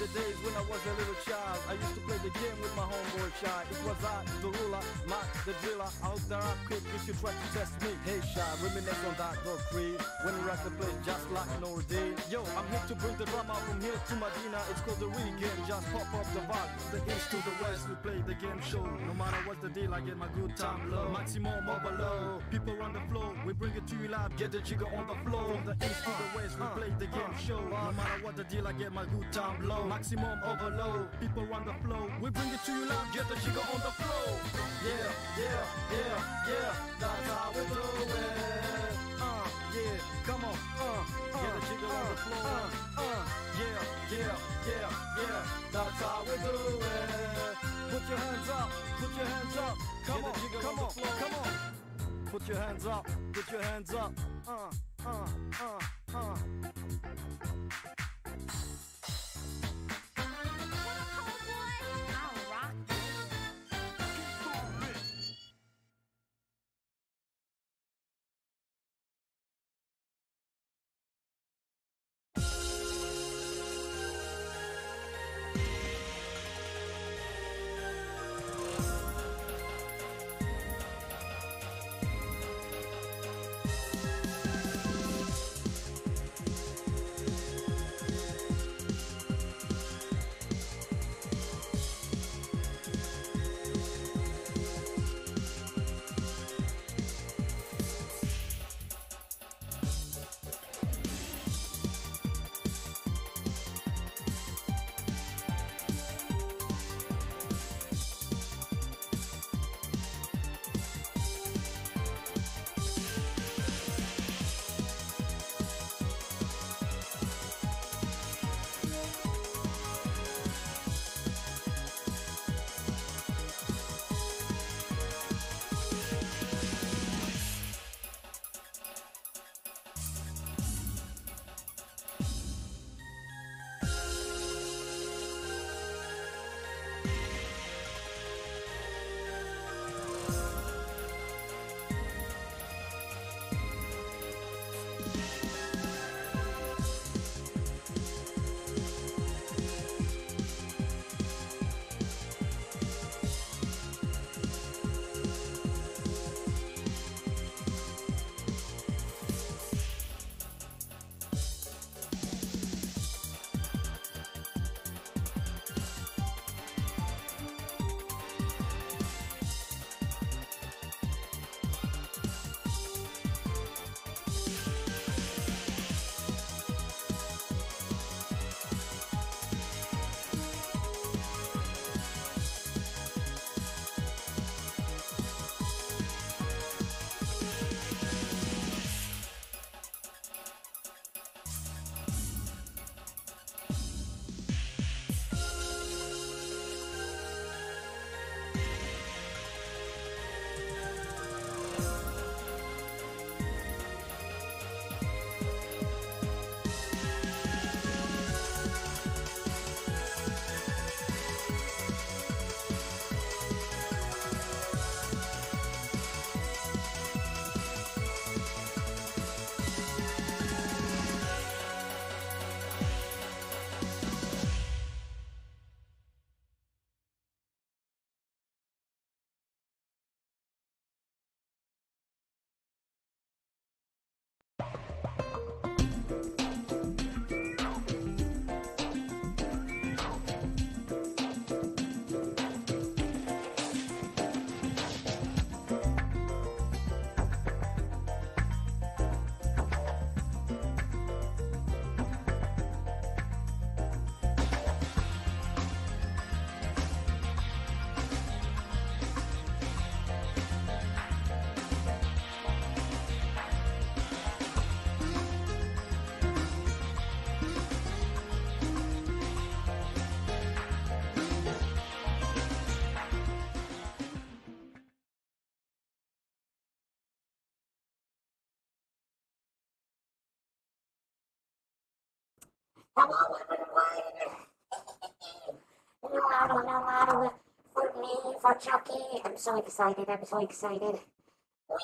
the days when I was a little child, I used to play the game with my homeboy Shy. It was I, the ruler, Mac, the driller. I hope that I'm quick if you try to test me. Hey Shy, reminisce on that dog free. When we rock the place just like Nordine. Yo, I'm here to bring the drama from here to Medina. It's called the Re-Game, just pop up the vibe. The east to the west, we play the game show. No matter what's the deal, I get my good time low. Maximum overload, people on the floor, we bring it to you live. Get the jigger on the floor. From the east to the west, we play the game show. No matter what the deal, I get my good time low. Maximum overload, people on the floor, we bring it to you live. Get the jigger on the floor. Yeah, yeah, yeah, yeah, that's how we do it. Yeah, come on, get the jigger on the floor. Yeah, yeah, yeah, yeah, that's how we do it. Put your hands up, put your hands up. Come on, come on, come on. Put your hands up, put your hands up. Hello everyone! New model for me, for Choccy. I'm so excited, Whee!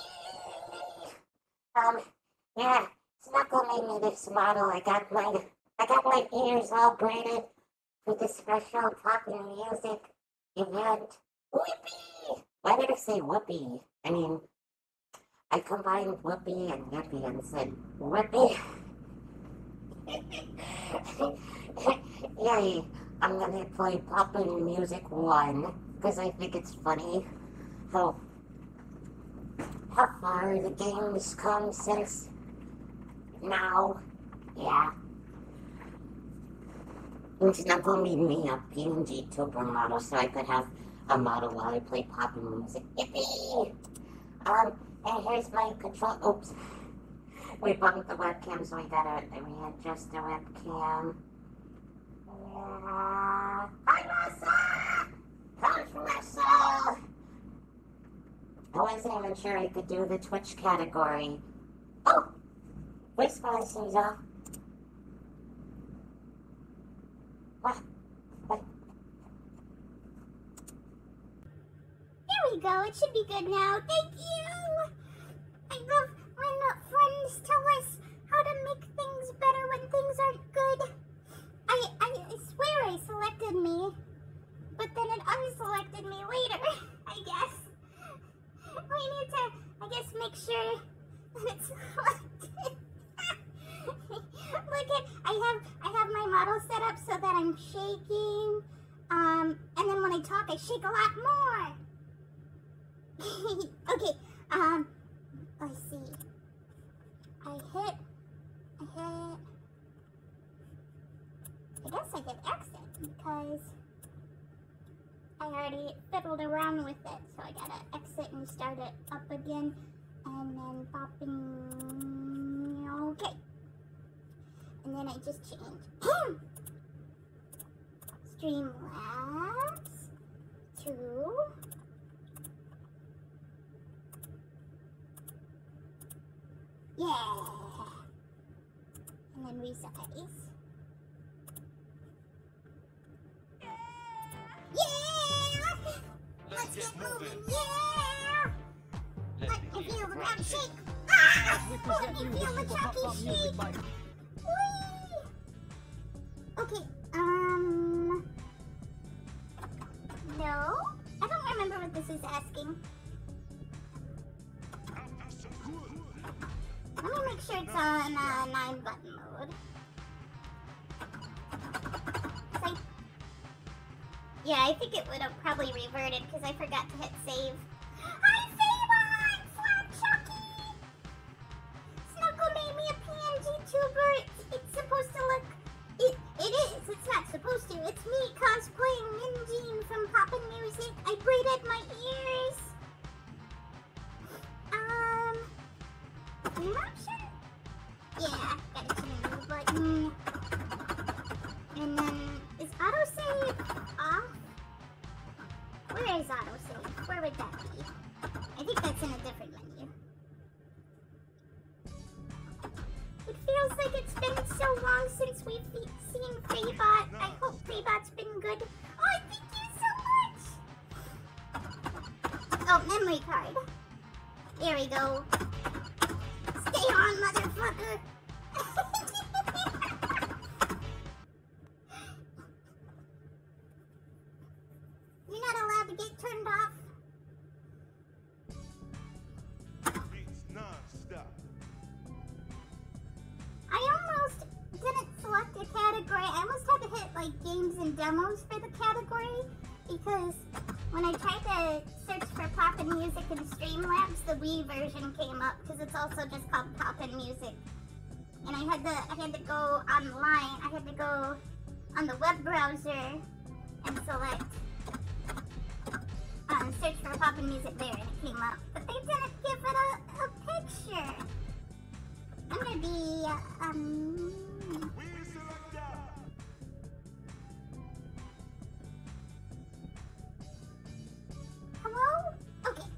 Yeah, Snuckle made me this model. I got my ears all braided. for the special popular music event. Whoopee! Why did I say whoopee? I mean, I combined whoopee and yippee and said whoopee. Yay! I'm gonna play Popular Music 1 because I think it's funny how far the game's come since now. Yeah. Snuggle made me a PNG tuber model so I could have a model while I play Popular Music. Yippee! And here's my control. Oops. We bumped the webcam, so we gotta readjust the webcam. Hi, Marissa! How's Marissa? I wasn't even sure I could do the Twitch category. Oh! Voice sponsors off. What? There we go. It should be good now. Thank you! I love when friends tell us how to make things better when things aren't good. I swear I selected me, but then it unselected me later, I guess. We need to, I guess, make sure that it's selected. Look at, I have my model set up so that I'm shaking, and then when I talk, I shake a lot more. Okay, let's see. I guess I hit exit because I already fiddled around with it, so I gotta exit and start it up again, and then popping, okay. And then I just change Streamlabs to yeah, and then resize. Yeah! Let's get moving, yeah! Let me feel the ground shake. Ah! Let me feel the Choccy shake. Whee! Okay, no? I don't remember what this is asking. Let me make sure it's on 9-button mode. Yeah, I think it would have probably reverted because I forgot to hit save. Hi, Fable! Flat Choccy! Snuggle made me a PNG tuber. It's supposed to look... It is. It's not supposed to. It's me cosplaying Minjin from Poppin' Music. I braided my ears. An option? Yeah, gotta change the button. And then, is autosave off? Where is autosave? Where would that be? I think that's in a different menu. It feels like it's been so long since we've seen Freebot. I hope Freebot's been good. Oh, thank you so much! Oh, memory card. There we go. Stay on, motherfucker! You're not allowed to get turned off. Beats non-stop. I almost didn't select a category. I almost had to hit like games and demos for the category because when I tried to search for Poppin' Music in Streamlabs, the Wii version came up because it's also just called Poppin' Music. And I had to go online. I had to go on the web browser and select search for Poppin' Music there, and it came up. But they didn't give it a picture. I'm gonna be hello? Okay.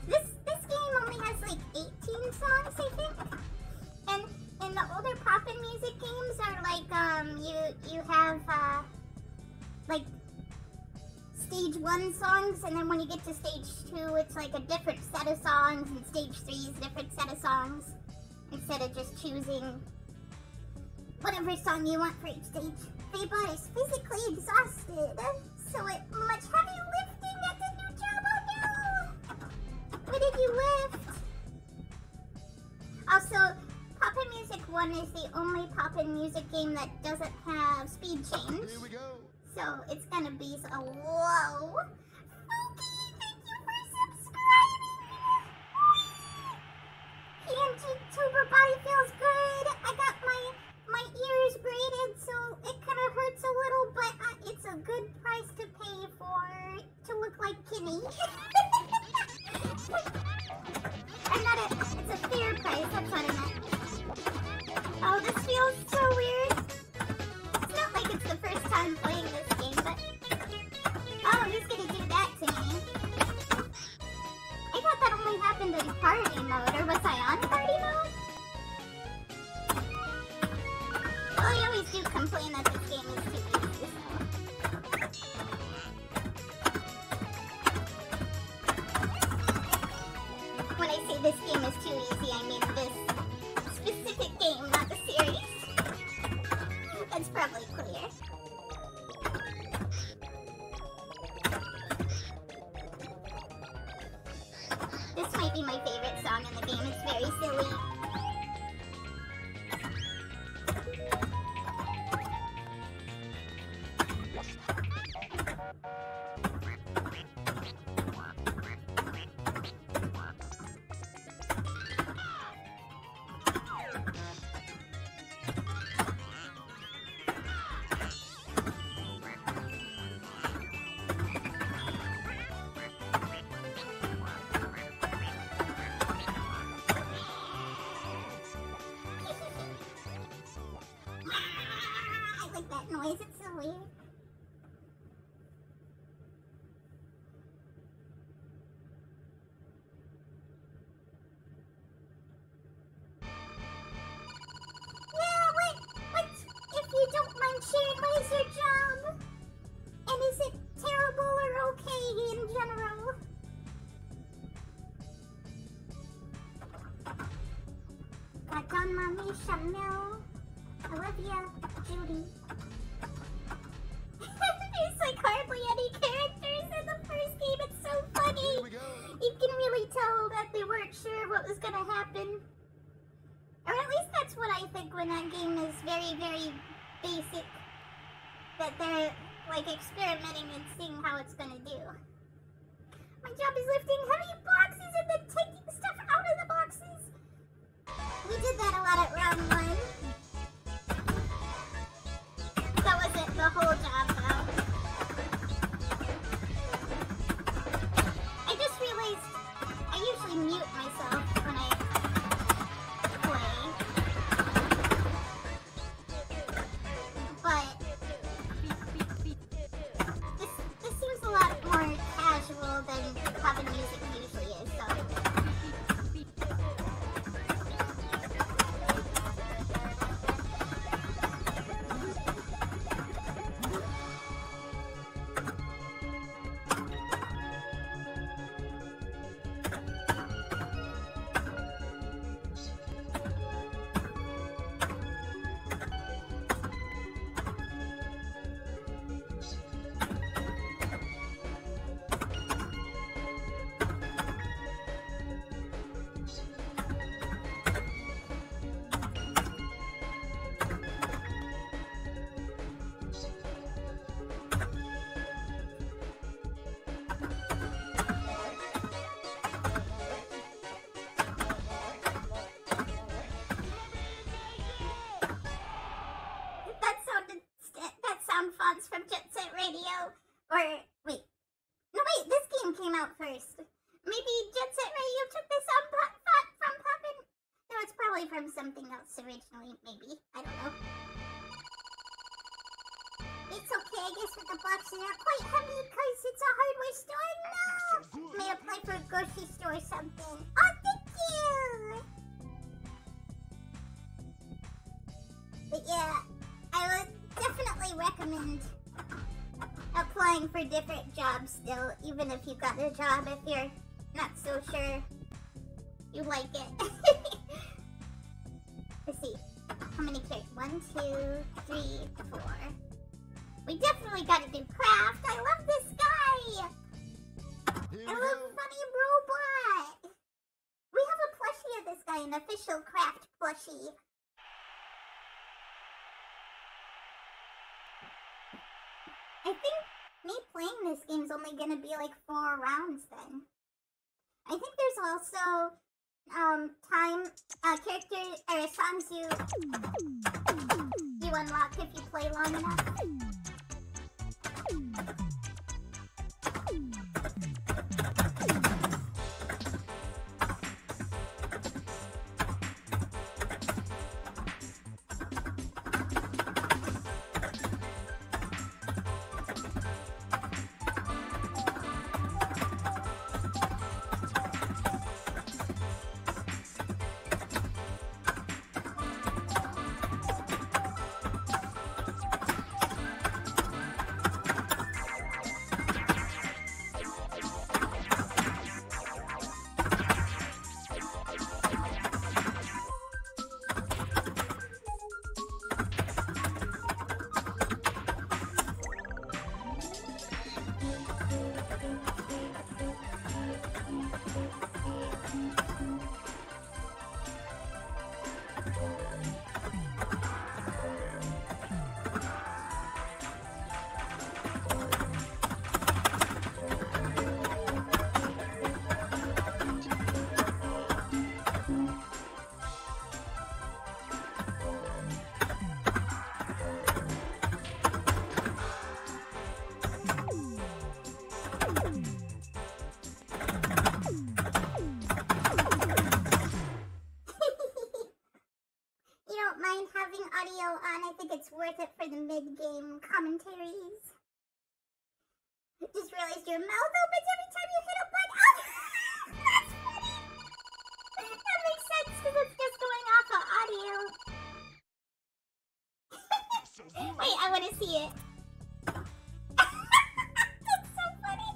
This game only has like 18 songs, I think. And the older Poppin' Music games are like you have like stage 1 songs, and then when you get to stage 2 it's like a different set of songs, and stage 3 is a different set of songs, instead of just choosing whatever song you want for each stage. Fabot is physically exhausted, so it much heavy lifting at the new job. Oh no! What did you lift? Also, Poppin' Music 1 is the only Poppin' Music game that doesn't have speed change. Here we go. So it's gonna be so whoa. Fooky, thank you for subscribing. PMG Tuber body feels good. I got my ears braided, so it kind of hurts a little, but it's a good price to pay to look like Kimmy. It's a fair price, that's what I meant. Oh, this feels so weird. It's not like it's the first time playing this game, but... Oh, he's gonna do that to me. I thought that only happened in party mode, or was I on party mode? Well, I always do complain that this game is too easy, so... When I say this game is too easy, I mean this specific game, not the series. That's probably clear. This might be my favorite song in the game. It's very silly. Noise, it's so weird. Yeah, what, if you don't mind sharing, what is your job? And is it terrible or okay in general? Pardon, Mommy, Chanel. I love ya, Judy. There's like hardly any characters in the first game. It's so funny. You can really tell that they weren't sure what was gonna happen. Or at least that's what I think when that game is very, very basic. That they're like experimenting and seeing how it's gonna do. My job is lifting heavy boxes and then taking stuff out of the boxes. We did that a lot at round 1. That wasn't the whole job though. I just realized I usually mute myself when I play. But this seems a lot more casual than Poppin' Music usually is, so fonts from Jet Set Radio, or wait, no wait, this game came out first. Maybe Jet Set Radio took this on from Poppin'? No, it's probably from something else originally, maybe, I don't know. It's okay, I guess, with the boxes are quite heavy because it's a hardware store. No! May apply for a grocery store or something. Oh, thank you! But yeah, I would definitely recommend applying for different jobs still, even if you got a job, if you're not so sure you like it. Let's see, how many characters? 1, 1, 2, 3, 4. We definitely gotta do craft. I love this guy. I love Funny Robot. We have a plushie of this guy, an official craft plushie. I think me playing this game's only gonna be like 4 rounds then. I think there's also characters or songs you unlock if you play long enough. I think it's worth it for the mid-game commentaries. Just realized your mouth opens every time you hit a button. Oh, that's funny. That makes sense because it's just going off of audio. Wait, I want to see it. That's so funny.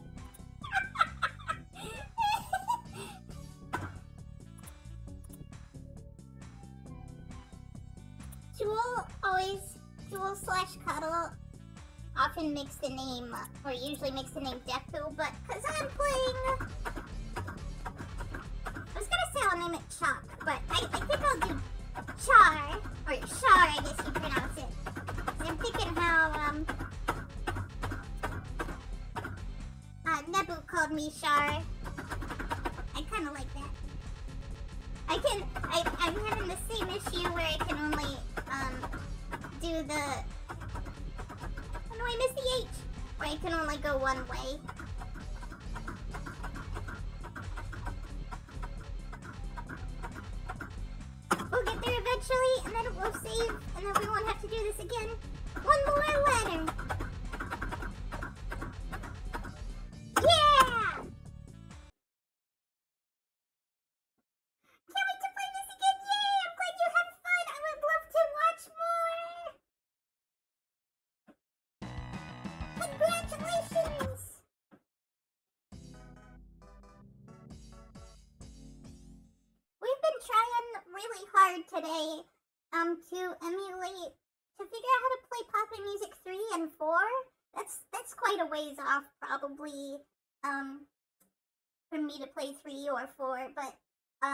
Jewel/Cuddle often makes the name, or usually makes the name Deku, but because I'm playing... I was gonna say I'll name it Choc, but I think I'll do Char, or Char I guess you pronounce it. I'm thinking how, Nebu called me Char. I kinda like that. I'm having the same issue where I can only, do the... Oh no, I missed the H! Where I can only go one way. We'll get there eventually, and then we'll save, and then we won't have to do this again. One more letter! Yeah! Can't wait to play this again! Yay! I'm glad you had fun! I would love to watch more! Congratulations! We've been trying really hard today to emulate, to figure out how to play Poppin' Music 3 and 4. That's quite a ways off, probably, for me to play 3 or 4, but 3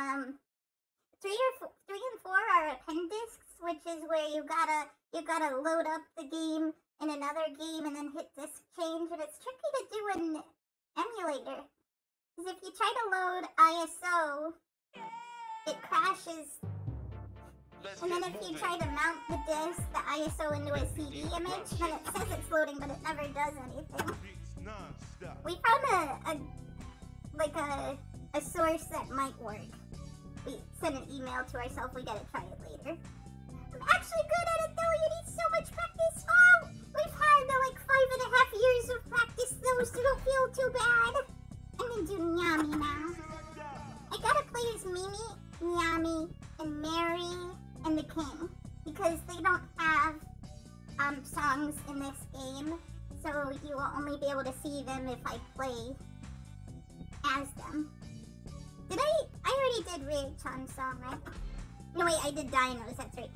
and 4 are appendix, which is where you gotta load up the game in another game and then hit disk change, and it's tricky to do in emulator. Because if you try to load ISO, it crashes. And then if you try to mount the disc, the ISO into a CD image, then it says it's loading, but it never does anything. We found a source that might work. We send an email to ourselves, we gotta try it later. I'm actually good at it though, you need so much practice. Oh, we've had like 5.5 years of practice though, so don't feel too bad. I'm gonna do Nyami now. I gotta play as Mimi, Nyami, and Mary, and the King, because they don't have songs in this game, so you will only be able to see them if I play as them. I already did Ray Chan's song, right? No wait, I did Dino's, that's right.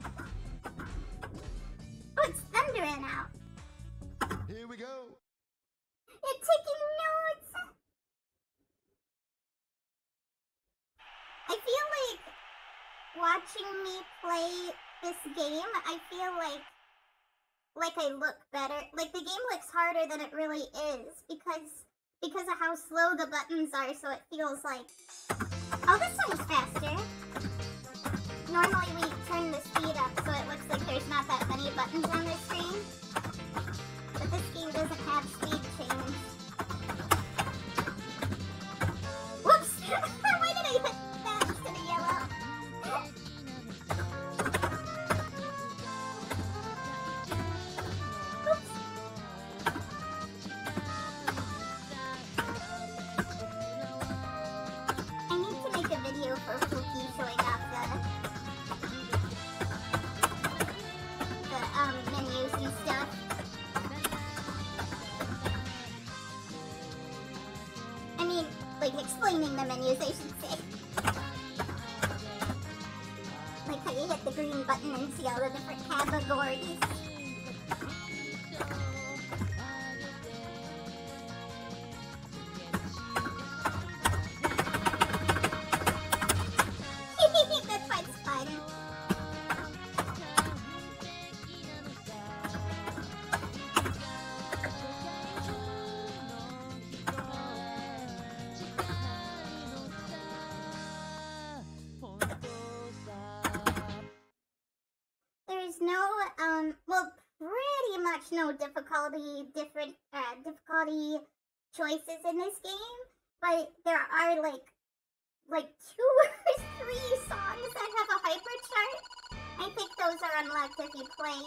sound ran out. Here we go. It's taking notes. I feel like watching me play this game, I feel like I look better. Like the game looks harder than it really is because of how slow the buttons are, so it feels like... Oh, this song's faster. Normally we turn the speed up so it looks like there's not that many buttons on the screen. But this game doesn't have speed change. Whoops! Why did I hit that instead of yellow? Oops. I need to make a video for Pookie showing off the menus and stuff. I mean, like explaining the menus, I should say. Like how you hit the green button and see all the different categories. That part's fun. There's no, well, pretty much no difficulty choices in this game, but there are like 2 or 3 songs that have a hyper chart. I think those are unlocked if you play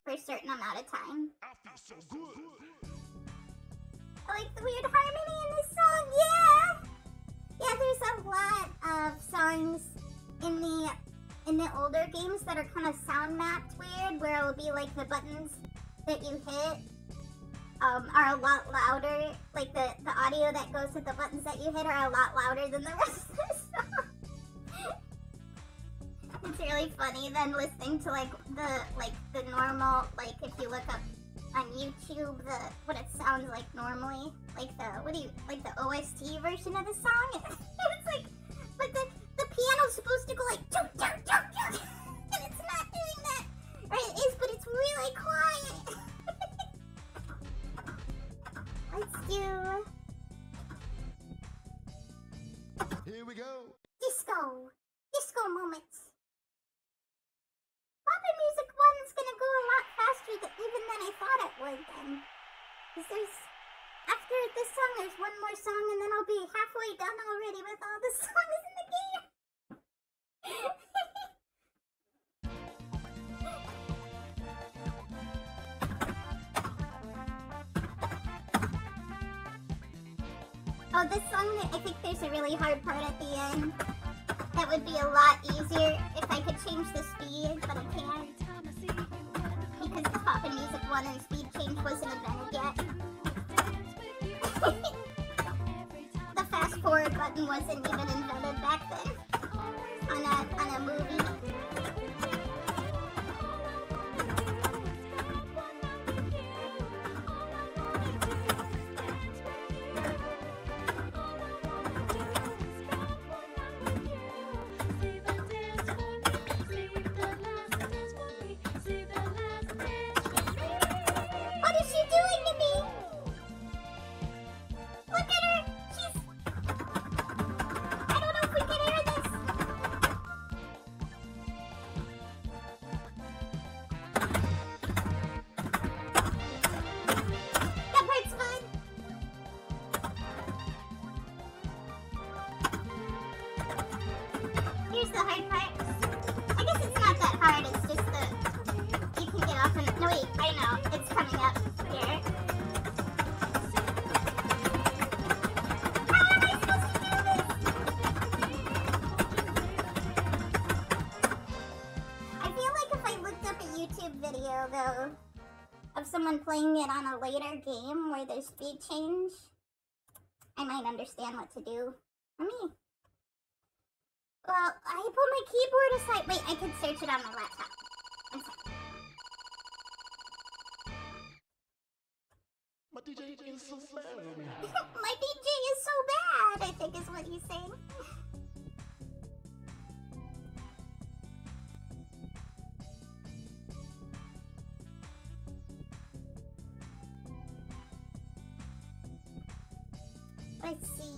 for a certain amount of time. I feel so good. I like the weird harmony in this song, yeah! Yeah, there's a lot of songs in the older games that are kind of sound mapped weird, where it will be like the buttons that you hit are a lot louder. Like the audio that goes with the buttons that you hit are a lot louder than the rest of the song. It's really funny then listening to like the normal, like if you look up on YouTube what it sounds like normally, like the OST version of the song. It's like, but the piano's supposed to go like chunk chunk chunk chunk, and it's not doing that. Or it is, but it's really quiet. Let's do Here we go. disco moments. Poppin' Music 1's gonna go a lot faster even than I thought it would then. Because after this song, there's one more song, and then I'll be halfway done already with all the songs in the game. Oh, this song, I think there's a really hard part at the end. That would be a lot easier if I could change the speed, but I can't. Because the Poppin' Music 1 and speed change wasn't invented yet. The fast forward button wasn't even invented back then. On a movie. What is she doing to me? Look at her! She's... I don't know if we can hear this. That part's fun. Here's the hard part. I guess it's not that hard, it's just you can get off and... No wait, I know, it's coming up here. How am I supposed to do this? I feel like if I looked up a YouTube video, though, of someone playing it on a later game where there's speed change, I might understand what to do. For me. Well, I put my keyboard aside. Wait, I could search it on my laptop. One second. My DJ is so bad. My DJ is so bad, I think is what he's saying. Let's see.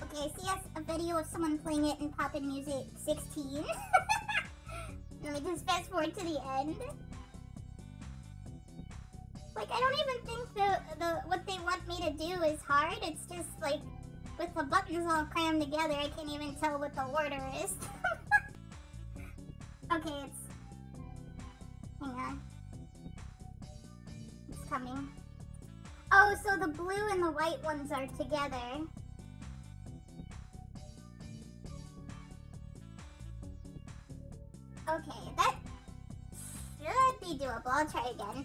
Okay, I see a video of someone playing it in Poppin' Music 16. Let me just fast forward to the end. Like, I don't even think the what they want me to do is hard. It's just like, with the buttons all crammed together, I can't even tell what the order is. Okay, it's... Hang on. It's coming. Oh, so the blue and the white ones are together. Okay, that should be doable. I'll try again.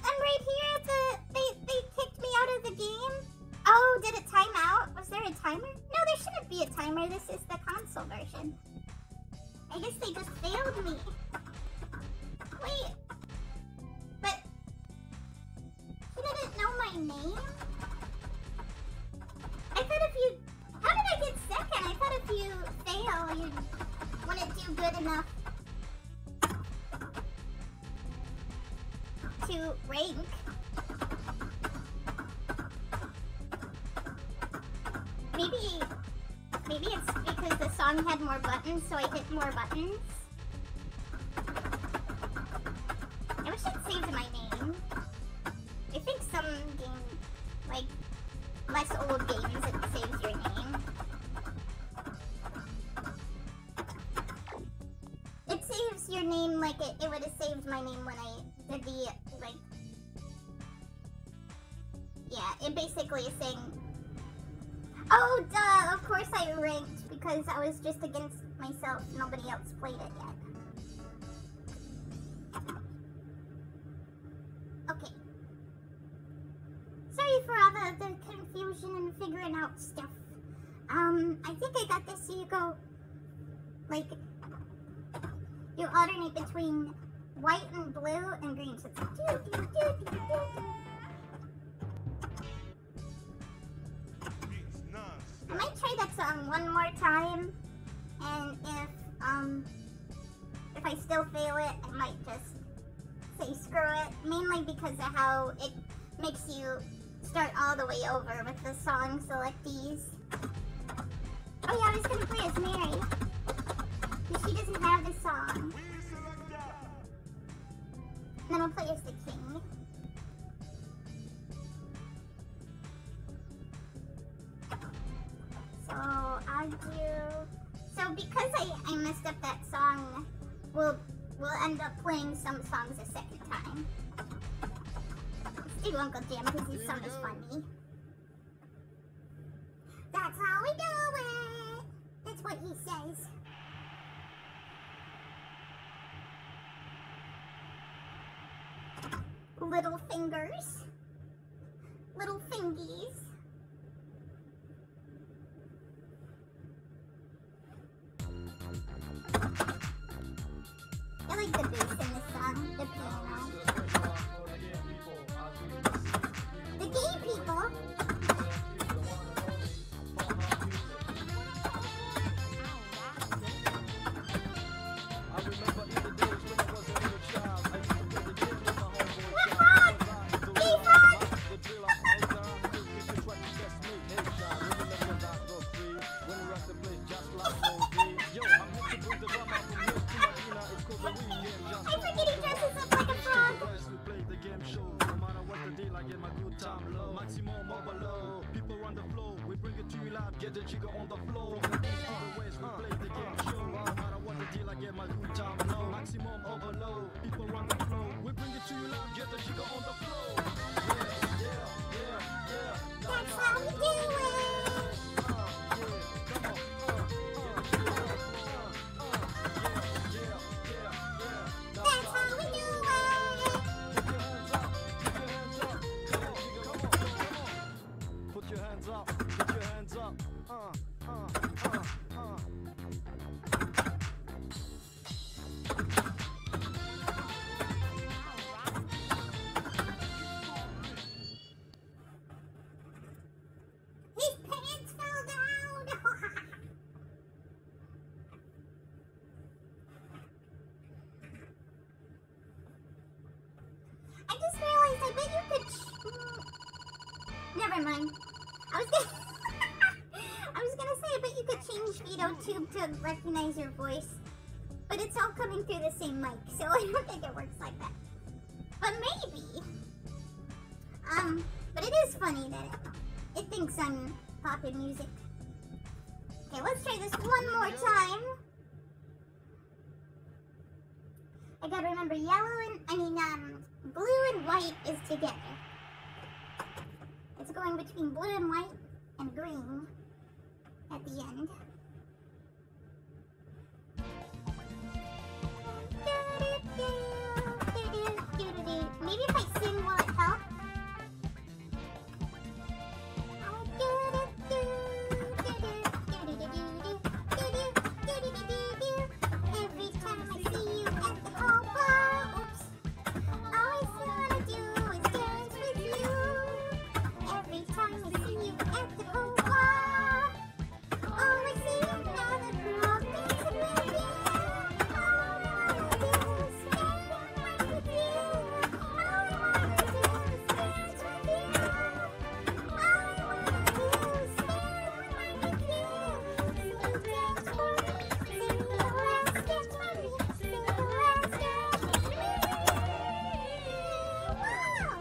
I'm right here at the... They kicked me out of the game? Oh, did it time out? Was there a timer? No, there shouldn't be a timer. This is the console version. I guess they just failed me. Wait. But... She didn't know my name? I thought if you... How did I get second? I thought if you fail, you wouldn't do good enough to rank. Maybe it's because the song had more buttons, so I hit more buttons. I wish it saved my name. I think some game, like less old games, it saves your name. It saves your name like it would have saved my name when I did the, like... Yeah, it basically is saying... Oh, duh! Of course I ranked, because I was just against myself. Nobody else played it yet. Okay. Sorry for all the confusion and figuring out stuff. I think I got this, so you go... Like... You alternate between white and blue and green, so it's like... Doo, doo, doo, doo, doo, doo. I might try that song one more time, and if I still fail it, I might just say screw it, mainly because of how it makes you start all the way over with the song selectees. Oh yeah, I was gonna play as Mary, because she doesn't have this song. And then I'll play as the king. So I'll do... So because I messed up that song, we'll end up playing some songs a second time. Let's do Uncle Jim because his song is funny. That's how we do it! That's what he says. Little fingers. Little fingies. I like the bass in this song, the piano. The gay people? I remember in the days when I was a little child, I used to play the game with my homeboy. What frog? Gay frog? The drill I held down, if you try to test me, hey child, remember that go free. When we rock the place just like Mosey. Yo, I'm here to bring the drama from here to Medina. It's called the weekend. I forget he dresses up like a frog. We play the game show. No matter what the deal, I get my good time low. Maximum overload. People run the flow. We bring it to you live. Get the jigger on the floor. From the east to the west, we play the game show. No matter what the deal, I get my good time low. Maximum overload. People run the flow. We bring it to you live. Get the jigger on the floor. Yeah. That's how we do it. That's how we do it. Put your hands up. Put your hands up. I just realized I bet you could. Never mind. I was gonna. I was gonna say I bet you could change VideoTube to recognize your voice, but it's all coming through the same mic, so I don't think it works like that. But maybe. But it is funny that it thinks I'm popping music. Okay, let's try this one more time. I gotta remember blue and white is together. It's going between blue and white and green at the end. Maybe if I sing will it help? Every time I see you at the cold bar, oops, all I wanna do is dance with you. Every time I see you at the cold bar, all I see is another girl dancing with you. All I wanna do is spend my life with you. All I wanna do is dance with you. All I wanna do is spend my life with you. So dance for me, sing the last dance for me, sing the last dance for me. Wow!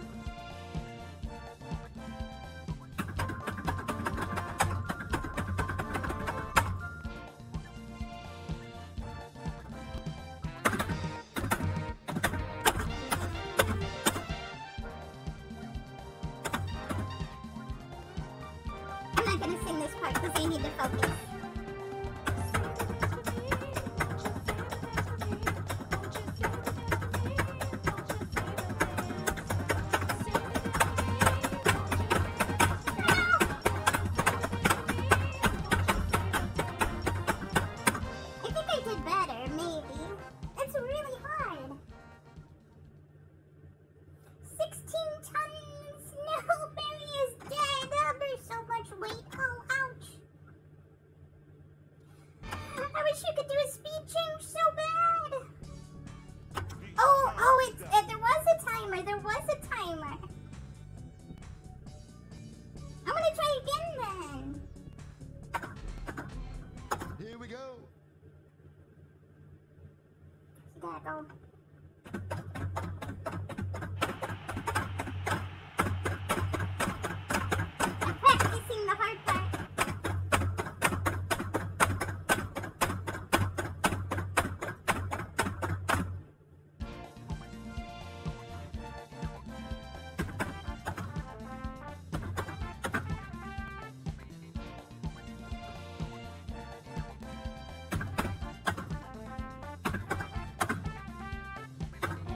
I'm not gonna sing this part because I need to focus. I think I did better, maybe. It's really hard. 16 tons! No, Barry is dead! There's so much weight. Oh, ouch. I wish you could do a speed change so bad. There was a timer. There was a timer. I'm gonna try again then. Here we go. Gotta go. I'm practicing the hard part.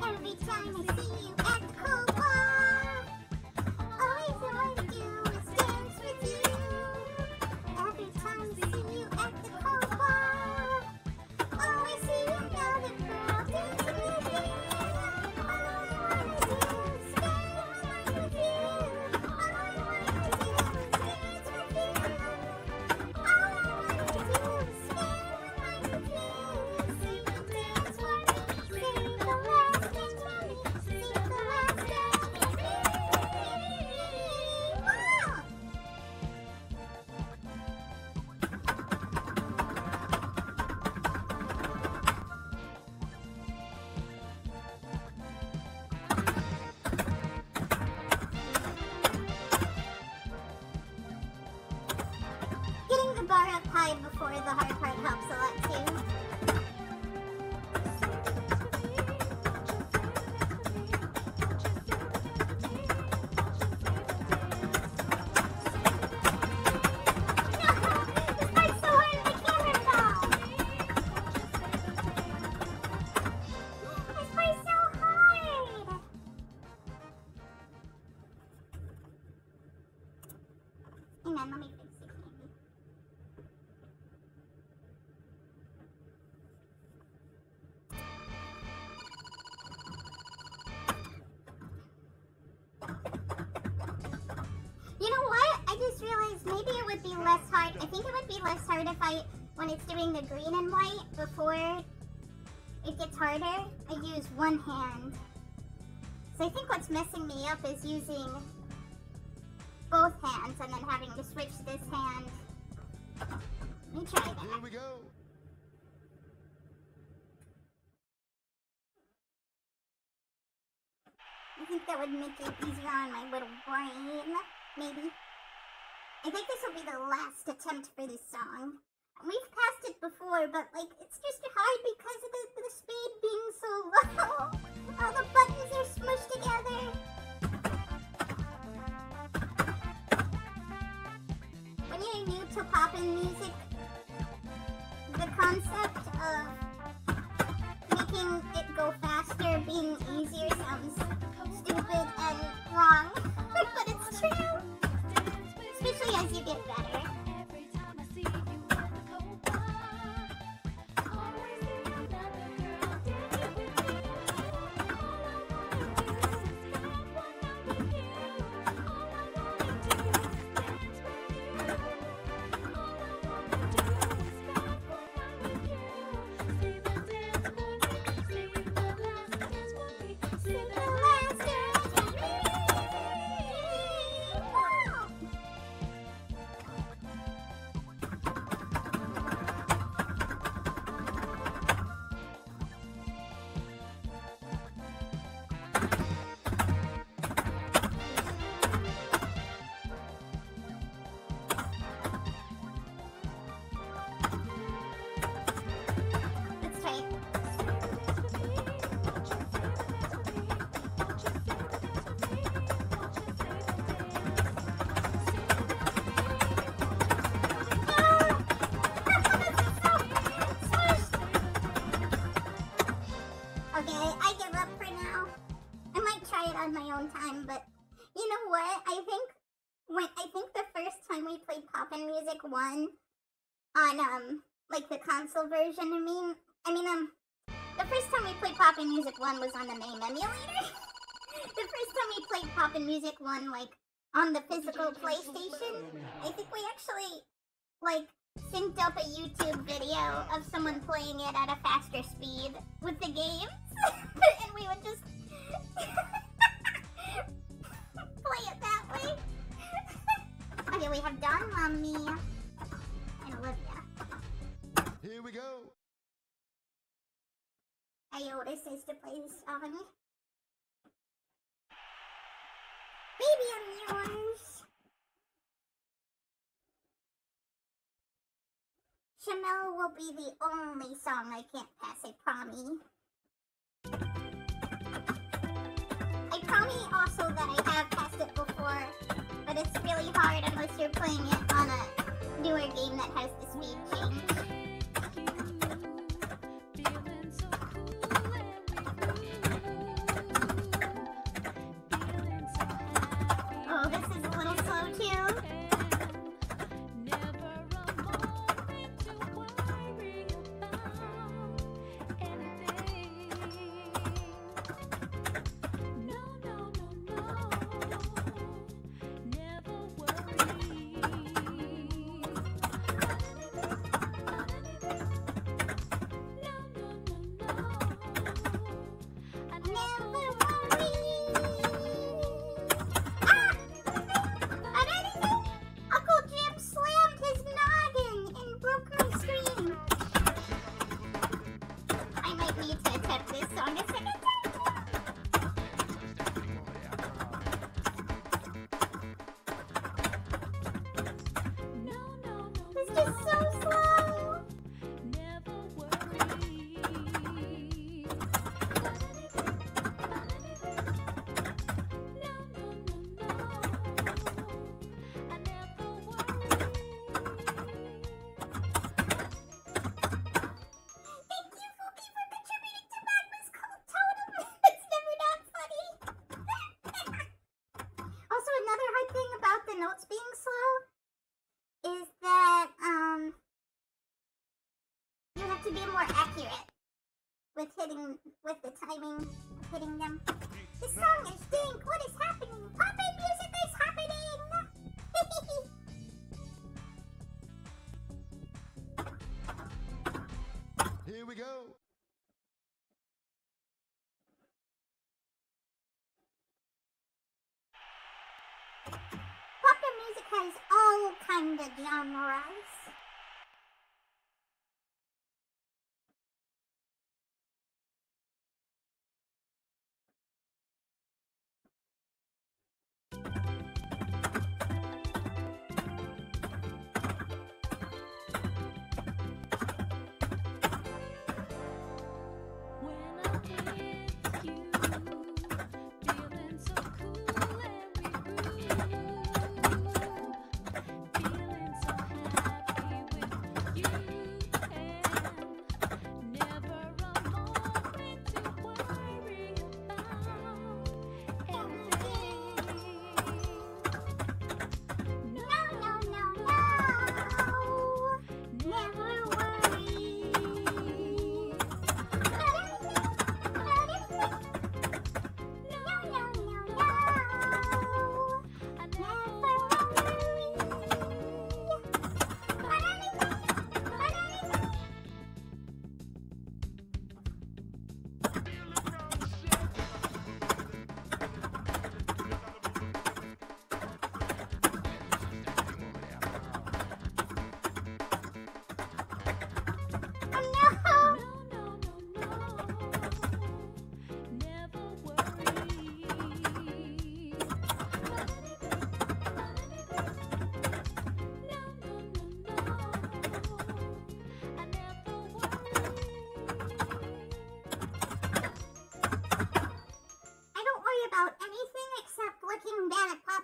Every time I see you at the cold bar, all I wanna do is dance with you. Every time I see you at the cold bar, all I see is another girl dancing with you. All I wanna do is spend my life with you. All I wanna do is dance with you. All I wanna do is spend my life with you. Sing the dance for me, sing the last dance for me, sing the last dance for me. Wow! Getting the bar up high before the hard part helps a lot too. This part's so hard the camera fell. This part's so hard. Hang on, let me fix it maybe. You know what? I just realized maybe it would be less hard. I think it would be less hard when it's doing the green and white, before it gets harder, I use one hand. So I think what's messing me up is using both hands and then having to switch this hand. Let me try that. Here we go. I think that would make it easier on my little brain. Maybe. I think this will be the last attempt for this song. We've passed it before, but like it's just hard because of the speed being so low. All the buttons are smushed together. When you're new to poppin' music, the concept of making it go faster being easier sounds stupid and wrong, but it's true. Especially as you get better. On my own time, but you know what? I think the first time we played Poppin' Music 1 on like the console version, the first time we played Poppin' Music 1 was on the MAME emulator. The first time we played Poppin' Music 1 like on the physical PlayStation, I think we actually like synced up a YouTube video of someone playing it at a faster speed with the games. And we would just play it that way. Okay, we have Don Mommy and Olivia. Here we go. Iota says to play this song. Baby, I'm yours. Chanel will be the only song I can't pass, I promise. I promise also that I have passed it before, but it's really hard unless you're playing it on a newer game that has the speed change. Oh, this is a little slow too. Notes being slow is that you have to be more accurate with the timing of hitting them. This song is stink. What is happening? Poppin' music is happening. Here we go. Popular music has all kind of genres.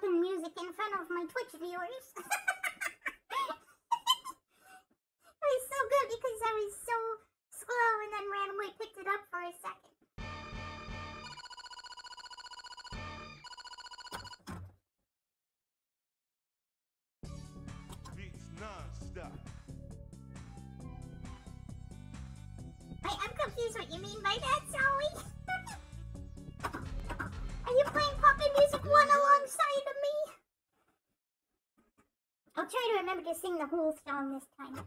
Music in front of my Twitch viewers. It was so good because I was so slow and then randomly picked it up for a second. Beats non-stop. Wait, I'm confused what you mean by that, Zoe. Are you playing Poppin' Music 1 alongside of me? I'll try to remember to sing the whole song this time.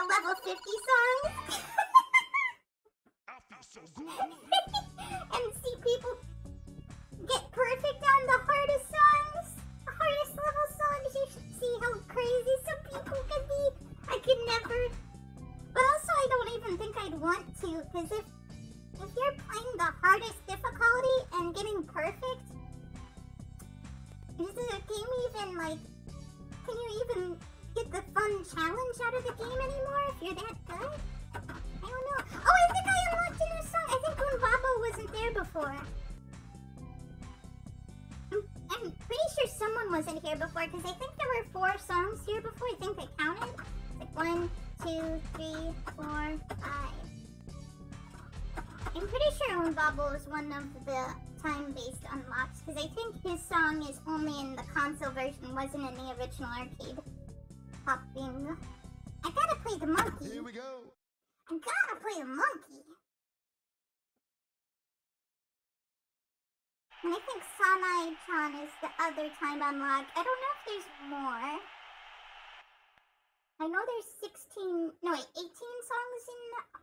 Level 50 songs. I feel so good. And see people get perfect on the hardest songs, the hardest level songs. You should see how crazy some people can be. I could never. But also, I don't even think I'd want to, because if you're playing the hardest difficulty and getting perfect, is the game even like? Can you even get the fun challenge out of the game anymore if you're that good? I don't know. Oh, I think I unlocked a new song. I think Boom Babo wasn't there before. I'm pretty sure sure someone wasn't here before because I think there were 4 songs here before. I think I counted. Like 1, 2, 3, 4, 5. I'm pretty sure Unbobble is one of the time-based unlocks because I think his song is only in the console version, wasn't in the original arcade. Hopping. I gotta play the monkey. Here we go. I gotta play the monkey. And I think Sanai-chan is the other time unlock. I don't know if there's more. I know there's 18 songs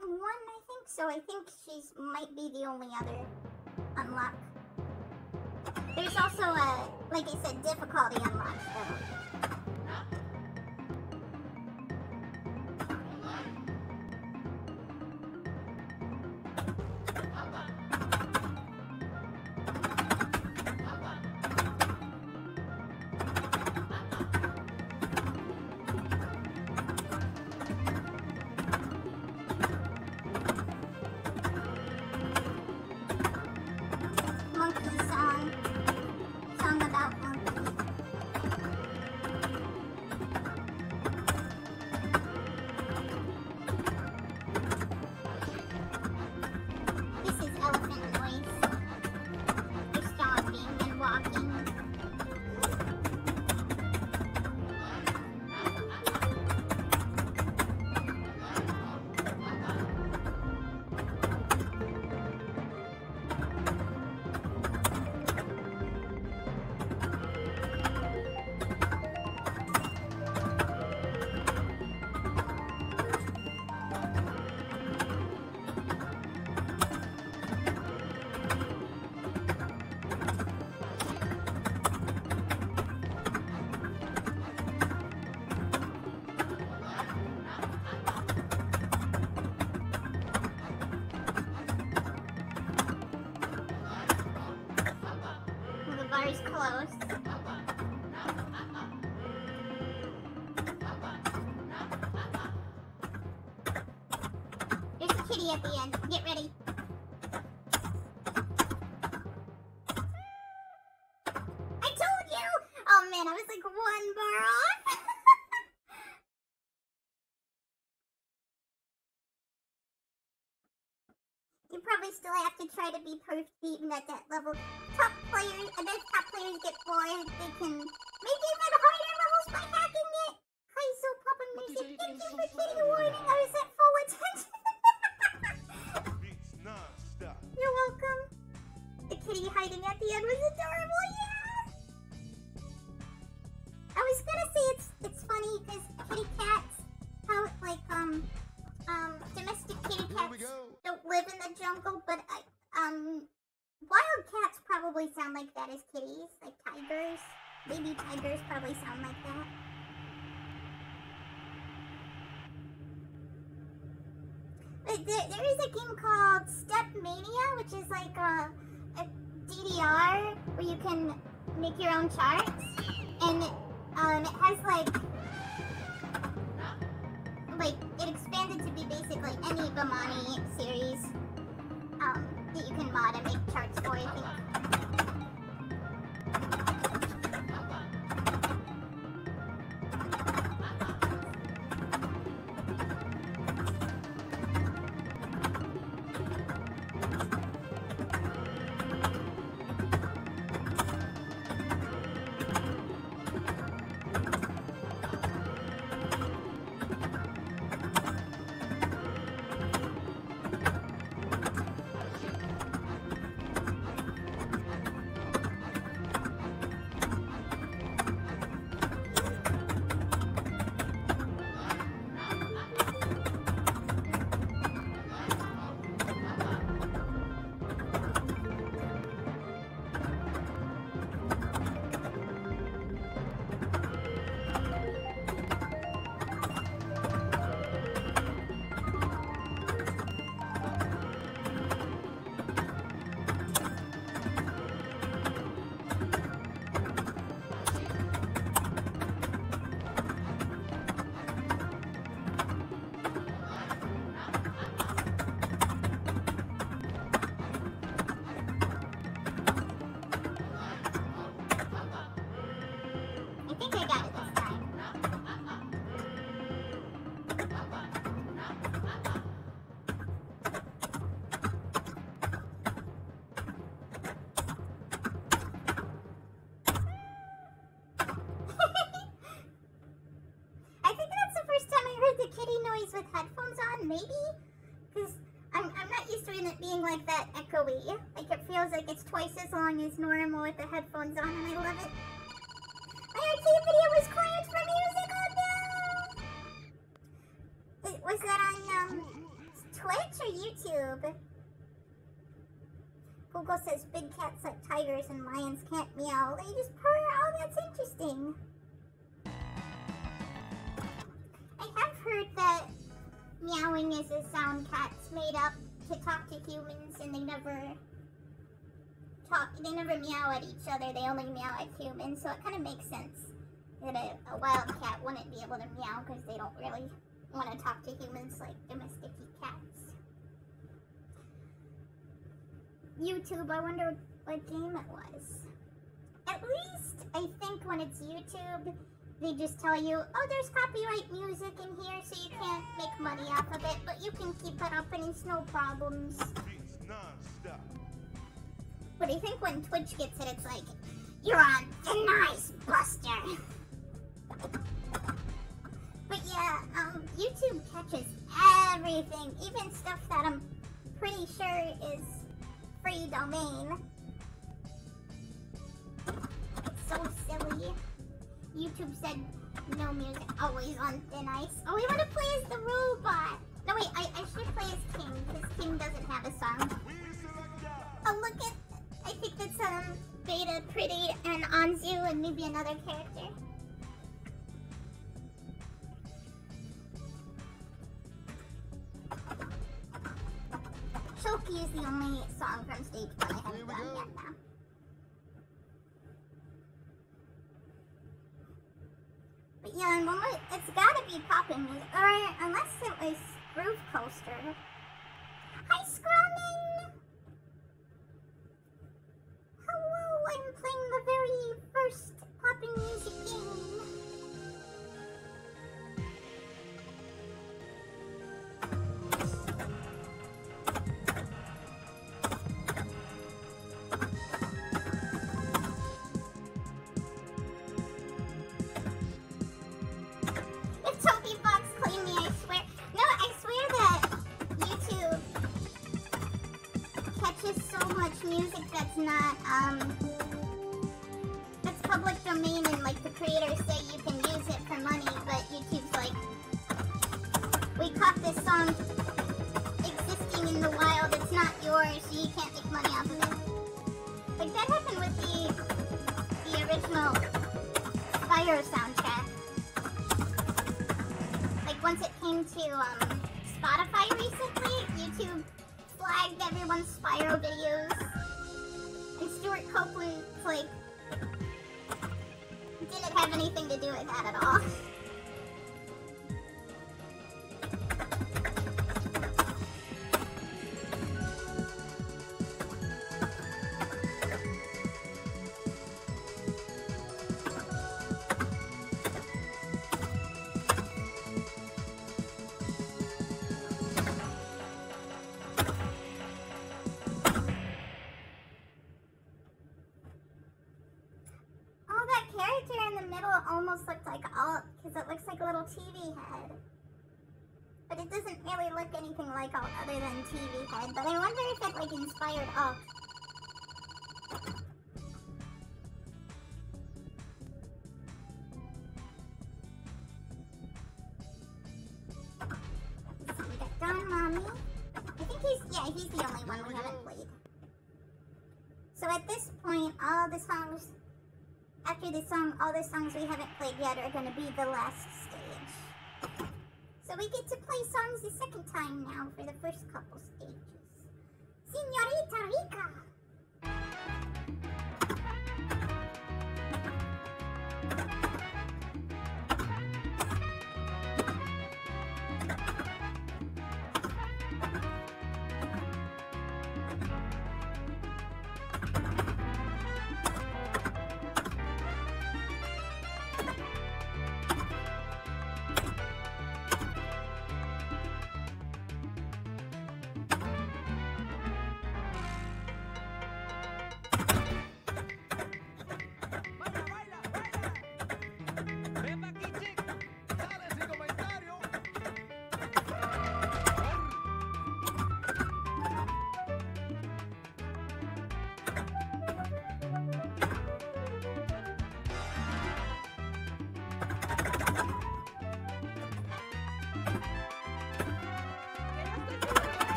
in one, I think. So I think she's might be the only other unlock. There's also a, like I said, difficulty unlock though. Is close. There's a kitty at the end. Get ready. I told you! Oh man, I was like 1 bar off. You probably still have to try to be perfect even at that level. Top players, and as top players get bored, they can make even harder levels by hacking it. Hi, so Papa Music, thank you for getting a warning. I was at full attention. Beats non-stop. You're welcome. The kitty hiding at the end was adorable, yeah. I was gonna say it's funny because kitty cats, how like domestic kitty cats don't live in the jungle, but wild cats probably sound like that as kitties, like tigers. Baby tigers probably sound like that. But there is a game called Step Mania, which is like a DDR where you can make your own charts, and it has like it expanded to be basically any Bamani series that you can mod and make charts for, I think. think I got it this time. I think that's the first time I heard the kitty noise with headphones on, maybe? Because I'm not used to it being like that echoey. Like it feels like it's twice as long as normal with the headphones on, and I love it. My arcade video was cleared for music, oh no! Was that on Twitch or YouTube? Google says big cats like tigers and lions can't meow. They just purr. Oh, that's interesting. I have heard that meowing is a sound cats made up to talk to humans, and they never meow at each other. They only meow at humans, so it kind of makes sense that a wild cat wouldn't be able to meow because they don't really want to talk to humans like domestic cats. YouTube, I wonder what game it was. At least I think when it's YouTube, they just tell you, oh, there's copyright music in here, so you can't make money off of it, but you can keep it up and it's no problems. Beats non-stop. But I think when Twitch gets it, it's like, you're on the nice buster. But yeah, YouTube catches everything, even stuff that I'm pretty sure is free domain. It's so silly. YouTube said no music, always on thin ice. Oh, we want to play as the robot. No, wait, I should play as King, because King doesn't have a song. Oh, look at, I think that's Beta, Pretty, and Anzu, and maybe another character. Choccy is the only song from stage 1 I haven't done yet now. But yeah, and it's gotta be popping music, or unless it was Groove Coaster. Hi, Scronin! Hello, I'm playing the very first popping music game. Music that's not, that's public domain, and like the creators say you can use it for money, but YouTube's like, we caught this song existing in the wild, it's not yours, so you can't make money off of it. Like that happened with the original Spyro soundtrack. Like once it came to Spotify recently, YouTube flagged everyone's Spyro videos. And Stuart Copeland, like, didn't have anything to do with that at all. Almost looked like Alt, because it looks like a little TV head. But it doesn't really look anything like Alt other than TV head, but I wonder if it like inspired Alt. Let's see, we got Don Mommy. I think he's the only one we haven't played. So at this point, all the songs after this song, all the songs we haven't played yet are going to be the last stage. So we get to play songs the second time now for the first couple stages. Señorita Rica!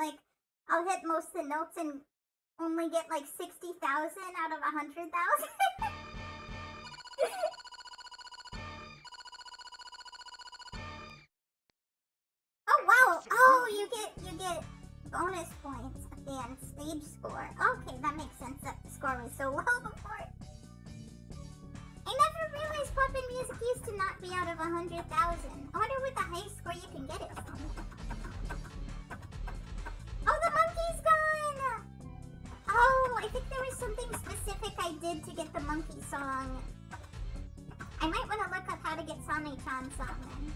like, I'll hit most of the notes and only get like 60,000 out of 100,000. Oh wow! Oh, you get bonus points at the end. Stage score. Okay, that makes sense. That the score was so low before. I never realized poppin' music used to not be out of 100,000. I wonder what the highest score you can get it from. Oh, the monkey's gone! Oh, I think there was something specific I did to get the monkey song. I might want to look up how to get Sane-chan's song then.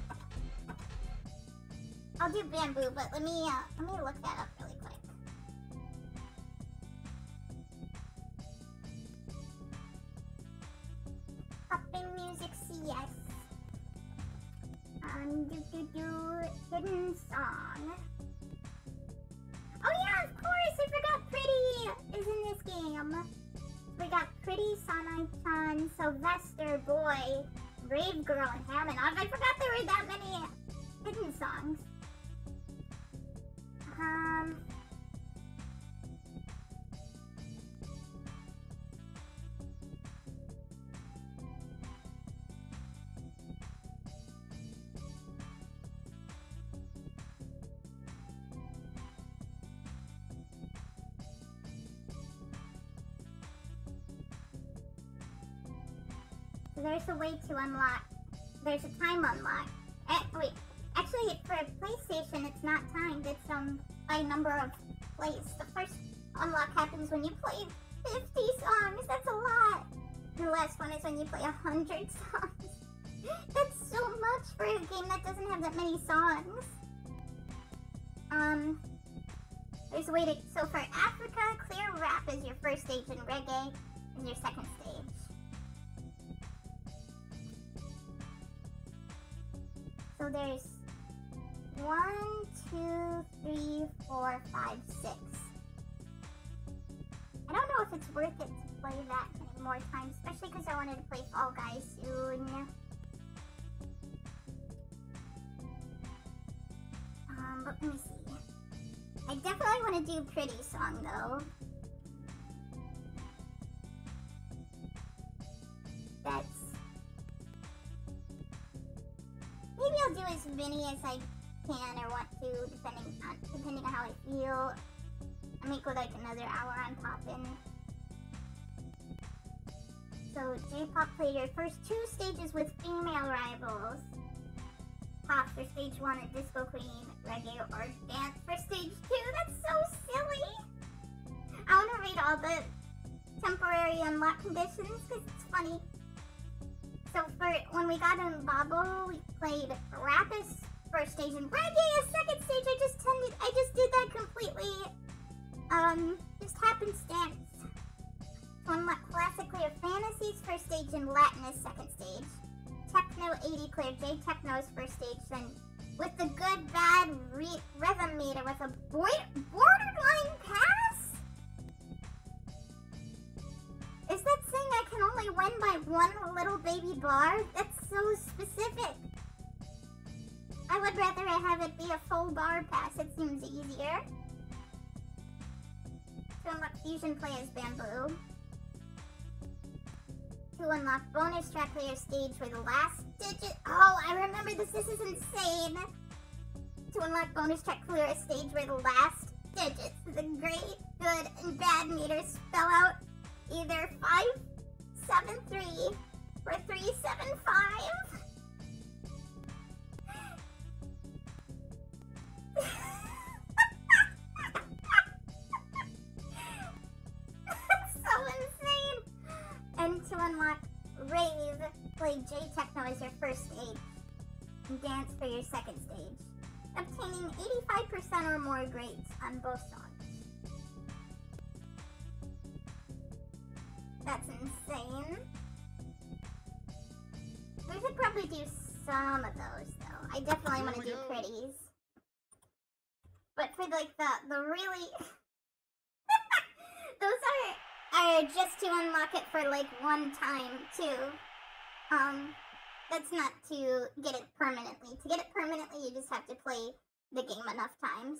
I'll do bamboo, but let me look that up really quick. Poppin' music CS. Hidden song. Oh yeah, of course! I forgot Pretty is in this game. We got Pretty, Sane-chan, Sylvester, Boy, Brave Girl, and Hammond. I forgot there were that many hidden songs. There's a way to unlock. There's a time unlock. Wait, actually, for PlayStation, it's not timed. It's by number of plays. The first unlock happens when you play 50 songs. That's a lot. The last one is when you play 100 songs. That's so much for a game that doesn't have that many songs. There's a way to. So for Africa, clear rap is your first stage, and reggae is your second stage. So there's 1, 2, 3, 4, 5, 6. I don't know if it's worth it to play that many more times, especially because I wanted to play Fall Guys soon. But let me see. I definitely want to do Pretty Song though. Maybe I'll do as many as I can or want to, depending on how I feel. I might go like another hour on Poppin'. So J-pop played your first 2 stages with female rivals. Pop for stage 1 and Disco Queen, reggae or dance for stage 2. That's so silly. I want to read all the temporary unlock conditions because it's funny. So when we got in Bobble, we played rap as first stage and reggae as second stage. I just did that completely, just happenstance. To unlock classic clear fantasies first stage and Latin as second stage. Techno 80 clear J Techno's first stage, then with the good bad rhythm meter with a borderline pass. Is that saying I can only win by 1 little baby bar? That's so specific. I would rather have it be a full bar pass. It seems easier. To unlock fusion play as bamboo. To unlock bonus track player stage where the last digit. Oh, I remember this. This is insane. To unlock bonus track clear stage where the last digits of the great, good, and bad meters spell out either 573 or 375. That's so insane. And to unlock Rave, play J Techno as your first stage and dance for your second stage, obtaining 85% or more grades on both songs. That's insane. We should probably do some of those though. I definitely want to do pretties. But for like the really those are just to unlock it for like one time too. That's not to get it permanently. To get it permanently you just have to play the game enough times.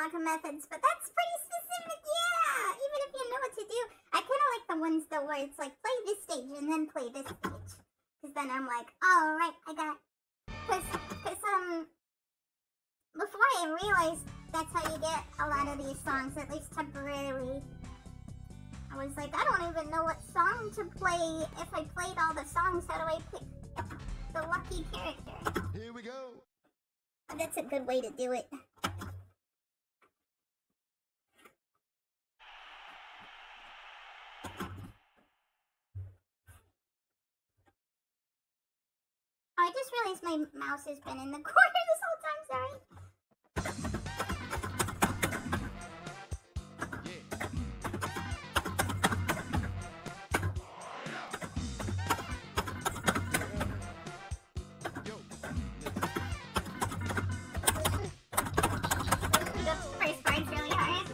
unlocking methods, but that's pretty specific, yeah! Even if you know what to do. I kind of like the ones, though, where it's like, play this stage and then play this stage. Because then I'm like, oh, right, I got... Because, before I realized that's how you get a lot of these songs, at least temporarily, I was like, I don't even know what song to play. If I played all the songs, how do I pick the lucky character? Here we go. But that's a good way to do it. I just realized my mouse has been in the corner this whole time, sorry. The first part's really hard.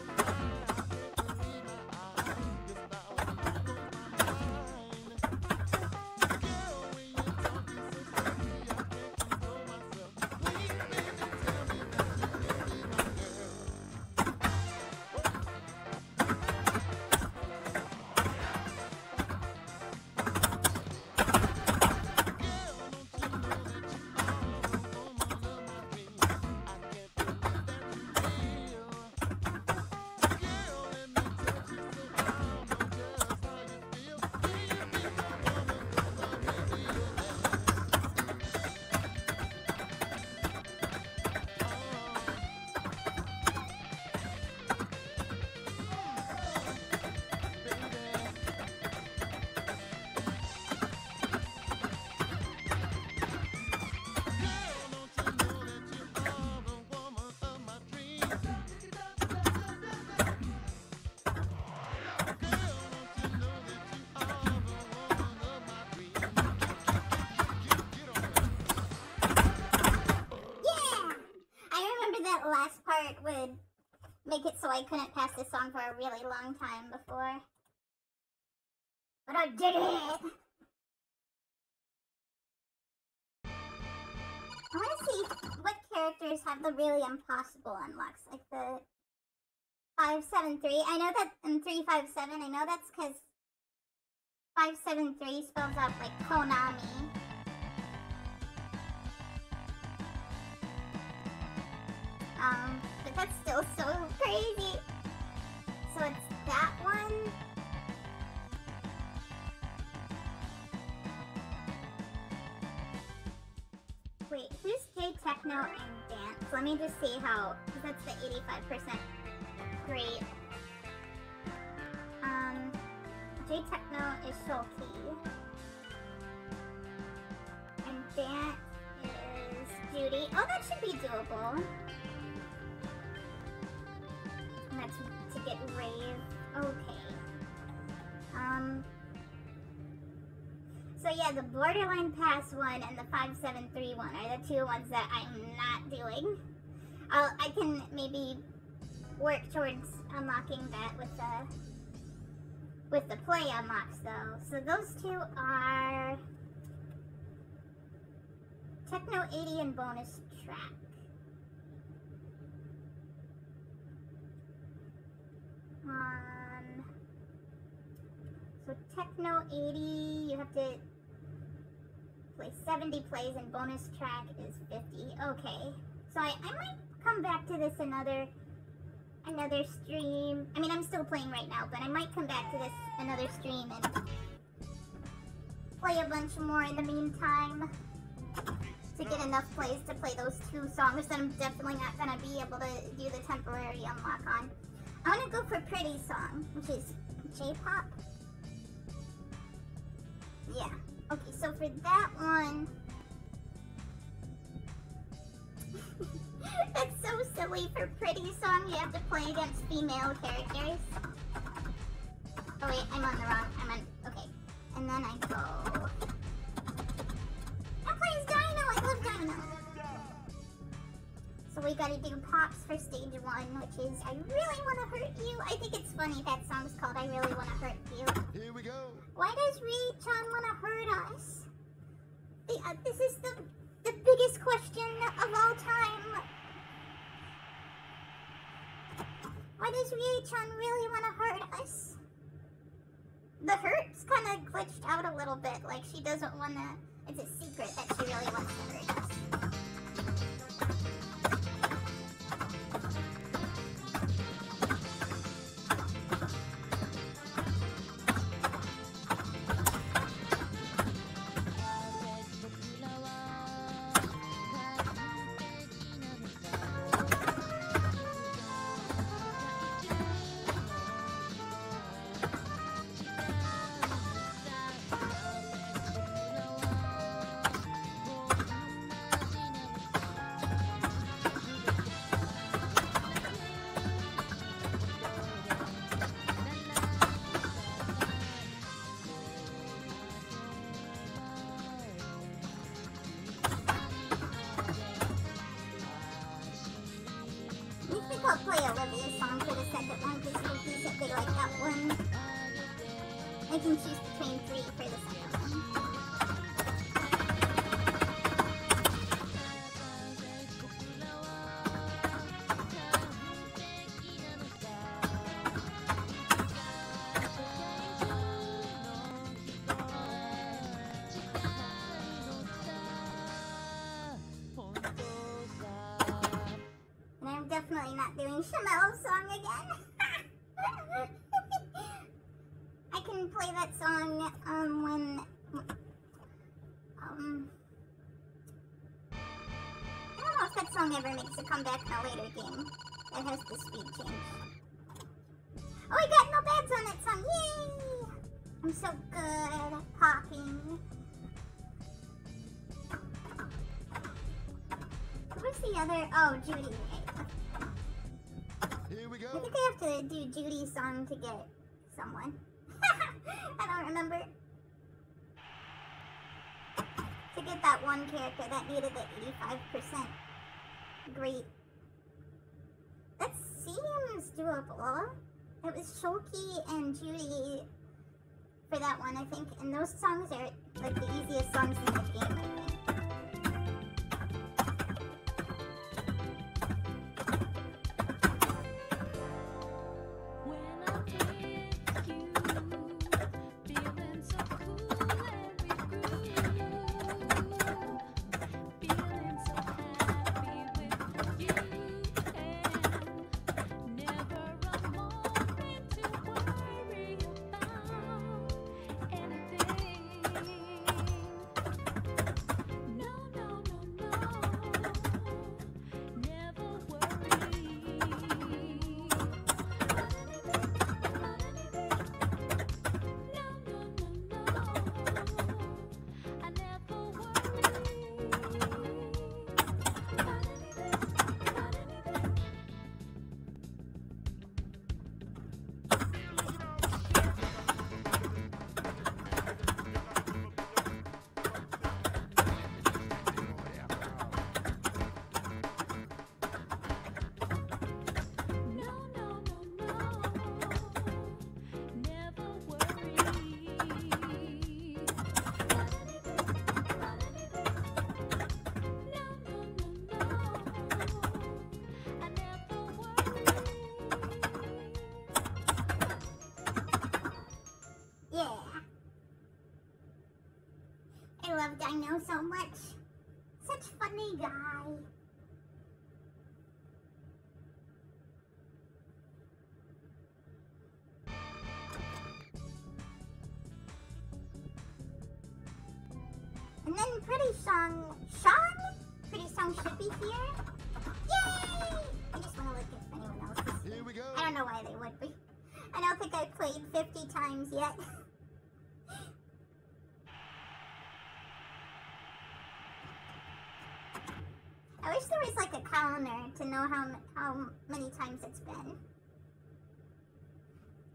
Last part would make it so I couldn't pass this song for a really long time before. But I did it! I want to see what characters have the really impossible unlocks, like the 573. I know that in 357, I know that's because 573 spells out like Konami. But that's still so crazy. So it's that one. Wait, who's J Techno and Dance? Let me just see how, because that's the 85% grade. J Techno is Choccy. And Dance is Judy. Oh, that should be doable. That's to get Rave. Okay. So yeah, the Borderline Pass one and the 573 one are the two ones that I'm not doing. I can maybe work towards unlocking that with the play unlocks though. So those two are Techno 80 and bonus track. So Techno 80, you have to play 70 plays and bonus track is 50. Okay. So I might come back to this another stream. I mean, I'm still playing right now, but I might come back to this another stream and play a bunch more in the meantime to get enough plays to play those two songs that I'm definitely not going to be able to do the temporary unlock on. I want to go for Pretty Song, which is J-pop. Yeah. Okay, so for that one... That's so silly. For Pretty Song, you have to play against female characters. Oh wait, I'm on the wrong... Okay. And then I go... I play as Dino! I love Dino! So we gotta do Pops for stage 1, which is I Really Wanna Hurt You. I think it's funny that song's called I Really Wanna Hurt You. Here we go. Why does Ri-chan wanna hurt us? This is the biggest question of all time. Why does Ryu-chan really want to hurt us? The hurt's kind of glitched out a little bit, like she doesn't want to... It's a secret that she really wants to hurt us. I'll play Olivia's song for the second one because it'll decently like that one. I can choose between 3 for the second one. Definitely not doing Shamel's song again. I can play that song when I don't know if that song ever makes a comeback in a later game that has the speed change. Oh, I got no bads on that song. Yay! I'm so good at popping. Where's the other? Oh, Judy. Here we go. I think I have to do Judy's song to get someone. I don't remember. To get that one character that needed the 85%. Great. That seems doable. It was Choccy and Judy for that one, I think. And those songs are like the easiest songs in the game, I think. I love Dino so much. Such a funny guy. And then Pretty Song, Pretty Song should be here. Yay! I just want to look if anyone else is. Here we go. I don't know why they would be. I don't think I've played 50 times yet. I wish there was like a counter to know how many times it's been.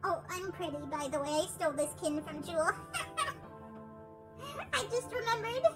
Oh, I'm pretty, by the way. I stole this kin from Jewel. I just remembered.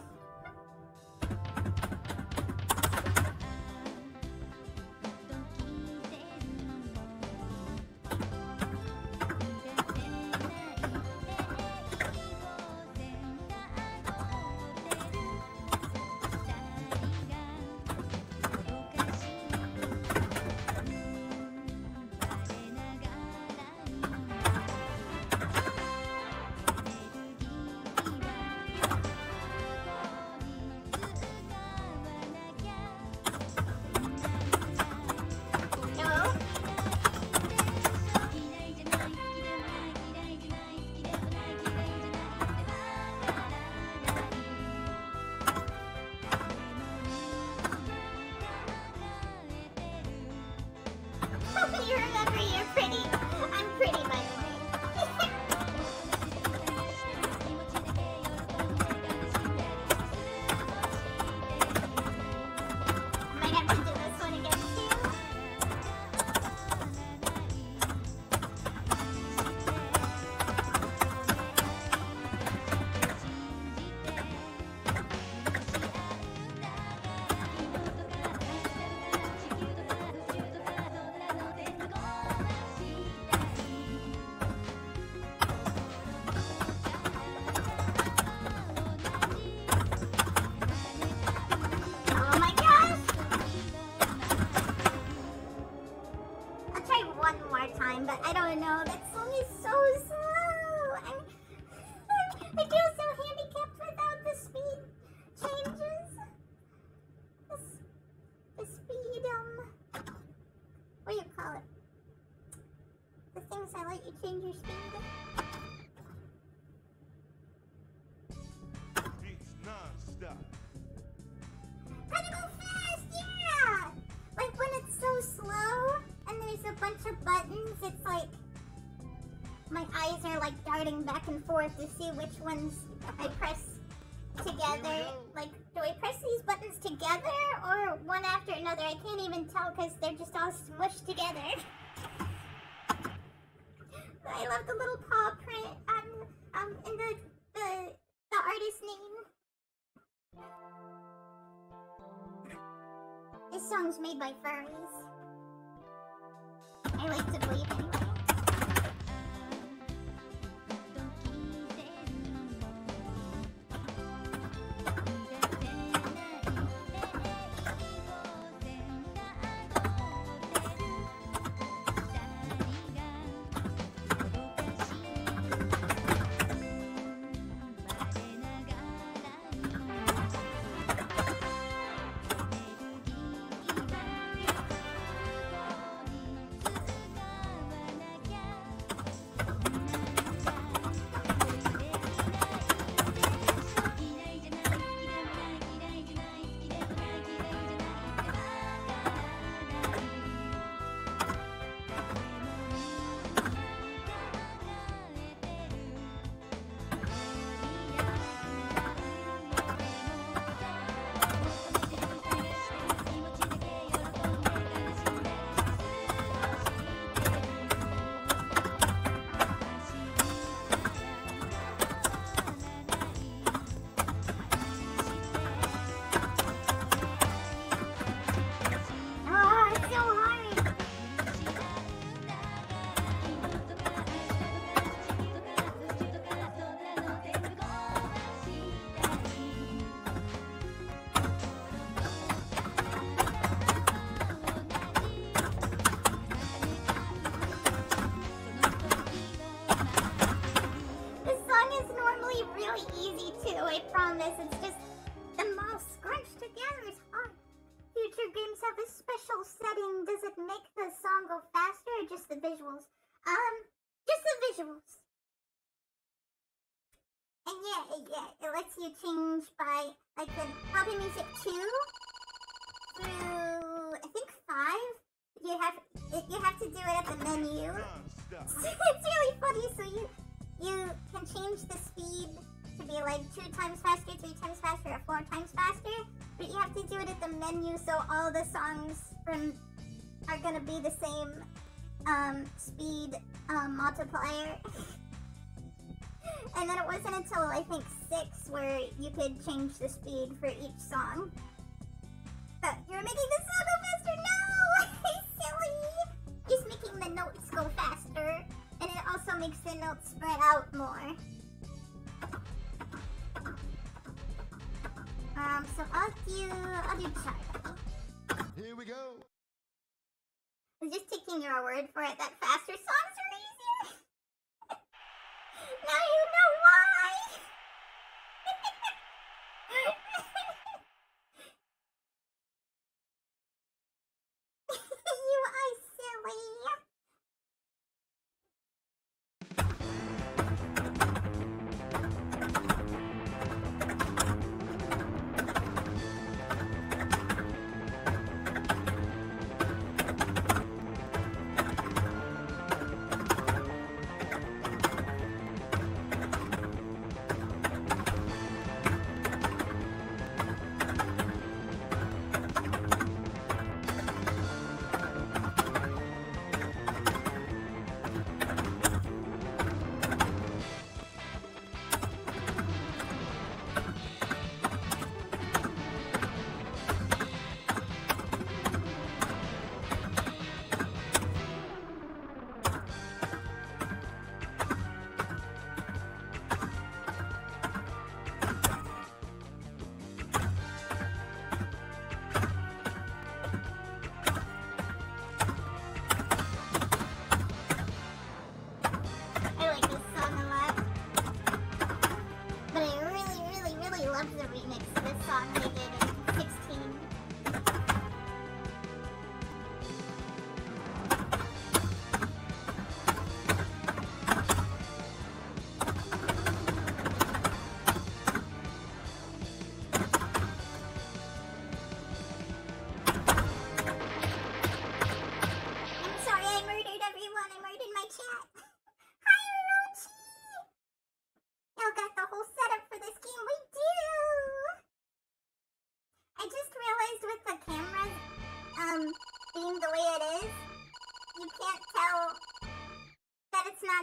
let you change your speed? Beats non-stop. Gotta go fast, yeah! Like when it's so slow and there's a bunch of buttons, it's like my eyes are like darting back and forth to see which ones I press together. Like, do I press these buttons together or one after another? I can't even tell because they're just all smushed together. I love the little paw print and the artist's name. This song's made by furries. I like to believe anyway. It's just the mouse scrunched together is hard. Future games have a special setting. Does it make the song go faster or just the visuals? Just the visuals. And yeah, it lets you change by like the Poppy Music 2 through I think 5. You have to do it at the menu. It's really funny. So you can change the speed to be like 2 times faster, 3 times faster, or 4 times faster, but you have to do it at the menu, so all the songs are gonna be the same speed multiplier. And then it wasn't until I think 6 where you could change the speed for each song. But you're making the song go faster? No! Silly! He's making the notes go faster, and it also makes the notes spread out more. So I'll do chart. Here we go. I'm just taking your word for it that faster songs are easier. Now you know why. You are silly.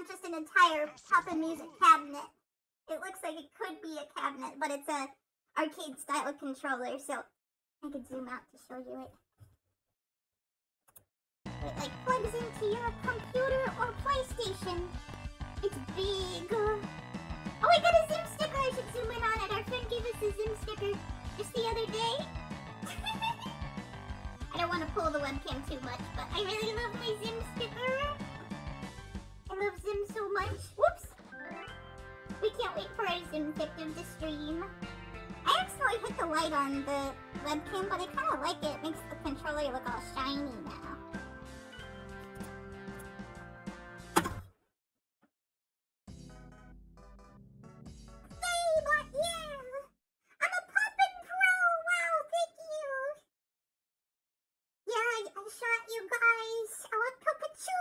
not just an entire Papa Music cabinet. It looks like it could be a cabinet, but it's a arcade style controller, so I could zoom out to show you it. It like plugs into your computer or PlayStation. It's big. Oh, I got a Zim sticker. I should zoom in on it. Our friend gave us a Zim sticker just the other day. I don't want to pull the webcam too much, but I really love my Zim sticker. I love Zim so much. Whoops! We can't wait for our Zim victim to stream. I accidentally hit the light on the webcam, but I kind of like it. It makes the controller look all shiny now. You guys, I want Pikachu.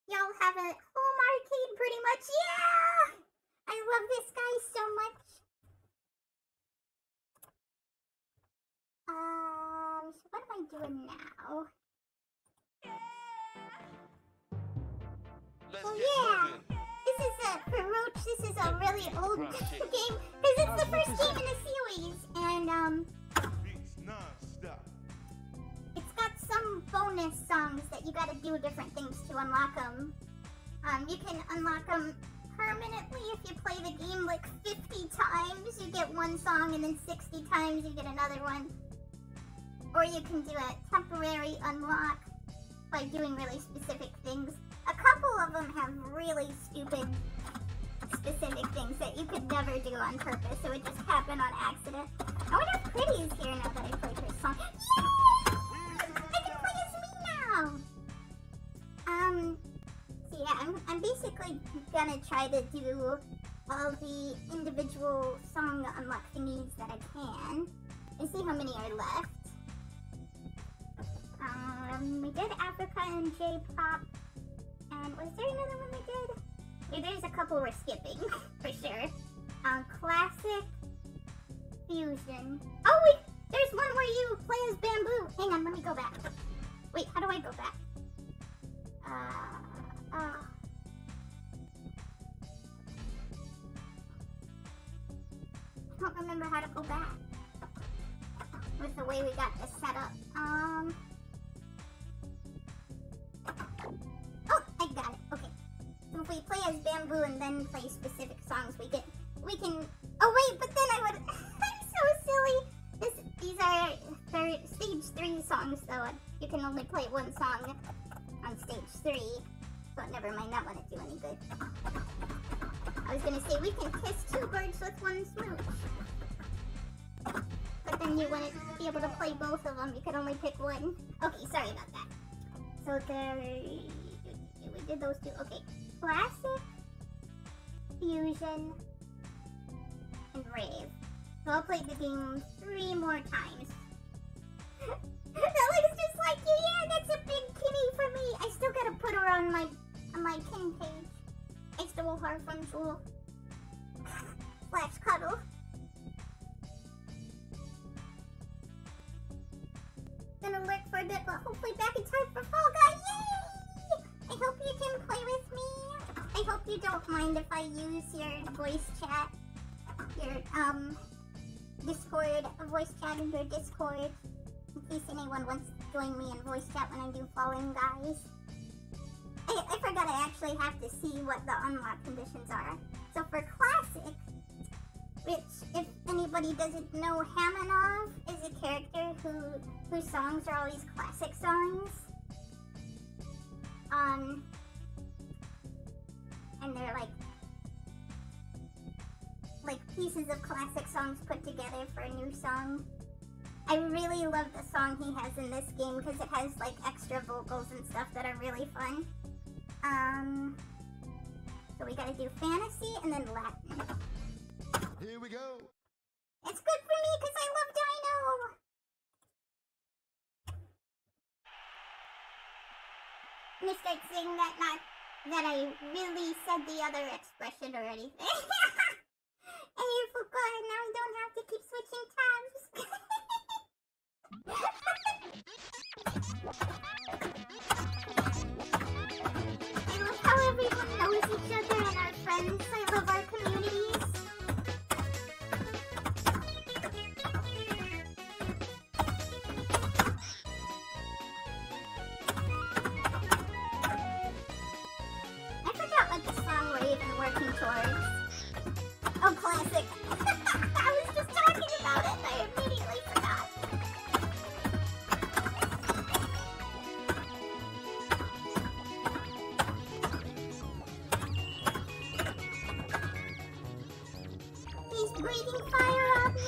Y'all have a home arcade pretty much, yeah! I love this guy so much. So what am I doing now? Oh yeah! This is for ROOTZ, this is a really old game, because it's the first game in the series, and it's got some bonus songs that you gotta do different things to unlock them. You can unlock them permanently if you play the game like 50 times, you get one song, and then 60 times you get another one. Or you can do a temporary unlock by doing really specific things. A couple of them have really stupid specific things that you could never do on purpose, so it just happened on accident. I wonder if Pretty is here now that I played her song. Yay! I can play as me now! So yeah, I'm basically gonna try to do all the individual song unlock thingies that I can, and see how many are left. We did Africa and J-pop. And was there another one we did? Yeah, there's a couple we're skipping, for sure. Classic Fusion. Oh wait, there's one where you play as Bamboo. Hang on, let me go back. Wait, how do I go back? I don't remember how to go back with the way we got this set up. Oh, I got it. Okay. So if we play as Bamboo and then play specific songs, we can. Oh wait, but then I would. I'm so silly. These are stage 3 songs, though. You can only play one song on stage 3. But never mind, that wouldn't do any good. I was gonna say we can kiss 2 birds with one smooch. But then you wouldn't be able to play both of them. You could only pick one. Okay, sorry about that. So we did those 2. Okay, Classic, Fusion, and Rave. So I'll play the game 3 more times. That looks just like you. Yeah, that's a big kitty for me. I still gotta put her on my kin page. I stole her from Jewel. / Cuddle. Gonna lurk for a bit, but hopefully back in time for Fall Guy. Yay! I hope you can play with me. I hope you don't mind if I use your voice chat, your Discord voice chat in your Discord, in case anyone wants to join me in voice chat when I do Falling Guys. I forgot I actually have to see what the unlock conditions are. So for Classic, which, if anybody doesn't know, Hamanov is a character whose songs are all these classic songs. And they're like pieces of classic songs put together for a new song. I really love the song he has in this game because it has like extra vocals and stuff that are really fun. So we gotta do fantasy and then Latin. Here we go. It's good for me because I love Dino. I'm gonna start saying that, not that I really said the other expression or anything. Hey, I forgot. Now I don't have to keep switching tabs. breathing fire on me?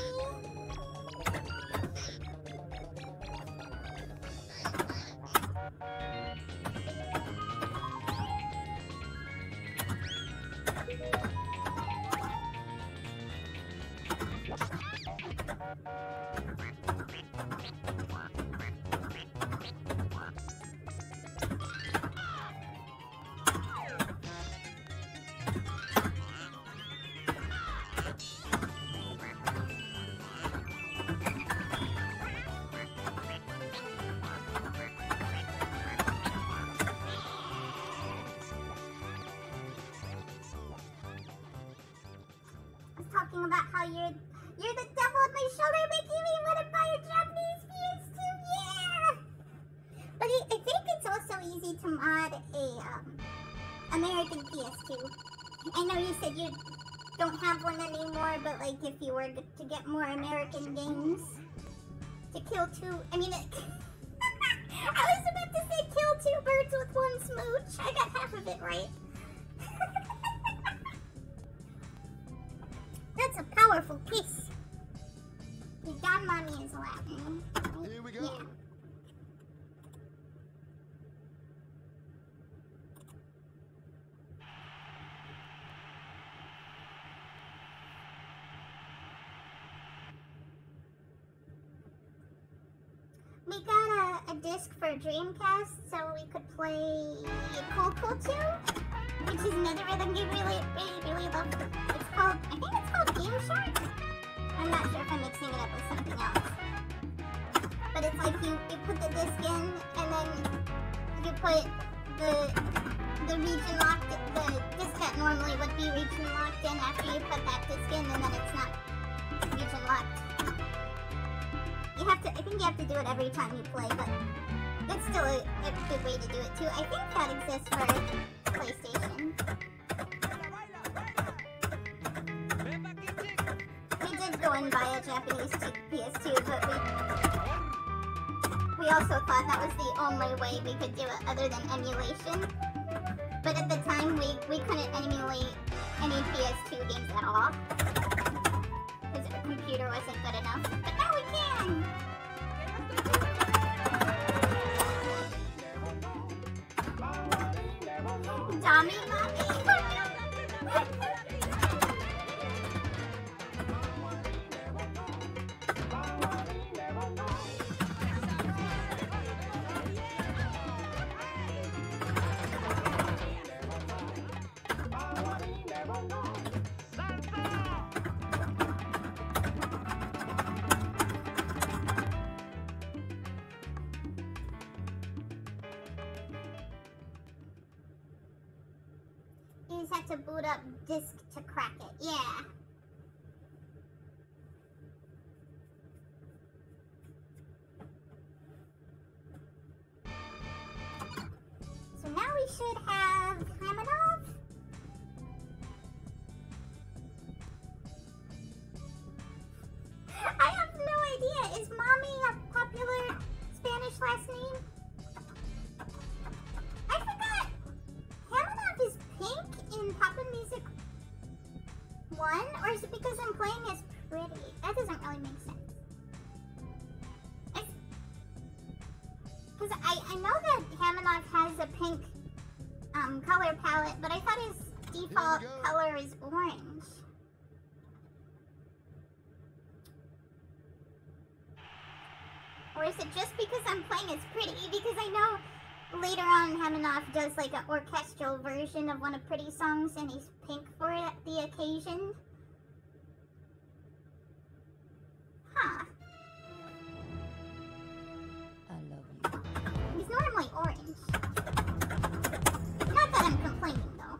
Talking about how you're the devil on my shoulder making me want to buy a Japanese PS2, yeah! But I think it's also easy to mod a American PS2. I know you said you don't have one anymore, but like if you were to get more American games to kill two, I mean, I was about to say kill two birds with one smooch. I got half of it right. That's a powerful kiss. Your god mommy is Latin. Right? Here we go. Yeah. We got a disc for Dreamcast, so we could play Cool 2, which is another rhythm game we really love. It's called, I think it's called Game Shark. I'm not sure if I'm mixing it up with something else. But it's like you put the disc in, and then you put the region locked, the disc that normally would be region locked in after you put that disc in, and then it's not region locked. You have to, I think you have to do it every time you play, but it's still a good way to do it too. I think that exists for PlayStation. We did go and buy a Japanese PS2, but we also thought that was the only way we could do it other than emulation. But at the time, we couldn't emulate any PS2 games at all, because our computer wasn't good enough. But now we can! Dummy mommy! You just have to boot up disk to crack it. Yeah. So now we should have Hamanov. I have no idea. Is Mommy a popular Spanish last name? I forgot. Hamanov is pink in Papa Music 1? Or is it because I'm playing as pretty? That doesn't really make sense. Because I know that Hamanov has a pink color palette, but I thought his default color is orange. Or is it just because I'm playing as pretty? Because I know later on Hamanov does like an orchestral version of one of Pretty's songs and he's pink for it at the occasion. Huh. I love you. He's normally orange. Not that I'm complaining though.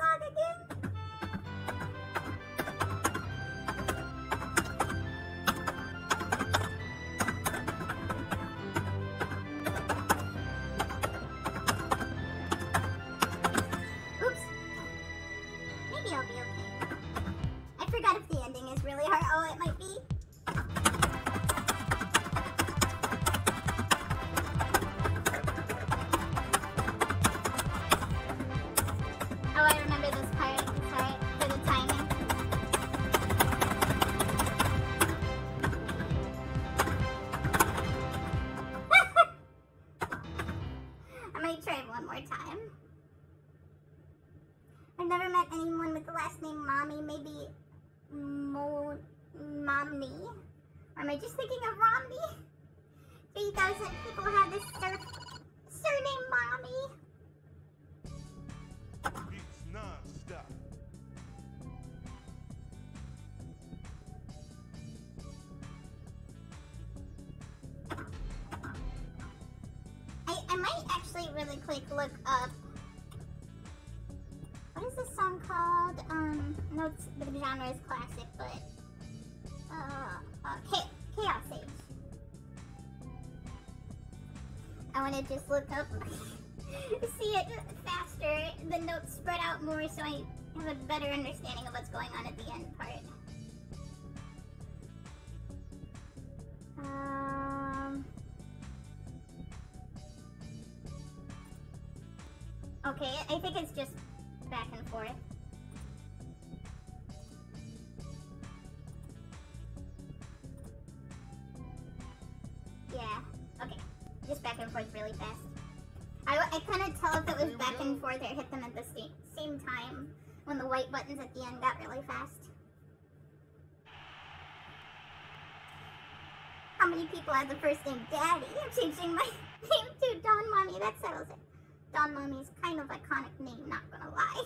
dialogue again? Oops. Maybe I'll be okay. I forgot if the ending is really hard. Oh, it might be. Oh, I remember this part. Sorry for the timing. I might try one more time. I've never met anyone with the last name Mommy. Maybe Momney? Or am I just thinking of Romney? 3,000 people have this surname Mommy. Beats non-stop. I might actually really quick look up. What is this song called? No, the genre is classic, but Chaos Age. I want to just look up, see it faster, the notes spread out more, so I have a better understanding of what's going on at the end part. Okay, I think it's just back and forth. Yeah, okay. Just back and forth really fast. I couldn't tell if it was back and forth or hit them at the same time when the white buttons at the end got really fast. How many people have the first name Daddy? I'm changing my name to Dawn Mommy. That settles it. Dawn Mommy is kind of iconic name, not gonna lie.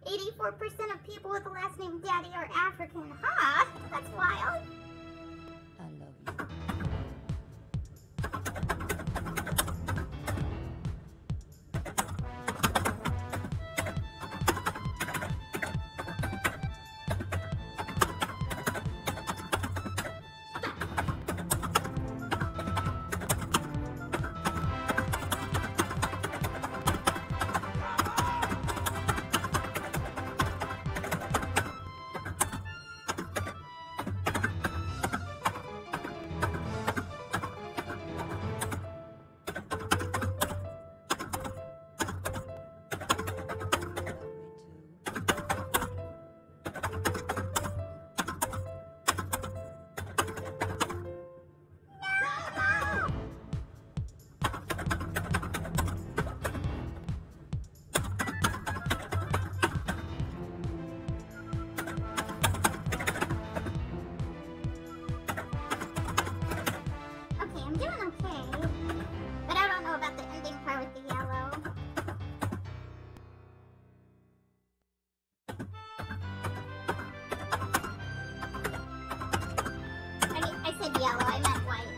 84% of people with the last name Daddy are African. Huh? That's wild. I love you. Yellow, I meant white.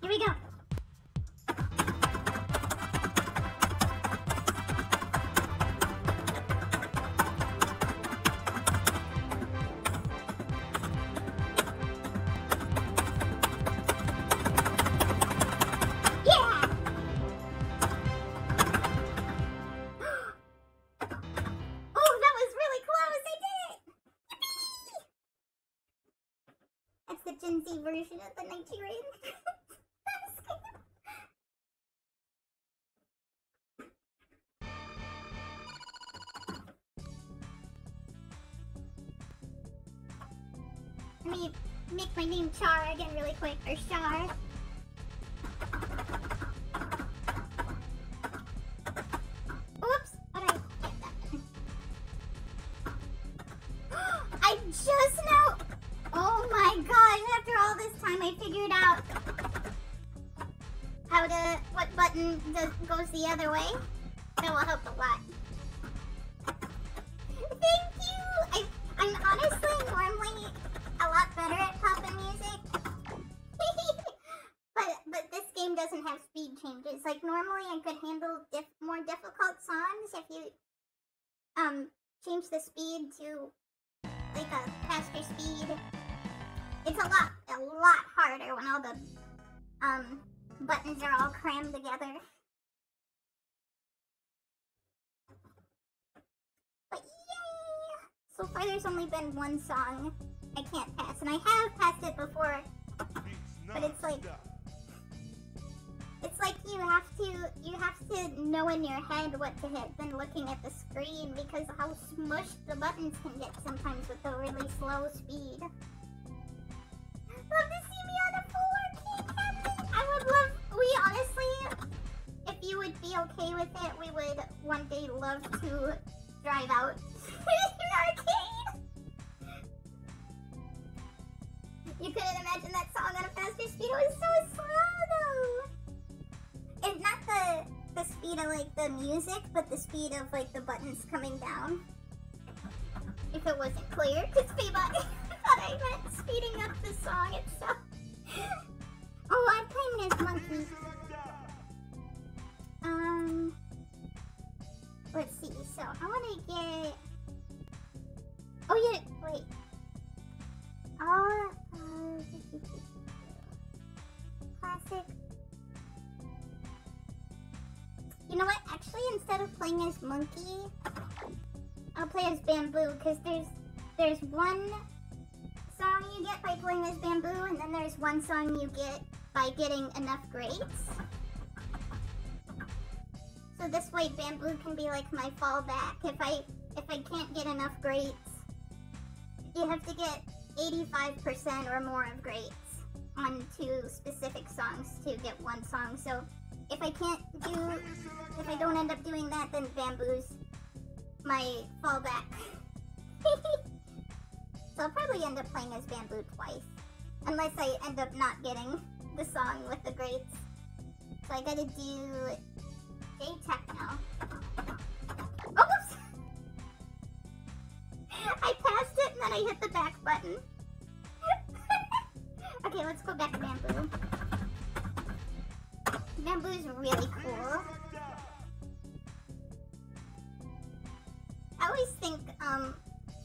Here we go. The Gen Z version of the Nigerian. Let me make my name Char again really quick, or Char. Oops, what did I get that? I just now. Oh my gosh, after all this time I figured out what button goes the other way. That will help a lot. Thank you! I'm honestly normally a lot doesn't have speed changes. Like, normally I could handle more difficult songs if you change the speed to like a faster speed. It's a lot harder when all the buttons are all crammed together. But yay! So far there's only been one song I can't pass, and I have passed it before, but it's like you have to know in your head what to hit than looking at the screen, because how smushed the buttons can get sometimes with the really slow speed. Love to see me on a full arcade cabinet. I would love. We honestly, if you would be okay with it, we would one day love to drive out an arcade. You couldn't imagine that song on a faster speed. It was so slow though. It's not the speed of like the music, but the speed of like the buttons coming down. If it wasn't clear, because people thought I meant speeding up the song itself. Oh, I'm playing as Monkey. Let's see. So I want to get. Oh yeah, wait. Classic. You know what? Actually, instead of playing as Monkey, I'll play as Bamboo, because there's one song you get by playing as Bamboo, and then there's one song you get by getting enough grades. So this way, Bamboo can be like my fallback. If I can't get enough grades, you have to get 85% or more of grades on 2 specific songs to get one song. So if I don't end up doing that, then Bamboo's my fallback. So I'll probably end up playing as Bamboo twice, unless I end up not getting the song with the grades. So I gotta do J-Tech now. Oh, whoops! I passed it and then I hit the back button. Okay, let's go back to Bamboo. Bamboo's really cool. I always think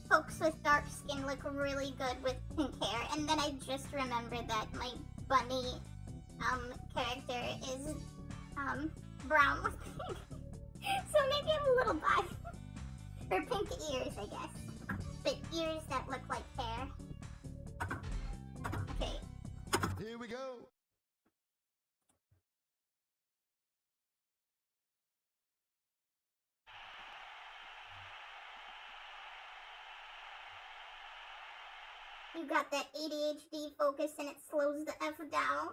folks with dark skin look really good with pink hair, and then I just remembered that my bunny character is brown with pink. So maybe I'm a little biased. Or pink ears, I guess. But ears that look like hair. Okay. Here we go. You got that ADHD focus and it slows the F down.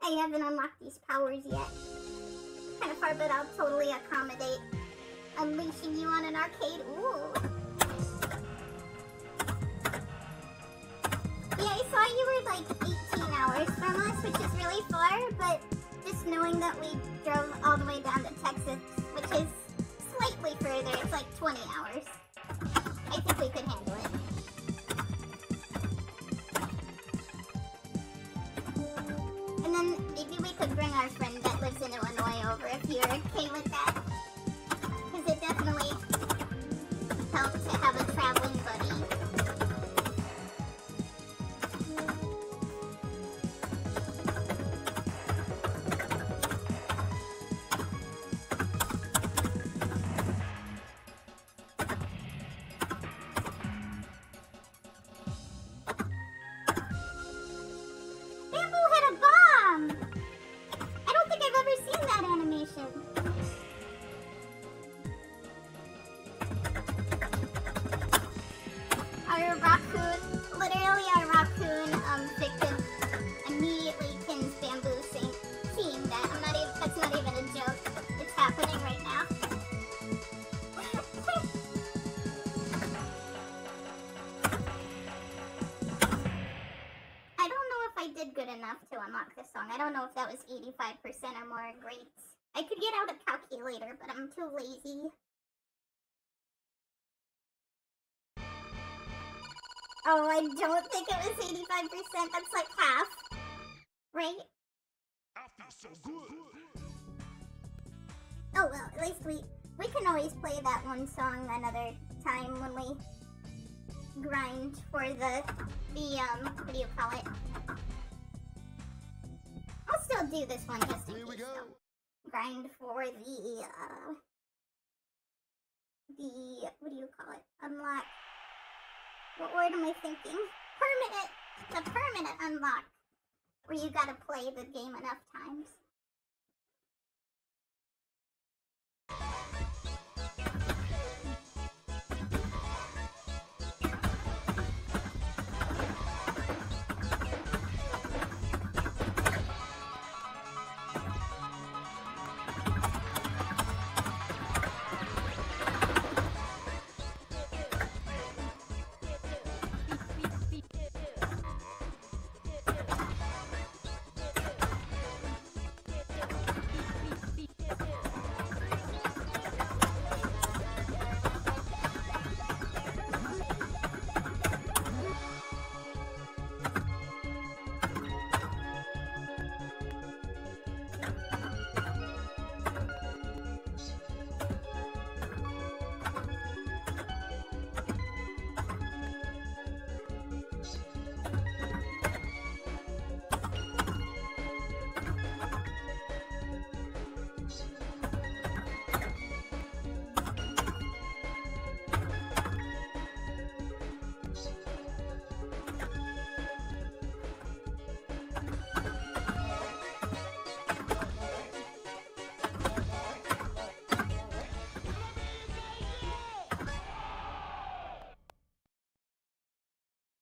I haven't unlocked these powers yet. Kind of far, but I'll totally accommodate unleashing you on an arcade. Ooh. Yeah, I saw you were like 18 hours from us, which is really far, but just knowing that we drove all the way down to Texas, which is slightly further, it's like 20 hours. I think we could handle it. And then maybe we could bring our friend that lives in Illinois over if you're okay with that. Because it definitely helps to have a traveling buddy. I don't know if that was 85% or more grades. I could get out a calculator, but I'm too lazy. Oh, I don't think it was 85%. That's like half. Right? I feel so good. Oh well, at least we can always play that one song another time when we grind for the what do you call it? I'll still do this one just in Here we case, go. though. Grind for the what do you call it? Unlock. What word am I thinking? Permanent. The permanent unlock, where you gotta play the game enough times.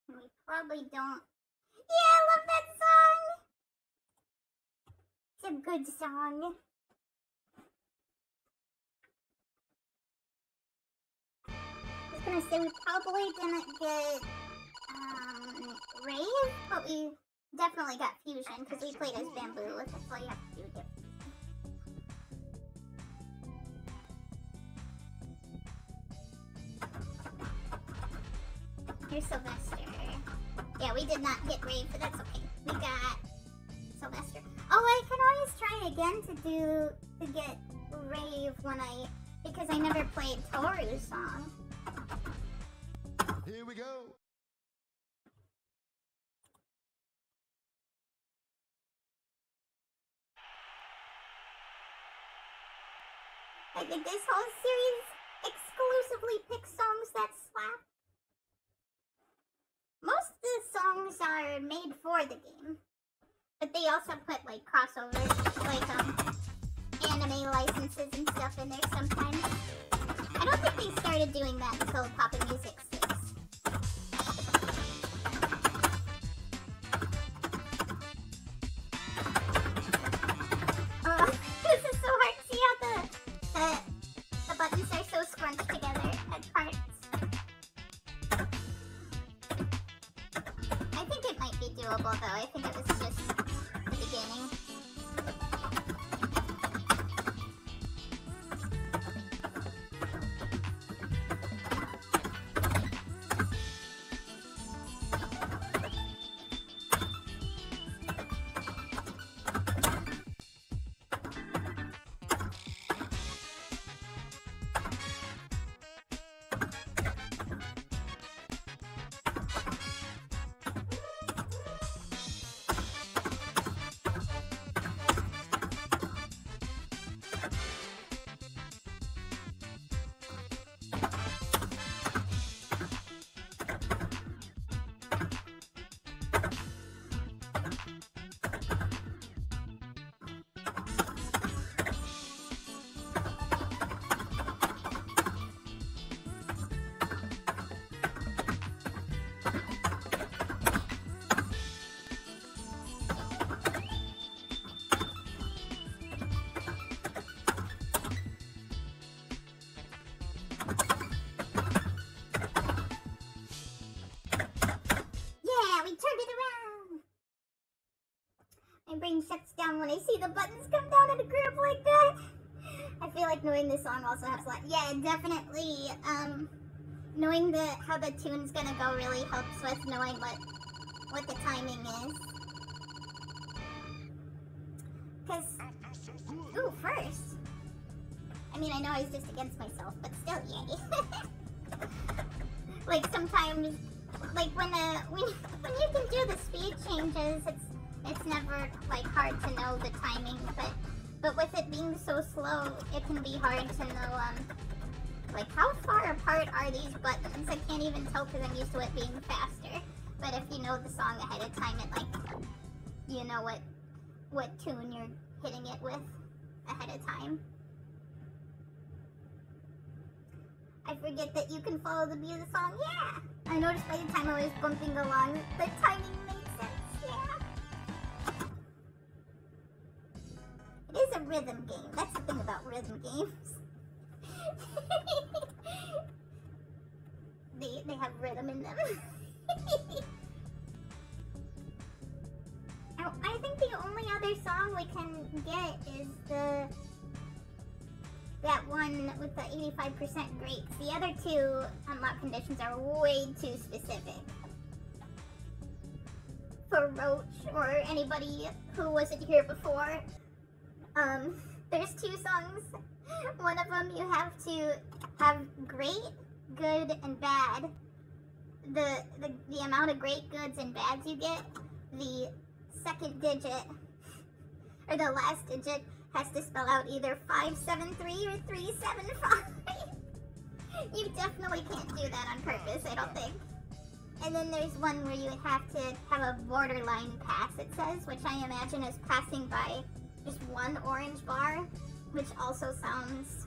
We probably don't. Yeah, I love that song! It's a good song. I was gonna say we probably didn't get Rave, but we definitely got Fusion because we played as Bamboo. That's all you have to do to get Fusion. Here's Sylvester. Yeah, we did not get Rave, but that's okay. We got Sylvester. Oh, I can always try again to get Rave because I never played Toru's song. Here we go. I think this whole series exclusively picks songs that slap. Most of the songs are made for the game, but they also put like crossovers, like anime licenses and stuff in there sometimes. I don't think they started doing that until Poppin' Music 6. This is so hard. See how the buttons are so scrunched together at parts. I think it might be doable though. I think it was just the beginning. brain shuts down when I see the buttons come down in a group like that. I feel like knowing this song also helps a lot. Yeah, definitely. Knowing how the tune's gonna go really helps with knowing what the timing is. Because, ooh, first. I mean, I know I was just against myself, but still, yay. Like, sometimes, like, when you can do the speed changes, it's never, like, hard to know the timing, but with it being so slow, it can be hard to know, like, how far apart are these buttons? I can't even tell because I'm used to it being faster. But if you know the song ahead of time, it, like, you know what tune you're hitting it with ahead of time. I forget that you can follow the beat of the song. Yeah! I noticed by the time I was bumping along, the timing made sense. Yeah! It is a rhythm game. That's the thing about rhythm games. They have rhythm in them. I think the only other song we can get is that one with the 85% greats. The other two unlock conditions are way too specific for Roach or anybody who wasn't here before. There's two songs. One of them you have to have great, good, and bad. The amount of great, goods, and bads you get, the second digit, or the last digit, has to spell out either 573 or 375. You definitely can't do that on purpose, I don't think. And then there's one where you have to have a borderline pass, it says, which I imagine is passing by just one orange bar, which also sounds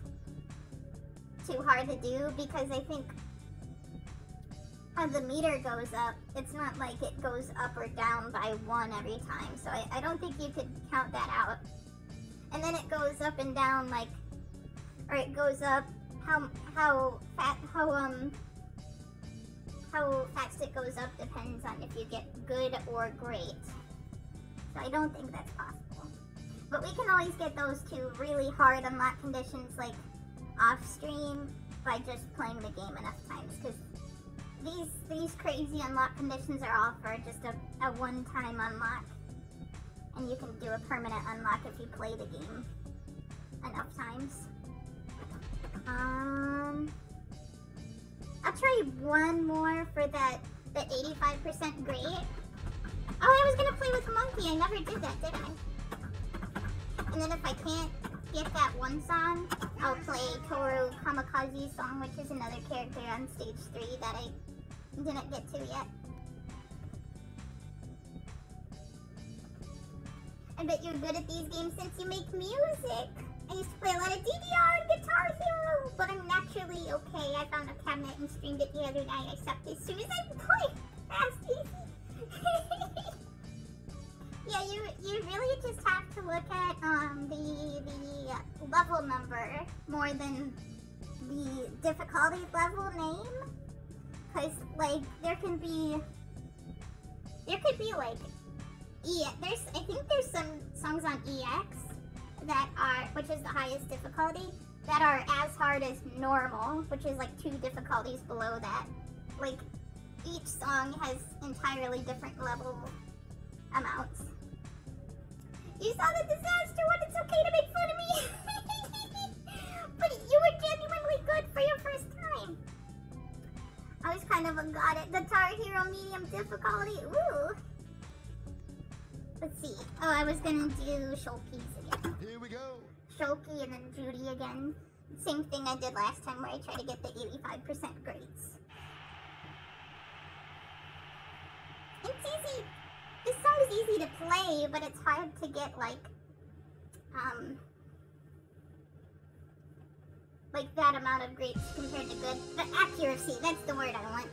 too hard to do because I think as the meter goes up, it's not like it goes up or down by one every time, so I don't think you could count that out. And then it goes up and down, like, or it goes up how fast it goes up depends on if you get good or great. So I don't think that's possible. But we can always get those two really hard unlock conditions, like, off stream by just playing the game enough times, because these crazy unlock conditions are all for just a one-time unlock, and you can do a permanent unlock if you play the game enough times. I'll try one more for the 85% great. Oh, I was gonna play with Monkey. I never did that, did I? And then if I can't get that one song, I'll play Toru Kamikaze's song, which is another character on stage 3 that I didn't get to yet. I bet you're good at these games since you make music. I used to play a lot of DDR and Guitar Hero, but I'm naturally okay. I found a cabinet and streamed it the other night. I sucked as soon as I play. Fast, easy. Yeah, you really just have to look at the level number more than the difficulty level name, because like there could be like I think there's some songs on EX that are, which is the highest difficulty, that are as hard as normal, which is like 2 difficulties below that. Like each song has entirely different level amounts. You saw the disaster one, it's okay to make fun of me. But you were genuinely good for your first time. I was kind of a god at Guitar Hero medium difficulty. Ooh. Let's see. Oh, I was gonna do Choccy's again. Here we go. Choccy and then Judy again. Same thing I did last time where I tried to get the 85% grades. It's easy. This song is easy to play, but it's hard to get like that amount of grades compared to good. But accuracy, that's the word I want.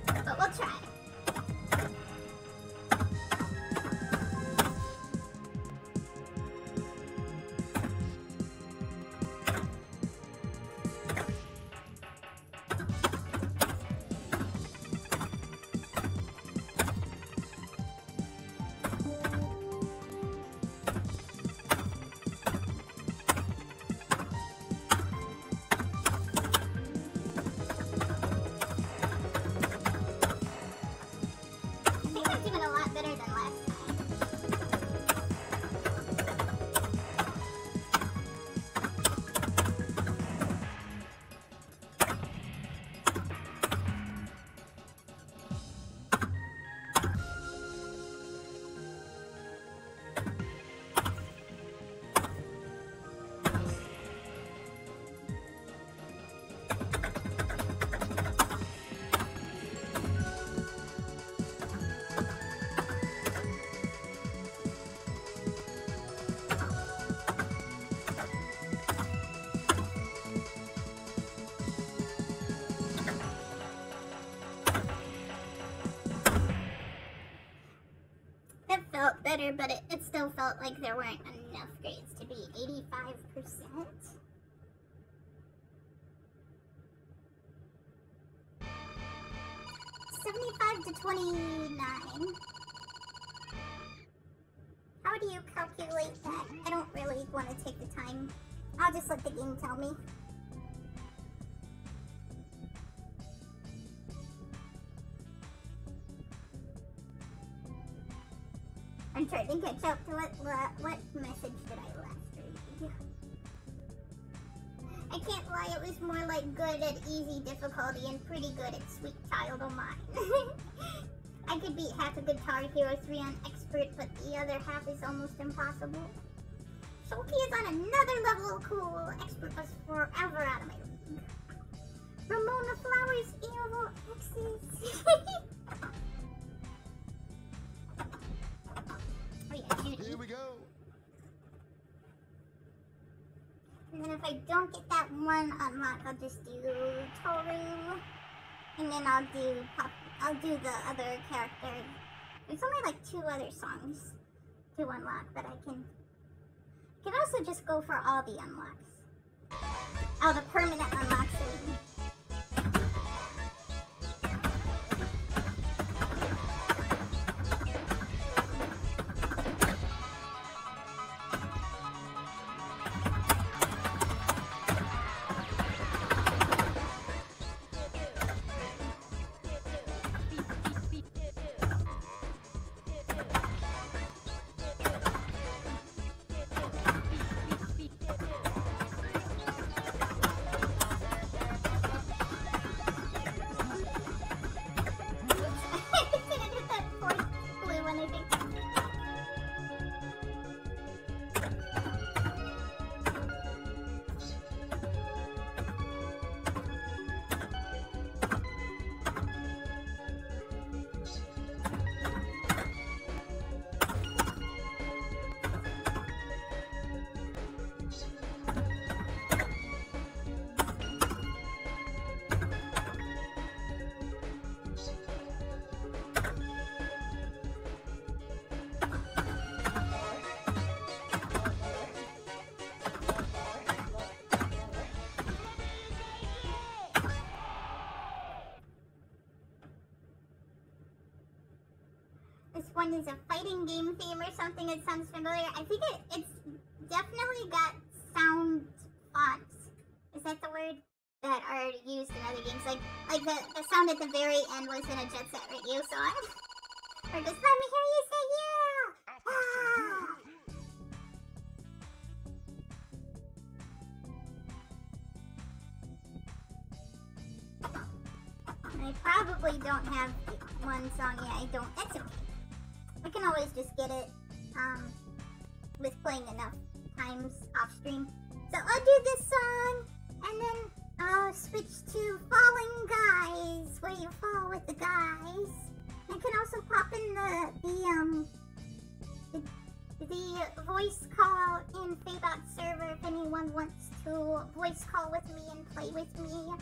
But we'll try. better, but it still felt like there weren't enough grades to be 85%. $75 to $29. How do you calculate that? I don't really want to take the time. I'll just let the game tell me. I'm trying to catch up to what message did I last read? I can't lie, it was more like good at easy difficulty and pretty good at Sweet Child O' Mine. I could beat half a Guitar Hero 3 on Expert, but the other half is almost impossible. Choccy is on another level of cool. Expert was forever out of my league. Ramona Flowers, evil exes. Oh yeah, Judy. Here we go. And then if I don't get that one unlocked, I'll just do Toru. And then I'll do the other character. There's only like 2 other songs to unlock, but I can also just go for all the unlocks. Oh, the permanent unlocks. This one is a fighting game theme or something. It sounds familiar. I think it's definitely got sound fonts. Is that the word? That are used in other games. Like the sound at the very end was in a Jet Set Radio song. Or just let me hear you say yeah! Ah! I probably don't have one song. Yeah, I don't. That's okay. I can always just get it with playing enough times off stream. So I'll do this song, and then I'll switch to Falling Guys, where you fall with the guys. I can also pop in the voice call in Fabot server if anyone wants to voice call with me and play with me.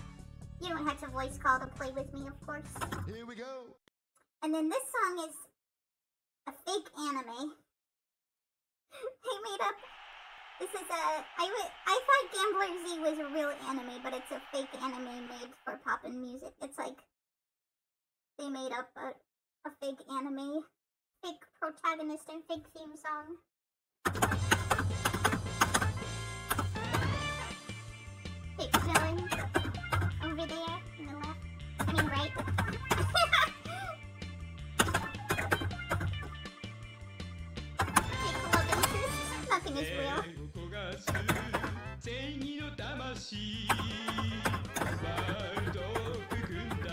You don't have to voice call to play with me, of course. Here we go. And then this song is a fake anime. They made up. This is I thought Gambler Z was a real anime, but it's a fake anime made for poppin' music. It's like they made up a fake anime, fake protagonist and fake theme song. Fake villain over there in the left. I mean right. Fake love interest. Nothing is real. 正義の魂ワールド軍団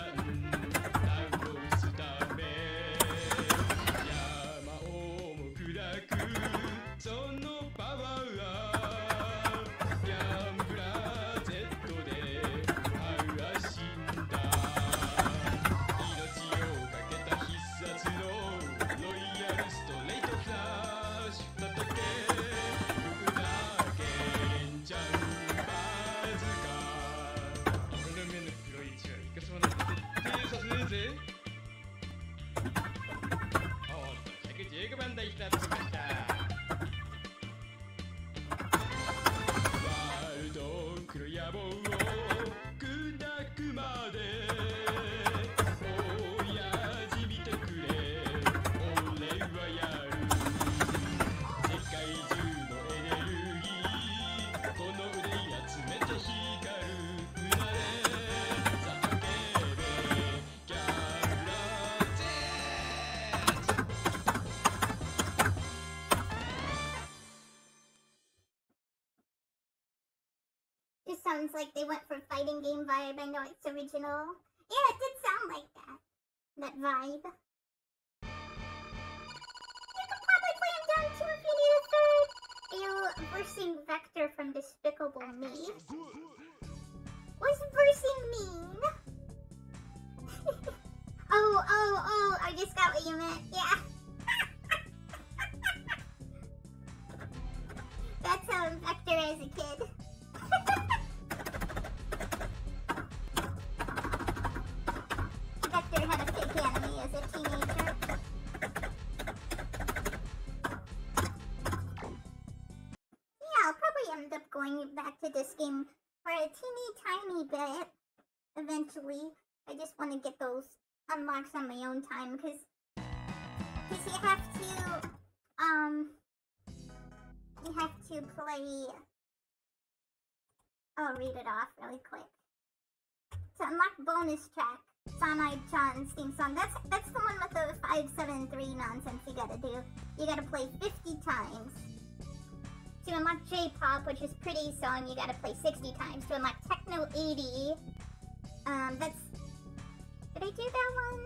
倒すため山をも砕くそのパワーはギャンブラー Z で発信だ命をかけた必殺のロイヤルストレートフラッシュ叩け Bandai た詰めたワールド黒野望を砕くまで親父見てくれ俺はやる世界中のエネルギーこの腕に集めて光る船で叫べギャンブラーゼ This sounds like they went for fighting game vibe. I know it's original. Yeah, it did sound like that. That vibe. You can probably play him down too if you need a third. You versing Vector from Despicable Me. What's versing mean? oh, I just got what you meant. Yeah. That's Vector as a kid. Vector had a fake enemy as a teenager. Yeah, I'll probably end up going back to this game for a teeny tiny bit eventually. I just want to get those unlocks on my own time because you have to play. I'll read it off really quick. To unlock bonus track, Sanai-chan's theme song. That's the one with the 573 nonsense you gotta do. You gotta play 50 times. To unlock J-pop, which is Pretty Song, you gotta play 60 times. To unlock Techno 80, did I do that one?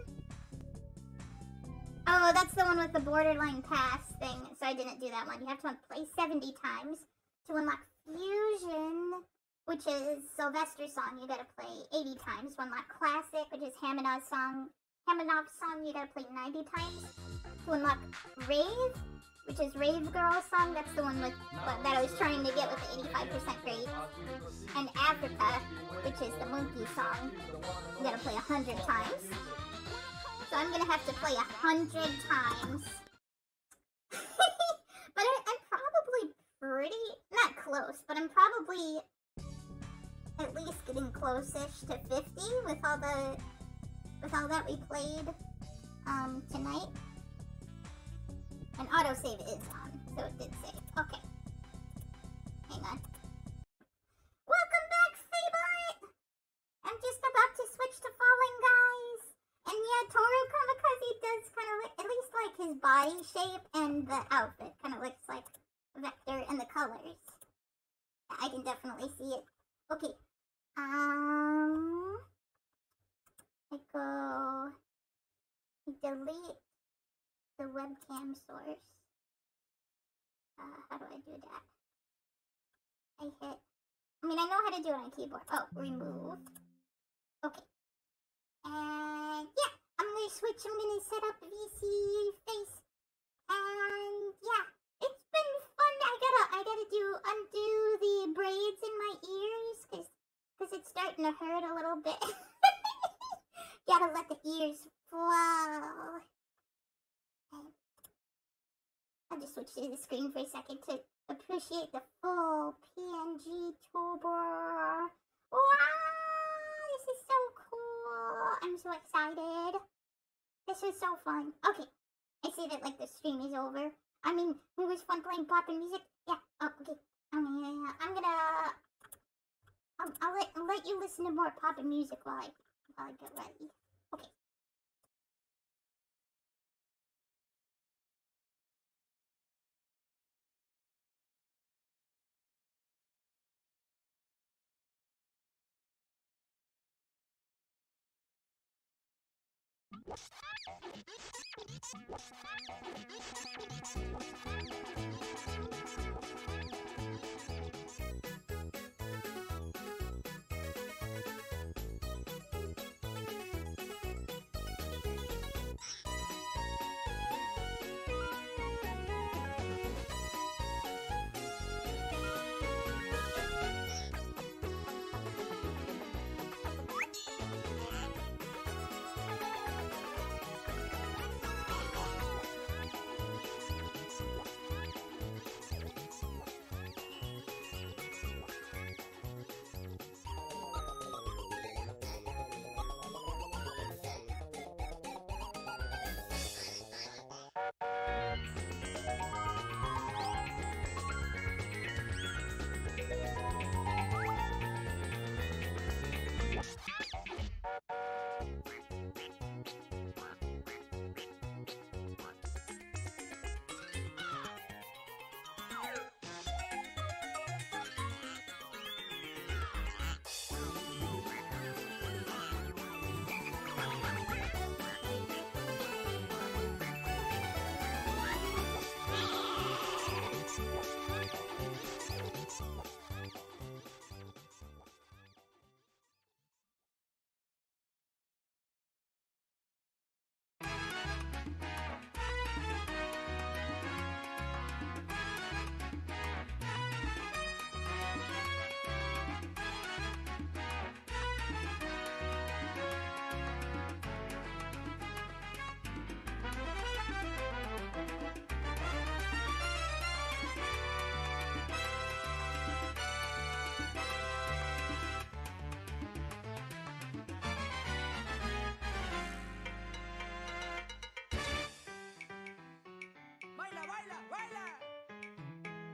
Oh, that's the one with the borderline pass thing, so I didn't do that one. You have to play 70 times. To unlock Fusion, which is Sylvester's song, you gotta play 80 times. To unlock Classic, which is Hamanov's song, you gotta play 90 times. To unlock Rave, which is Rave Girl's song, that's the one with that I was trying to get with the 85% grade. And Africa, which is the Monkey song, you gotta play 100 times. So I'm gonna have to play 100 times. But I'm probably pretty, not close, but I'm probably at least getting close-ish to 50 with all that we played tonight. And autosave is on, so it did save. Okay. Hang on. Welcome back, Fabot! I'm just about to switch to Falling Guys. And yeah, Toru Kamikaze does kind of look, at least like his body shape and the outfit kind of looks like Vector and the colors. I can definitely see it. Okay. I delete the webcam source. How do I do that? I know how to do it on keyboard. Oh, remove. Okay. And yeah, I'm gonna switch. I'm gonna set up VC face. And yeah, it's been fun. I gotta undo the braids in my ears because it's starting to hurt a little bit. Gotta let the ears flow. I'll just switch to the screen for a second to appreciate the full PNG tuber. Wow, this is so cool. I'm so excited. This was so fun. Okay, I see that like the stream is over. I mean, it was fun playing pop and music. Yeah, oh, okay. I'll let you listen to more pop and music while I get ready. Okay.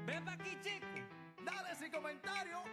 Ven pa' aquí, chico. Dale sin comentario.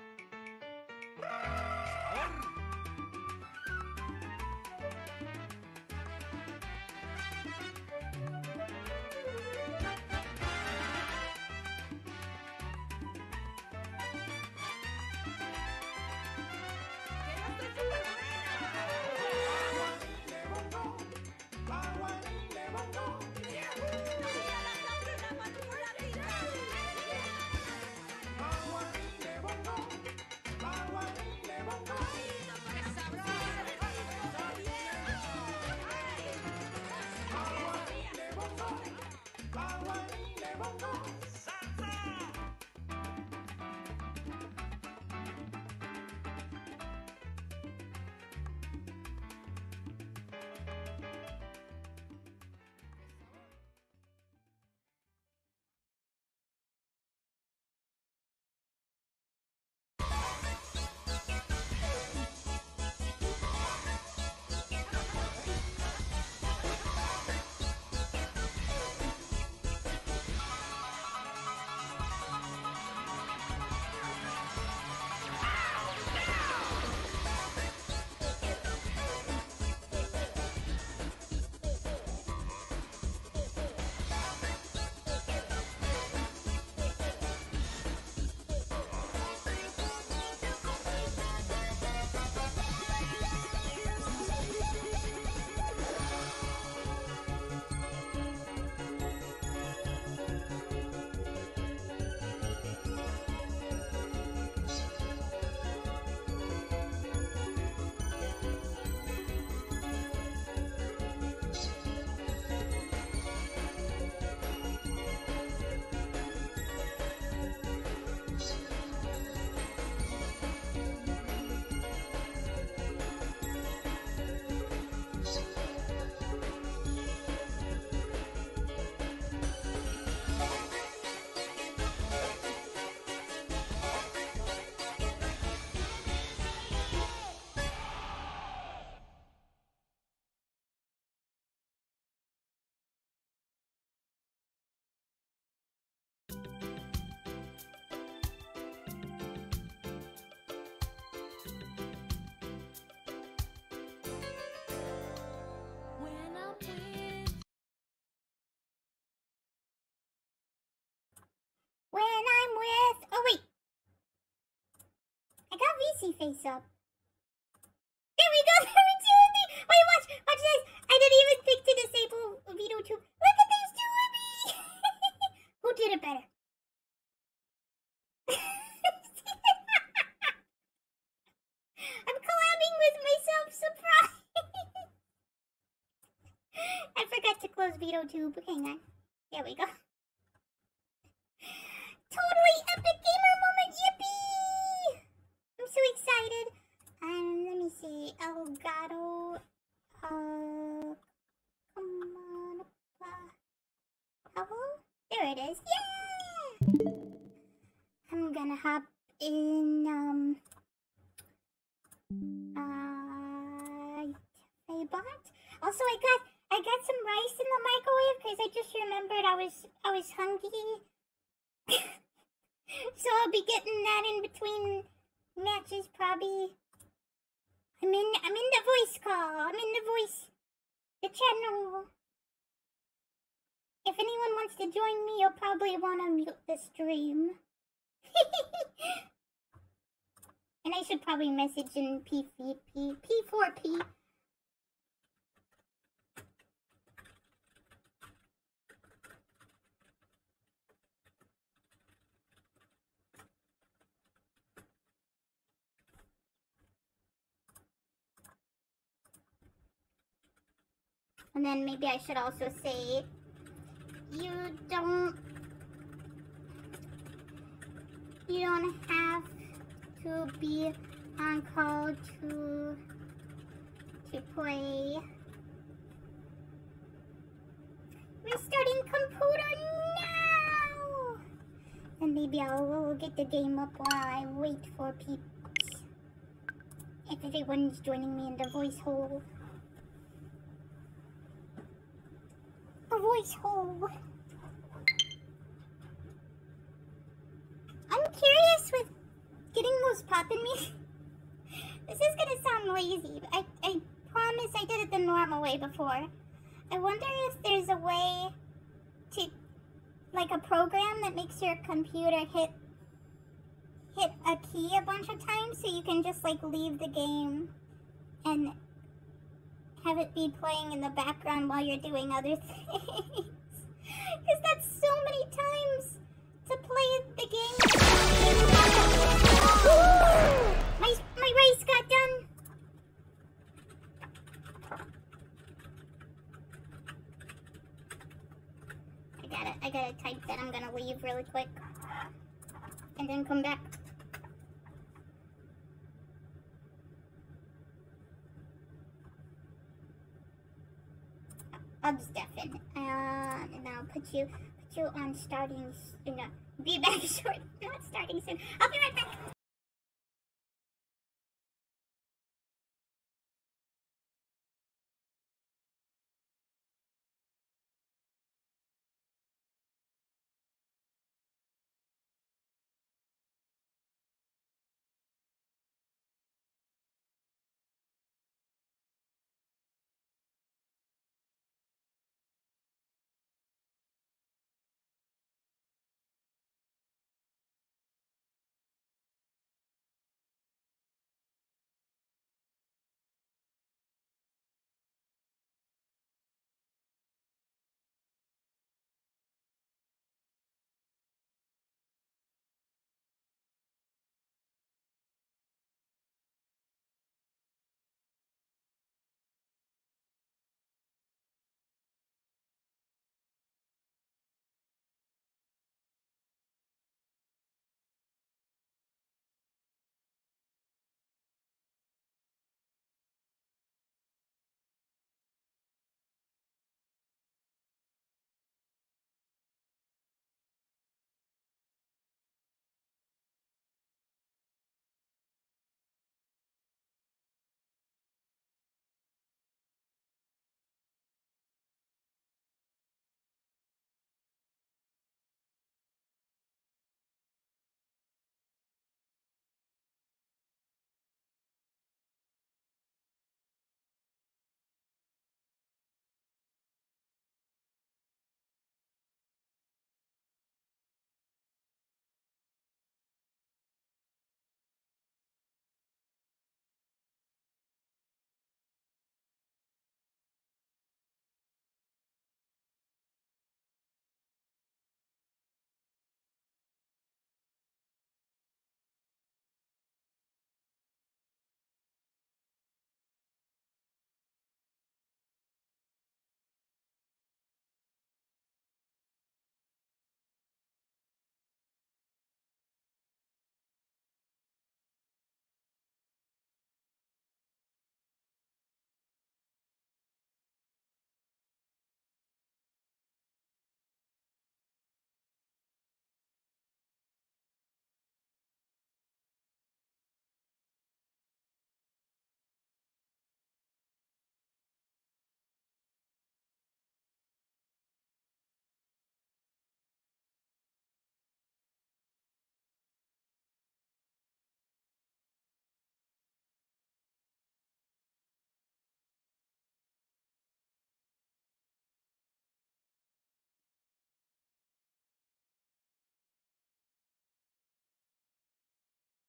When I'm with... Oh, wait. I got VC face up. There we go. There we do it. Wait, watch. Watch this. I didn't even think to disable Vito tube. Look at these two of me. Who did it better? I'm collabing with myself. Surprise. I forgot to close Vito tube. Hang on. There we go. Totally epic gamer moment, yippee! I'm so excited. Let me see. Elgato. Come on. Hello? There it is. Yeah! I'm gonna hop in, bot. Also, I got some rice in the microwave because I just remembered I was hungry. So I'll be getting that in between matches probably. I'm in the voice call. I'm in the channel. If anyone wants to join me, you'll probably want to mute the stream. And I should probably message in P4P. And then maybe I should also say, you don't have to be on call to play. Restarting computer now! And maybe I'll get the game up while I wait for peeps. If everyone's joining me in the voice hole. The voice hole. I'm curious with getting those poppin' music. This is gonna sound lazy. I promise I did it the normal way before. I wonder if there's a way to, like a program that makes your computer hit a key a bunch of times so you can just like leave the game and have it be playing in the background while you're doing other things. Because that's so many times to play the game. My race got done. I gotta type that I'm gonna leave really quick. And then come back. I'll just deafen. And I'll put you on starting, be back short, not starting soon. I'll be right back.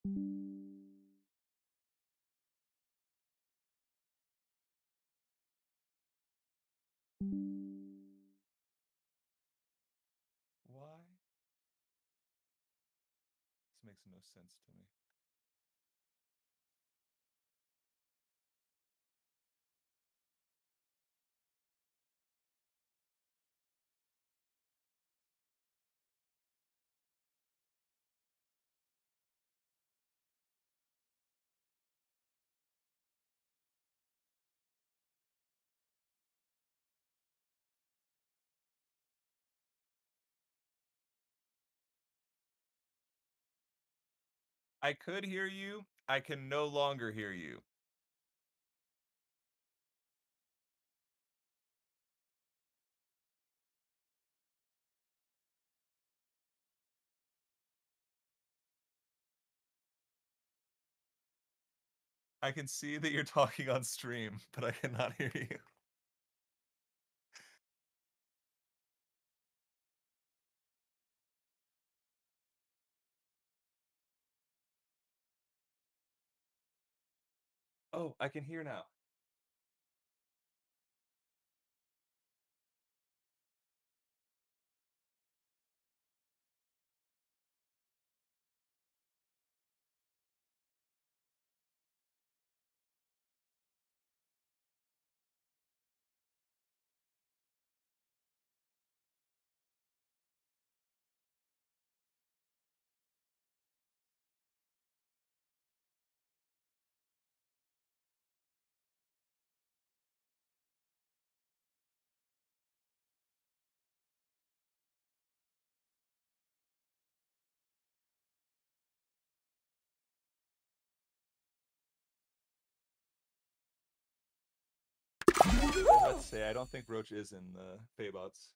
Why? This makes no sense to me. I could hear you. I can no longer hear you. I can see that you're talking on stream, but I cannot hear you. Oh, I can hear now. Let's say I don't think Roach is in the Feybots.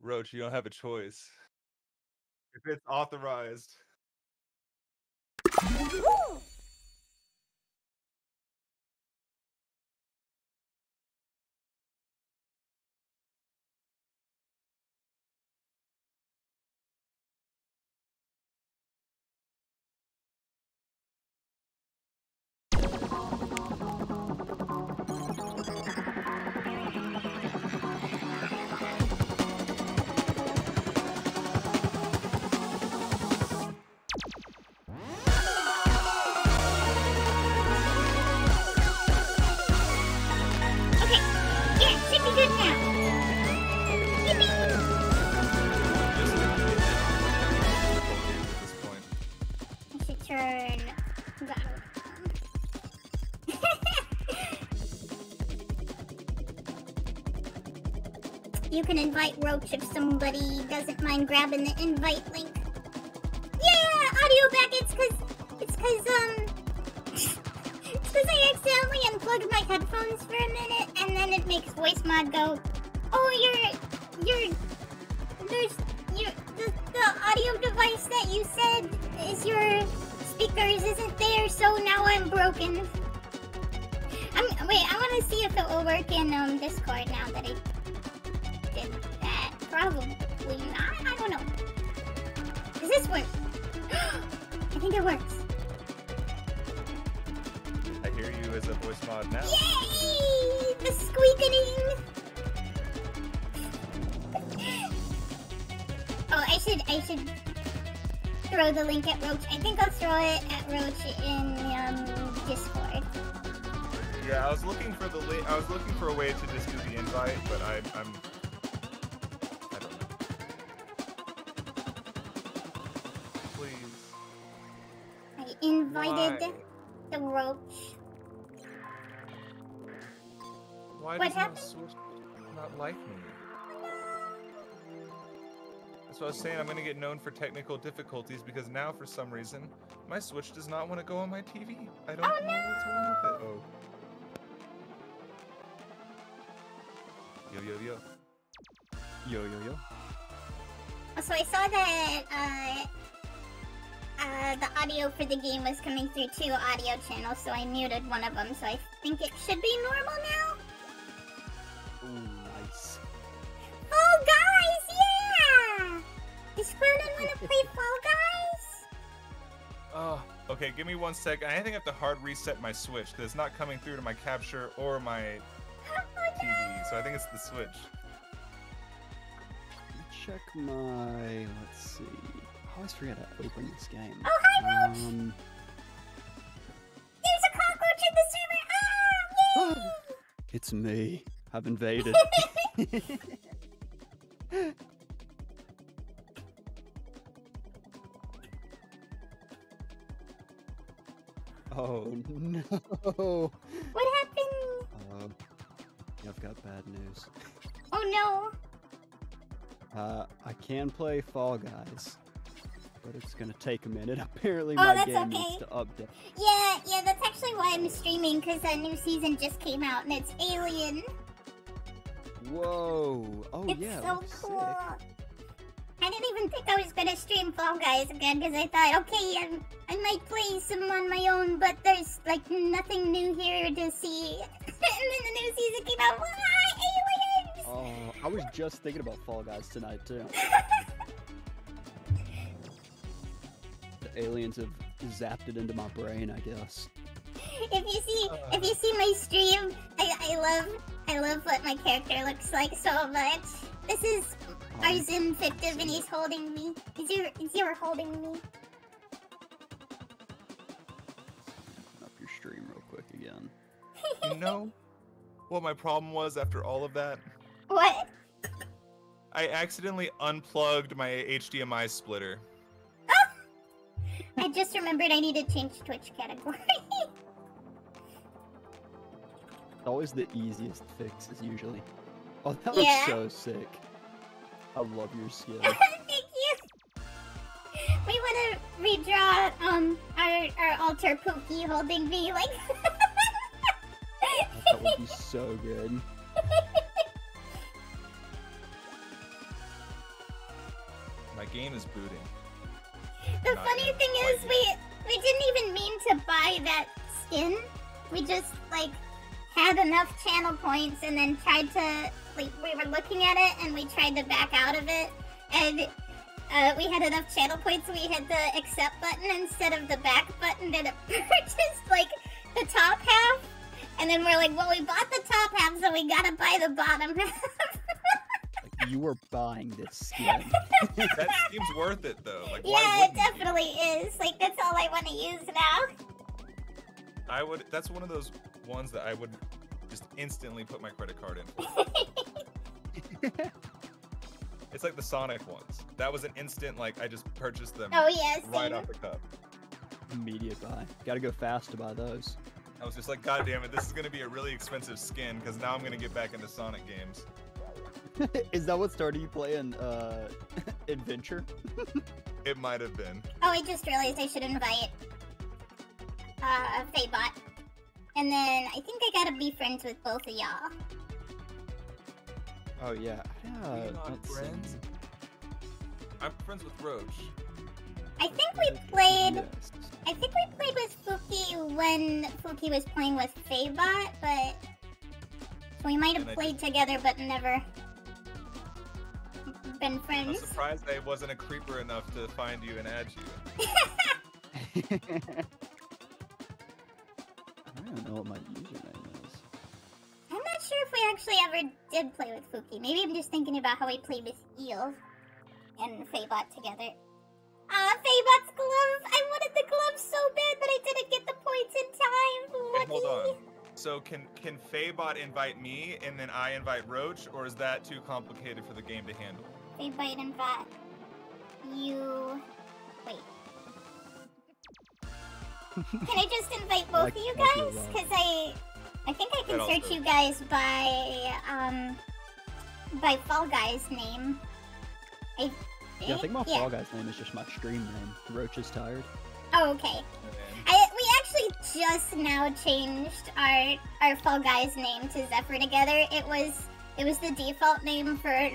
Roach, you don't have a choice. If it's authorized. You can invite Roach if somebody doesn't mind grabbing the invite link. Yeah, audio back. It's cause I accidentally unplugged my headphones for a minute, and then it makes voice mod go, oh, the audio device that you said is your speakers isn't there, so now I'm broken. Wait, I want to see if it will work in Discord now that I did that. Probably not. I don't know. Does this work? I think it works. I hear you as a voice mod now. Yay! The squeaking. Oh, I should throw the link at Roach. I think I'll throw it at Roach in Discord. Yeah, I was looking for the link. I was looking for a way to just do the invite, but I don't know. Please. I invited the Roach. Why What does happened? my Switch not like me? That's what I was saying. I'm gonna get known for technical difficulties because now, for some reason, my Switch does not want to go on my TV. I don't know what's wrong with it. Oh. Yo, yo, yo. Yo, yo, yo. So I saw that the audio for the game was coming through 2 audio channels, so I muted one of them, so I think it should be normal now. Okay, give me 1 second. I think I have to hard reset my Switch because it's not coming through to my capture or my TV. So I think it's the Switch. Check my. Let's see. I always forget to open this game. Oh, hi, Roach! There's a cockroach in the server! Ah! Yay! It's me. I've invaded. Oh no! What happened? Yeah, I've got bad news. Oh no! I can play Fall Guys, but it's gonna take a minute. Apparently, Oh, my that's game okay. needs to update. Yeah, that's actually why I'm streaming, because a new season just came out, and it's Alien. Whoa! Oh It's yeah, so looks cool. sick. I didn't even think I was gonna stream Fall Guys again, because I thought, okay, I might play some on my own, but there's, like, nothing new here to see. And then the new season came out, why, aliens? Oh, I was just thinking about Fall Guys tonight too. The aliens have zapped it into my brain, I guess. If you see my stream, I love what my character looks like so much. This is our Zim fictive, and he's holding me. You're holding me. Up your stream real quick again. You know what my problem was after all of that? What? I accidentally unplugged my HDMI splitter. I just remembered I need to change Twitch category. Always the easiest fixes, usually. Oh, that Yeah. looks so sick. I love your skin. Thank you. We want to redraw our alter Pookie holding me like. That would be so good. My game is booting. The Not funny yet. thing Quite is, yet. we didn't even mean to buy that skin. We just like had enough channel points and then tried to we were looking at it and we tried to back out of it, and we had enough channel points, so we hit the accept button instead of the back button, and it purchased like the top half, and then we're like, well, we bought the top half, so we gotta buy the bottom half. Like, you were buying this skin. That seems worth it though. Like, why Yeah, it wouldn't you? definitely is. Like, that's all I want to use now. I would. That's one of those ones that I would just instantly put my credit card in for. It's like the Sonic ones. That was an instant, like, I just purchased them Oh yeah, right same. off the cup. Immediate buy. Gotta go fast to buy those. I was just like, God damn it, this is gonna be a really expensive skin, because now I'm gonna get back into Sonic games. Is that what started you playing Adventure? It might have been. Oh, I just realized I should invite Faybot. And then I think I gotta be friends with both of y'all. Oh yeah. We're not let's see. friends? I'm friends with Roach. I think we played Yes. I think we played with Fuki when Fuki was playing with Faybot, but so we might have And I played together but never been I'm friends. surprised I wasn't a creeper enough to find you and add you. I don't know what my username is. I'm not sure if we actually ever did play with Fuki. Maybe I'm just thinking about how we played with Eel and Faybot together. Faybot's glove! I wanted the glove so bad, but I didn't get the points in time. Hey, Lucky. hold on. So can Faybot invite me and then I invite Roach, or is that too complicated for the game to handle? Faybot invite you. Wait. Can I just invite both of you guys? Because I think I can That search also- you guys by Fall Guys name. Yeah, I think my Fall Guys name is just my stream name. Roach is tired. Oh, okay. We actually just now changed our Fall Guys name to Zephyr together. It was the default name for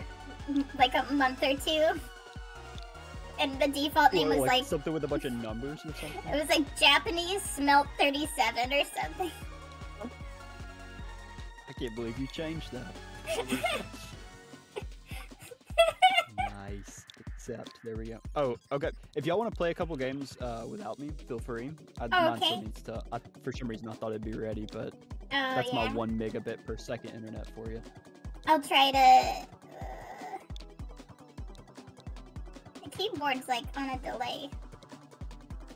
like a month or two. And the default name Or, was like something with a bunch of numbers or something. it was like Japanese Smelt 37 or something. I can't believe you changed that. Nice. accept. There we go. Oh, okay. If y'all want to play a couple games without me, feel free. Oh, Mine okay. still needs to. For some reason, I thought it'd be ready, but that's my 1 megabit per second internet for you. I'll try to. The keyboard's like on a delay.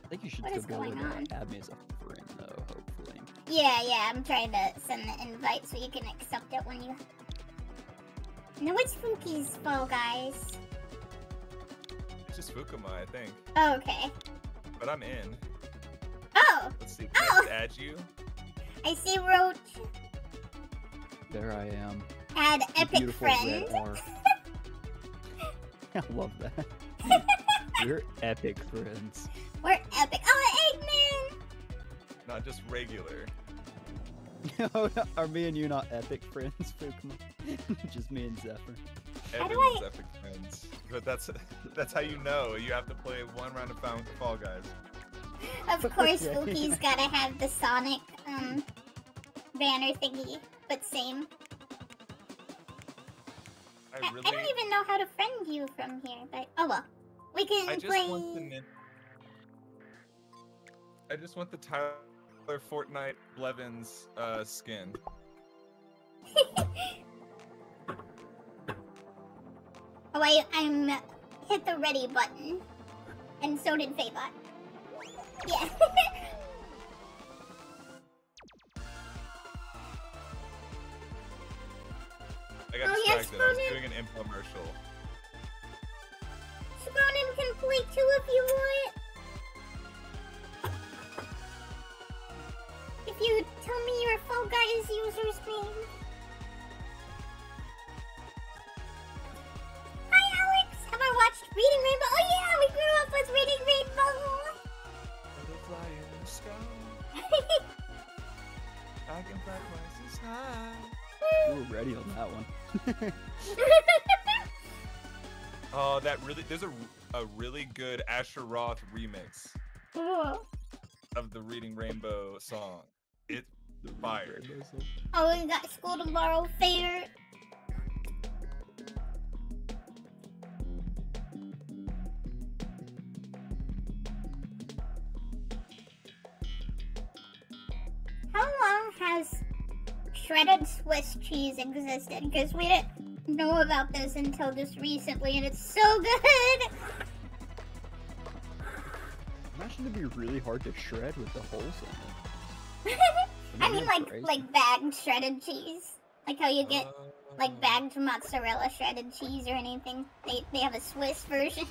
I think you should What still is be able going to on? add me as a friend, though. Hopefully. Yeah, I'm trying to send the invite so you can accept it when you. No, it's Fuki's Fall Guys. It's just Fukuma, I think. Oh, okay. But I'm in. Oh! Let's see. Can Oh! I just add you? I see Roach. There I am. Add You Epic beautiful Friend. red R. I love that. We're epic friends. We're epic. Oh, Eggman! Not just regular. Are me and you not epic friends, Fukuma? Just me and Zephyr. How do Everyone's I- epic friends. But that's how you know. You have to play 1 round of Fall Guys. Of course, Okay. Fuki's gotta have the Sonic banner thingy, but same. I don't even know how to friend you from here, but oh well. We can I just play. want the Tyler Fortnite Blevins skin. Oh, I'm hit the ready button, and so did Faybot. Yeah. I got Oh, yes, distracted. I was Ronan. doing an infomercial. Ronan can play too if you want. If you tell me your Fall Guys user's name. Hi, Alex. Have I watched Reading Rainbow? Oh yeah, we grew up with Reading Rainbow. Butterfly in the sky. I can fly twice as high. We were ready on that one. Oh, there's a really good Asher Roth remix of the Reading Rainbow song. It's fire. Oh, we got school tomorrow fair. How long has shredded Swiss cheese existed? Because we didn't know about this until just recently, and it's so good! Imagine it'd be really hard to shred with the holes in it. I mean, Crazy. like bagged shredded cheese. Like how you get like bagged mozzarella shredded cheese or anything. They have a Swiss version.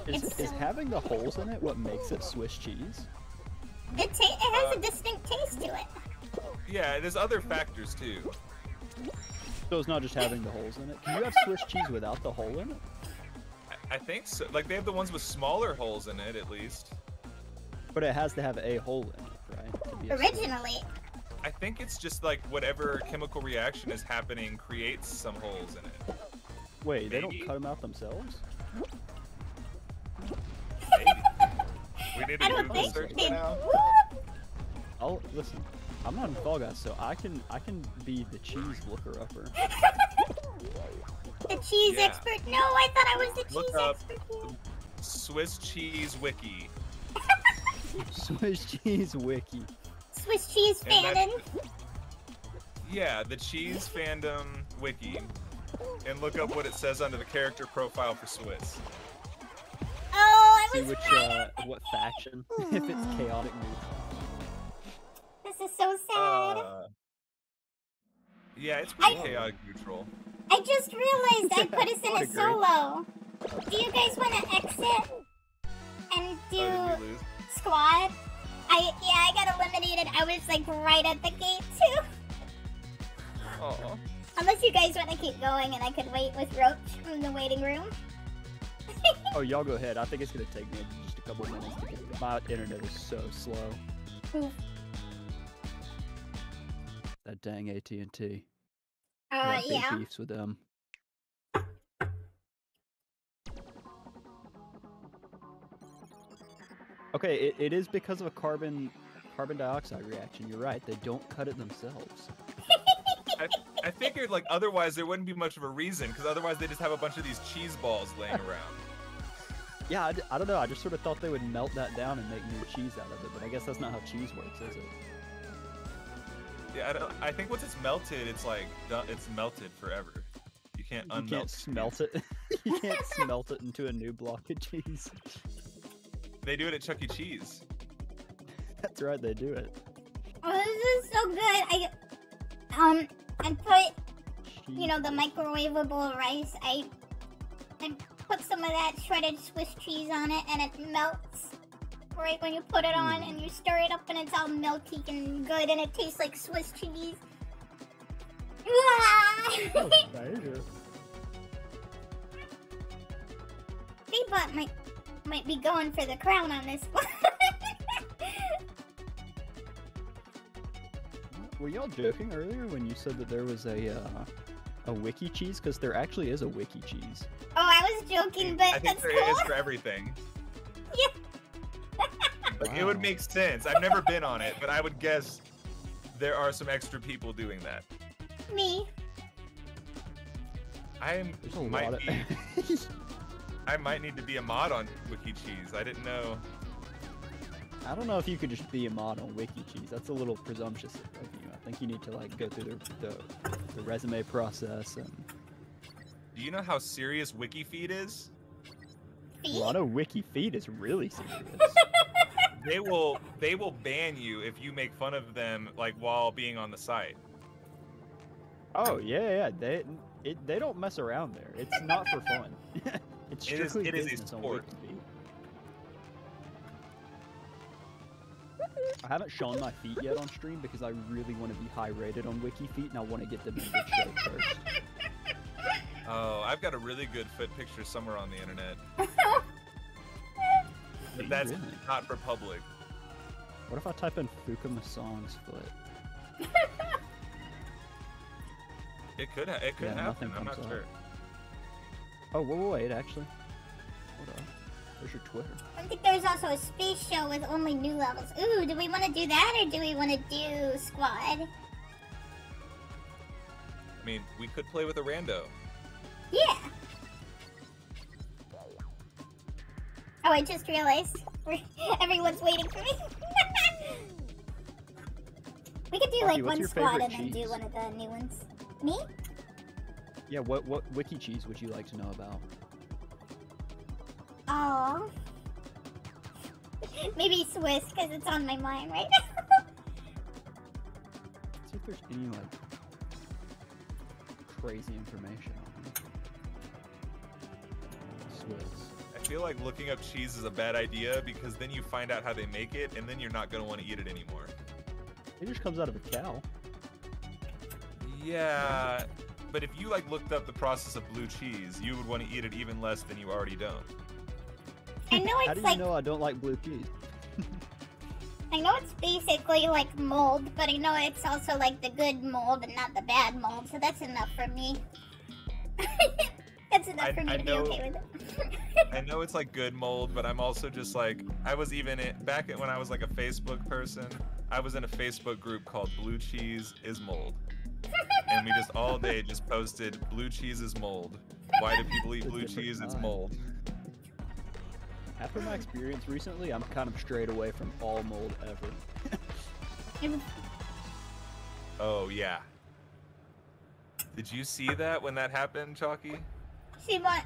Is having the holes in it what makes it Swiss cheese? It has a distinct taste to it. Yeah, there's other factors too. So it's not just having the holes in it. Can you have Swiss cheese without the hole in it? I think so. Like they have the ones with smaller holes in it, at least. But it has to have a hole in it, right? To be a Originally. I think it's just like whatever chemical reaction is happening creates some holes in it. Wait, they Maybe? don't cut them out themselves? Maybe. We need I to don't Google think search they now. I'll listen. I'm not in Fall Guys, so I can be the cheese looker upper. The cheese Yeah. expert? No, I thought I was the Look cheese up expert. Swiss cheese wiki. Swiss cheese wiki. Swiss cheese And that's- fanon. Yeah, the cheese fandom wiki. And look up what it says under the character profile for Swiss. Oh, I See was which right. what faction. If it's chaotic neutral. This is so sad. Yeah, it's pretty I- chaotic neutral. I just realized I put us in I'd a agree. solo. Do you guys want to exit and do Oh, did we lose? squad? I got eliminated. I was like right at the gate too. Oh. Unless you guys want to keep going and I could wait with Roach in the waiting room. Oh, y'all go ahead. I think it's gonna take me just a couple minutes to get. My internet is so slow. Oof. That dang AT&T. Big Yeah. beefs with them. Okay, it is because of a carbon dioxide reaction. You're right. They don't cut it themselves. I figured like otherwise there wouldn't be much of a reason, because otherwise they just have a bunch of these cheese balls laying around. Yeah, I don't know. I just sort of thought they would melt that down and make new cheese out of it, but I guess that's not how cheese works, is it? Yeah, I think once it's melted, it's like it's melted forever. You can't unmelt. You can't smelt it. You can't smelt it into a new block of cheese. They do it at Chuck E. Cheese. That's right, they do it. Oh, this is so good. I put, you know, the microwavable rice. I put some of that shredded Swiss cheese on it, and it melts right when you put it on, and you stir it up, and it's all melty and good, and it tastes like Swiss cheese. B-Bot might be going for the crown on this one. Were y'all joking earlier when you said that there was a wiki cheese? Because there actually is a wiki cheese. Oh, I was joking, but I think that's there cool. is for everything. Yeah. Like, it would make sense. I've never been on it, but I would guess there are some extra people doing that. Me. I might need to be a mod on Wiki Cheese. I didn't know. I don't know if you could just be a mod on wiki cheese. That's a little presumptuous of you. I think you need to like go through the resume process and. Do you know how serious WikiFeed is? Well, I know WikiFeed is really serious. They will ban you if you make fun of them like while being on the site. Oh yeah, they don't mess around there. It's not for fun. It's strictly it is a business on sport. WikiFeed. I haven't shown my feet yet on stream because I really want to be high rated on WikiFeet and I want to get them in good shape first. Oh, I've got a really good foot picture somewhere on the internet. But that's really? not for public. What if I type in Fukuma Song's foot? It could Yeah, happen. nothing I'm not comes up. sure. Oh, wait, actually. Hold on. Where's your Twitter? I think there's also a space show with only new levels. Ooh, do we want to do that or do we want to do squad? I mean, we could play with a rando. Yeah. Oh, I just realized everyone's waiting for me. We could do Marky, like what's one your squad favorite and then cheese? do one of the new ones. Me? Yeah, what wiki cheese would you like to know about? Oh. Maybe Swiss, because it's on my mind right now. See if there's any, like, crazy information on it. Swiss. I feel like looking up cheese is a bad idea because then you find out how they make it and then you're not going to want to eat it anymore. It just comes out of a cow. Yeah, but if you like looked up the process of blue cheese, you would want to eat it even less than you already don't. I know How it's do like, you know I don't like blue cheese? I know it's basically like mold, but I know it's also like the good mold and not the bad mold, so that's enough for me. That's enough for me to be okay with it. I know it's like good mold, but I'm also just like, I was even back when I was like a Facebook person, I was in a Facebook group called Blue Cheese is Mold. And we just all day just posted blue cheese is mold. Why do people eat blue cheese? It's mold. After my experience recently, I'm kind of strayed away from all mold ever. Oh yeah. Did you see that when that happened, Chalky? See what?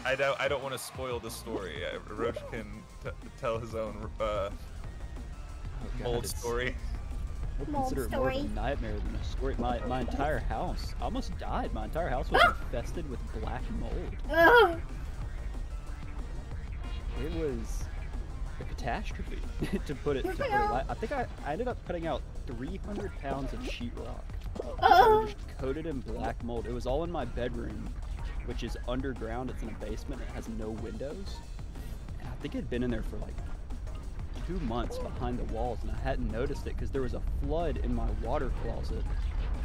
I don't want to spoil the story. Roach can tell his own mold story. I would Mold consider it more of a story. nightmare than a story. My entire house almost died. My entire house was infested with black mold. Ugh. It was a catastrophe, to put it light. I think I ended up putting out 300 pounds of sheetrock. Oh. Just coated in black mold. It was all in my bedroom, which is underground. It's in a basement. It has no windows. And I think it had been in there for like 2 months behind the walls, and I hadn't noticed it because there was a flood in my water closet,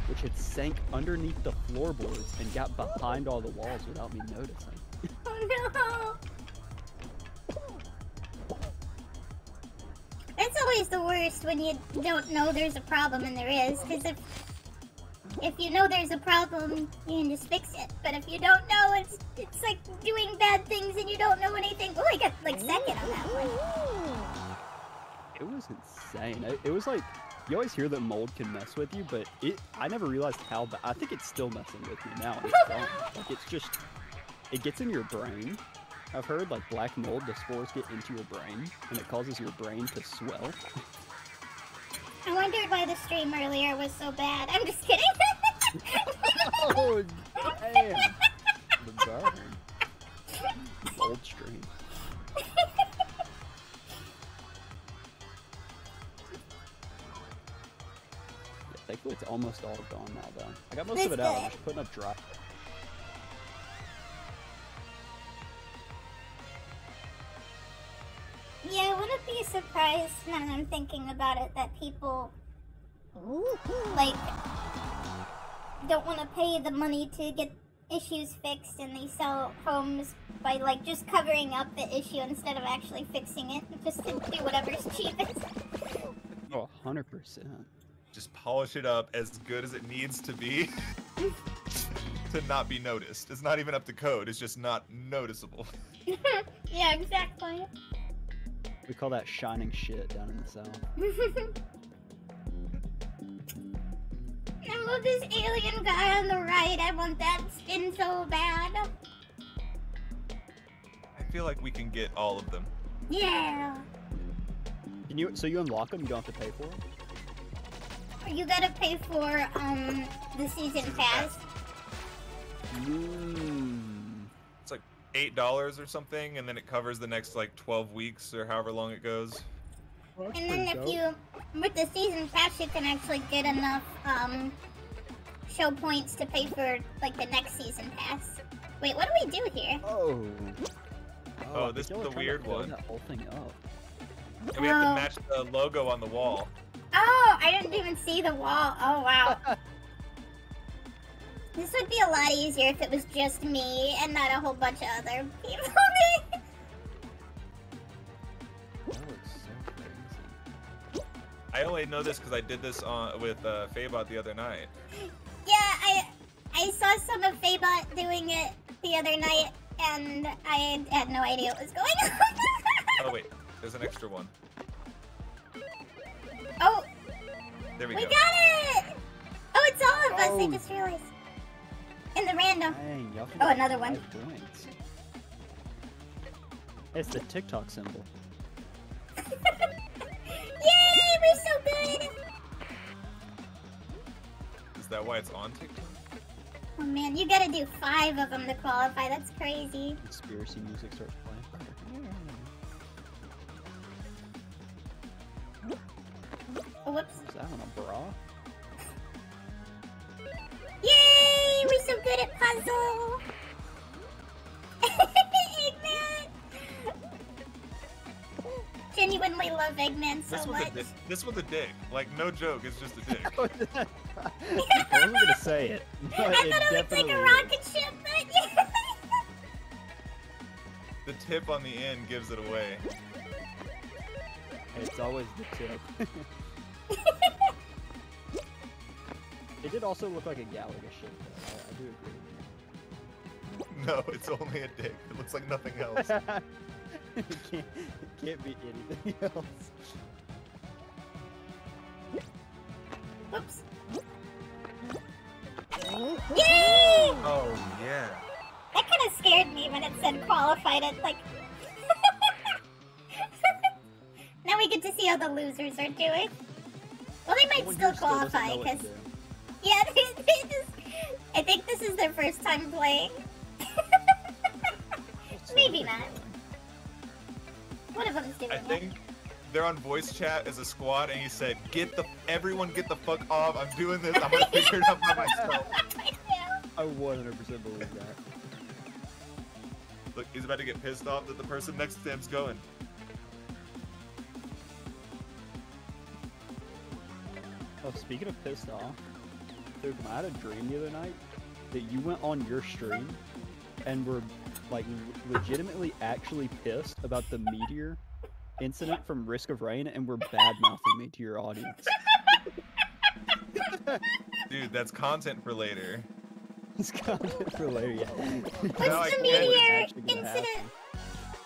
which had sank underneath the floorboards and got behind all the walls without me noticing. Oh no! That's always the worst when you don't know there's a problem and there is, because if you know there's a problem, you can just fix it. But if you don't know, it's like doing bad things and you don't know anything. Oh, I got like second on that one. It was insane. It was like, you always hear that mold can mess with you, but I never realized how bad. I think it's still messing with me now. It's gone. Like, it's just, it gets in your brain. I've heard like black mold, the spores get into your brain, and it causes your brain to swell. I wondered why the stream earlier was so bad. I'm just kidding. Oh, damn. The burn. Mold stream. Thankfully, it's almost all gone now, though. I got most of it out. I'm just putting up dry. Yeah, I wouldn't be surprised, now that I'm thinking about it, that people, like, don't want to pay the money to get issues fixed, and they sell homes by, like, just covering up the issue instead of actually fixing it, just to do whatever's cheapest. Oh, 100%. Just polish it up as good as it needs to be to not be noticed. It's not even up to code, it's just not noticeable. Yeah, exactly. We call that shining shit down in the south. I love this alien guy on the right. I want that skin so bad. I feel like we can get all of them. Yeah. So you unlock them, you don't have to pay for them? You gotta pay for, the season pass. It's like $8 or something, and then it covers the next like 12 weeks or however long it goes. And then if you, with the season pass, you can actually get enough, show points to pay for, like, the next season pass. Wait, what do we do here? Oh, this is the weird one. That whole thing up. And we have to match the logo on the wall. Oh, I didn't even see the wall. Oh, wow. This would be a lot easier if it was just me and not a whole bunch of other people. That looks so crazy. I only know this because I did this with Faybot the other night. Yeah, I saw some of Faybot doing it the other night, and I had no idea what was going on. Oh wait, there's an extra one. Oh! There we We go. got it! Oh, it's all of us, I just realized. In the random. Dang, y'all Oh, another one. 5 points. It's the TikTok symbol. Yay, we're so good! Is that why it's on TikTok? Oh man, you gotta do 5 of them to qualify, that's crazy. Conspiracy music starts playing. Oh, whoops. Is that on a bra? Yay, we're so good at puzzle! Eggman! Genuinely love Eggman so much. This with a dick. Like, no joke, it's just a dick. I wasn't gonna say it. I thought it looked like a rocket ship, but yeah. The tip on the end gives it away. It's always the tip. It did also look like a Galaga ship, though. I do agree. No, it's only a dick. It looks like nothing else. it can't be anything else. Oops. Yay! Oh, yeah. That kind of scared me when it said qualified. It like. Now we get to see how the losers are doing. Well, they might still qualify because. Yeah, they just. I think this is their first time playing. Maybe not. One of them's doing I think they're on voice chat as a squad, and he said, everyone get the fuck off. I'm doing this. I'm gonna figure it out by myself. I 100% believe that. Look, he's about to get pissed off that the person next to him's going. Oh, speaking of pissed off, dude, I had a dream the other night that you went on your stream and were like legitimately actually pissed about the meteor incident from Risk of Rain and were bad mouthing me to your audience. Dude, that's content for later. It's content for later, yeah. What's the meteor incident?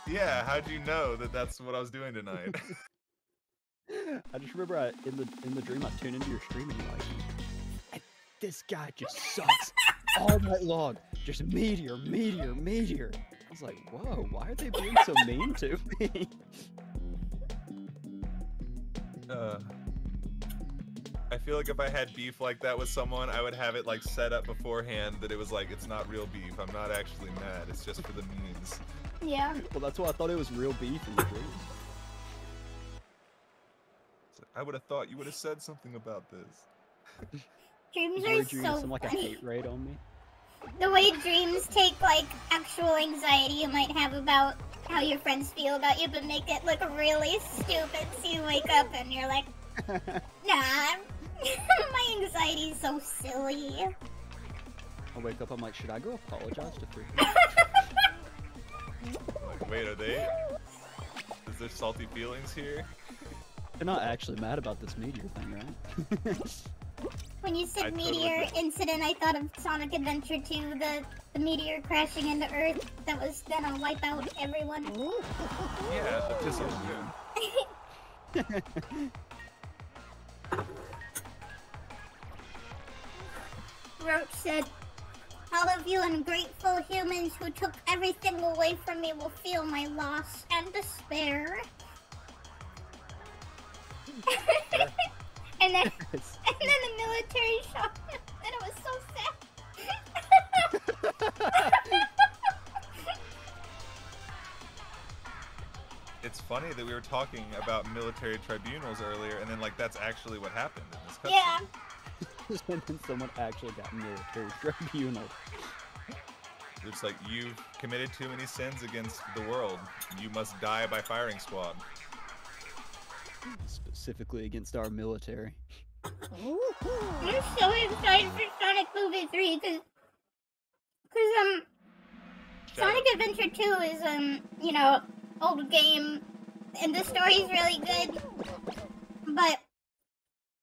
Yeah, how'd you know that that's what I was doing tonight? I just remember in the dream I tuned into your stream and you're like, this guy just sucks all night long. Just meteor, meteor, meteor. I was like, whoa, why are they being so mean to me? I feel like if I had beef like that with someone, I would have it like set up beforehand that it was like, it's not real beef. I'm not actually mad. It's just for the memes. Yeah. Well, that's why I thought it was real beef in the dream. I would have thought you would have said something about this. Dreams Are are so some like a funny. hate raid on me? The way dreams take like actual anxiety you might have about how your friends feel about you, but make it look really stupid. So you wake up and you're like, nah, my anxiety is so silly. I wake up, I'm like, should I go apologize to Free? Like, wait, are they? Is there salty feelings here? They're not actually mad about this meteor thing, right? When you said totally meteor agree. incident, I thought of Sonic Adventure 2, the meteor crashing into Earth that was gonna wipe out everyone. Yeah, the pistol. Yeah. Roach said, all of you ungrateful humans who took everything away from me will feel my loss and despair. and then the military shot him, and it was so sad. It's funny that we were talking about military tribunals earlier, and then like that's actually what happened in this cutscene. Yeah. And then someone actually got military tribunal. It's like, you've committed too many sins against the world. You must die by firing squad. Specifically against our military. I'm so excited for Sonic Movie 3 because Sonic Adventure 2 is you know, old game and the story's really good, but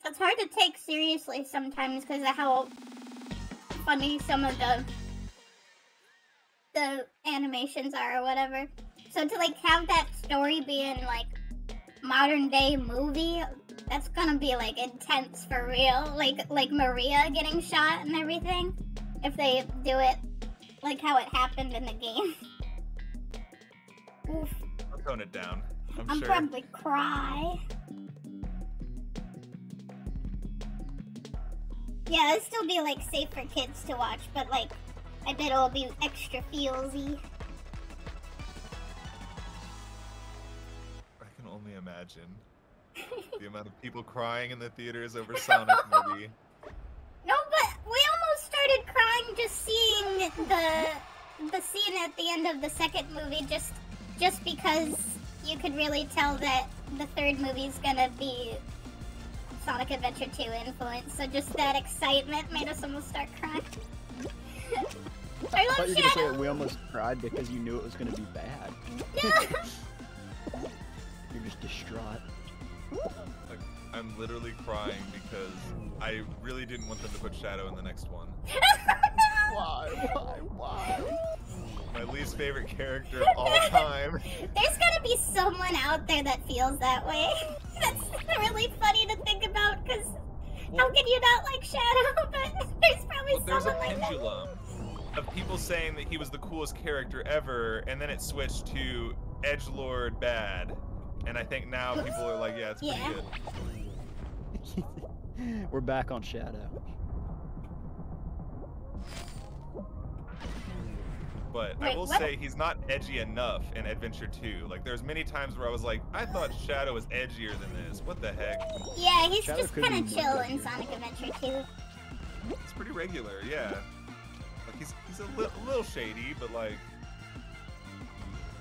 it's hard to take seriously sometimes because of how funny some of the animations are or whatever. So to like have that story be in like modern day movie, that's gonna be like intense for real. Like Maria getting shot and everything. If they do it like how it happened in the game. Oof. I'll tone it down. I'm sure. probably cry. Yeah, it'll still be like safe for kids to watch, but like I bet it'll be extra feelsy. I can only imagine the amount of people crying in the theaters over Sonic movie. No, but we almost started crying just seeing the scene at the end of the second movie, just because you could really tell that the third movie's gonna be Sonic Adventure 2 influence. So just that excitement made us almost start crying. I thought you were gonna say we almost cried because you knew it was gonna be bad. You're just distraught. Like, I'm literally crying because I really didn't want them to put Shadow in the next one. Why? My least favorite character of all time. There's gotta be someone out there that feels that way. That's really funny to think about, because how can you not like Shadow? But there's probably There's a someone like that. pendulum of people saying that he was the coolest character ever, and then it switched to edgelord bad. And I think now people are like, yeah, it's pretty good. We're back on Shadow. But Wait, I will what? say he's not edgy enough in Adventure 2. Like, there's many times where I was like, I thought Shadow was edgier than this. What the heck? Yeah, he's Shadow just could be kind of more chill in edgier. Sonic Adventure 2. It's pretty regular, yeah. Like, he's a little shady, but like,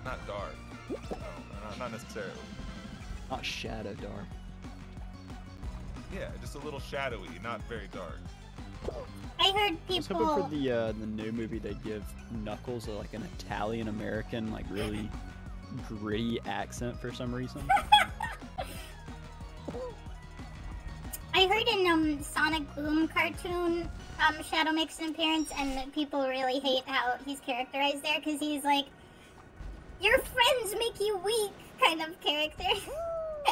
not dark. No, not necessarily. Not Shadow Dark. Yeah, just a little shadowy, not very dark. I heard I was hoping for people. the new movie they give Knuckles like an Italian American, like really gritty accent for some reason. I heard in Sonic Boom cartoon, Shadow makes an appearance, and people really hate how he's characterized there because he's like, your friends make you weak kind of character.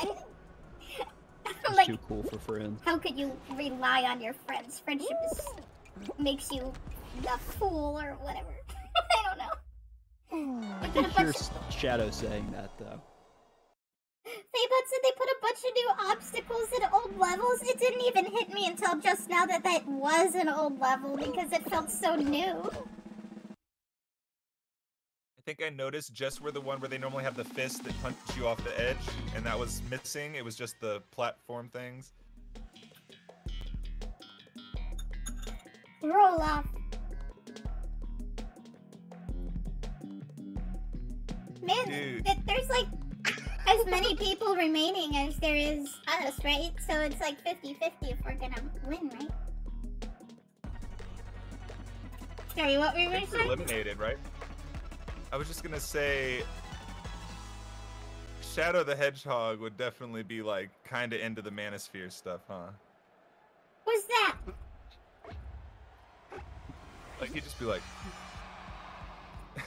And He's like, too cool for friends. how could you rely on your friends? Friendship makes you a fool or whatever. I don't know. I can hear Shadow saying that though. Faybot said they put a bunch of new obstacles in old levels. It didn't even hit me until just now that that was an old level because it felt so new. I think I noticed just where the one where they normally have the fist that punch you off the edge, and that was missing. It was just the platform things. Roll off. Man, Dude. there's like as many people remaining as there is us, right? So it's like 50-50 if we're gonna win, right? Sorry, what were you I gonna think we're say? eliminated, right? I was just gonna say, Shadow the Hedgehog would definitely be like kind of into the Manosphere stuff, huh? What's that? Like he'd just be like,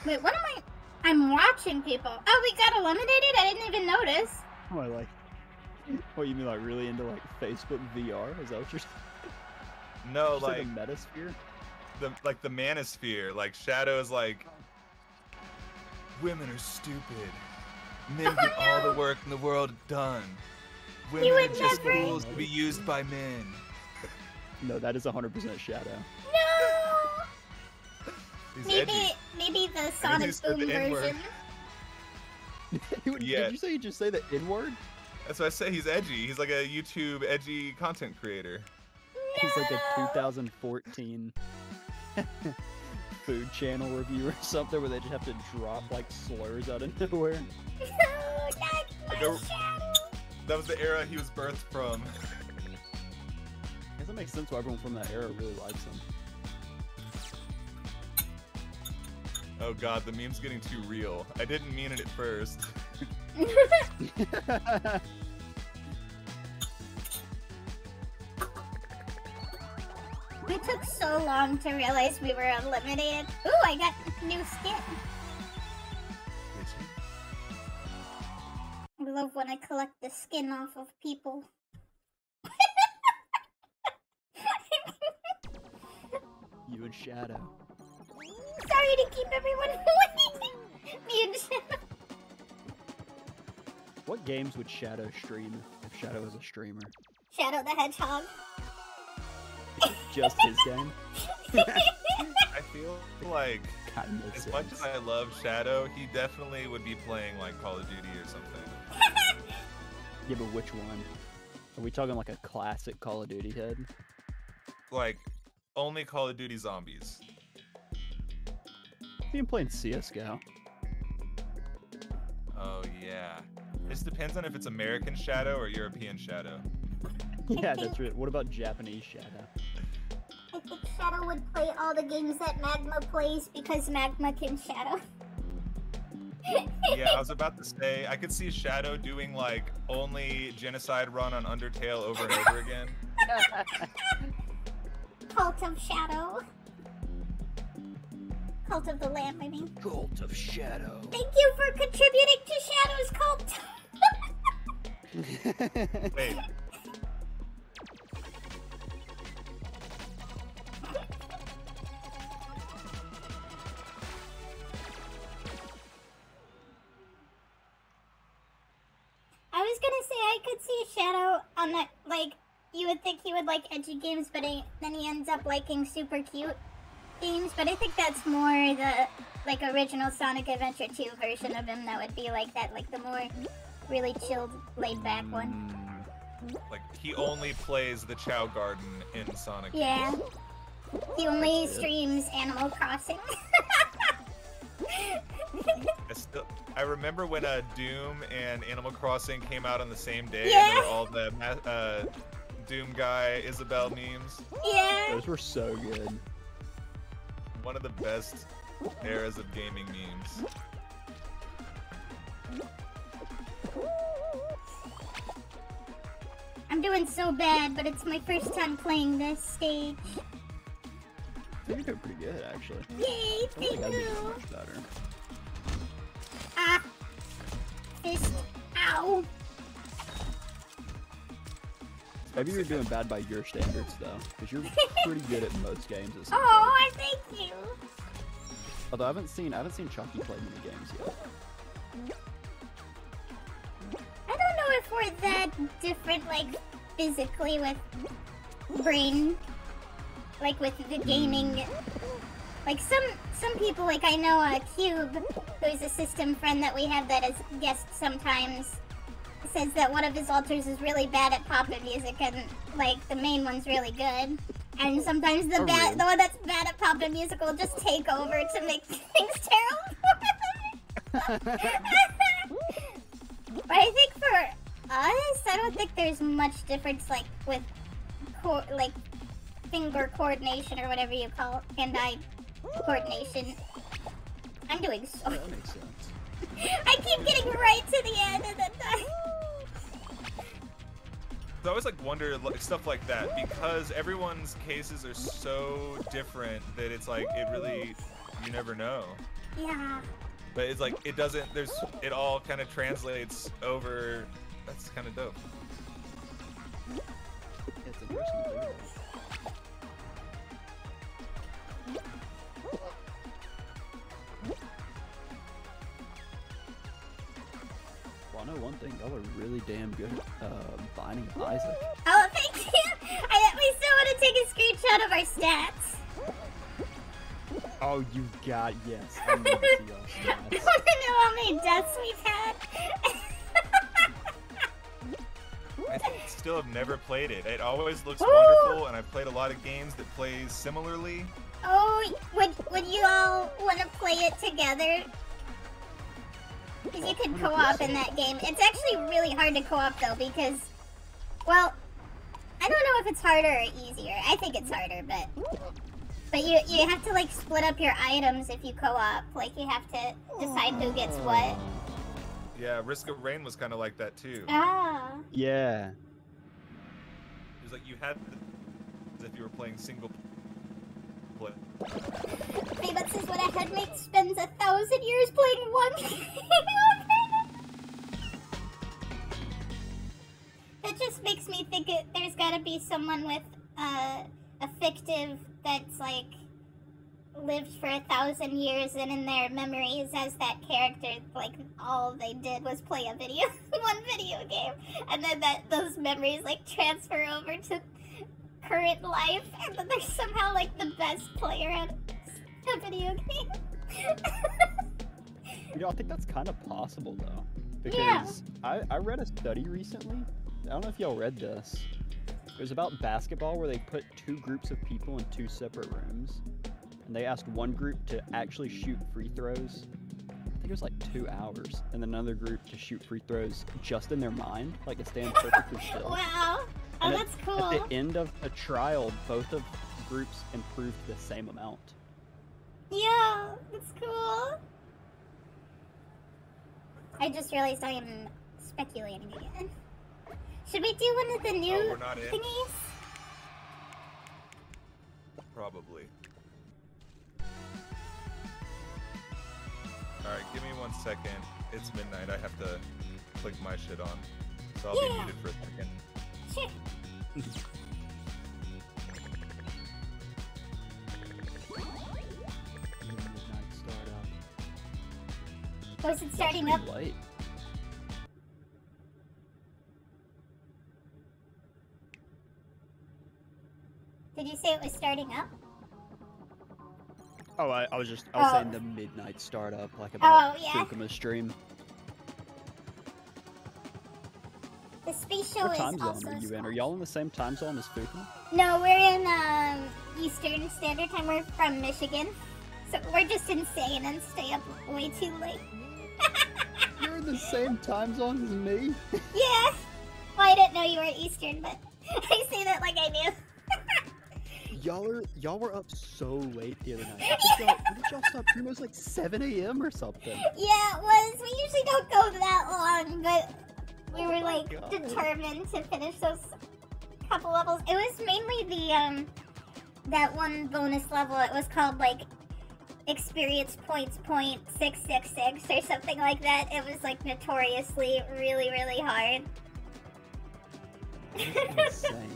Wait, what am I? I'm watching people. Oh, we got eliminated? I didn't even notice. Oh, I like. What you mean, like really into like Facebook VR? Is that what you're saying? no, Did you say like the Metasphere? the Manosphere. Like Shadow is like, women are stupid. Men get all the work in the world done. Women are would just never- tools to be used by men. No, that is 100% Shadow. No! He's Maybe, edgy. maybe the he Sonic said the Boom N-word. version. Yeah. Did you say you just say the N-word? That's why I say he's edgy. He's like a YouTube edgy content creator. He's like a 2014 food channel review or something where they just have to drop like slurs out of nowhere. No, not my Go- shadow. That was the era he was birthed from. I guess that makes sense why everyone from that era really likes him. Oh god, the meme's getting too real. I didn't mean it at first. It took so long to realize we were eliminated. Ooh, I got new skin. I love when I collect the skin off of people. You and Shadow. Sorry to keep everyone waiting. Me and Shadow. What games would Shadow stream if Shadow was a streamer? Shadow the Hedgehog. Just his game? I feel like, Kinda makes as much sense. as I love Shadow, he definitely would be playing like Call of Duty or something. Yeah, but which one? Are we talking like a classic Call of Duty head? Like, only Call of Duty Zombies. Even playing CSGO. Oh yeah. This depends on if it's American Shadow or European Shadow. Yeah, that's right. What about Japanese Shadow? I think Shadow would play all the games that Magma plays because Magma can Shadow. Yeah, I was about to say, I could see Shadow doing like only Genocide Run on Undertale over and over again. Cult of Shadow. Cult of the Lamb, I mean. Cult of Shadow. Thank you for contributing to Shadow's cult. Wait. I was gonna say I could see Shadow on that, like, you would think he would like edgy games, but then he ends up liking super cute games, but I think that's more the, like, original Sonic Adventure 2 version of him that would be like that, like the more really chilled, laid-back one. Like, he only plays the Chow Garden in Sonic. Yeah. He only streams Animal Crossing. I remember when Doom and Animal Crossing came out on the same day, Yeah. and there were all the Doom guy Isabelle memes. Yeah. Those were so good. One of the best eras of gaming memes. I'm doing so bad, but it's my first time playing this stage. I think you're doing pretty good, actually. Yay, I don't thank think I'd be doing you. much better. Ah. Fist. Ow. Maybe you're doing bad by your standards, though, because you're pretty good at most games. It seems Oh, like. thank you. Although I haven't seen Choccy play many games yet. I don't know if we're that different, like, physically with brain, like with the gaming. Like some people, like I know Cube, who's a system friend that we have that is guest sometimes, says that one of his alters is really bad at poppin' music and like the main one's really good. And sometimes the really? the one that's bad at poppin' music will just take over to make things terrible. But I think for us, I don't think there's much difference like with like finger coordination or whatever you call hand-eye coordination. I'm doing so. That makes sense. I keep getting right to the end and then die. I always like wonder stuff like that because everyone's cases are so different that it's like it really you never know. Yeah. But it's like it doesn't. It all kind of translates over. That's kind of dope. It's interesting to think about. Well, I know one thing, y'all are really damn good at binding Isaac. Oh, thank you. We still want to take a screenshot of our stats. Oh, you got yes. I need to see y'all I stats. want to know how many deaths we've had. I still have never played it. It always looks wonderful, and I've played a lot of games that play similarly. Oh, would you all want to play it together? Because you can co-op in that game. It's actually really hard to co-op though because, well, I don't know if it's harder or easier. I think it's harder, but you have to like split up your items if you co-op. Like you have to decide who gets what. Yeah, Risk of Rain was kind of like that too. Ah. Yeah. It was like you had as if you were playing single play. Famous is what a headmate spends 1,000 years playing one game. That just makes me think there's gotta be someone with a fictive that's like lived for 1,000 years and in their memories as that character, like all they did was play a one video game, and then those memories like transfer over to current life, and then they're somehow like the best player at a video game. You know, I think that's kind of possible though, Yeah. because I read a study recently. I don't know if y'all read this. It was about basketball where they put two groups of people in two separate rooms, and they asked one group to actually shoot free throws. I think it was like 2 hours, and then another group to shoot free throws just in their mind, like to stand perfectly still. Wow. Oh, And that's cool. At the end of a trial, both of groups improved the same amount. Yeah, that's cool. I just realized I am speculating again. Should we do one of the new we're not in? thingies? Probably. Alright, give me 1 second. It's midnight. I have to click my shit on. So I'll be Yeah. muted for a second. Sure. Midnight startup. Oh, is it starting That's up? pretty late. Did you say it was starting up? Oh, I was Oh. saying the midnight startup, like about Oh, yeah. Fukuma's stream. The space show What is time also zone are you in? Are y'all in the same time zone as Fukuma? No, we're in Eastern Standard Time. We're from Michigan. So we're just insane and stay up way too late. You're in the same time zone as me? Yeah. Well, I didn't know you were Eastern, but I say that like I knew. y'all were up so late the other night. When did y'all stop streaming? It was like 7 a.m. or something. Yeah, it was. We usually don't go that long, but we were like God. determined to finish those couple levels. It was mainly the that one bonus level. It was called like experience points point 666 or something like that. It was like notoriously really, really hard. Insane.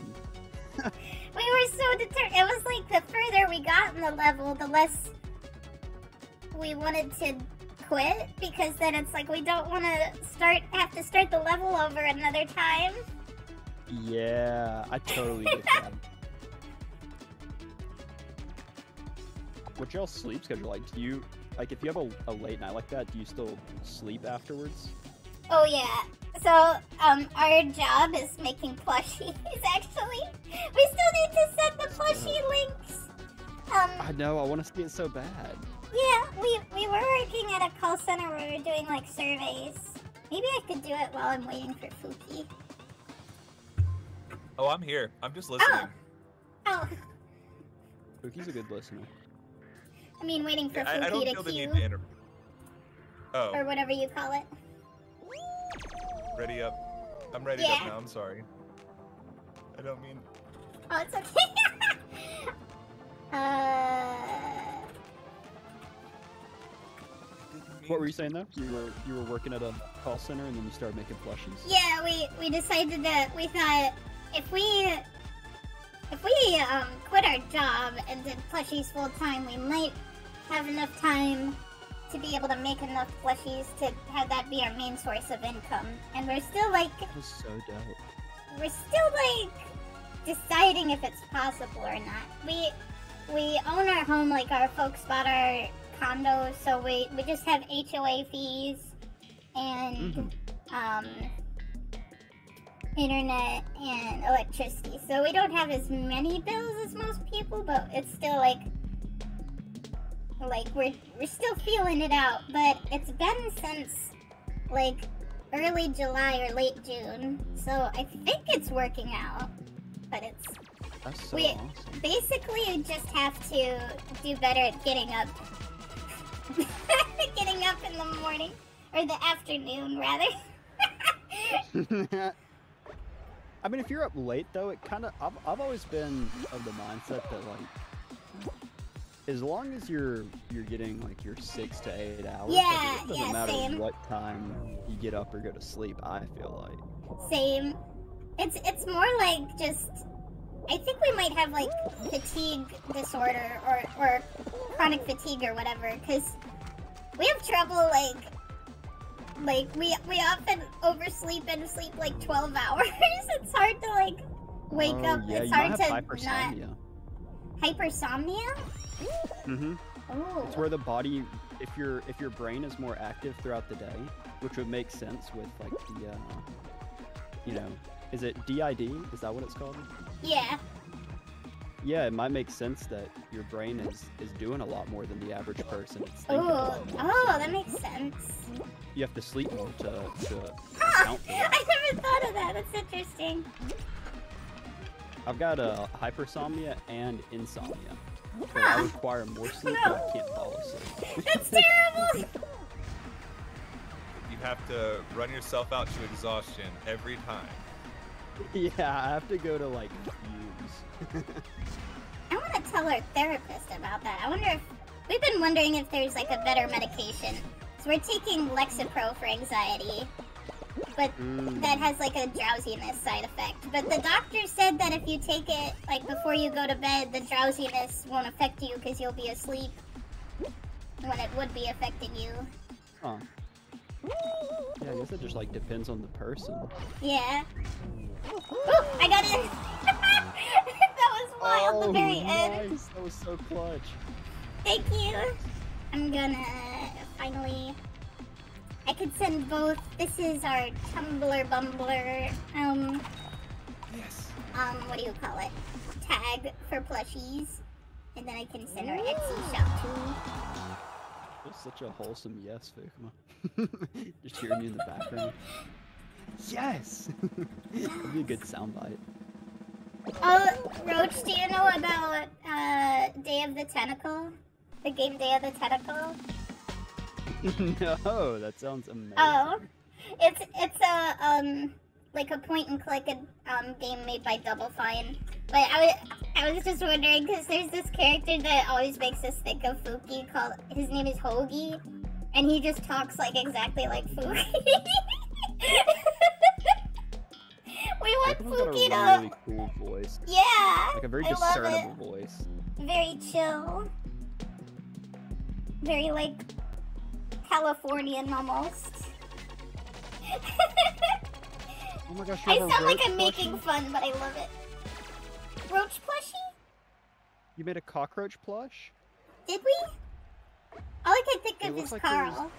We were so determined. It was like the further we got in the level, the less we wanted to quit, because then it's like we don't want to have to start the level over another time. Yeah, I totally get that. What's y'all's sleep schedule like? Do you, like, if you have a late night like that, do you still sleep afterwards? Oh yeah. So, our job is making plushies, actually. We still need to send the plushie links. I know, I want to see it so bad. Yeah, we were working at a call center where we were doing, like, surveys. Maybe I could do it while I'm waiting for Fuki. Oh, I'm here. I'm just listening. Oh. Cookie's a good listener. I mean, waiting for I Fuki don't to feel the queue. need to interrupt. Oh, Or whatever you call it. ready up. I'm ready Yeah. up now. I'm sorry. I don't mean. Oh, it's okay. What were you saying though? You were working at a call center and then you started making plushies? Yeah, we decided that we thought if we quit our job and did plushies full time, we might have enough time to be able to make enough plushies to have that be our main source of income. And we're still like, That was so dope. we're still like deciding if it's possible or not. We own our home, like our folks bought our condo, so we just have HOA fees and internet and electricity. So we don't have as many bills as most people, but it's still like we're still feeling it out. But it's been since like early July or late June, so I think it's working out. But That's so we awesome. basically just have to do better at getting up. Getting up in the morning, or the afternoon rather. I mean, if you're up late though, it kind of, I've always been of the mindset that like, as long as you're getting like your 6 to 8 hours, Yeah, like, it doesn't yeah, matter same. what time you get up or go to sleep. I feel like. Same. It's more like just, I think we might have like fatigue disorder or chronic fatigue or whatever, because we have trouble like we often oversleep and sleep like 12 hours. It's hard to like wake up. Yeah, It's you hard might to have hypersomnia. not hypersomnia. Mm-hmm. Oh. It's where the body, if your brain is more active throughout the day, which would make sense with like the, you know, is it DID? Is that what it's called? Yeah. Yeah, it might make sense that your brain is doing a lot more than the average person. It's thinking a Oh, lot more, oh, so that makes sense. you have to sleep more to Huh, account for that. I never thought of that. That's interesting. I've got hypersomnia and insomnia. So I require more sleep, but I can't fall asleep. That's terrible. You have to run yourself out to exhaustion every time. Oh. Yeah, I have to go to like fumes. I want to tell our therapist about that. I wonder if we've been wondering if there's like a better medication. So we're taking Lexapro for anxiety, but that has like a drowsiness side effect. But the doctor said that if you take it like before you go to bed, the drowsiness won't affect you because you'll be asleep when it would be affecting you. Huh. Yeah, I guess it just like depends on the person. Yeah. Ooh, I got in. That was wild. The very end. Nice. That was so clutch. Thank you. I'm gonna finally. I could send both. This is our Tumblr Bumbler. Yes. What do you call it? Tag for plushies, and then I can send our Etsy shop too. That's such a wholesome yes, Fukuma. Just hearing you in the background. Yes! That'd be a good soundbite. Oh, Roach, do you know about Day of the Tentacle? The game Day of the Tentacle? No, that sounds amazing. Oh, it's a like a point and click game made by Double Fine. But I was just wondering because there's this character that always makes us think of Fuki called his name is Hoagie, and he just talks like exactly like Fuki. We want Fuki got a really cool voice. Yeah, Like a very I love discernible it. voice. Very chill. Very like Californian almost. Oh my gosh, I you have a sound like roach I'm making plushie? fun, but I love it. Roach plushie? You made a cockroach plush? Did we? All I can think It of looks is like Carl.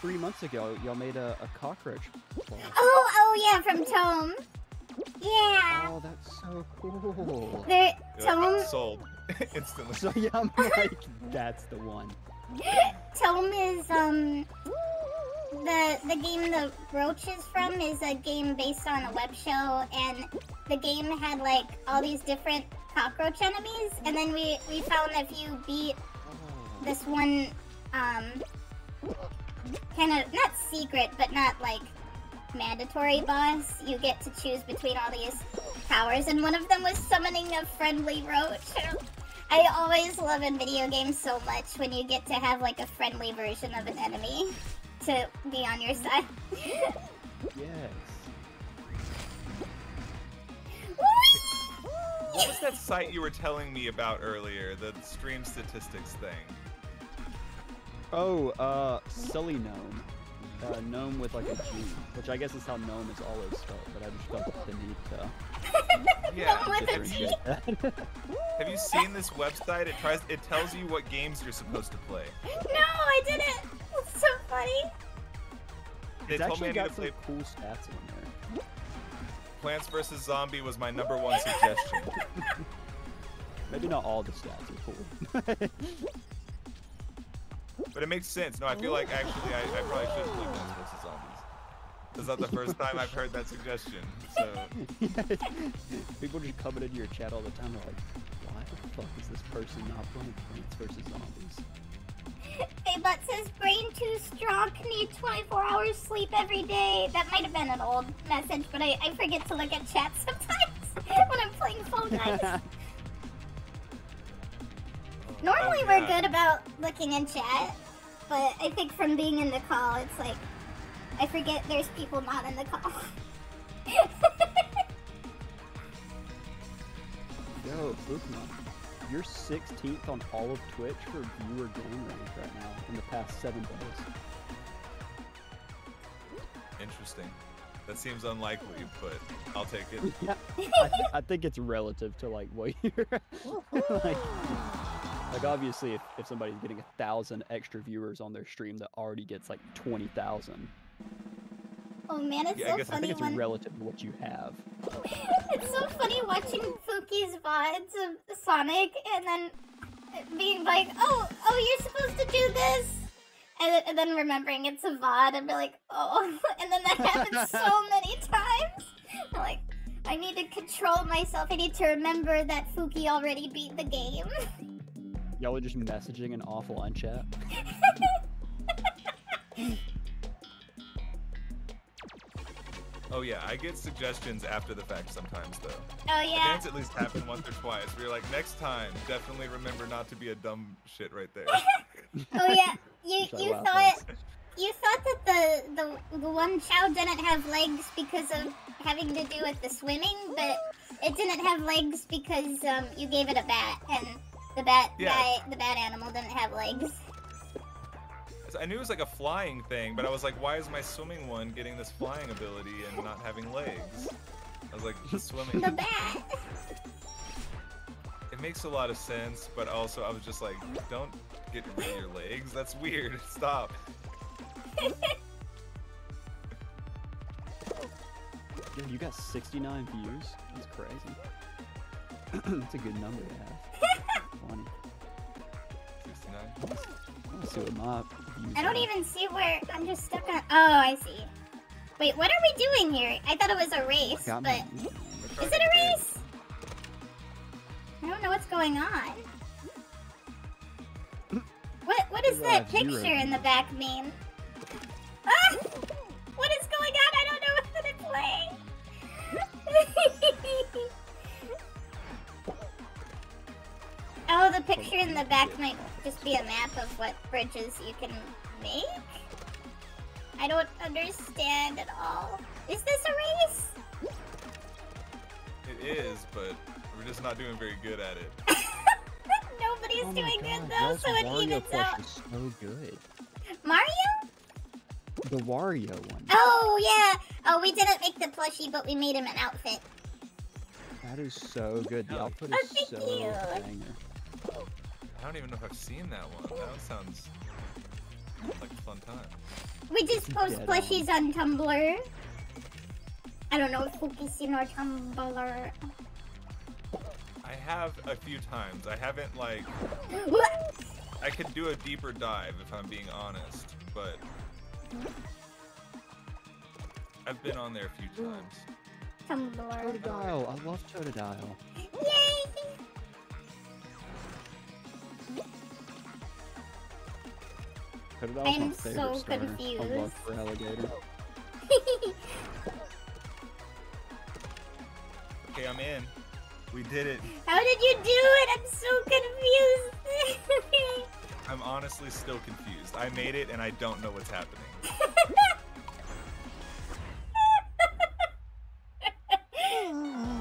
3 months ago, y'all made a cockroach plush. Oh yeah, from Tome. Yeah. Oh, that's so cool. There, Yeah, Tome. sold instantly. So yeah, I'm like, that's the one. Tome is the game the Roach is from is a game based on a web show, and the game had like all these different cockroach enemies, and then we found that if you beat this one kind of not secret but not like mandatory boss, you get to choose between all these powers, and one of them was summoning a friendly roach. I always love in video games so much when you get to have like a friendly version of an enemy to be on your side. Yes. What was that site you were telling me about earlier? The stream statistics thing. Oh, Silly Gnome. Gnome with like a G, which I guess is how gnome is always spelled, but I just felt the need to Yeah. Gnome with a G. differentiate that. Have you seen this website? It tells you what games you're supposed to play. No, I didn't. It's so funny. They It's told me actually I need got to some play cool stats in there. Plants vs. Zombie was my #1 suggestion. Maybe not all the stats are cool. But it makes sense. No, I feel like actually I probably should play Plants vs. Zombies. Is that the first time I've heard that suggestion? So People just coming into your chat all the time. They're like, why the fuck is this person not playing Plants vs. Zombies? Baybot says brain too strong, need 24 hours sleep every day. That might have been an old message, but I forget to look at chat sometimes when I'm playing Fall Guys. Normally we're good about looking in chat, but I think from being in the call, it's like, I forget there's people not in the call. Yo, Bookman, you're 16th on all of Twitch for viewer game rank right now in the past 7 days. interesting. That seems unlikely, but I'll take it. Yeah, I think it's relative to like what you're like obviously if somebody's getting 1,000 extra viewers on their stream that already gets like 20,000. Oh man, it's Yeah, so I guess I funny think it's when relative to what you have. it's so funny watching Fuki's VODs of Sonic and then being like, oh, you're supposed to do this, and then remembering it's a VOD and be like, oh, and then that happens so many times. I'm like, I need to control myself. I need to remember that Fuki already beat the game. Y'all are just messaging in offline chat. Oh yeah, I get suggestions after the fact sometimes though. Oh I yeah. think it's at least happened once or twice. Where you're like, next time, definitely remember not to be a dumb shit right there. Oh yeah. You It's like, you wow, thought you thought that the one Chow didn't have legs because of having to do with the swimming, but it didn't have legs because you gave it a bat, and the bat guy, the bat animal didn't have legs. I knew it was like a flying thing, but I was like, why is my swimming one getting this flying ability and not having legs? I was like, the swimming. The bat. It makes a lot of sense, but also I was just like, don't get rid of your legs. That's weird. Stop. Dude, you got 69 views? That's crazy. That's a good number to have. Funny. 69? Let's see what my views I don't are. even see where I'm just stuck on. Oh, I see. Wait, what are we doing here? I thought it was a race, Got but me. is it a race? going on? What does that picture in the back mean? Ah! What is going on? I don't know what it's playing. Oh, the picture in the back might just be a map of what bridges you can make? I don't understand at all. Is this a race? It is, but we're just not doing very good at it. Nobody's Oh my doing good God, though, y'all's so it Wario evens plush out. is so good. Mario? The Wario one. Oh, yeah. Oh, we didn't make the plushie, but we made him an outfit. That is so good. The outfit Oh, is thank so you. banger. I don't even know if I've seen that one. That one sounds like a fun time. We just post Dead plushies on Tumblr. I don't know if focusing or Tumblr. I have a few times. I haven't like. What? I could do a deeper dive if I'm being honest, but I've been on there a few times. Tumblr. Totodile. I love Totodile. Yay! Totodile's I'm my favorite so starter. confused. I love for alligator. Okay, I'm in. We did it. How did you do it? I'm so confused. I'm honestly still confused. I made it and I don't know what's happening.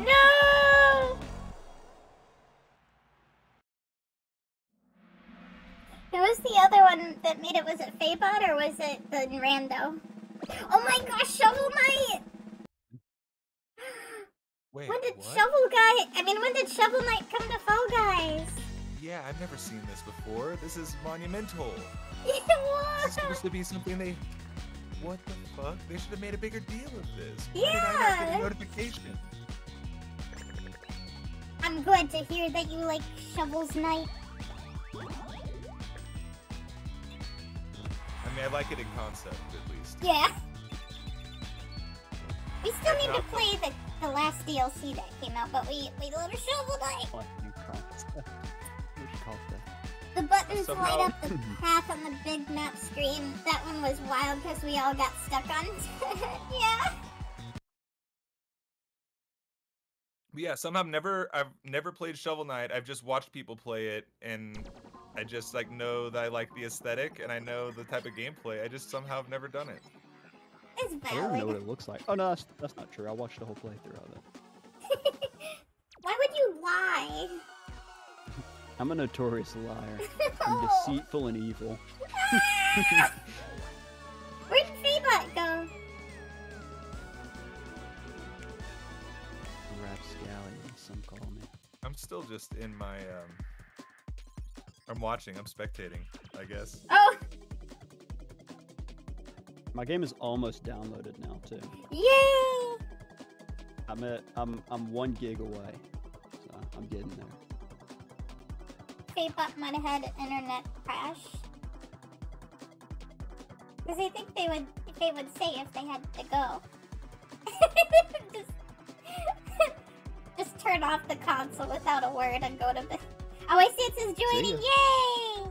No! Who was the other one that made it? Was it Faybot or was it the Rando? Oh my gosh, Shovel Knight! Wait, When did what? when did Shovel Knight come to Fall Guys? Yeah, I've never seen this before. This is monumental. It This is was! supposed to be something they... What the fuck? They should have made a bigger deal of this. Why did I Yeah. not get a notification? I'm glad to hear that you like Shovel's Knight. I mean, I like it in concept, at least. Yeah. We still That's need to not- play the last DLC that came out, but we love Shovel Knight. Collecting concept. We should call it that. The buttons Somehow- light up the path on the big map screen. That one was wild because we all got stuck on it. Yeah. But yeah, somehow I've never played Shovel Knight. I've just watched people play it, and I just like know that I like the aesthetic and I know the type of gameplay. I just somehow have never done it. It's I don't even know what valid. it looks like. Oh no, that's not true. I watched the whole playthrough of it. Why would you lie? I'm a notorious liar. I'm Oh. deceitful and evil. Ah! Where'd Feebot go? Rapscallion, some call me. I'm still just in my I'm watching, I'm spectating, I guess. Oh, My game is almost downloaded now too. yay! I'm 1 gig away, so I'm getting there. Feebot might have had an internet crash. Because I think they would say if they had to go. just turn off the console without a word and go to bed. Oh, I see it says joining. ya. Yay!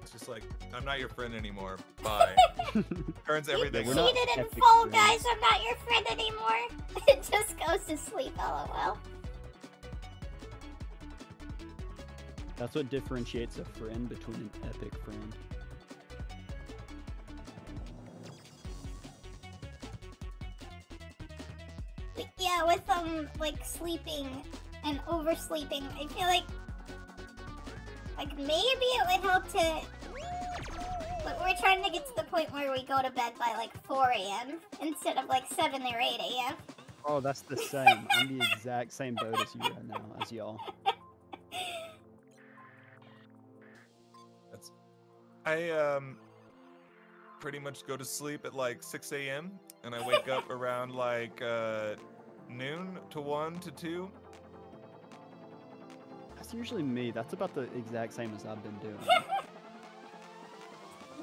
It's just like, I'm not your friend anymore. Bye. Turns everything You We're not off. cheated in epic Fall friends. Guys. I'm not your friend anymore. It just goes to sleep. LOL. That's what differentiates a friend between an epic friend. Yeah, with like sleeping and oversleeping, I feel like maybe it would help to. But we're trying to get to the point where we go to bed by like 4 a.m. instead of like 7 or 8 a.m. Oh, that's the same. I'm the exact same boat as you right now, as y'all. I pretty much go to sleep at like 6 a.m. and I wake up around like noon to 1 to 2. That's usually me. That's about the exact same as I've been doing.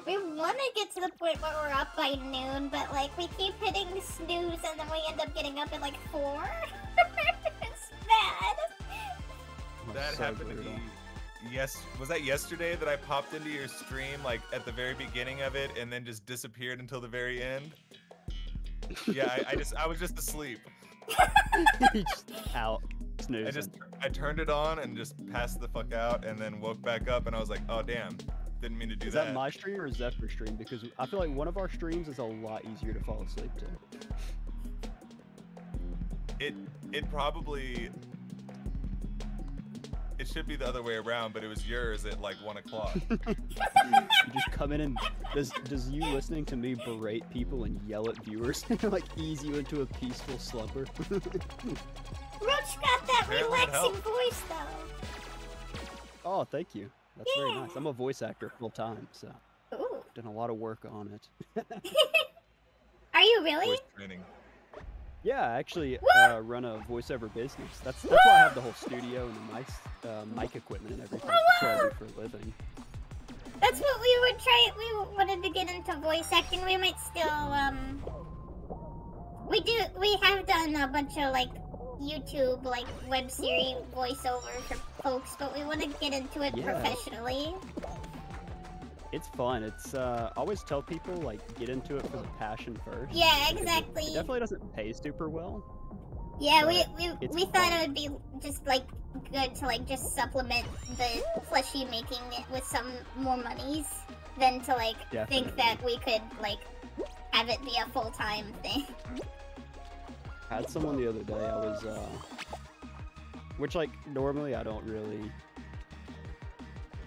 We want to get to the point where we're up by noon, but like we keep hitting snooze and then we end up getting up at like 4. It's bad. That so happened brutal. to me. Yes, was that yesterday that I popped into your stream like at the very beginning of it and then just disappeared until the very end? Yeah, I was just asleep. He's just out snoozing. I turned it on and just passed the fuck out and then woke back up and I was like, oh damn, didn't mean to do Is that my stream or Zephyr's stream? Because I feel like one of our streams is a lot easier to fall asleep to. It probably. It should be the other way around, but it was yours at like 1 o'clock. You just come in and does you listening to me berate people and yell at viewers like ease you into a peaceful slumber? Roach got that Apparently it relaxing helped. voice though. Oh, thank you. That's very Yeah. nice. I'm a voice actor full time, so Ooh. done a lot of work on it. Are you really? Voice training. Yeah, I actually What? run a voiceover business. That's why I have the whole studio and the mic equipment and everything. That's what I do for a living. That's what we would try. We wanted to get into voice acting. We might still We have done a bunch of like YouTube like web series voiceover for folks, but we want to get into it Yeah. professionally. It's fun. It's I always tell people like get into it for the passion first. Yeah, because exactly. It definitely doesn't pay super well. Yeah, we it's thought fun. it would be just like good to like just supplement the fleshy making it with some more monies than to like think Definitely. that we could like have it be a full-time thing. I had someone the other day. I was which like normally I don't really,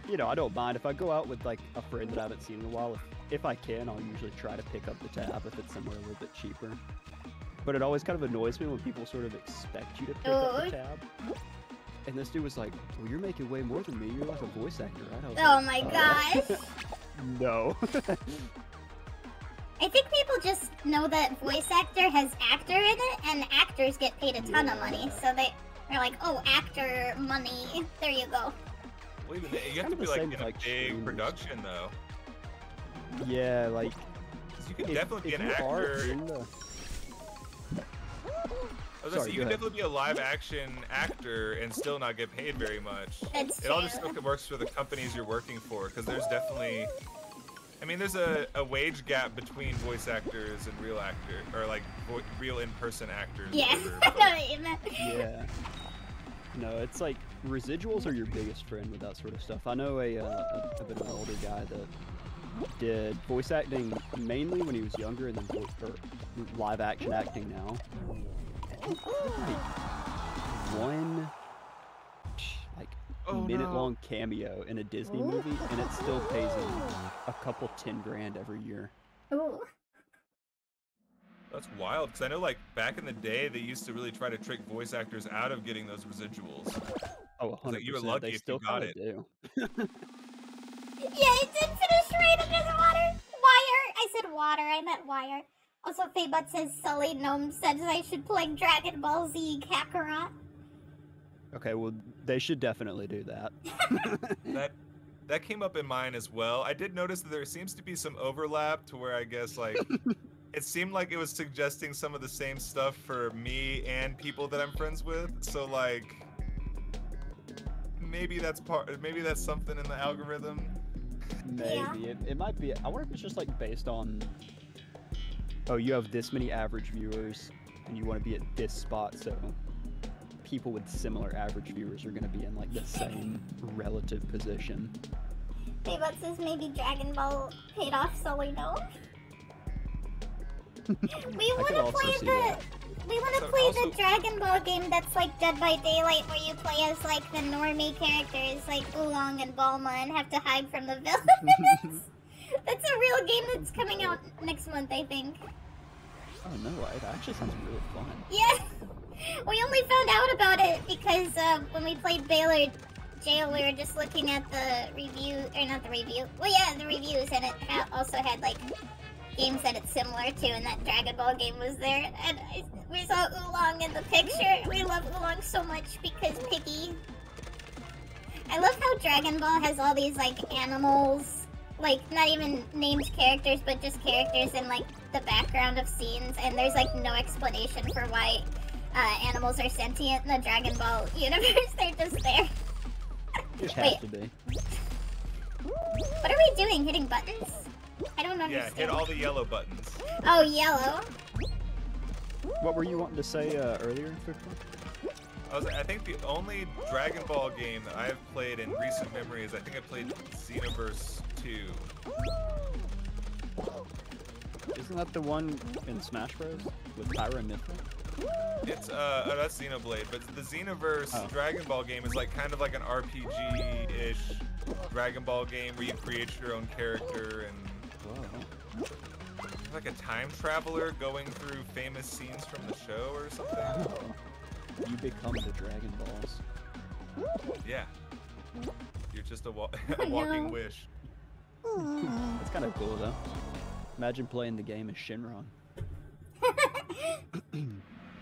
you know, I don't mind if I go out with like a friend that I haven't seen in a while. If I can, I'll usually try to pick up the tab if it's somewhere a little bit cheaper. But it always kind of annoys me when people sort of expect you to pick up the tab. And this dude was like, well, you're making way more than me. You're like a voice actor, right? I was Oh like, my gosh. No. I think people just know that voice actor has actor in it, and actors get paid a ton of money, so they're like, oh, actor money, there you go. Well, even you have Kind to of be the like same in with, a like, big streamers. production though. Yeah, like 'Cause you can if definitely be an you are actor. in the... I was gonna Sorry, say, you go can ahead. definitely be a live action actor and still not get paid very much. That's It all just true. works for the companies you're working for, because there's definitely, I mean, there's a wage gap between voice actors and real actor, or like real in-person actors. Yeah, whatever, I but- know what you meant. Yeah. No, it's like residuals are your biggest friend with that sort of stuff. I know a bit of an older guy that did voice acting mainly when he was younger, and then live action acting now. And he did, like one minute-long cameo in a Disney movie, and it still pays him a couple 10 grand every year. Ooh. That's wild, because I know, like, back in the day, they used to really try to trick voice actors out of getting those residuals. Oh, 100%. Like, you were lucky they if still you got kinda it. do. Yeah, it did finish right under the water. Wire. I said water. I meant wire. Also, Faybot says Sully Gnome says I should play Dragon Ball Z Kakarot. Okay, well, they should definitely do that. That came up in mine as well. I did notice that there seems to be some overlap to where I guess, like, it seemed like it was suggesting some of the same stuff for me and people that I'm friends with. So, like, maybe that's something in the algorithm. Maybe. It might be. I wonder if it's just like based on, oh, you have this many average viewers and you want to be at this spot, so people with similar average viewers are going to be in like the same relative position. Faybot says maybe Dragon Ball paid off Sully Gnome. We want to play the Dragon Ball game that's like Dead by Daylight, where you play as like the normie characters like Oolong and Bulma and have to hide from the villains. That's a real game that's coming out next month, I think. Oh no, it actually sounds really fun. Yeah, we only found out about it because when we played Baylor Jail, we were just looking at the review, or not the review. Well, yeah, the reviews, and it also had like games that it's similar to, and that Dragon Ball game was there, and we saw Oolong in the picture. We love Oolong so much because Piggy. I love how Dragon Ball has all these like animals, like not even named characters, but just characters in like the background of scenes, and there's like no explanation for why animals are sentient in the Dragon Ball universe. They're just there. Just have to be. What are we doing? Hitting buttons? I don't understand. Yeah, hit all the yellow buttons. Oh, yellow. What were you wanting to say earlier, Victor? I think the only Dragon Ball game that I've played in recent memory is I think I played Xenoverse 2. Isn't that the one in Smash Bros. With Pyra and Mythra? It's oh, that's Xenoblade, but the Xenoverse Dragon Ball game is like kind of like an RPG-ish Dragon Ball game where you create your own character and like a time traveler going through famous scenes from the show or something. You become the Dragon Balls. Yeah. You're just a walking wish. That's kind of cool though. Imagine playing the game as Shinron.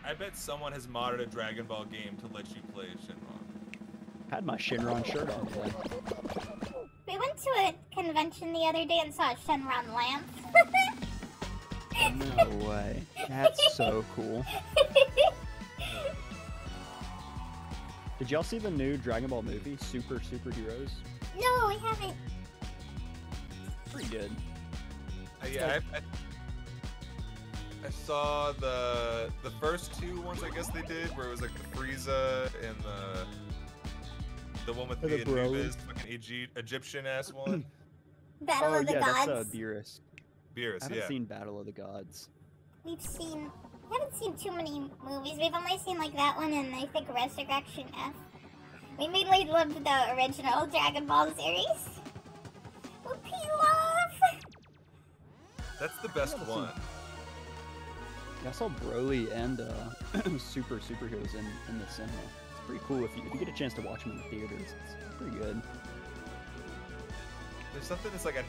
I bet someone has modded a Dragon Ball game to let you play Shinron. Had my Shinron shirt on today. We went to a convention the other day and saw a Shenron lamp. No way. That's so cool. Did y'all see the new Dragon Ball movie, Superheroes? No, we haven't. Pretty good. Yeah, I saw the first two ones I guess they did, where it was like the Frieza and the one with the Anubis, fucking Egyptian-ass one. Battle of the Gods. That's Beerus. Beerus, I haven't seen Battle of the Gods. We haven't seen too many movies. We've only seen like that one and I think Resurrection F. We mainly loved the original Dragon Ball series. That's the best one. Yeah, I saw Broly and Superheroes in the cinema. It's pretty cool if you get a chance to watch them in the theaters. It's pretty good. There's something that's like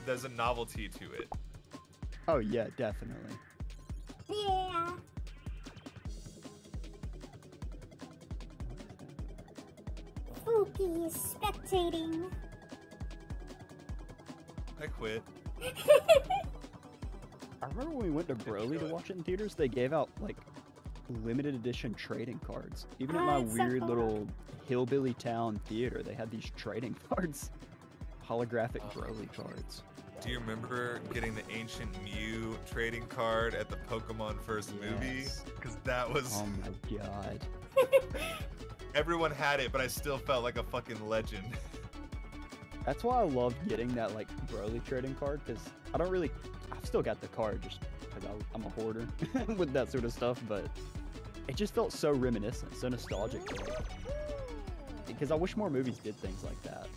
there's a novelty to it. Oh yeah, definitely. Yeah. Spooky is spectating. I quit. I remember when we went to Broly to watch it in theaters, they gave out like limited edition trading cards. Even at my weird little hillbilly town theater, they had these trading cards. Holographic Broly cards. Do you remember getting the Ancient Mew trading card at the Pokemon first movie? Because that was... Oh my god. Everyone had it, but I still felt like a fucking legend. That's why I love getting that like Broly trading card, because I've still got the card just because I'm a hoarder with that sort of stuff, but it just felt so reminiscent, so nostalgic. Because I wish more movies did things like that.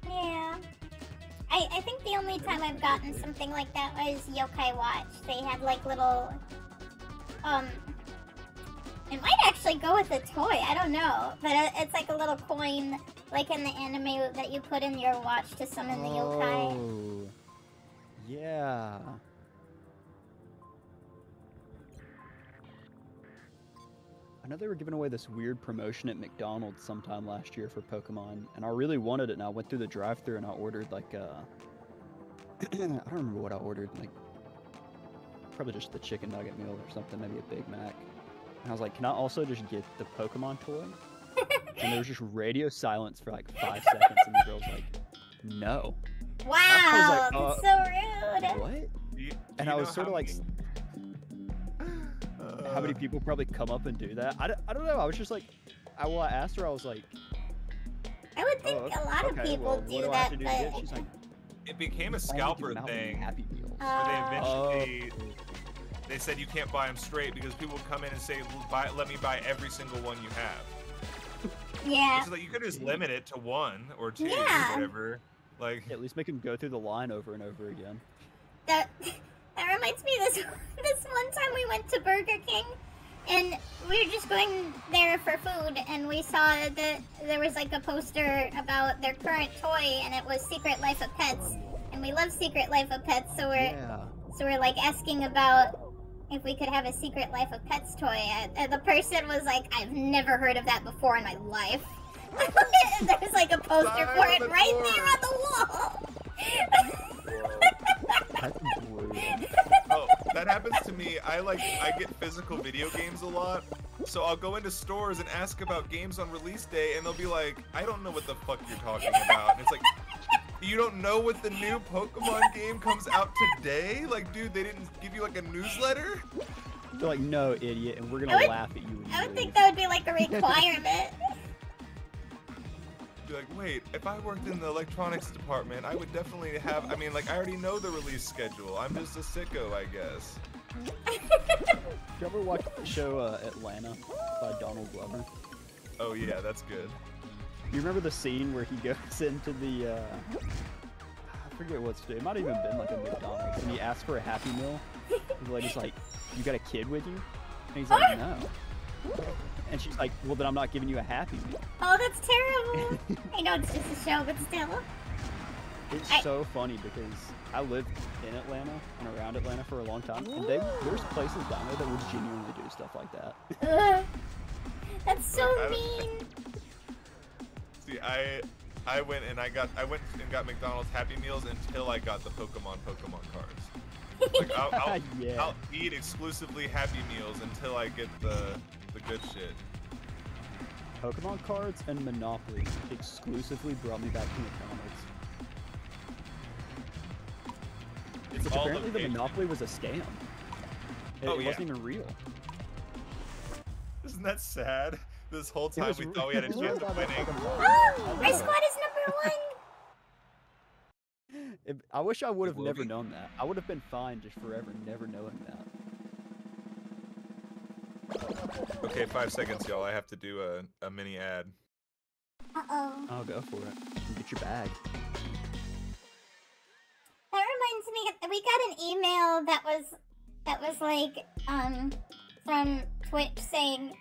Yeah. I think the only time I've gotten something like that was Yokai Watch. They had like little, it might actually go with a toy, I don't know. But it's like a little coin, like in the anime that you put in your watch to summon the yokai. Oh, yeah. I know they were giving away this weird promotion at McDonald's sometime last year for Pokemon, and I really wanted it, and I went through the drive-thru and I ordered like I don't remember what I ordered, like probably just the chicken nugget meal or something, maybe a Big Mac. And I was like, can I also just get the Pokemon toy? And there was just radio silence for like 5 seconds, and the girl's like, no. Wow, like, that's so rude. What? And I was sort of like, how many people probably come up and do that? I don't know. I was just like, I asked her, I was like, I would think a lot of people do that, but... She's like, it became a scalper thing. Happy Meals. Where they eventually... They said you can't buy them straight because people come in and say, let me buy every single one you have. Yeah. So like, you could just limit it to 1 or 2 or whatever. Like, at least make them go through the line over and over again. That reminds me of this one time we went to Burger King and we were just going there for food and we saw that there was like a poster about their current toy and it was Secret Life of Pets, and we love Secret Life of Pets, so we're like asking about if we could have a Secret Life of Pets toy. The person was like, I've never heard of that before in my life. There's like a poster for it right there on the wall. That's brutal. Oh, that happens to me. I get physical video games a lot, So I'll go into stores and ask about games on release day, and they'll be like, I don't know what the fuck you're talking about. And it's like, you don't know what the new Pokemon game comes out today? Like, dude, they didn't give you like a newsletter? They're like, no, idiot, and we're gonna laugh at you. When I you would think leave. that would be like a requirement. Be like, wait, if I worked in the electronics department, I would definitely have, I mean, like, I already know the release schedule. I'm just a sicko, I guess. Did you ever watch the show Atlanta by Donald Glover? Oh yeah, that's good. You remember the scene where he goes into the, I forget what's it might have even been like a McDonald's, and he asks for a Happy Meal. And the lady's like, you got a kid with you? And he's like, no. And she's like, well then I'm not giving you a Happy Meal. Oh, that's terrible. I know it's just a show, but still. It's so funny because I lived in Atlanta and around Atlanta for a long time, and there's places down there that would genuinely do stuff like that. Ugh. That's so mean. See, I went and got McDonald's Happy Meals until I got the Pokemon cards. Like I'll eat exclusively Happy Meals until I get the good shit. Pokemon cards and Monopoly exclusively brought me back to McDonald's. It's Which all apparently the Monopoly was a scam. It wasn't even real. Isn't that sad? This whole time we thought we had a chance of winning. Oh, our squad is number 1. I wish I would have never known that. I would have been fine just forever never knowing that. Okay, 5 seconds, y'all. I have to do a mini ad. Uh-oh. I'll go for it. Get your bag. That reminds me, we got an email that was like, from Twitch saying,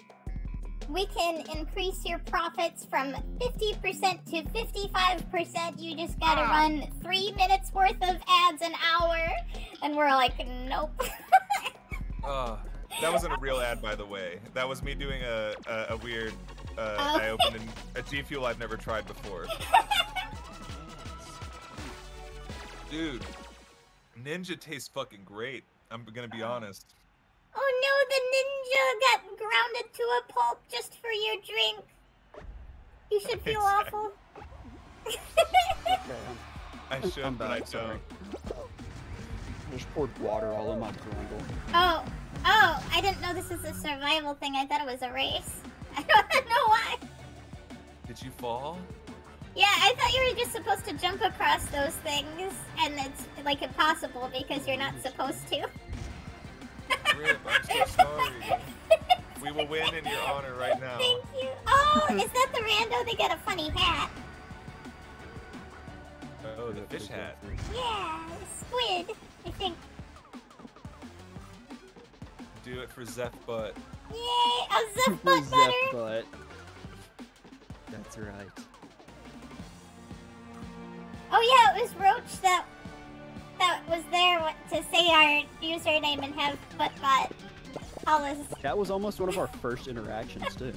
we can increase your profits from 50% to 55%. You just gotta run 3 minutes worth of ads an hour. And we're like, nope. That wasn't a real ad, by the way. That was me doing a weird, I opened a G Fuel I've never tried before. Dude, Ninja tastes fucking great. I'm gonna be honest. Oh no, the ninja got grounded to a pulp just for your drink. You should feel awful. I should, but I don't. I just poured water all in my grundle. Oh, I didn't know this was a survival thing. I thought it was a race. I don't know why. Did you fall? Yeah, I thought you were just supposed to jump across those things, and it's like impossible because you're not supposed to. Rip, I'm so sorry. We will win in your honor right now. Thank you. Oh, is that the rando? They got a funny hat. Oh, the fish hat. Yeah, squid, I think. Do it for Zeph Butt. Yay, a Zeph Butt butter. Zeph Butt. That's right. Oh yeah, it was Roach that was there to say our username and have butt call us. That was almost one of our first interactions too.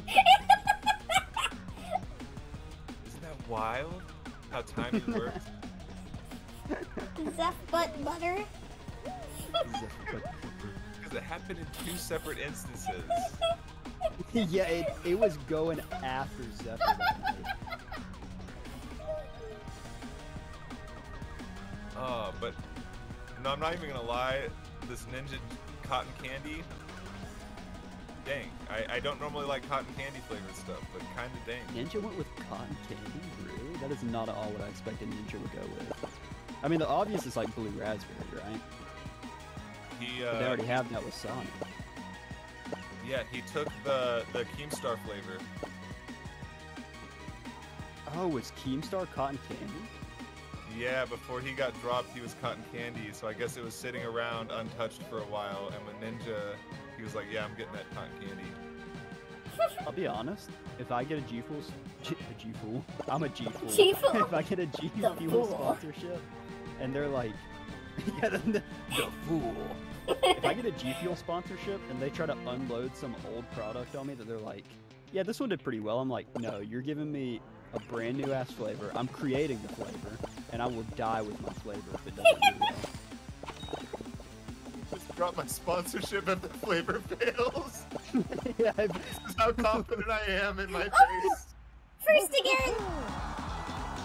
Isn't that wild? How timing works. Zeph Butt butter. Because it happened in 2 separate instances. Yeah, it was going after Zeph. But no, I'm not even gonna lie. This Ninja cotton candy, dang. I don't normally like cotton candy flavored stuff, but kind of dang. Ninja went with cotton candy? Really? That is not at all what I expected Ninja would go with. I mean, the obvious is like blue raspberry, right? But they already have that with Sonic. Yeah, he took the Keemstar flavor. Oh, is Keemstar cotton candy? Yeah, before he got dropped, he was cotton candy, so I guess it was sitting around untouched for a while, and when Ninja, he was like, yeah, I'm getting that cotton candy. I'll be honest, if I get a G-Fool, I'm a G-Fool. G-Fool. If I get a G-Fuel sponsorship, and they're like, yeah, the fool. If I get a G-Fuel sponsorship, and they try to unload some old product on me that they're like, yeah, this one did pretty well, I'm like, no, you're giving me a brand new ass flavor, I'm creating the flavor, and I will die with my flavor if it doesn't do well. Just drop my sponsorship if the flavor fails. Yeah, This is how confident I am in my face. First again!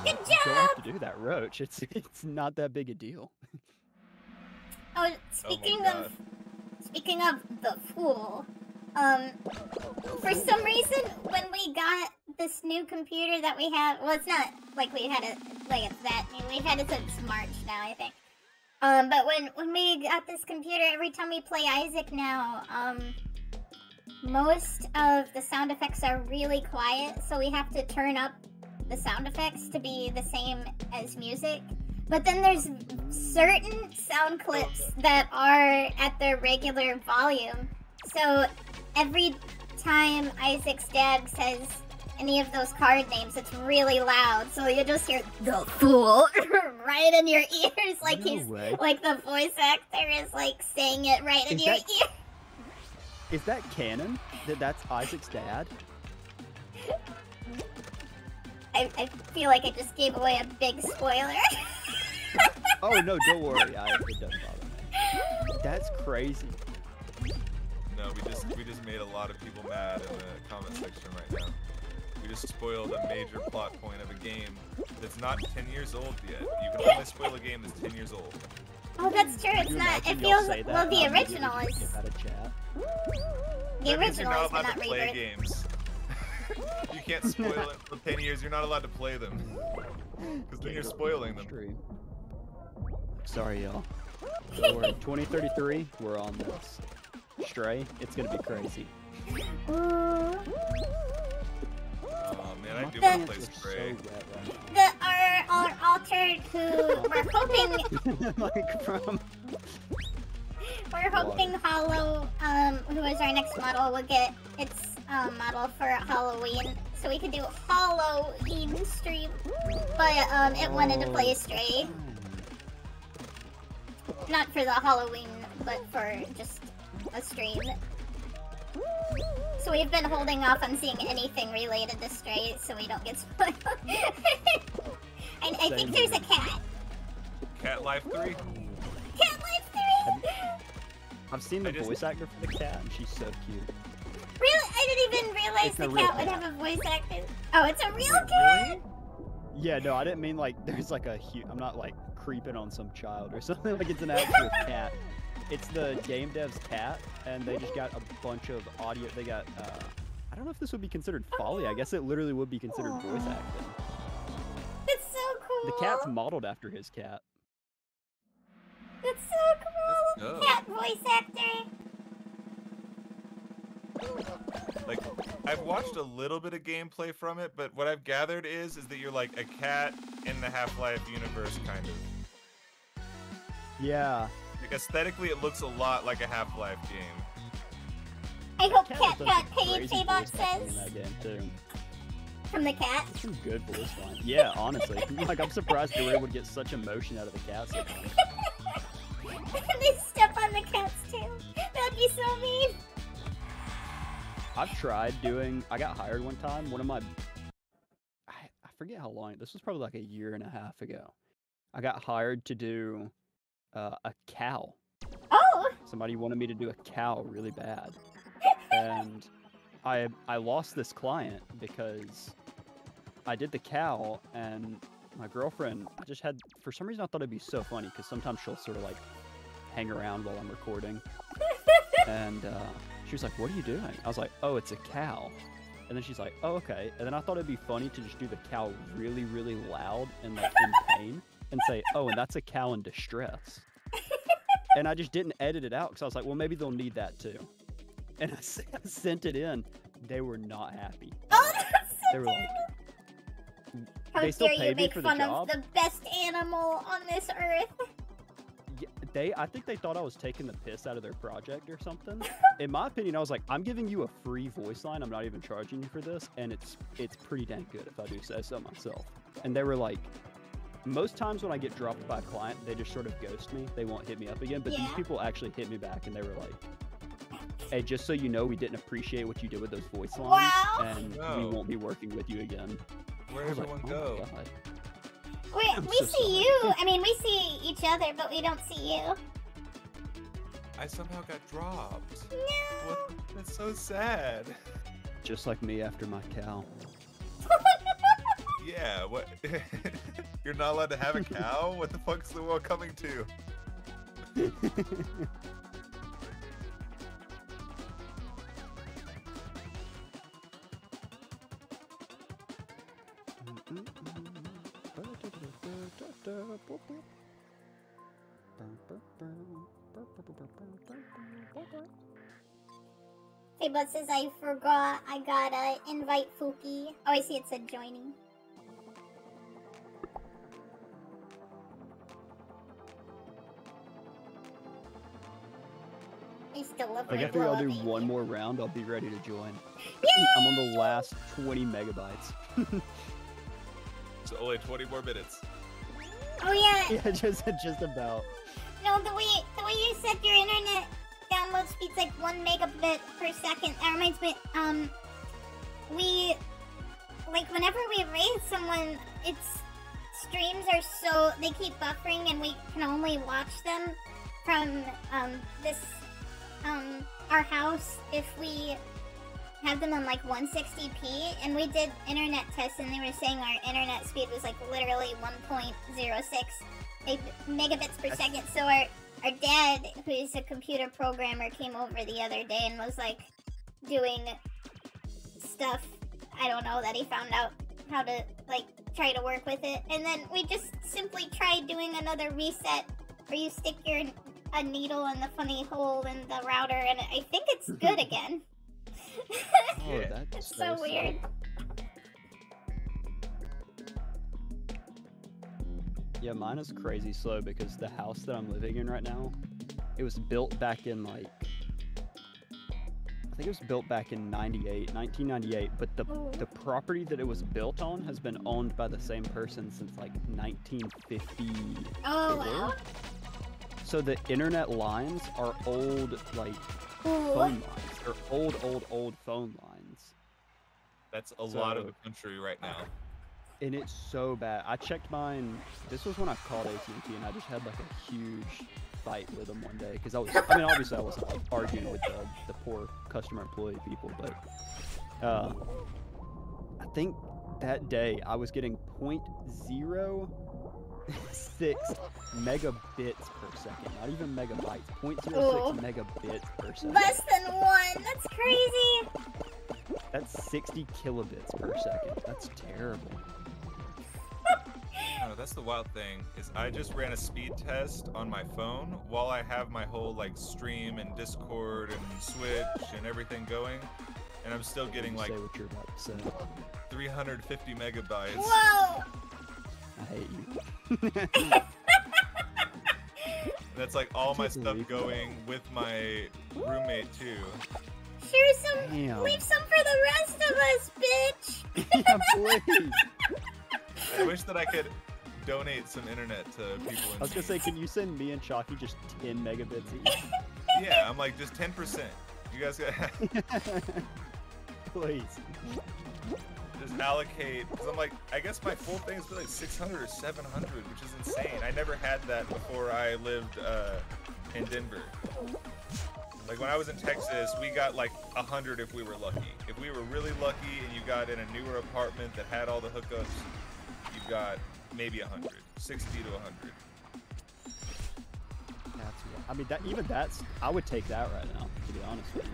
Good you don't have job! to do that, Roach. It's not that big a deal. Oh, speaking God. of the fool, for some reason, when we got this new computer that we have, well, it's not like we had it, like it's that new, we've had it since March now, I think. But when we got this computer, every time we play Isaac now, most of the sound effects are really quiet, so we have to turn up the sound effects to be the same as music. But then there's certain sound clips that are at their regular volume. So every time Isaac's dad says any of those card names, it's really loud. So you just hear the fool right in your ears, like like the voice actor is like saying it right in your ear. Is that canon? That's Isaac's dad? I feel like I just gave away a big spoiler. Oh no, don't worry. It doesn't bother me. That's crazy. No, we just made a lot of people mad in the comment section right now. We just spoiled a major plot point of a game that's not 10 years old yet. You can only spoil a game that's 10 years old. Oh, that's true. It's not. It feels well. The original is. The original is not play games. You can't spoil it for 10 years. You're not allowed to play them because then you're spoiling them. Sorry, y'all. Don't worry. 2033, we're on this. Stray, it's gonna be crazy. Oh man, I do want to play Stray. Our altered who we're hoping. We're hoping Hollow, who is our next model, will get its model for Halloween, so we could do a Halloween stream. But it wanted to play Stray. Not for the Halloween, but for just a stream. So we've been holding off on seeing anything related to Stray, so we don't get spoiled. And I think there's a cat. Cat Life 3? Cat Life 3! I've seen the voice actor for the cat, and she's so cute. Really? I didn't even realize the cat would have a voice actor. Oh, it's a real cat? Really? Yeah, no, I didn't mean like there's like a huge. I'm not like creeping on some child or something. Like it's an actual cat. It's the game dev's cat, and they just got a bunch of audio. They got. I don't know if this would be considered folly. I guess it literally would be considered voice acting. That's so cool. The cat's modeled after his cat. That's so cool. Cat voice actor. Like, I've watched a little bit of gameplay from it, but what I've gathered is that you're like a cat in the Half-Life universe, kind of. Yeah. Like, aesthetically, it looks a lot like a Half-Life game. I hope Cat got paid, Fabot says. From the cat? Some good voice line. Yeah, honestly. Like, I'm surprised Dora would get such emotion out of the cat. They step on the cat's tail. That'd be so mean. I've tried doing. I got hired one time. One of my. I forget how long. This was probably like a year and a half ago. I got hired to do a cow. Oh! Somebody wanted me to do a cow really bad. And I lost this client because I did the cow, and my girlfriend, I just had, for some reason I thought it'd be so funny because sometimes she'll sort of like hang around while I'm recording. And she was like, "What are you doing?" I was like, "Oh, it's a cow." And then she's like, "Oh, okay." And then I thought it'd be funny to just do the cow really, really loud and like in pain and say, "Oh, and that's a cow in distress." And I just didn't edit it out because I was like, well, maybe they'll need that too. And I sent it in. They were not happy. Oh, that's so they were like, how they still dare paid you me make for the fun job. of the best animal on this earth? Yeah, I think they thought I was taking the piss out of their project or something. In my opinion, I was like, I'm giving you a free voice line. I'm not even charging you for this, and it's pretty dang good if I do say so myself. And they were like, most times when I get dropped by a client, they just sort of ghost me. They won't hit me up again. But these people actually hit me back, and they were like, "Hey, just so you know, we didn't appreciate what you did with those voice lines, and we won't be working with you again." Where'd everyone go? We see you. I mean, we see each other, but we don't see you. I somehow got dropped. No. That's so sad. Just like me after my cow. Yeah, what? You're not allowed to have a cow? What the fuck's the world coming to? Hey, but says I forgot I gotta invite Fuki. Oh, I see it said joining. I still love my After I'll do blow-up one baby. more round, I'll be ready to join. Yay! I'm on the last 20 megabytes. So only 20 more minutes. Oh yeah. Yeah, just about. No, the way you set your internet download speed's like 1 megabit per second. That reminds me, we like whenever we raid someone, its streams are so they keep buffering, and we can only watch them from this our house if we have them on like 160p. And we did internet tests, and they were saying our internet speed was like literally 1.06 megabits per second. So our dad, who is a computer programmer, came over the other day and was like doing stuff, I don't know, that he found out how to like try to work with it. And then we just simply tried doing another reset where you stick a needle in the funny hole in the router, and I think it's good again. Oh, that's It's so weird. Yeah, mine is crazy slow because the house that I'm living in right now, it was built back in like, I think it was built back in 1998, but the property that it was built on has been owned by the same person since like 1950. Oh, wow. So the internet lines are old, like, phone lines. They're old phone lines. That's a lot of the country right now. And it's so bad. I checked mine. This was when I called AT&T, and I just had like a huge fight with them one day because I mean, obviously I wasn't like arguing with the poor customer employee people, but I think that day I was getting 0.06 megabits per second, not even megabytes. 0.06 megabits per second. Less than 1. That's crazy. That's 60 kilobits per second. That's terrible. No, that's the wild thing, is I just ran a speed test on my phone while I have my whole like stream and Discord and Switch and everything going, and I'm still getting like Say what you're about to say. 350 megabytes. Whoa! I hate you. That's like all my stuff going with my roommate too. Share some. Damn. Leave some for the rest of us, bitch. Yeah, please. I wish that I could donate some internet to people. I was gonna say, can you send me and Chalky just 10 megabits each? Yeah, I'm like just 10%. You guys got Please. just allocate, because I'm like, I guess my full thing is like 600 or 700, which is insane. I never had that before I lived in Denver. Like when I was in Texas, we got like 100 if we were lucky. If we were really lucky and you got in a newer apartment that had all the hookups, you got maybe 100, 60 to 100. That's what, I mean, that's, I would take that right now, to be honest with you.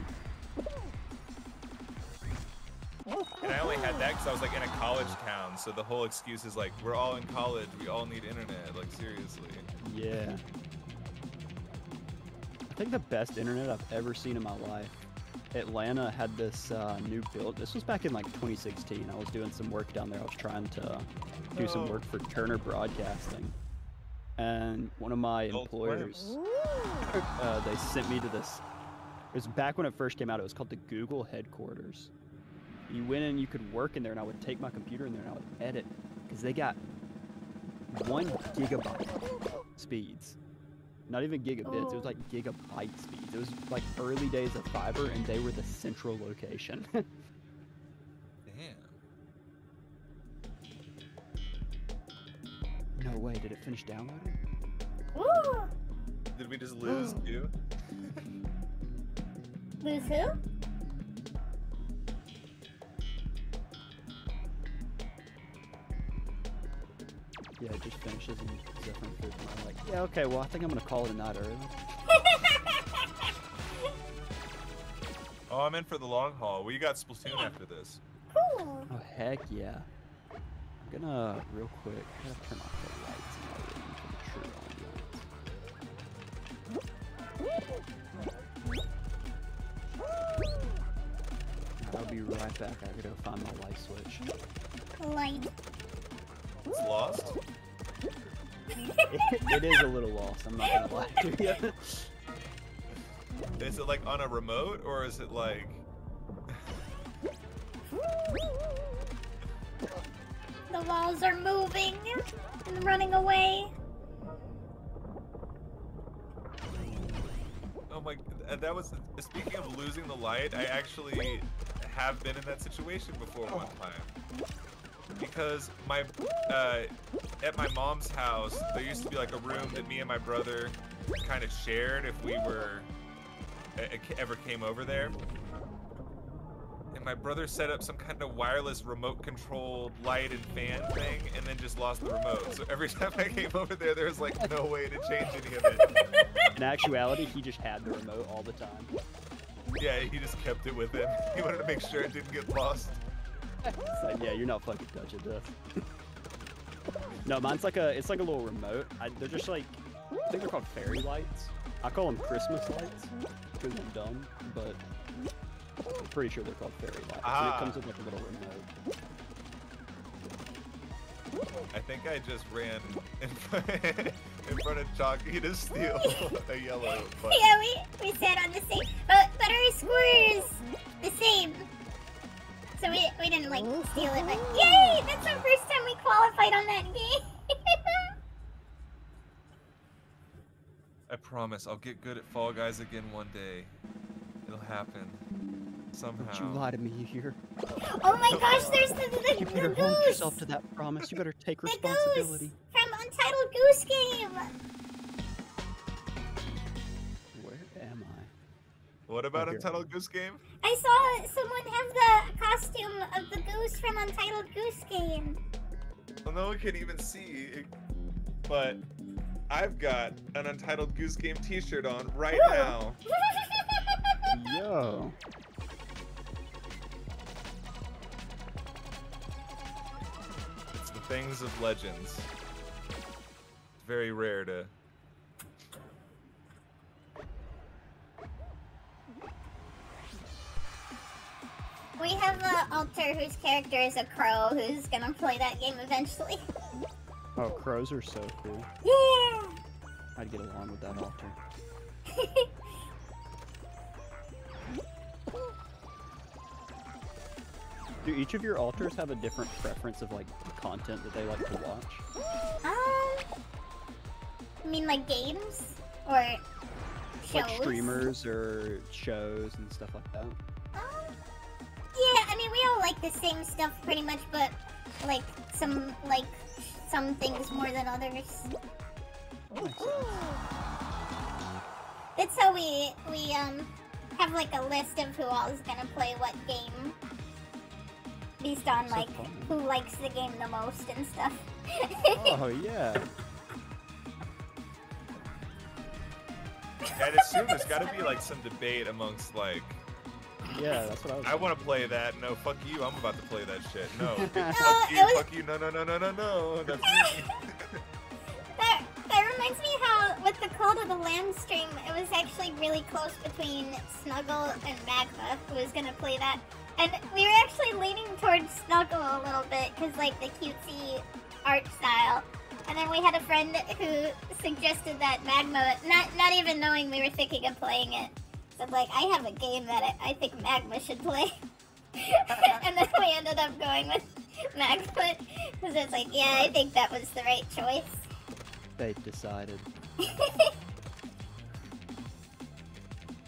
And I only had that because I was like in a college town, so the whole excuse is like, we're all in college, we all need internet, like seriously. Yeah. I think the best internet I've ever seen in my life. Atlanta had this new build. This was back in like 2016. I was doing some work down there. I was trying to do some work for Turner Broadcasting. And one of my employers, they sent me to this. It was back when it first came out. It was called the Google headquarters. You went in, you could work in there, and I would take my computer in there and I would edit. Because they got 1 gigabyte speeds. Not even gigabits, it was like gigabyte speeds. It was like early days of fiber, and they were the central location. Damn. No way, did it finish downloading? Ooh. Did we just lose too? Lose who? Yeah, it just finishes and Zephyr and Food. And I'm like, yeah, okay, well, I think I'm gonna call it a night early. Oh, I'm in for the long haul. We got Splatoon after this. Cool. Oh, heck yeah. I'm gonna, real quick, I'm gonna turn off the lights in my room for the true ambiance. I'll be right back. I gotta go find my light switch. Light. It's lost? It is a little lost, I'm not gonna lie to you. Is it like on a remote, or is it like... The walls are moving and running away. Oh my, that was, speaking of losing the light, I actually have been in that situation before one time. Because at my mom's house, there used to be like a room that me and my brother kind of shared if we were, ever came over there. And my brother set up some kind of wireless remote controlled light and fan thing and then just lost the remote. So every time I came over there, there was like no way to change any of it. In actuality, he just had the remote all the time. Yeah, he just kept it with him. He wanted to make sure it didn't get lost. It's like, yeah, you're not fucking touching this. No, mine's like it's like a little remote. They're just like, I think they're called fairy lights. I call them Christmas lights because I'm dumb, but I'm pretty sure they're called fairy lights. And it comes with like a little remote. I think I just ran in front of Choccy to steal a yellow button. Yeah, we sat on the same, but our score is the same. So we didn't like steal it, but yay! That's our first time we qualified on that game. I promise I'll get good at Fall Guys again one day. It'll happen. Somehow. Don't you lie to me here. Oh my gosh, there's the You better goose! hold yourself to that promise. You better take The responsibility. goose from Untitled Goose Game! Where am I? What about Oh, here. Untitled Goose Game? I saw someone have the costume of the goose from Untitled Goose Game. Well, no one can even see, but I've got an Untitled Goose Game t-shirt on right now. Yo. It's the things of legends. It's very rare to... We have an alter whose character is a crow who's gonna play that game eventually. Oh, crows are so cool. Yeah! I'd get along with that altar. Do each of your alters have a different preference of like content that they like to watch? You mean like games? Or shows? Like streamers or shows and stuff like that? Yeah, I mean we all like the same stuff pretty much, but like some things more than others. That's how we have like a list of who all is gonna play what game. Based on like who likes the game the most and stuff. Oh yeah. I'd assume there's gotta be like some debate amongst like... Yeah, that's what I was I want to play that. No, fuck you. I'm about to play that shit. No. it Fuck you. No. That's me. That reminds me how with the Call to the Lamb stream, it was actually really close between Snuggle and Magma who was gonna play that. And we were actually leaning towards Snuggle a little bit because like the cutesy art style. And then we had a friend who suggested that Magma, not even knowing we were thinking of playing it, said like, I have a game that I think Magma should play. And then we ended up going with Magma because it's like, yeah, I think that was the right choice. They decided.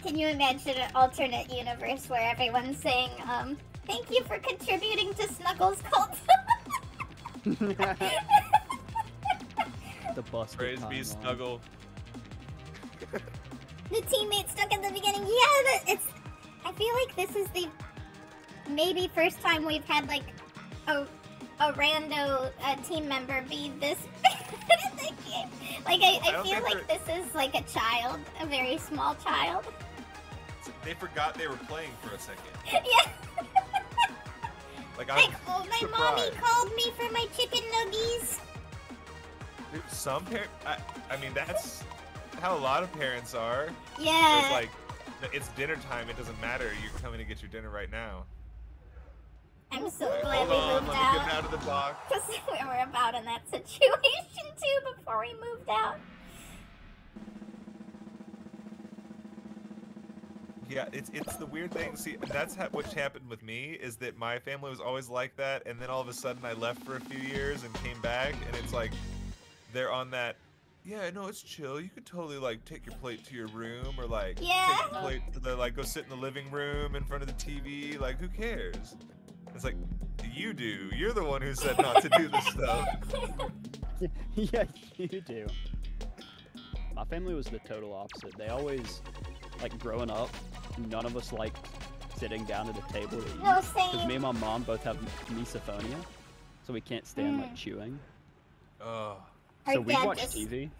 Can you imagine an alternate universe where everyone's saying, thank you for contributing to Snuggles' cult? The busted Praise be timeline. Snuggle. The teammate stuck at the beginning. Yeah, I feel like this is the maybe first time we've had like a a rando team member be this bad in the game. Like, I feel like this is like a child, a very small child. They forgot they were playing for a second. Yeah. Like, oh, my mommy called me for my chicken nuggies. Some parents, I mean, that's how a lot of parents are. Yeah. It's like, it's dinner time, it doesn't matter, you're coming to get your dinner right now. I'm so glad we moved let out. me get out of the box. Because we were about in that situation too before we moved out. Yeah, it's the weird thing. See, that's what happened with me, is that my family was always like that, and then all of a sudden I left for a few years and came back, and it's like, they're on that, yeah, no, it's chill. You could totally, like, take your plate to your room, or, like, take your plate to the, like, go sit in the living room in front of the TV. Like, who cares? It's like, you do. You're the one who said not to do this stuff. Yeah, you do. My family was the total opposite. They always, like, growing up, none of us liked sitting down at a table to eat. No, same. Because me and my mom both have misophonia, so we can't stand, like, chewing. Oh. So we watch TV.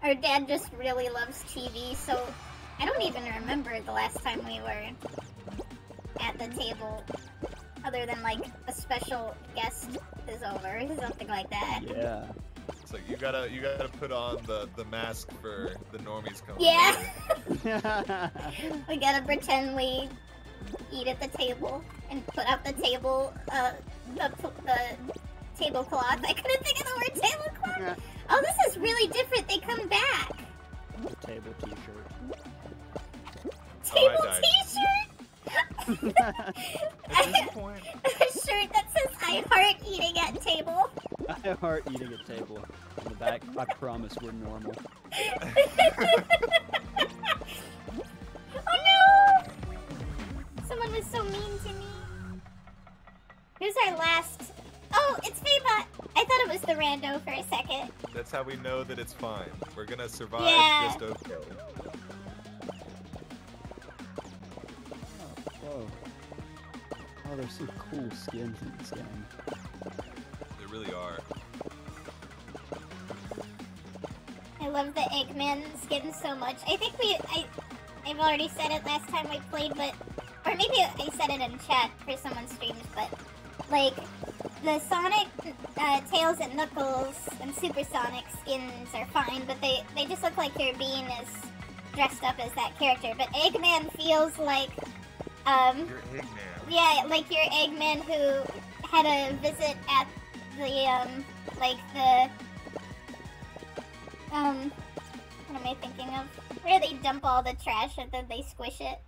Our dad just really loves TV, so I don't even remember the last time we were at the table, other than like a special guest is over or something like that. Yeah. It's like you gotta put on the mask for the normies coming. Yeah. We gotta pretend we eat at the table and put out the table, the tablecloth. I couldn't think of the word tablecloth. Yeah. Oh, this is really different. They come back. The table t-shirt. Table t-shirt? At this point, A shirt that says I heart eating at table. I heart eating at table. On the back, I promise we're normal. Oh no! Someone was so mean to me. Who's our last? Oh, it's Faybot. I thought it was the rando for a second. that's how we know that it's fine. We're gonna survive just okay. Whoa. Oh, there's some cool skins in this game. There really are. I love the Eggman skin so much. I think I've already said it last time we played, but, or maybe I said it in chat for someone's streams, but, like, the Sonic, Tails and Knuckles and Supersonic skins are fine, but they just look like your Bean is dressed up as that character. But Eggman feels like, You're Eggman. yeah, like your Eggman who had a visit at the, what am I thinking of? Where they dump all the trash and then they squish it.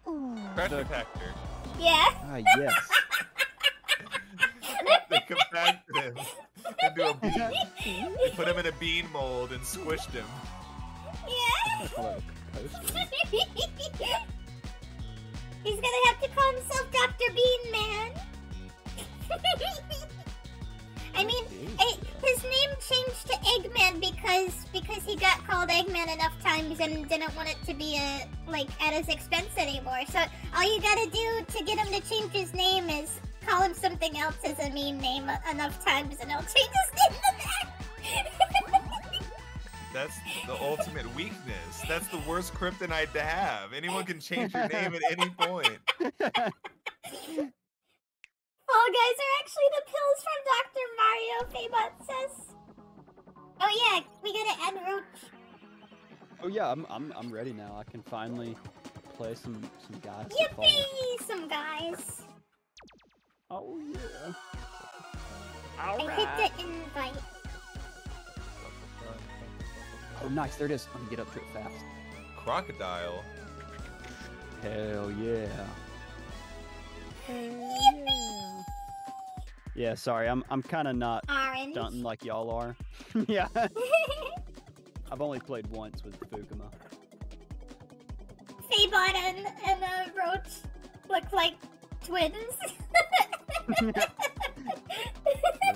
Trash compactor. Yeah. Ah, yes. They compacted him into a bean. They put him in a bean mold and squished him. Yeah. Call it a poster. He's gonna have to call himself Dr. Bean Man. I mean, his name changed to Eggman because he got called Eggman enough times and didn't want it to be at his expense anymore. So all you gotta do to get him to change his name is call him something else as a meme name enough times and he'll change his name to that. That's the ultimate weakness. That's the worst kryptonite to have. Anyone can change your name at any point. Fall Guys are actually the pills from Dr. Mario, Faybot says. Oh yeah, we gotta add Roach. Oh yeah, I'm ready now. I can finally play some guys. Yippee! Some guys. Oh yeah. I hit the invite. Oh nice, there it is. Let me get up to it fast. Crocodile. Hell yeah. Yippee! Yeah, sorry, I'm kind of not Orange. stunting like y'all are. Yeah. I've only played once with Fukuma. Faybot and Roach look like twins. Yeah,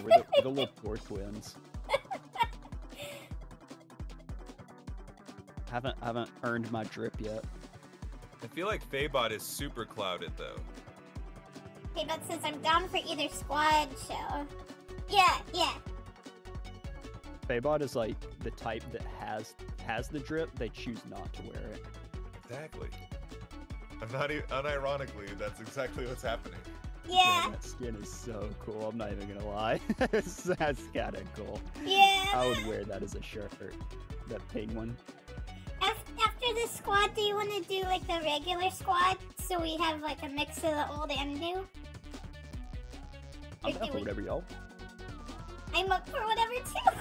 we're the little poor twins. Haven't earned my drip yet. I feel like Faybot is super clouded though. Paybot says I'm down for either squad show. Yeah. Paybot is like the type that has the drip, they choose not to wear it. Exactly. I'm not even, unironically, that's exactly what's happening. Yeah. Man, that skin is so cool. I'm not even gonna lie. That's kind of cool. Yeah. I would wear that as a shirt. That pink one. After this squad, do you want to do like the regular squad so we have like a mix of the old and new? I'm down for whatever, y'all. I'm up for whatever too.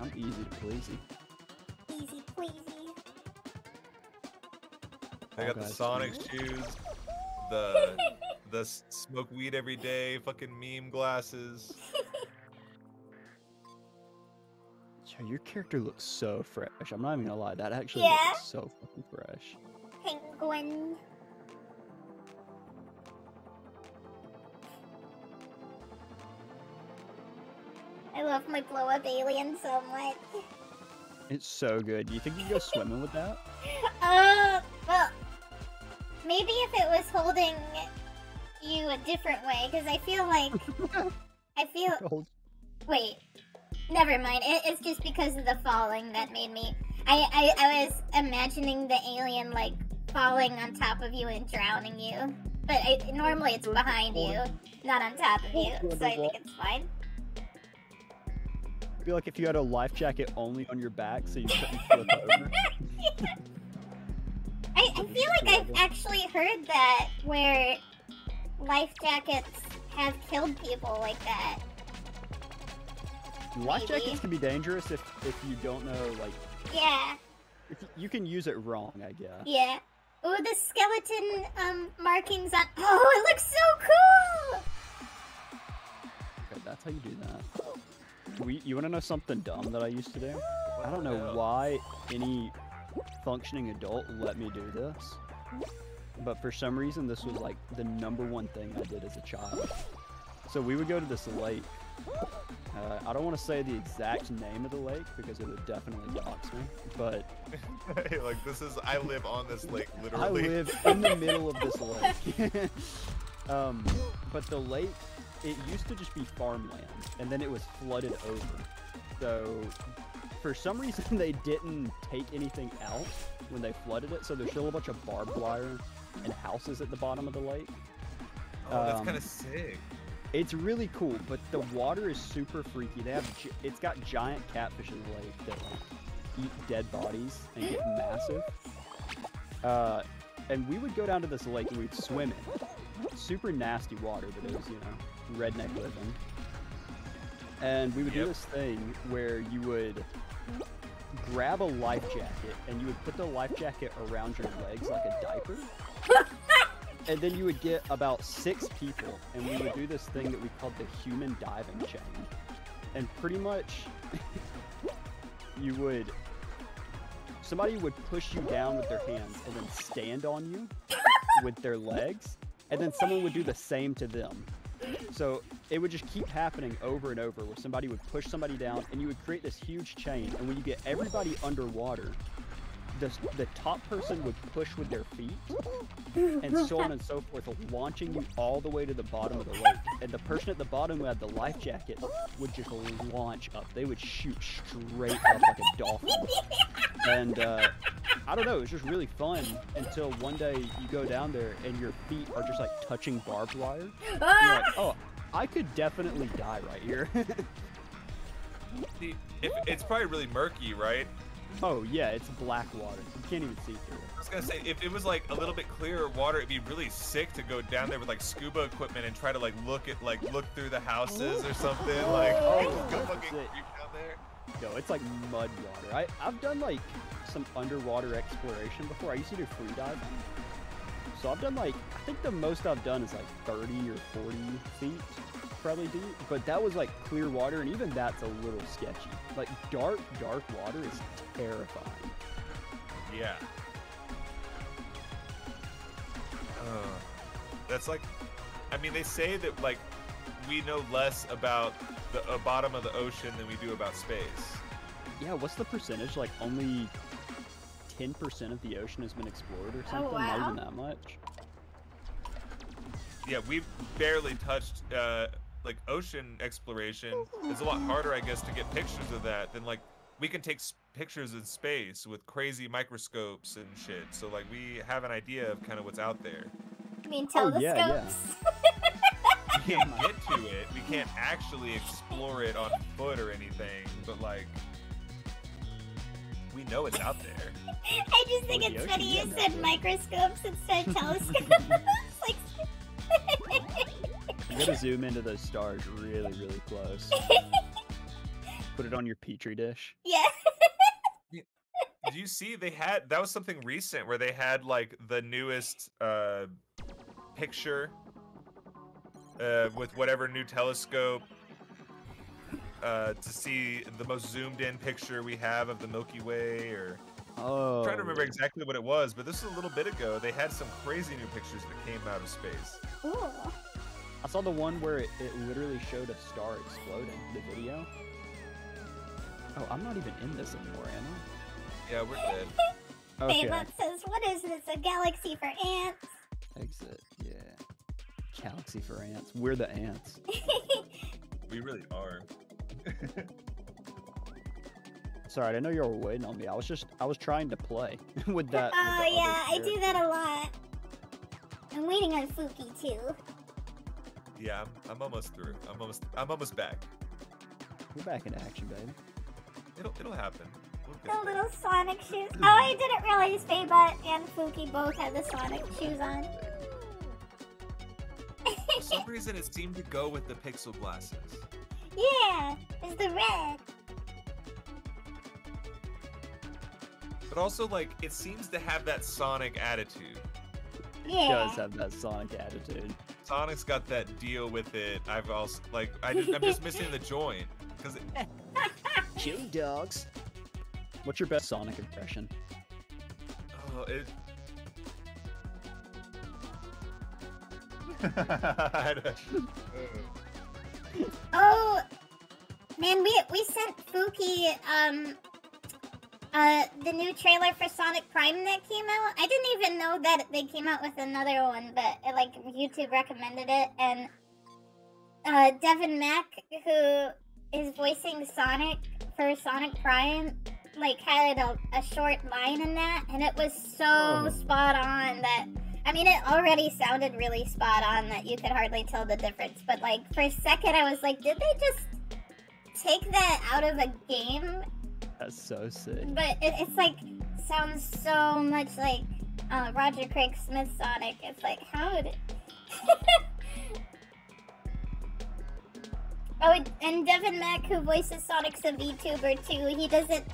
I'm easy to pleasey. Easy pleasy. I got the Sonic shoes, the smoke weed every day, fucking meme glasses. Yo, your character looks so fresh. I'm not even gonna lie, that actually Yeah. looks so fucking fresh. Penguin. I love my blow up alien so much. It's so good. Do you think you can go swimming with that? Well, maybe if it was holding you a different way, because I feel like wait, never mind. It's just because of the falling that made me. I was imagining the alien like falling on top of you and drowning you, but normally it's behind you, not on top of you, so I think it's fine. I feel like if you had a life jacket only on your back so you couldn't flip over. I feel like I've actually heard that where life jackets have killed people like that. Life jackets can be dangerous if you don't know, like... Yeah. If you can use it wrong, I guess. Yeah. Ooh, the skeleton markings on... Oh, it looks so cool! Okay, that's how you do that. You want to know something dumb that I used to do? I don't know why any functioning adult let me do this, but for some reason this was like the #1 thing I did as a child. So we would go to this lake. I don't want to say the exact name of the lake because it would definitely dox me, but... Like, I live on this lake, literally. I live in the middle of this lake. But the lake, it used to just be farmland, and then it was flooded over. So, for some reason, they didn't take anything out when they flooded it, so there's still a bunch of barbed wire and houses at the bottom of the lake. Oh, that's kind of sick. It's really cool, but the water is super freaky. It's got giant catfish in the lake that like eat dead bodies and get massive. And we would go down to this lake and we'd swim in it. Super nasty water, but it was, redneck living. And we would do this thing where you would grab a life jacket and you would put the life jacket around your legs like a diaper. And then you would get about 6 people, and we would do this thing that we called the human diving chain. And pretty much, somebody would push you down with their hands and then stand on you with their legs, and then someone would do the same to them. So it would just keep happening over and over, where somebody would push somebody down, and you would create this huge chain, and when you get everybody underwater, the top person would push with their feet, and so on and so forth, launching you all the way to the bottom of the lake. And the person at the bottom who had the life jacket would just launch up. They would shoot straight up like a dolphin. And I don't know, it was just really fun until one day you go down there and your feet are just like touching barbed wire. And you're like, oh, I could definitely die right here. It's probably really murky, right? Oh yeah, it's black water. You can't even see through it. I was gonna say, if it was like a little bit clearer water, it'd be really sick to go down there with like scuba equipment and try to look through the houses or something. Like, go fucking creep down there. Yo, it's like mud water. I've done like some underwater exploration before. I used to do free diving. So I've done I think the most I've done is like 30 or 40 feet. Probably deep, but that was like clear water, and even that's a little sketchy. Like dark water is terrifying. Yeah. That's like, I mean, they say that like we know less about the bottom of the ocean than we do about space. Yeah, what's the percentage? Like only 10% of the ocean has been explored or something. Oh, wow. Not even that much. yeah, we've barely touched like ocean exploration. It's a lot harder, I guess, to get pictures of that than like we can take pictures in space with crazy microscopes and shit. So like we have an idea of kind of what's out there. I mean, Oh, telescopes. yeah, We can't get to it. We can't actually explore it on foot or anything. But like, we know it's out there. I just think Oh, the it's ocean, funny yeah, you no, said but- microscopes instead of telescopes. Like, You gotta zoom into those stars really, really close. Put it on your petri dish. yeah. Did you see that was something recent where they had like the newest picture with whatever new telescope to see the most zoomed in picture we have of the Milky Way, or Oh. I'm trying to remember exactly what it was, but this was a little bit ago. They had some crazy new pictures that came out of space. Ooh. I saw the one where it literally showed a star exploding, the video. Oh, I'm not even in this anymore, am Yeah, we're dead. I? Okay. Baybot says, what is this, a galaxy for ants? Exit, yeah. Galaxy for ants. We're the ants. We really are. Sorry, I didn't know you were waiting on me. I was trying to play with that. Oh yeah, I do that a lot. I'm waiting on Fuki too. Yeah, I'm almost through. I'm almost back. We're back in action, baby. It'll happen. We'll The get there. little Sonic shoes. Oh, I didn't realize Baybot and Fuki both had the Sonic shoes on. For some reason, it seemed to go with the pixel glasses. Yeah, it's the red. But also, like, it seems to have that Sonic attitude. Yeah. Does have that Sonic attitude. Sonic's got that deal with it. I've also, like, I'm just missing the joint. Because Chili dogs. What's your best Sonic impression? oh, it... I don't- Oh, man, we sent Fuki the new trailer for Sonic Prime that came out. I didn't even know that they came out with another one, but like YouTube recommended it, and Devin Mack, who is voicing Sonic for Sonic Prime, like had a short line in that, and it was so spot on that. I mean, it already sounded really spot on that you could hardly tell the difference. But, like, for a second, I was like, did they just take that out of a game? That's so sick. But it's like, sounds so much like Roger Craig Smith Sonic. It's like, how would it... Oh, and Devin Mack, who voices Sonic's a VTuber, too, he doesn't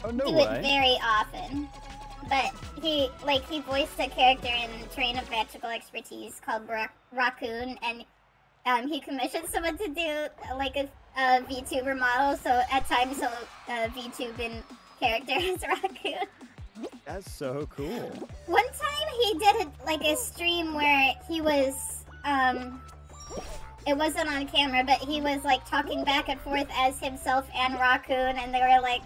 do it very often. But he voiced a character in Train of Magical Expertise called Raccoon, and he commissioned someone to do like a VTuber model, so at times he'll VTube in character as Raccoon. That's so cool. One time he did a stream where he was, it wasn't on camera, but he was like talking back and forth as himself and Raccoon, and they were like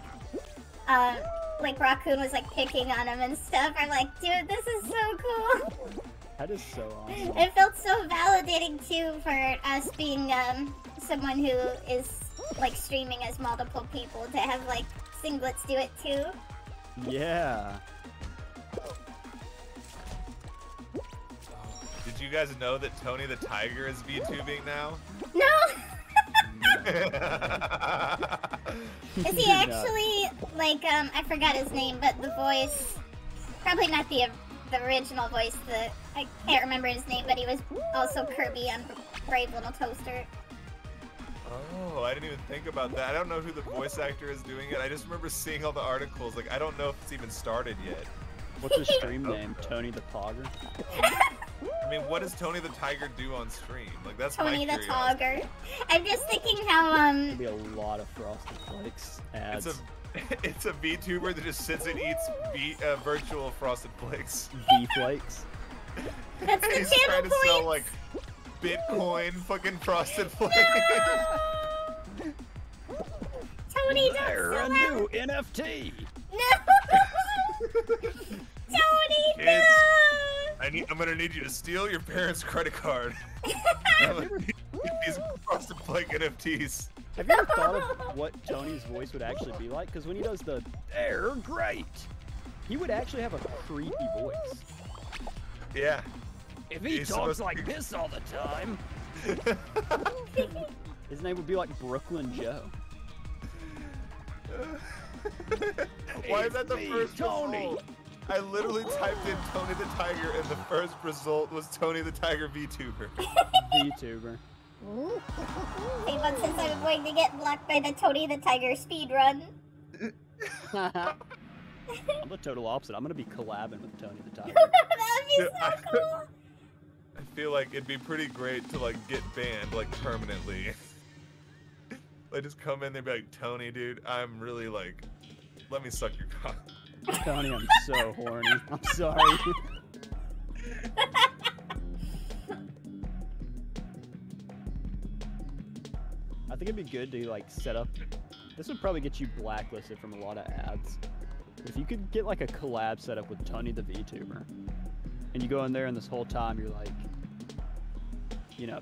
Raccoon was like picking on him and stuff. I'm like, dude, this is so cool. That is so awesome. It felt so validating too for us being someone who is like streaming as multiple people to have like singlets do it too. Yeah. Did you guys know that Tony the Tiger is VTubing now? No! Is he No. actually, like, I forgot his name, but the voice, probably not the original voice, I can't remember his name, but he was also Kirby on Brave Little Toaster. Oh, I didn't even think about that. I don't know who the voice actor is doing it. I just remember seeing all the articles. Like, I don't know if it's even started yet. What's his stream name? Tony the Pogger? I mean, what does Tony the Tiger do on stream? Like, that's Tony my the curiosity. Togger. I'm just thinking how, There'll be a lot of Frosted Flakes ads. It's a VTuber that just sits and eats virtual Frosted Flakes. V-Flakes. that's the He's channel trying to point! sell, like, Bitcoin fucking Frosted Flakes. Tony, don't They're sell a out! new NFT. No! Tony, no! Kids, I I'm gonna need you to steal your parents' credit card. These Frosted Flake NFTs. Have you ever thought of what Tony's voice would actually be like? Because when he does the "they're great," he would actually have a creepy voice. Yeah. If he talks like this all the time, his name would be like Brooklyn Joe. Why is that the first Tony? result? I literally typed in Tony the Tiger, and the first result was Tony the Tiger VTuber. VTuber. Hey, but since I'm going to get blocked by the Tony the Tiger speedrun. I'm the total opposite. I'm gonna be collabing with Tony the Tiger. That'd be so cool. I feel like it'd be pretty great to like get banned like permanently. Like just come in there and be like, Tony, dude, I'm really like, let me suck your cock. Tony, I'm so horny. I'm sorry. I think it'd be good to like set up. This would probably get you blacklisted from a lot of ads. If you could get like a collab set up with Tony the VTuber, and you go in there and this whole time you're like, you know,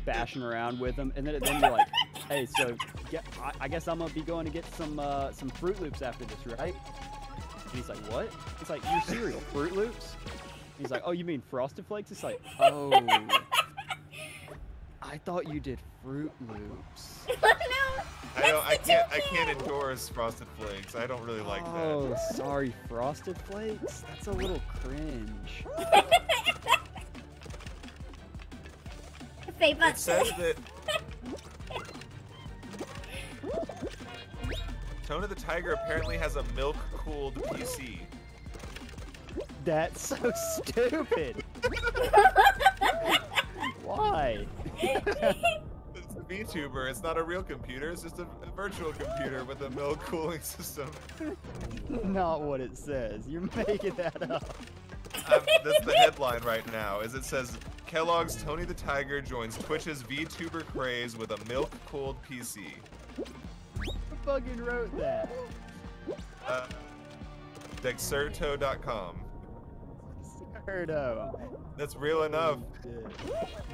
bashing around with him, and then you're like, hey, so I guess I'm gonna be going to get some Fruit Loops after this, right? And he's like, what? It's like, your cereal, Fruit Loops? He's like, oh, you mean Frosted Flakes? It's like, oh, I thought you did Fruit Loops. I can't endorse Frosted Flakes. I don't really like that. Oh, sorry, Frosted Flakes? That's a little cringe. It says that Tony the Tiger apparently has a milk-cooled PC. That's so stupid. Why? It's a VTuber. It's not a real computer. It's just a virtual computer with a milk cooling system. Not what it says. You're making that up. That's the headline right now. Is it says Kellogg's Tony the Tiger joins Twitch's VTuber craze with a milk-cooled PC. Who fucking wrote that? Dexerto.com. Dexerto. That's real enough.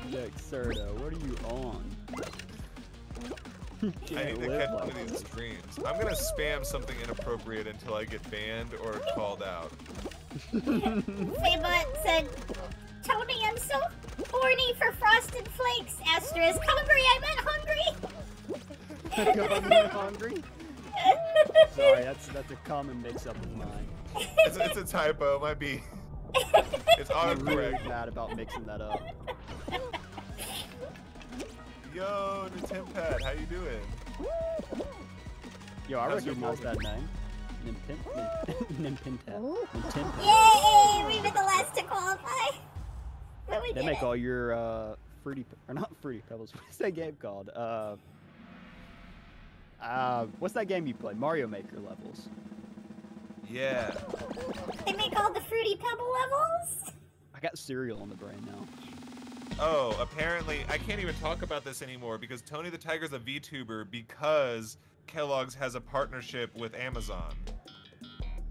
Dexerto, what are you on? I need to catch one of these streams. I'm gonna spam something inappropriate until I get banned or called out. Faybot said, Tony, I'm so horny for Frosted Flakes. Asterisk, hungry, I meant hungry. Hungry? Sorry, that's a common mix-up of mine. It's a typo, it might be. It's I'm really autocorrect. mad about mixing that up. Yo, Nintempad, how you doing? Yo, I How's your recognize that morning? name. Nintempad. Yay, we were the last to qualify. But we They did make it. all your not Fruity Pebbles. What's that game called? What's that game you play? Mario Maker levels. Yeah. They make all the Fruity Pebble levels? I got cereal on the brain now. Oh, apparently, I can't even talk about this anymore because Tony the Tiger's a VTuber because Kellogg's has a partnership with Amazon.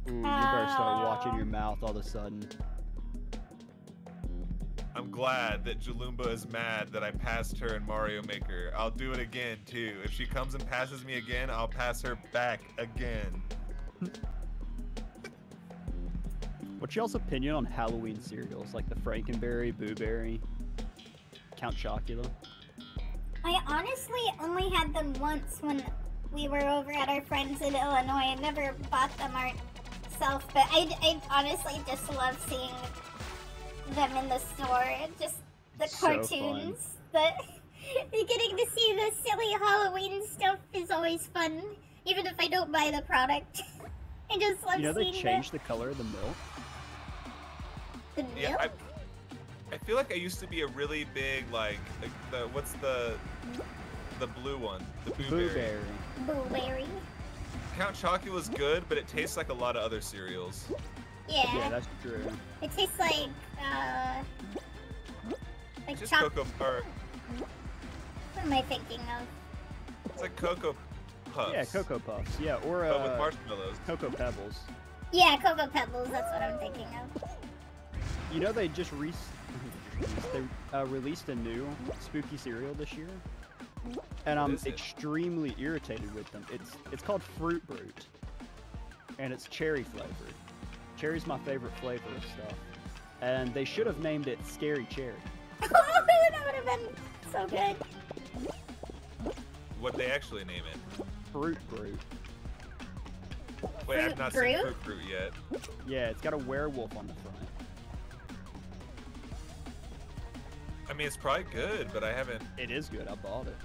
Ooh, you better start watching your mouth all of a sudden. I'm glad that Jalumba is mad that I passed her in Mario Maker. I'll do it again, too. If she comes and passes me again, I'll pass her back again. What's y'all's opinion on Halloween cereals, like the Frankenberry, Boo Berry, Count Chocula? I honestly only had them once when we were over at our friends in Illinois. I never bought them myself, but I honestly just love seeing them in the store. Just the So cartoons. Getting to see the silly Halloween stuff is always fun, even if I don't buy the product. I just love You know they seeing changed the color of the milk? the milk. Yeah, I feel like I used to be a really big, like what's the blue one? The Boo Boo Berry. Berry. Blueberry. Count Chocula's good, but it tastes like a lot of other cereals. Yeah. Yeah, that's true. It tastes like Just choc- Cocoa Puffs. What am I thinking of? It's like Cocoa Puffs. Yeah, Cocoa Puffs. Yeah, or But with marshmallows. Cocoa Pebbles. Yeah, Cocoa Pebbles, that's what I'm thinking of. You know they just released a new spooky cereal this year, and I'm extremely irritated with them. It's called Fruit Brute, and it's cherry flavored. Cherry's my favorite flavor of stuff, and they should have named it Scary Cherry. Oh, that would have been so good. What'd they actually name it? Fruit Brute. Wait, I've not seen Fruit Brute yet. Yeah, it's got a werewolf on the front. I mean, it's probably good, but I haven't. It is good. I bought it.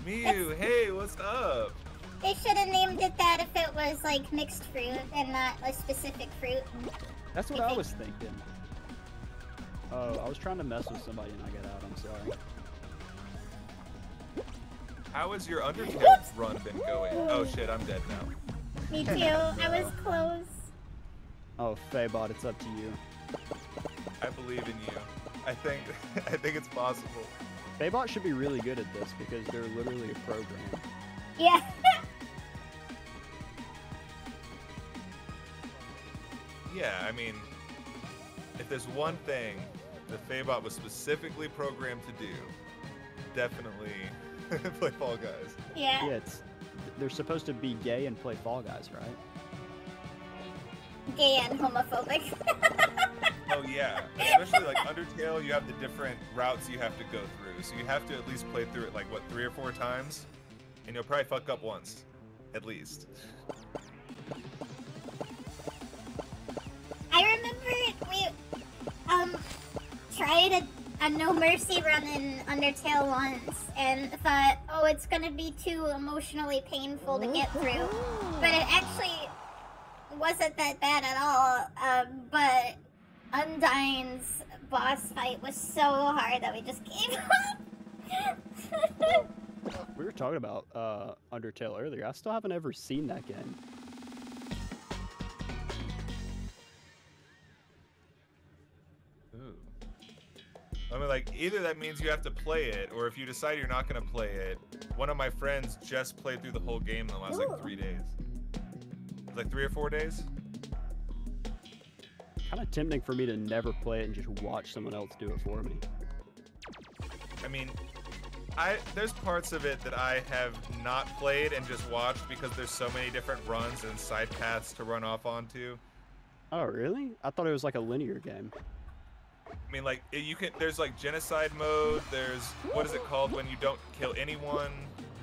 Mew, hey, what's up? They should have named it that if it was like mixed fruit and not a specific fruit. That's what I was thinking. Oh, I was trying to mess with somebody and I got out. I'm sorry. How has your Undertale run been going? Oh shit, I'm dead now. Me too. I was close. Oh, Faybot, it's up to you. I believe in you. I think it's possible. Faybot should be really good at this because they're literally a program. Yeah. Yeah, I mean, if there's one thing that Faybot was specifically programmed to do, definitely play Fall Guys. Yeah. Yeah, they're supposed to be gay and play Fall Guys, right? Gay and homophobic. Oh yeah, especially like Undertale, you have the different routes you have to go through. So you have to at least play through it like, what, 3 or 4 times? And you'll probably fuck up once, at least. I remember we tried a No Mercy run in Undertale once and thought, oh, it's gonna be too emotionally painful to get through. But it actually wasn't that bad at all. But Undyne's boss fight was so hard that we just gave up. We were talking about Undertale earlier. I still haven't ever seen that game. Ooh. I mean, like, either that means you have to play it, or if you decide you're not gonna play it, one of my friends just played through the whole game in the last, like, 3 days. It's like 3 or 4 days? Kind of tempting for me to never play it and just watch someone else do it for me. I mean, there's parts of it that I have not played and just watched because there's so many different runs and side paths to run off onto. Oh, really? I thought it was like a linear game. I mean, like, there's like genocide mode, there's, what is it called when you don't kill anyone?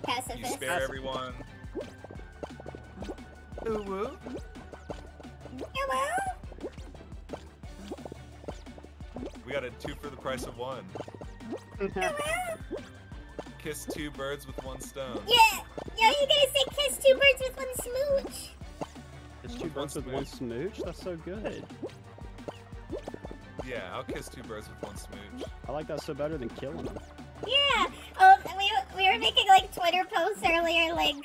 Pacifist. You spare everyone. Ooh, woo. Hello? We got a 2 for the price of 1. Kiss 2 birds with 1 stone. Yeah! Yeah, you gotta say kiss 2 birds with 1 smooch! Kiss 2 birds with 1 smooch? That's so good. Yeah, I'll kiss 2 birds with 1 smooch. I like that so better than killing them. Yeah! Oh, we were making, like, Twitter posts earlier, like,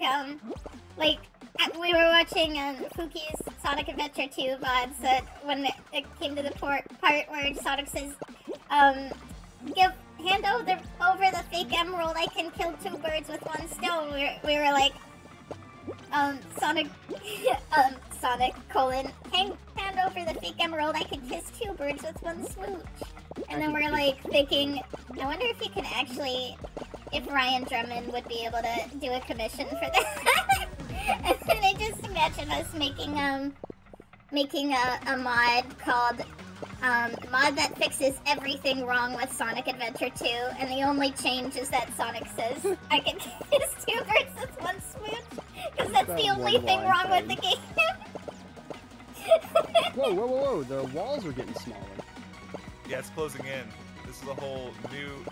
we were watching Fuki's Sonic Adventure 2 VODs that when it came to the part where Sonic says, hand over the fake emerald, I can kill 2 birds with 1 stone. We were like, Sonic, hand over the fake emerald, I can kiss 2 birds with 1 smooch. And then we're like thinking, I wonder if you can actually, if Ryan Drummond would be able to do a commission for that. And then I just imagine us making a mod called mod that fixes everything wrong with Sonic Adventure 2, and the only change is that Sonic says I can kiss 2 birds with 1 smooch, because that's the only thing wrong with the game. Whoa, whoa, whoa, whoa, the walls are getting smaller. Yeah, it's closing in. This is a whole new...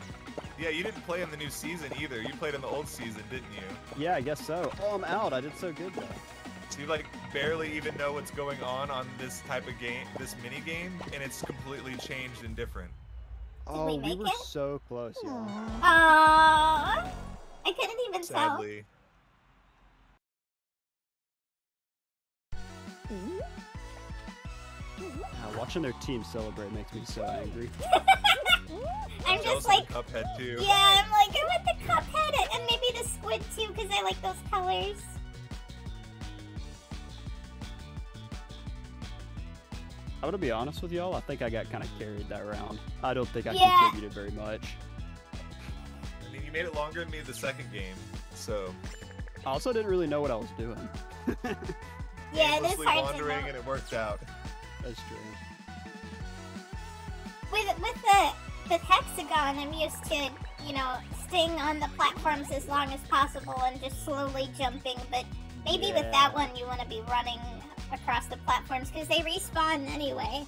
Yeah, you didn't play in the new season either. You played in the old season, didn't you? Yeah, I guess so. Oh, I'm out. I did so good, though. So you, like, barely even know what's going on this type of game, this mini game, and it's completely changed and different. Oh, we were so close, yeah. Aww. I couldn't even Sadly. Watching their team celebrate makes me so angry. I'm just like, Cuphead too. Yeah, I'm like, I want the Cuphead and maybe the Squid too, because I like those colors. I'm gonna be honest with y'all. I think I got kind of carried that round. I don't think I Yeah. contributed very much. I mean, you made it longer than me the second game, so. I also didn't really know what I was doing. Yeah, it is Aimlessly hard to wandering, know. and it worked out. That's true. With Hexagon, I'm used to, you know, staying on the platforms as long as possible and just slowly jumping, but maybe with Yeah. that one you want to be running across the platforms because they respawn anyway.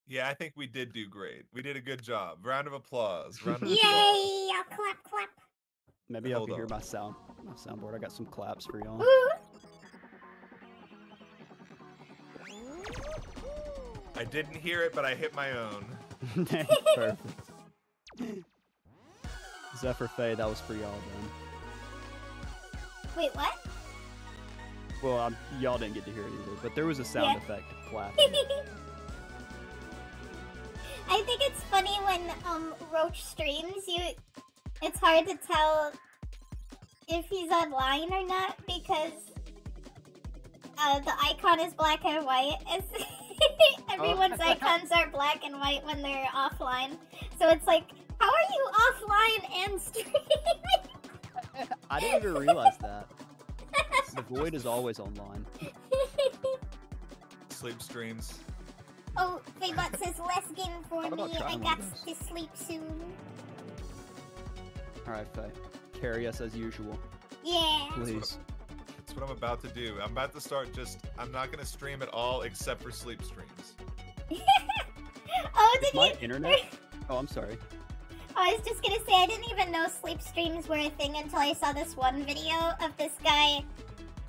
Yeah, I think we did do great. We did a good job. Round of applause. Round of applause. Yay! I'll clap, clap. Maybe y'all Hold can hear on. my soundboard. I got some claps for y'all. Ooh. I didn't hear it, but I hit my own. Perfect. Zephyr Faye, that was for y'all then. Wait, what? Well, y'all didn't get to hear it either, but there was a sound Yeah. effect of clapping. I think it's funny when Roach streams. It's hard to tell if he's online or not because the icon is black and white. Everyone's icons are black and white when they're offline. So it's like, how are you offline and streaming? I didn't even realize that. The Void is always online. Sleep streams. Oh, Faybot says, less game for How about me. I trying got one of to sleep soon. Alright, Faye. Carry us as usual. Yeah. Please. That's what I'm about to do. I'm about to start I'm not going to stream at all except for sleep streams. Oh, Is did my you? internet? Oh, I'm sorry. I was just gonna say, I didn't even know sleep streams were a thing until I saw this one video of this guy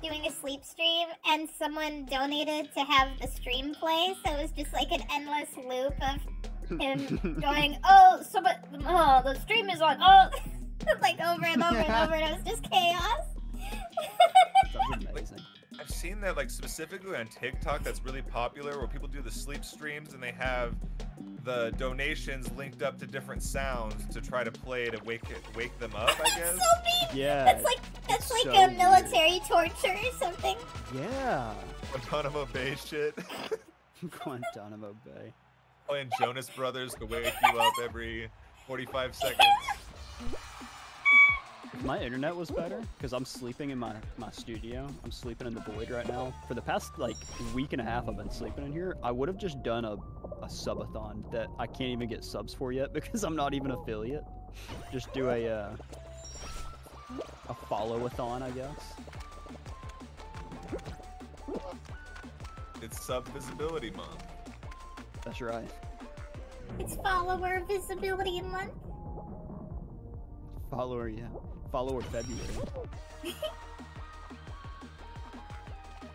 doing a sleep stream, and someone donated to have the stream play, so it was just like an endless loop of him going, oh, the stream is on, oh, like over and over and over, and it was just chaos. That's amazing. I've seen that like specifically on TikTok that's really popular where people do the sleep streams and they have the donations linked up to different sounds to try to play to wake them up, I guess. So mean. Yeah. That's like so a military torture or something. Yeah. Guantanamo Bay shit. Guantanamo Bay. Playing Jonas Brothers to wake you up every 45 seconds. If my internet was better, because I'm sleeping in my studio. I'm sleeping in the Void right now. For the past like week and a half I've been sleeping in here. I would have just done a subathon that I can't even get subs for yet because I'm not even affiliate. Just do a follow-a-thon, I guess. It's sub visibility month. That's right. It's follower visibility month. Follower, yeah. Follower February. I mean,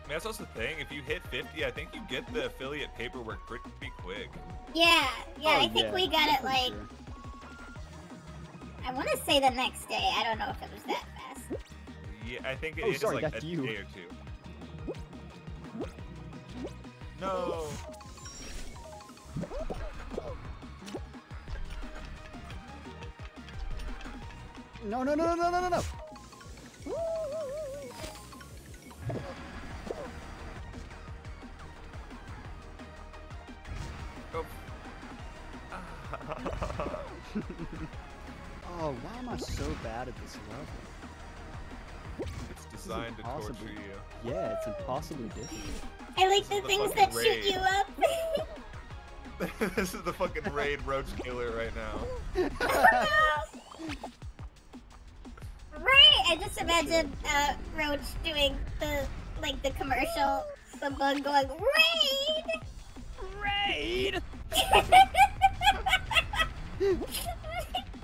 that's also the thing. If you hit 50, I think you get the affiliate paperwork pretty quick. Yeah, Oh, I think we got it for like, sure. I want to say the next day. I don't know if it was that fast. Yeah, I think it Oh, is sorry, like that's a you. day or two. No. No. Oh. Oh, why am I so bad at this level? It's designed to torture impossible. you. Yeah, it's impossibly difficult. I like the the things fucking that shoot raid. you up. This is the fucking raid roach killer right now. Right, I just imagine Roach doing the commercial, the bug going, raid! Raid!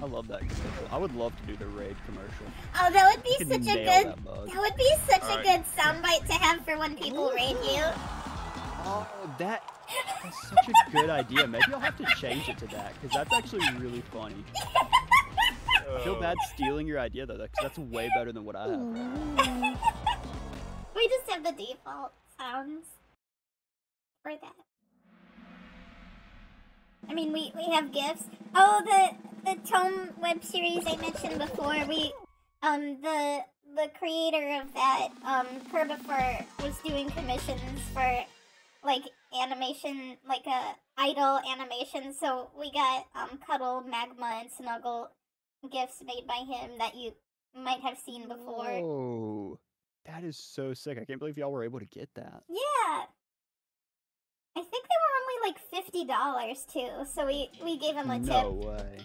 I love that commercial. I would love to do the raid commercial. Oh, that would be You such can a nail good, that bug. that would be such a Alright. good soundbite to have for when people raid you. Oh, that's such a good idea. Maybe I'll have to change it to that, because that's actually really funny. I feel bad stealing your idea, though, because that's way better than what I have. We just have the default sounds for that. I mean, we have GIFs. Oh, the Tome web series I mentioned before, the creator of that, Perbifer, was doing commissions for, like, animation, like a idol animation. So we got Cuddle, Magma, and Snuggle gifts made by him that you might have seen before. Oh, that is so sick! I can't believe y'all were able to get that. Yeah. I think they were only like $50 too, so we gave him a tip. No way.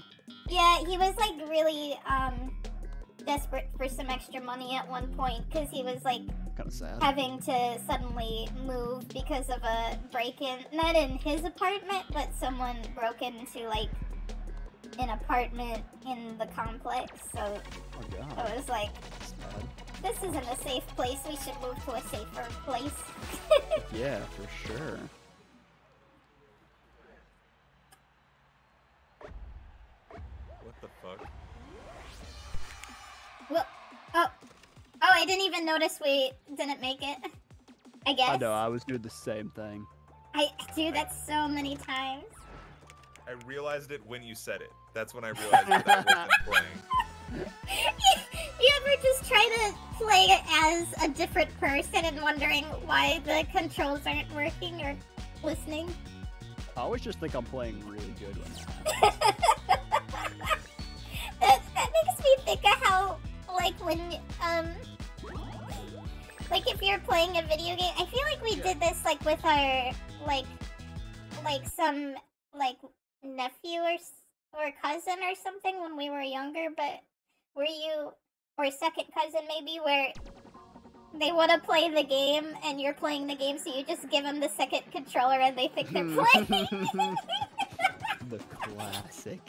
Yeah, he was like really desperate for some extra money at one point because he was like Kind of sad. having to suddenly move because of a break-in, not in his apartment, but someone broke into like an apartment in the complex. So Oh god. I was like, That's bad. this isn't a safe place. We should move to a safer place. Yeah, for sure. What the fuck? Well, oh, I didn't even notice we didn't make it. I guess. I know, I was doing the same thing. I do that so many times. I realized it when you said it. That's when I realized that I wasn't playing. You ever just try to play as a different person and wondering why the controls aren't working or listening? I always just think I'm playing really good when that happens. That makes me think of how, like, when, like, if you're playing a video game, I feel like we did this, like, with our, like, some, like, nephew or cousin or something when we were younger, but were you, or second cousin maybe, where they want to play the game and you're playing the game, so you just give them the second controller and they think they're playing? The classic.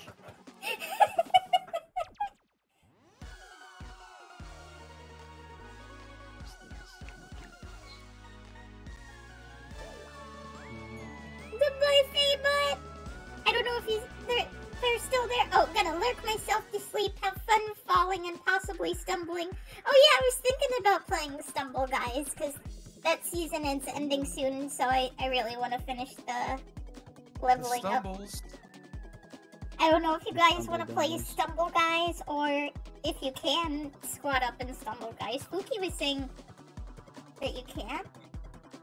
Goodbye, Feebot! I don't know if they're still there. Oh, gonna lurk myself to sleep, have fun falling and possibly stumbling. Oh yeah, I was thinking about playing Stumble Guys, because that season is ending soon, so I really want to finish the leveling up. I don't know if you guys want to play Stumble Guys, or if you can squat up in Stumble Guys. Spooky was saying that you can't.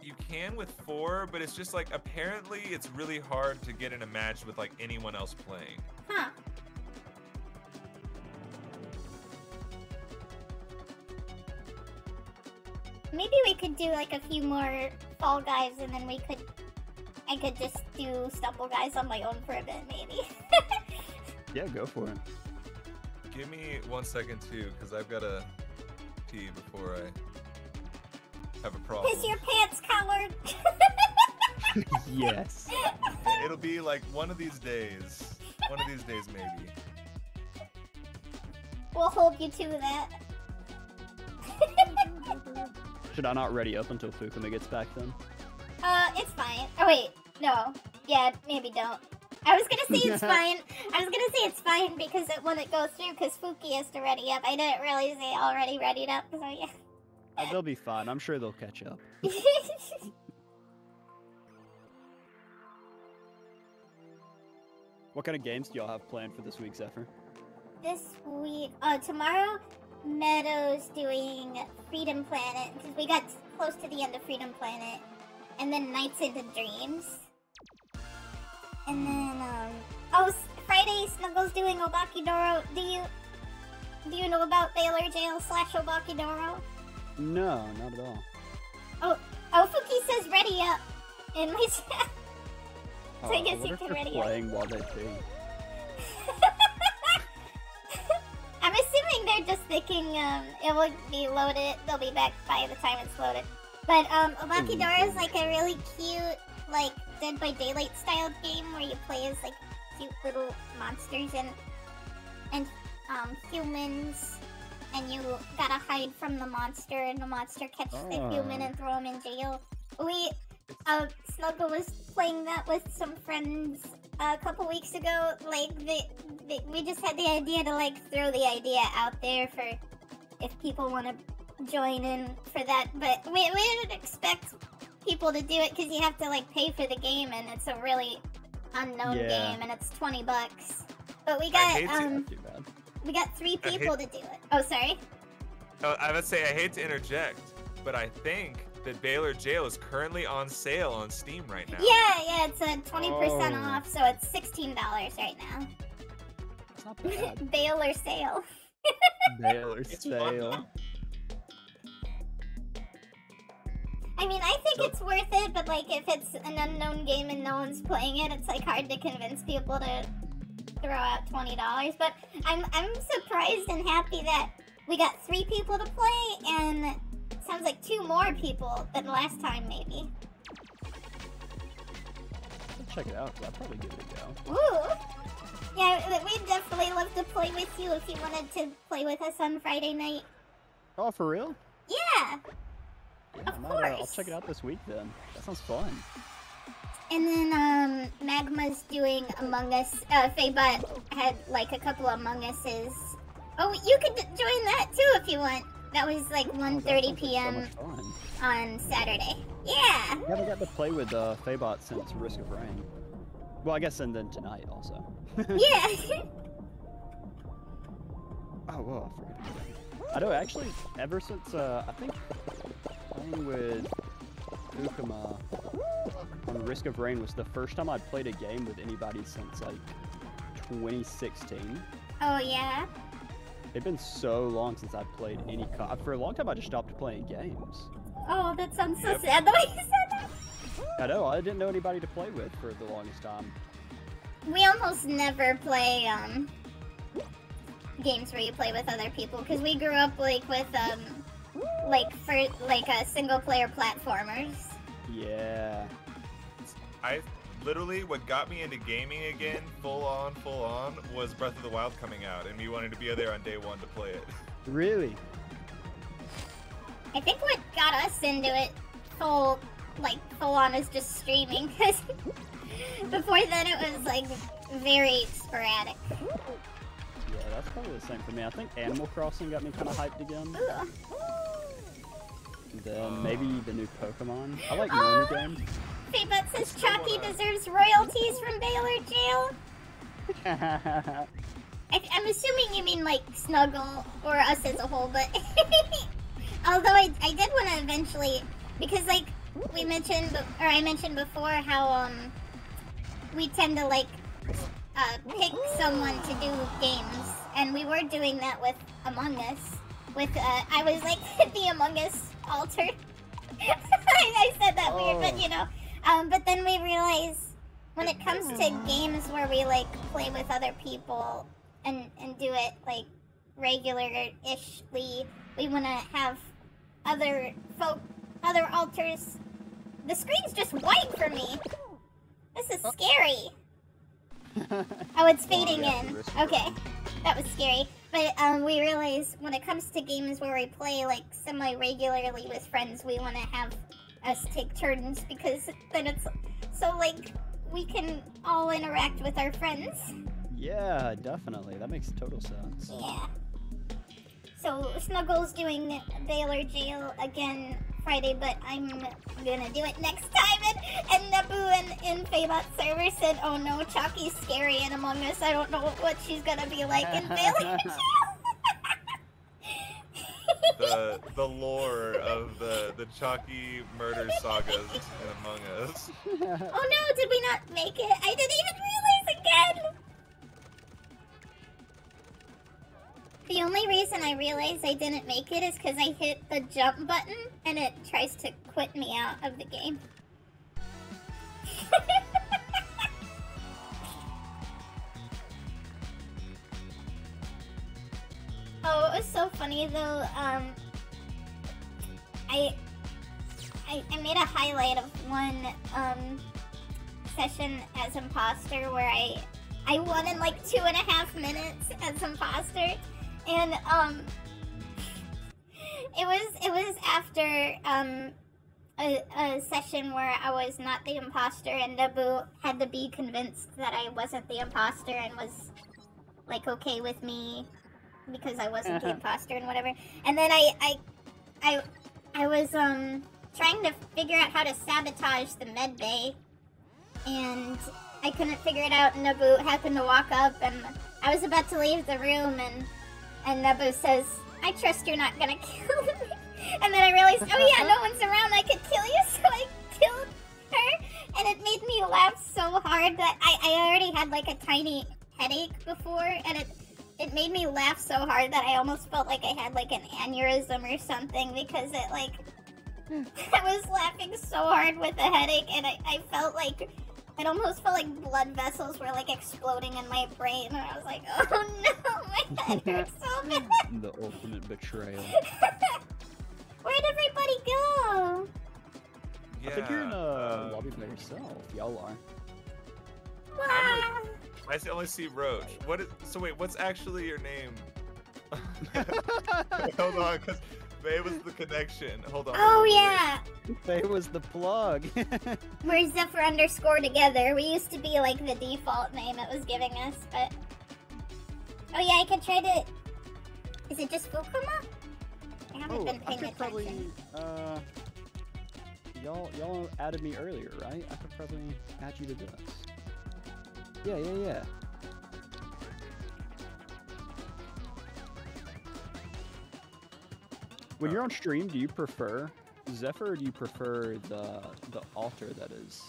You can with 4, but it's just like, apparently it's really hard to get in a match with like anyone else playing. Huh. Maybe we could do like a few more Fall Guys and then I could just do Stumble Guys on my own for a bit, maybe. Yeah, go for it. Give me 1 second too, because I've got to pee before I have a problem. Piss your pants, coward! Yes. It'll be like one of these days. One of these days, maybe. We'll hold you to that. Should I not ready up until Fukumi gets back then? It's fine. Oh wait, no. Yeah, maybe don't. I was gonna say it's fine. I was gonna say it's fine because it wouldn't go through because Fuki has to ready up. I didn't realize they already readied up, so yeah. They'll be fine. I'm sure they'll catch up. What kind of games do y'all have planned for this week, Zephyr? This week, tomorrow, Meadow's doing Freedom Planet because we got close to the end of Freedom Planet, and then Nights into Dreams, and then Friday Snuggles doing Obakidoro. Do you know about Baylor Jail / Obakidoro? No, not at all. Oh, Fuki says ready up in my chat. So I guess you can ready up. Playing while they pee. I'm assuming they're just thinking it will be loaded. They'll be back by the time it's loaded. But Obakidoro is like a really cute, like Dead by Daylight style game where you play as like cute little monsters and humans, and you gotta hide from the monster, and the monster catches the human and throw him in jail. Snuggle was playing that with some friends a couple weeks ago. Like, we just had the idea to, like, throw the idea out there for if people want to join in for that. But we didn't expect people to do it because you have to, like, pay for the game, and it's a really unknown game, and it's $20. But we got 3 people to do it. Oh, sorry? Oh, I would say I hate to interject, but I think that Baylor Jail is currently on sale on Steam right now. Yeah, it's a 20% Oh. off, so it's $16 right now. It's not bad. Baylor sale. Baylor It's fun, sale. though. I mean, I think it's worth it, but like if it's an unknown game and no one's playing it, it's like hard to convince people to throw out $20. But I'm surprised and happy that we got 3 people to play, and sounds like 2 more people than last time, maybe. I'll check it out, 'cause I'll probably give it a go. Ooh! Yeah, we'd definitely love to play with you if you wanted to play with us on Friday night. Oh, for real? Yeah! Yeah, Of I'll course. check it out this week then. That sounds fun. And then, Magma's doing Among Us. Faybot had, like, a couple Among Us's. Oh, you could join that, too, if you want. That was, like, Oh, that 1:30 sounds like p.m. So much fun. on Saturday. Yeah! I haven't got to play with Faybot since Risk of Rain. Well, I guess and then tonight also. Yeah! Oh, whoa, I forgot about that. I know, actually, ever since, I think, playing with Ukama on Risk of Rain was the first time I'd played a game with anybody since, like, 2016. Oh, yeah? It's been so long since I've played any for a long time I just stopped playing games. Oh, that sounds so Yep. sad the way you said that. I know, I didn't know anybody to play with for the longest time. We almost never play, games where you play with other people, because we grew up, like, with, single-player platformers. Yeah. What got me into gaming again, full on, was Breath of the Wild coming out, and me wanting to be there on day 1 to play it. Really? I think what got us into it full on is just streaming, because before then it was, like, very sporadic. Yeah, that's probably the same for me. I think Animal Crossing got me kind of hyped again. Ugh. And then maybe the new Pokemon. I like normal games. Faybot says Choccy deserves royalties from Baylor Jail. I'm assuming you mean, like, Snuggle or us as a whole, but... Although I did want to eventually... Because, like, I mentioned before how, we tend to, like, pick someone to do games. And we were doing that with Among Us. I was, like, the Among Us alter. I said that weird, but, you know... but then we realize when it comes to games where we, like, play with other people and do it, like, regular-ishly, we want to have other alters. The screen's just white for me. This is scary. Oh, it's fading in. Okay, that was scary. But we realize when it comes to games where we play, like, semi-regularly with friends, we want to have us take turns, because then it's so, like, we can all interact with our friends. Yeah, definitely. That makes total sense. Yeah. So Snuggle's doing Baylor Jail again Friday, but I'm gonna do it next time. And Naboo in Faybot server said, "Oh no, Choccy's scary in Among Us. I don't know what she's gonna be like in Baylor Jail." The lore of the Choccy murder sagas in Among Us. Oh no, did we not make it? I didn't even realize again! The only reason I realized I didn't make it is because I hit the jump button and it tries to quit me out of the game. Oh, it was so funny though. I made a highlight of one session as imposter where I won in like 2.5 minutes as imposter, and it was after a session where I was not the imposter, and Naboo had to be convinced that I wasn't the imposter and was like okay with me because I wasn't the imposter and whatever. And then I was trying to figure out how to sabotage the med bay, and I couldn't figure it out. Naboo happened to walk up, and I was about to leave the room, and Naboo says, "I trust you're not gonna kill me." And then I realized, oh yeah, no one's around, I could kill you, so I killed her. And it made me laugh so hard that I already had like a tiny headache before, and it made me laugh so hard that I almost felt like I had like an aneurysm or something, because it like, I was laughing so hard with a headache, and I felt like, it almost felt like blood vessels were like exploding in my brain, and I was like, oh no, my head hurts so bad. The ultimate betrayal. Where'd everybody go? Yeah, I think you're in a lobby by yourself. Y'all are. Wow. I only see Roach. What is? So wait, what's actually your name? Hold on, because Faye was the connection. Hold on. Oh wait. yeah. Faye was the plug. We're Zephyr underscore together. We used to be like the default name it was giving us, but... Oh yeah, I could try to... Is it just Fukuma? I haven't been paying attention. Probably, y'all added me earlier, right? I could probably add you to this. Yeah. When you're on stream, do you prefer Zephyr, or do you prefer the altar that is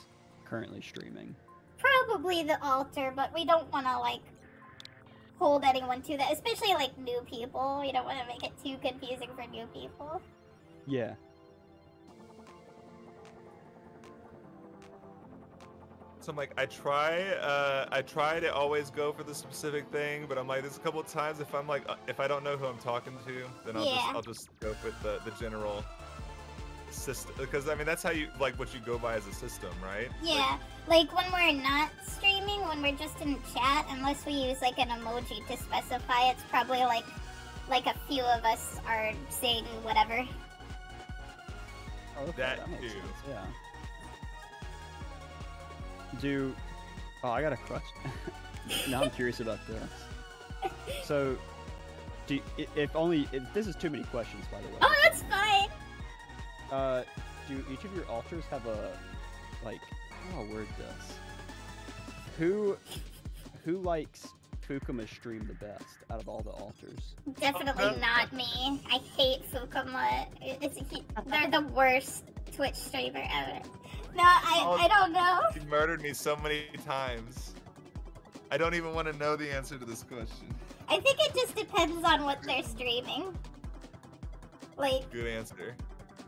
currently streaming? Probably the altar, but we don't want to like hold anyone to that, especially like new people. We don't want to make it too confusing for new people. Yeah. So I'm like, I try to always go for the specific thing, but I'm like, there's a couple of times if I'm like, if I don't know who I'm talking to, then I'll just go with the general system, because I mean that's how you like what you go by as a system, right? Yeah, like when we're not streaming, when we're just in chat, unless we use like an emoji to specify, it's probably like a few of us are saying whatever. Oh, okay, that makes too. sense, yeah. Oh, I got a question. Now I'm curious about this. So, if this is too many questions, by the way. Oh, that's fine. Do each of your altars have a, like, how do I word this? Who likes Fukuma's stream the best out of all the altars? Definitely not me. I hate Fukuma. They're the worst Twitch streamer ever. No, I don't know. He murdered me so many times. I don't even want to know the answer to this question. I think it just depends on what they're streaming. Like... Good answer.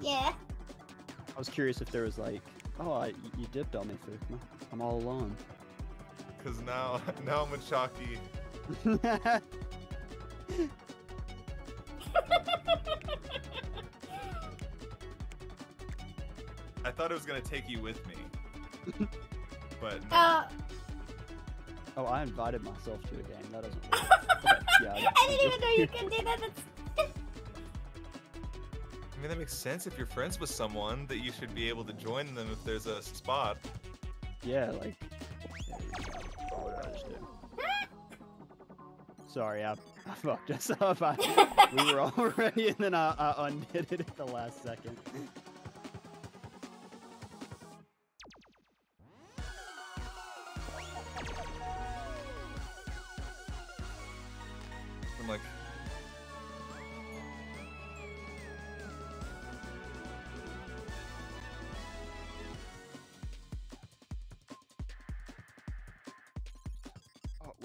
Yeah. I was curious if there was like, oh, you dipped on me, Fukuma. I'm all alone. Because now I'm with Choccy. I thought it was gonna take you with me, but no. Oh, I invited myself to a game. That doesn't work. Yeah, I didn't even know you could do that. I mean, that makes sense. If you're friends with someone, that you should be able to join them if there's a spot. Yeah, like. What did I just do? Sorry, I fucked us up. We were all ready, and then I undid it at the last second. I'm like,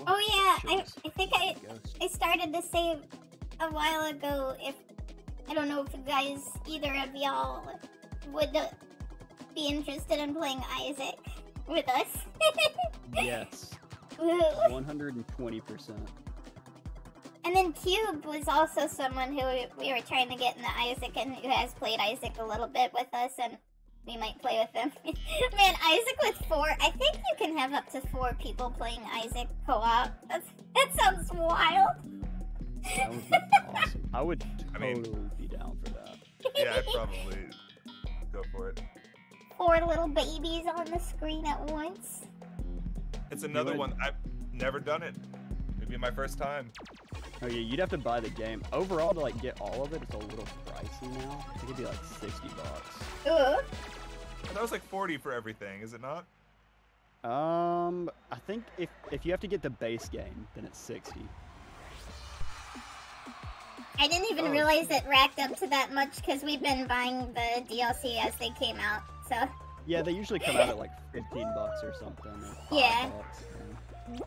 Oh yeah, I think I started to say a while ago, if I don't know if you guys, either of y'all would be interested in playing Isaac with us. Yes. 120%. And then Cube was also someone who we were trying to get into Isaac, and who has played Isaac a little bit with us, and we might play with them. Man, Isaac with 4, I think you can have up to 4 people playing Isaac co-op. That sounds wild. That would be awesome. I would totally be down for that. yeah, I'd probably go for it. 4 little babies on the screen at once. It's another one. I've never done it. It'd be my first time. Oh yeah, you'd have to buy the game. Overall, to like get all of it, it's a little pricey now. I think it'd be like $60. Ugh. That was like 40 for everything, is it not? I think if you have to get the base game, then it's 60. I didn't even realize it racked up to that much because we've been buying the DLC as they came out. So. Yeah, they usually come out at like $15 or something. Or Yeah. $5,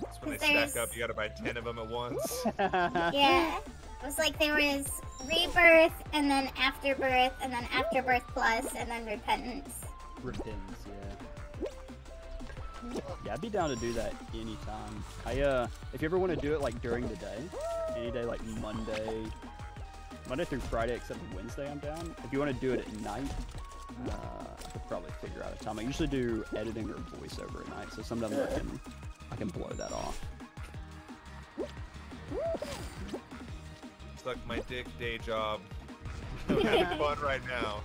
That's when they stack up. You gotta buy 10 of them at once. Yeah. It was like there was Rebirth, and then Afterbirth, and then Afterbirth Plus, and then Repentance. Repentance, yeah. Yeah, I'd be down to do that anytime. If you ever want to do it like during the day, any day like Monday through Friday except Wednesday, I'm down. If you want to do it at night, I could probably figure out a time. I usually do editing or voiceover at night, so sometimes I can blow that off. It's like my dick day job. I'm having fun right now.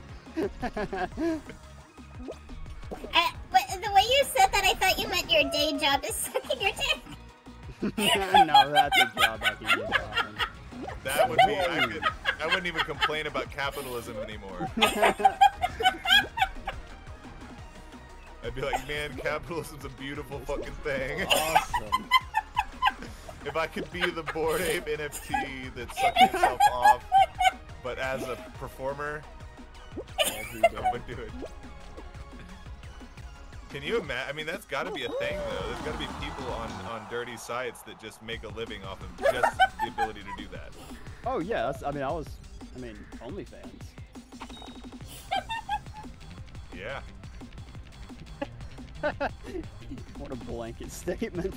But the way you said that, I thought you meant your day job is sucking your dick. No, that's a job I can get on. That would be, I wouldn't even complain about capitalism anymore. I'd be like, man, capitalism's a beautiful fucking thing. Awesome. If I could be the Bored Ape NFT that sucks itself off, but as a performer, I would do it. Can you imagine? I mean, that's got to be a thing, though. There's got to be people on dirty sites that just make a living off of just the ability to do that. Oh yeah, OnlyFans. Yeah. What a blanket statement.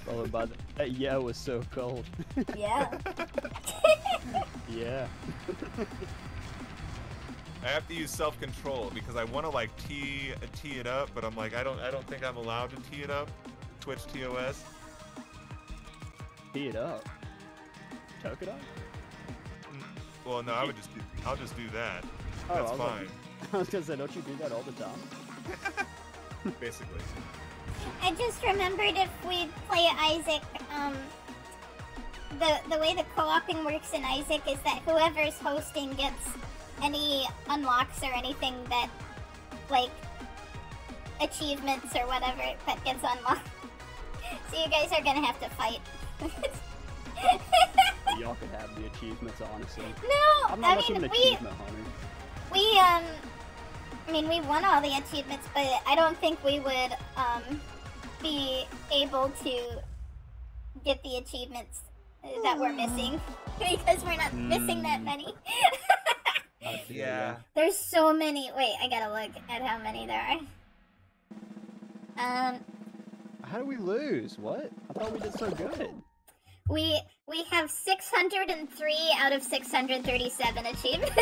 Followed by that yeah was so cold. Yeah. Yeah. I have to use self-control because I want to like tee it up, but I'm like I don't think I'm allowed to tee it up. Twitch TOS. Tee it up. Choke it up? Well, no, I'll just do that. Oh, That's fine. I was gonna say, don't you do that all the time? Basically. I just remembered if we play Isaac, the way the co-oping works in Isaac is that whoever's hosting gets any unlocks or anything that, like, achievements or whatever that gets unlocked. So you guys are gonna have to fight. Y'all could have the achievements, honestly. No, I'm not much of an achievement hunter. We won all the achievements, but I don't think we would, be able to get the achievements that we're missing because we're not missing that many. Yeah. There's so many. Wait, I gotta look at how many there are. How do we lose? What? I thought we did so good. We have 603 out of 637 achievements.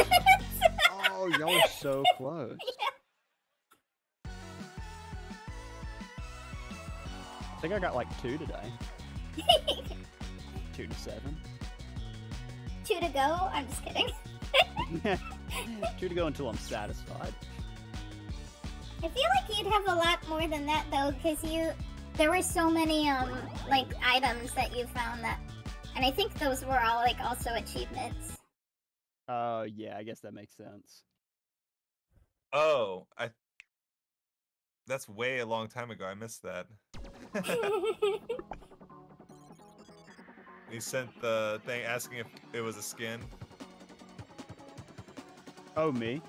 Oh, y'all are so close. Yeah. I think I got like 2 today. 2 to 7. 2 to go? I'm just kidding. 2 to go until I'm satisfied. I feel like you'd have a lot more than that though, because there were so many like items that you found that, and I think those were all like also achievements. Oh yeah, I guess that makes sense. Oh, that's way a long time ago. I missed that. He sent the thing asking if it was a skin. Oh, me?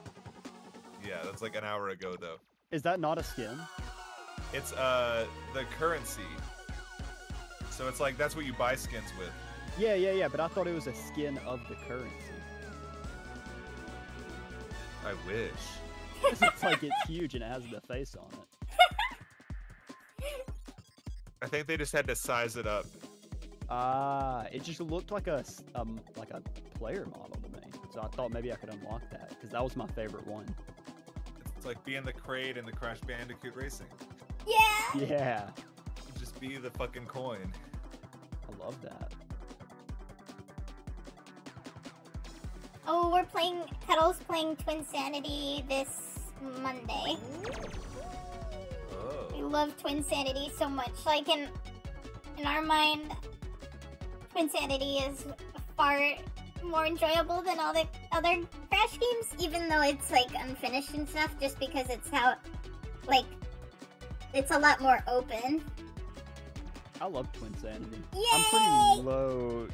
Yeah, that's like an hour ago though. Is that not a skin? It's the currency. So it's like that's what you buy skins with. Yeah, but I thought it was a skin of the currency. I wish. It's like it's huge and it has the face on it. I think they just had to size it up. It just looked like a player model to me. So I thought maybe I could unlock that because that was my favorite one. It's like being the Kraid in the Crash Bandicoot Racing. Yeah. Yeah. Just be the fucking coin. I love that. Oh, Petal's playing Twinsanity this Monday. Oh. We love Twinsanity so much. Like in our mind, Twinsanity is far more enjoyable than all the other Crash games, even though it's like unfinished and stuff, just because it's how, like, it's a lot more open. I love Twinsanity. Yay! I'm pretty low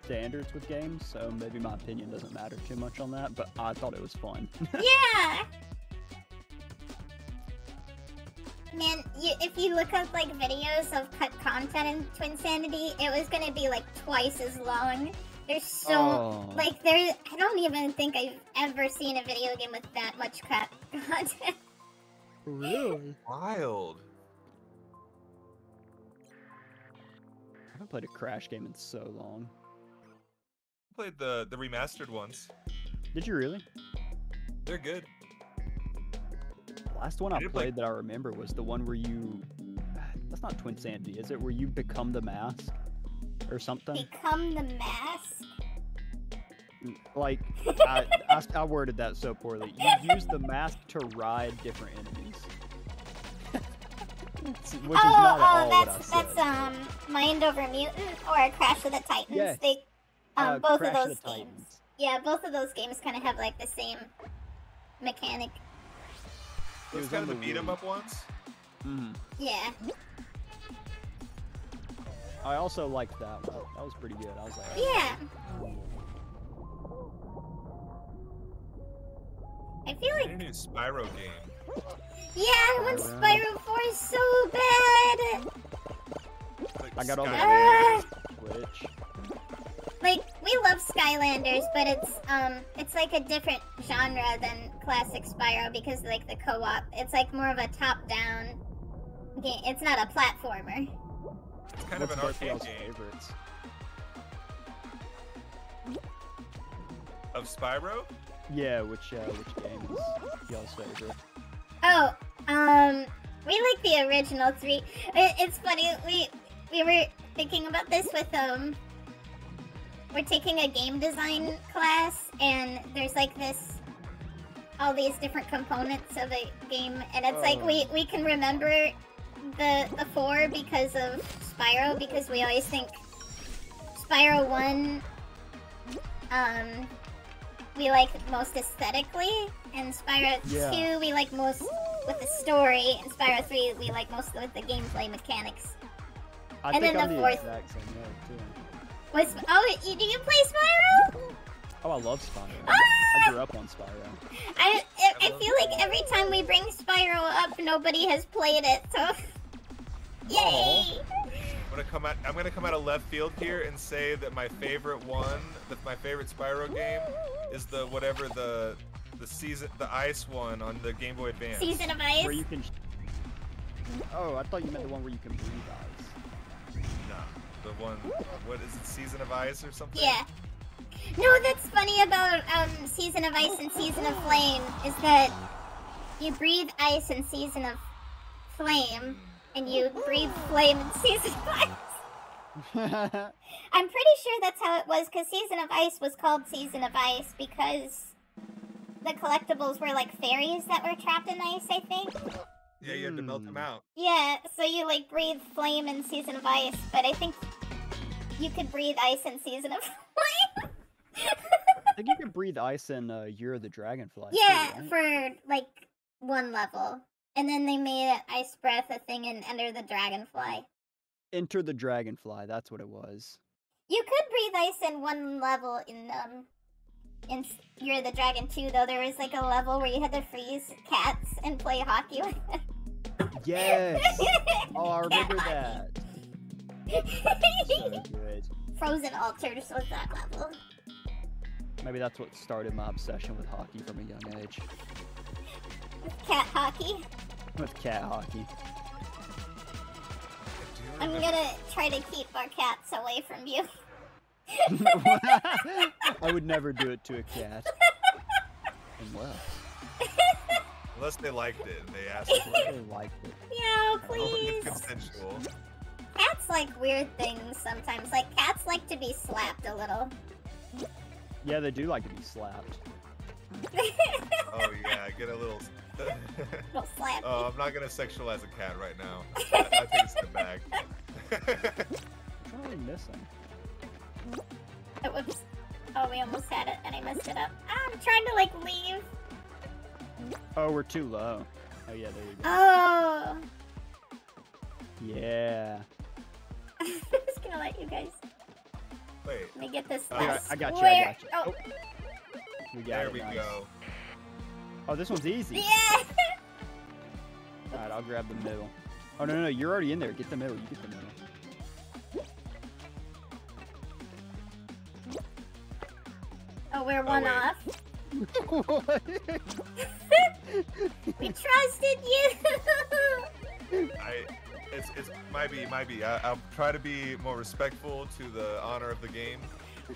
standards with games, so maybe my opinion doesn't matter too much on that, but I thought it was fun. Yeah! Man, if you look up, like, videos of cut content in Twinsanity, it was gonna be, like, twice as long. There's so... Like, I don't even think I've ever seen a video game with that much cut content. Really? Wild. I haven't played a Crash game in so long. Played the remastered ones. Did you really? They're good. The last one I played that I remember was the one where you... That's not Twinsanity, is it? Where you become the mask? Or something? Become the mask? Like, I worded that so poorly. You use the mask to ride different enemies. Which is not at all what I said. That's Mind Over Mutant or Crash of the Titans. Yeah. They, both Crash of those of the games. Titans. Yeah, both of those games kind of have like the same mechanic. It was kind of the beat 'em up ones. Mm-hmm. Yeah. I also liked that one. That was pretty good. I was like, yeah. I feel like a new Spyro game. Yeah, I want Spyro 4 so bad. Like I got all the Switch. Like, we love Skylanders, but it's like a different genre than classic Spyro because like the co-op. It's like more of a top-down game. It's not a platformer. It's kind of an arcade game. Favorites? Of Spyro? Yeah, which game is y'all's favorite? Oh, we like the original 3. It's funny, we were thinking about this with, we're taking a game design class, and there's like all these different components of a game, and it's like we can remember the 4 because of Spyro, because we always think Spyro 1, we like most aesthetically, and Spyro 2 we like most with the story, and Spyro 3 we like most with the gameplay mechanics. I think I'm the exact same way too. Do you play Spyro? Oh, I love Spyro. Ah! I grew up on Spyro. I feel like every time we bring Spyro up, nobody has played it, so yay! I'm gonna come out of left field here and say that my favorite my favorite Spyro game is the ice one on the Game Boy Advance. Season of Ice. Where you can. Oh, I thought you meant the one where you can breathe ice. No, the one. What is it? Season of Ice or something? Yeah. No, that's funny about Season of Ice and Season of Flame is that you breathe ice in Season of Flame, and you breathe flame in Season of Ice. I'm pretty sure that's how it was, because Season of Ice was called Season of Ice because the collectibles were like fairies that were trapped in ice, I think. Yeah, you had to melt them out. Yeah, so you like breathe flame in Season of Ice, but I think you could breathe ice in Season of Flame. I think you can breathe ice in Year of the Dragonfly. Yeah, too, right? for like one level. And then they made Ice Breath a thing in Enter the Dragonfly. Enter the Dragonfly, that's what it was. You could breathe ice in one level in Year of the Dragon 2, though. There was like a level where you had to freeze cats and play hockey with them. Yes! Oh, I remember that. So good. Frozen Altars was that level. Maybe that's what started my obsession with hockey from a young age. With cat hockey? With cat hockey. I'm gonna try to keep our cats away from you. I would never do it to a cat. Unless they liked it and they asked for it. They liked it. Yeah, please. It's consensual. Cats like weird things sometimes. Like, cats like to be slapped a little. Yeah, they do like to be slapped. Oh yeah, get a little... Little slap. Oh, I'm not gonna sexualize a cat right now. I take a step back. What's really missing? Oh, whoops. Oh, we almost had it, and I messed it up. I'm trying to, like, leave. Oh, we're too low. Oh, yeah, there you go. Oh. Yeah. I'm just gonna let you guys. Wait. Let me get this Alright, last I got you. square. Oh. We got There it, we nice. go. Oh, this one's easy. Yeah. Alright, I'll grab the middle. Oh, no, you're already in there. Get the middle. You get the middle. Oh, we're one wait. off. What? We trusted you. It's might be. I'll try to be more respectful to the honor of the game.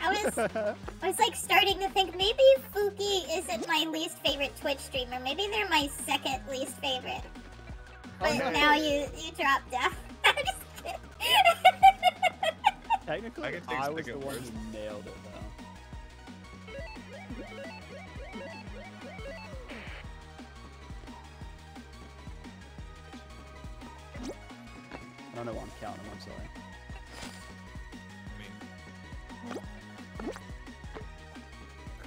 I was like starting to think maybe Fuki isn't my least favorite Twitch streamer. Maybe they're my second least favorite. But no. now you dropped down. I'm just kidding. Technically, I can take I was the second one worst. who nailed it, though. I don't know why I'm counting. I'm sorry. I mean,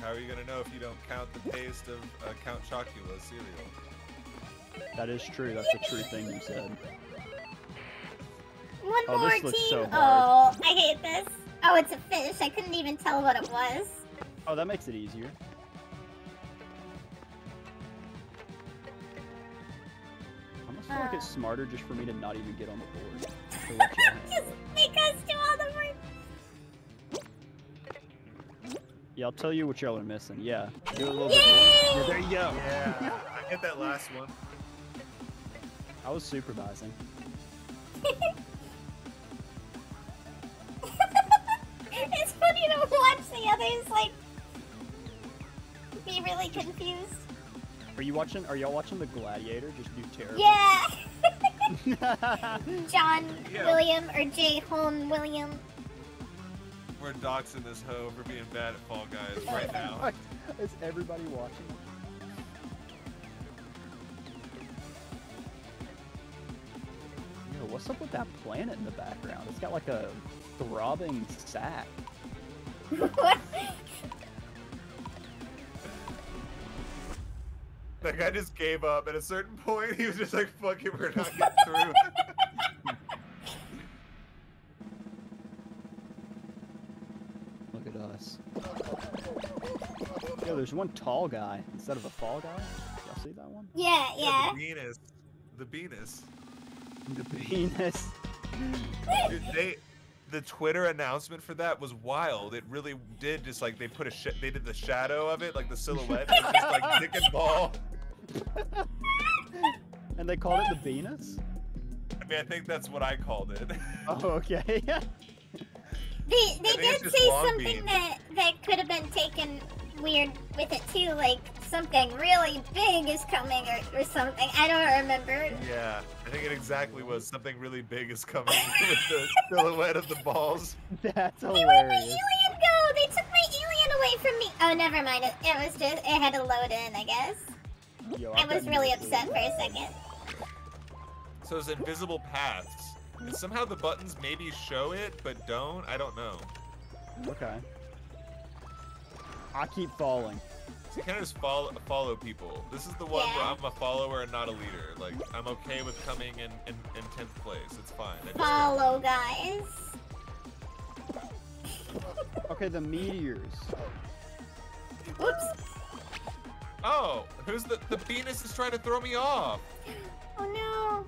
how are you gonna know if you don't count the taste of Count Chocula cereal? That is true. That's a true thing you said. One Oh, more this looks team. so hard. Oh, I hate this. Oh, it's a fish. I couldn't even tell what it was. Oh, that makes it easier. I almost feel like it's smarter just for me to not even get on the board. To let y'all handle Just it. make us do all the work. Yeah, I'll tell you what y'all are missing. Yeah. Do a little bit more. Yeah, there you go. Yeah, I hit that last one. I was supervising. It's funny to watch the others like be really confused. Are y'all watching The Gladiator? Just do terrible. Yeah. John Yeah. William or J. Hone William. We're doxing this hoe for being bad at Fall Guys right now. Is everybody watching? Yo, what's up with that planet in the background? It's got like a throbbing sack. What? That guy just gave up. At a certain point, he was just like, fuck it, we're not getting through. Look at us. Yo, there's one tall guy instead of a fall guy. Y'all see that one? Yeah, yeah. The Venus. The Venus. The penis. Dude, the Twitter announcement for that was wild. It really did just like, they put they did the shadow of it, like the silhouette. It was just like dick and ball. And they called it the Venus? I mean, I think that's what I called it. Oh, okay. They think did it's just say long something bean. that could have been taken weird with it too, like something really big is coming or something. I don't remember. Yeah, I think it exactly was something really big is coming with the silhouette of the balls. That's Hey, where'd my hilarious. alien go? They took my alien away from me. Oh, never mind. It was just, it had to load in, I guess. Yo, I I've got was really no upset clue. for a second. So it's invisible paths. And somehow the buttons maybe show it, but don't. I don't know. Okay. I keep falling. So you kind of just follow people. This is the one where Yeah. I'm a follower and not a leader. Like, I'm okay with coming in 10th place. It's fine. I just- Follow, guys. Okay, the meteors. Whoops. Oh, who's the Venus is trying to throw me off? Oh no.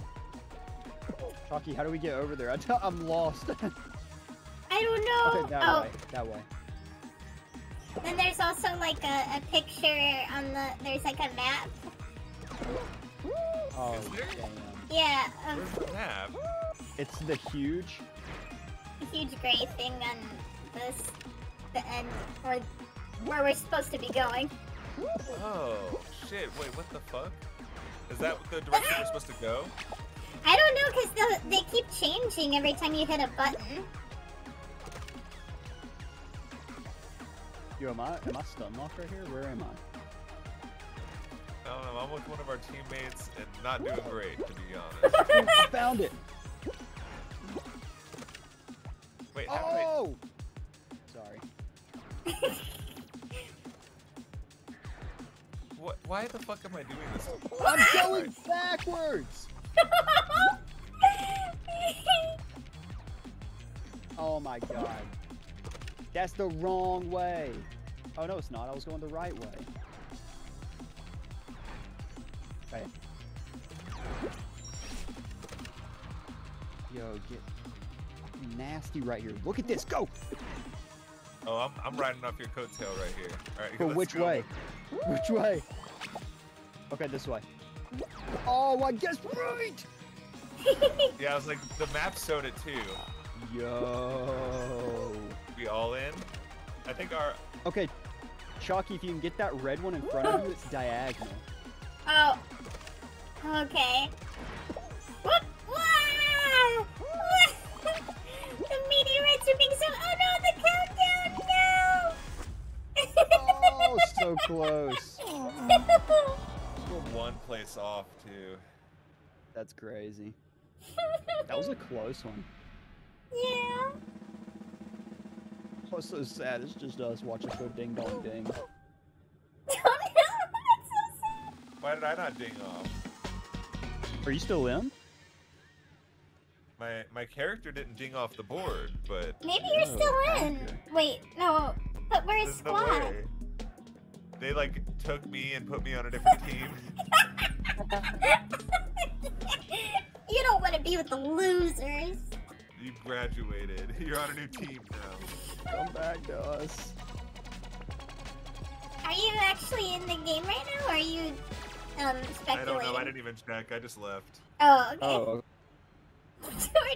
Chalky, how do we get over there? I'm lost. I don't know. Okay, that Oh, way. That way. then there's also like a picture on there's like a map. Oh, Is there? damn. Yeah, Where's the map? It's the huge. a huge gray thing on the end, or where we're supposed to be going. Oh, shit. Wait, what the fuck? Is that the direction we're supposed to go? I don't know, because they keep changing every time you hit a button. Yo, am I stun locked right here? Where am I? I don't know. I'm with one of our teammates and not doing great, to be honest. I found it. Wait, how did I... Oh! Sorry. Why the fuck am I doing this? I'm going backwards. Oh my god. That's the wrong way. Oh, no, it's not. I was going the right way. Okay. Yo, get nasty right here. Look at this. Go! Oh, I'm riding off your coattail right here. All right, But let's which go. way? Which way? Okay, this way. Oh, I guess right! Yeah, I was like, the map showed it too. Yo. We all in? I think our... Okay, Choccy, if you can get that red one in front of you, it's diagonal. Oh. Okay. Whoop! Wah! Wah! The meteorites are being so. Oh no! The countdown! No! Oh, so close. We're one place off too. That's crazy. That was a close one. Yeah. What's so sad? It's just us watching go ding dong ding. Oh no! That's so sad. Why did I not ding off? Are you still in? My character didn't ding off the board, but Maybe you're still in. Wait, no. But where's there's no Squad? way. They like took me and put me on a different team. You don't want to be with the losers. You graduated. You're on a new team now. Come back to us. Are you actually in the game right now, or are you speculating? I don't know. I didn't even check. I just left. Oh, okay. Oh, We're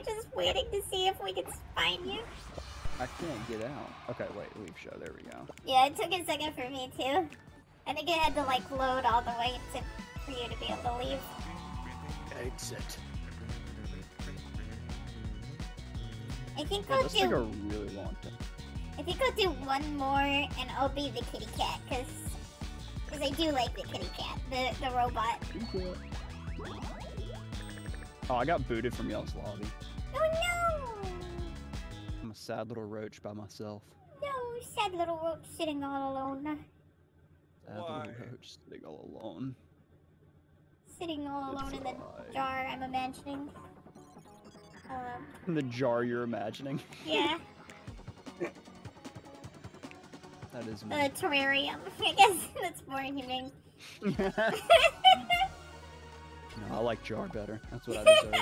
just waiting to see if we can find you. I can't get out. Okay, wait, leave show. There we go. Yeah, it took a second for me too. I think it had to like load all the way for you to be able to leave. Exit. I think Yeah, I'll this took a do. really long time. I think I'll do one more, and I'll be the kitty cat, cause I do like the kitty cat, the robot. Oh, I got booted from y'all's lobby. Oh no! I'm a sad little roach by myself. No, sad little roach sitting all alone. Sad Why? little roach sitting all alone. Sitting all alone in the Goodbye. jar, I'm imagining. In the jar you're imagining. Yeah, That is the me. terrarium. I guess that's more humane. No, I like jar better. That's what I deserve.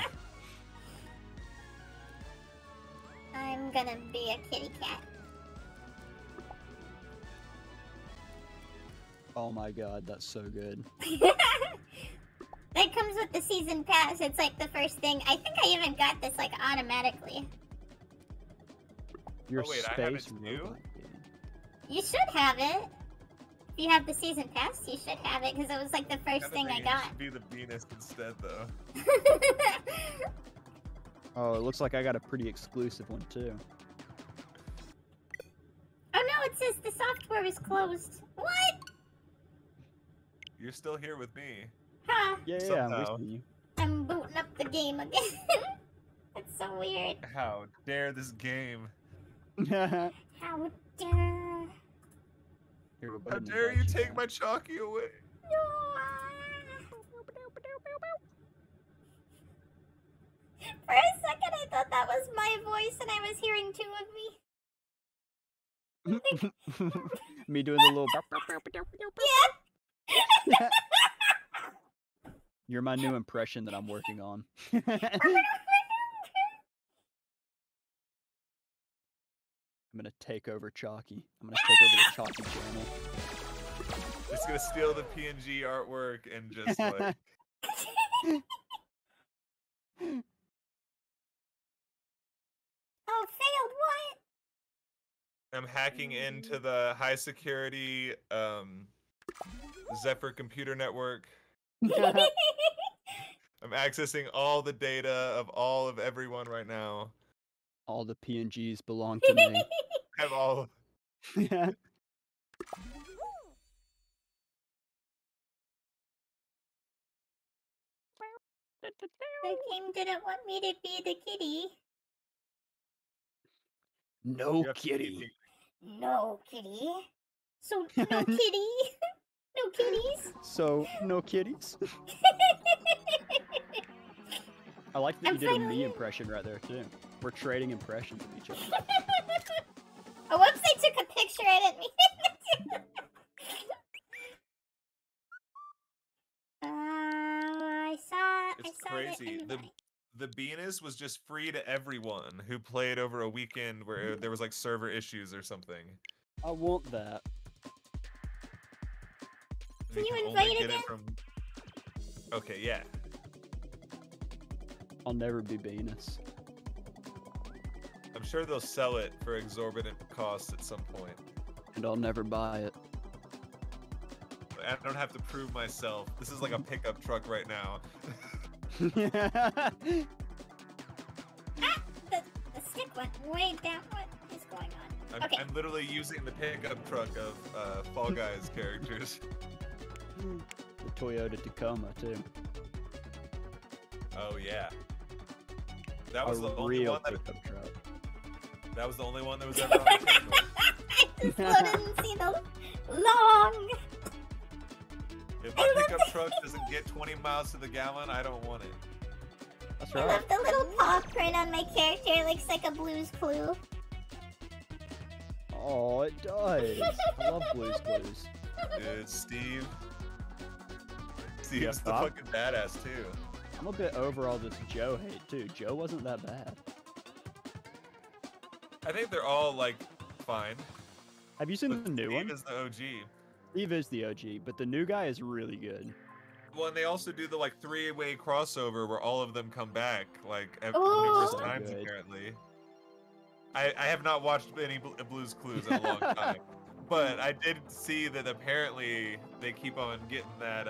I'm gonna be a kitty cat. Oh my god, that's so good. That comes with the season pass. It's like the first thing. I think I even got this like automatically. Your Oh, wait, I have it space too? robot game. You should have it. If you have the season pass, you should have it because it was like the first thing I It got. should be the Venus instead, though. Oh, it looks like I got a pretty exclusive one too. Oh no, it says the software is closed. What? You're still here with me. Huh? Yeah, Somehow. we see you. I'm booting up the game again. That's so weird. How dare this game? How dare... Here, we'll go How ahead and dare you invite take back. my Choccy away? For a second, I thought that was my voice, and I was hearing two of me. Me doing the little. Yeah. You're my new impression that I'm working on. I'm gonna take over Choccy. I'm gonna take over the Choccy channel. Just gonna steal the PNG artwork and just like. Oh, failed what? I'm hacking into the high security Zephyr computer network. I'm accessing all the data of all of everyone right now. All the PNGs belong to me. I have all. Yeah. The game didn't want me to be the kitty. No You have to be kitty. No kitty. So, no kitty. No kitties. So, no kitties. I like that I'm you did a finally me in. impression right there too. We're trading impressions of each other. Oh, whoops, I picture. I didn't mean it. I It's saw crazy. The Venus was just free to everyone who played over a weekend where there was like server issues or something. I want that. Can you only invite get again? it from... Okay, yeah. I'll never be Venus. I'm sure they'll sell it for exorbitant costs at some point. And I'll never buy it. I don't have to prove myself. This is like a pickup truck right now. Ah! The stick went way down. What is going on? Okay. I'm literally using the pickup truck of Fall Guys characters. The Toyota Tacoma, too. Oh, yeah. That was the only real one that... pickup truck. That was the only one that was ever on the table. I just loaded and see the long. If my pickup truck doesn't get 20 miles to the gallon, I don't want it. That's I right. love the little paw print on my character. It looks like a Blue's Clue. Oh, it does. I love Blue's Clues. Dude, Steve. Steve's Yeah, the Bob? fucking badass, too. I'm a bit over all this Joe hate, too. Joe wasn't that bad. I think they're all, like, fine. Have you seen But the new Steve one? is the OG. Steve is the OG, but the new guy is really good. Well, and they also do the, like, three-way crossover where all of them come back, like, Ooh. numerous So times, good. apparently. I have not watched any Blue's Clues in a long time. But I did see that apparently they keep on getting that,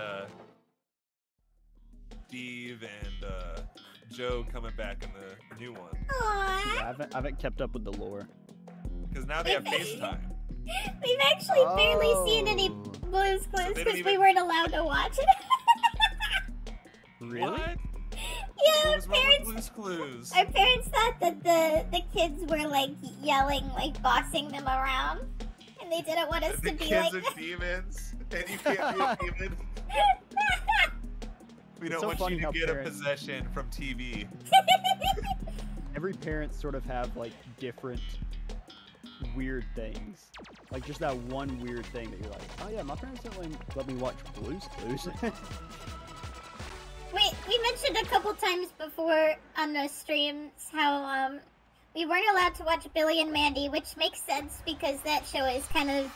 Steve and, Joe coming back in the new one. Aww. Yeah, I haven't kept up with the lore. Because now they have FaceTime. We've actually barely seen any Oh. Blue's Clues they don't because we even- weren't allowed to watch it. Really? What? Yeah, What was wrong with Blue's Clues? our parents thought that the kids were like yelling, like bossing them around, and they didn't want us The to be kids like. are demons, and you can't be a demon. We It's don't so want funny you to how get a parents- possession from TV. Every parent sort of have, like, different weird things. Like, just that one weird thing that you're like, oh yeah, my parents didn't let me watch Blue's Clues. Wait, we mentioned a couple times before on the streams how we weren't allowed to watch Billy and Mandy, which makes sense because that show is kind of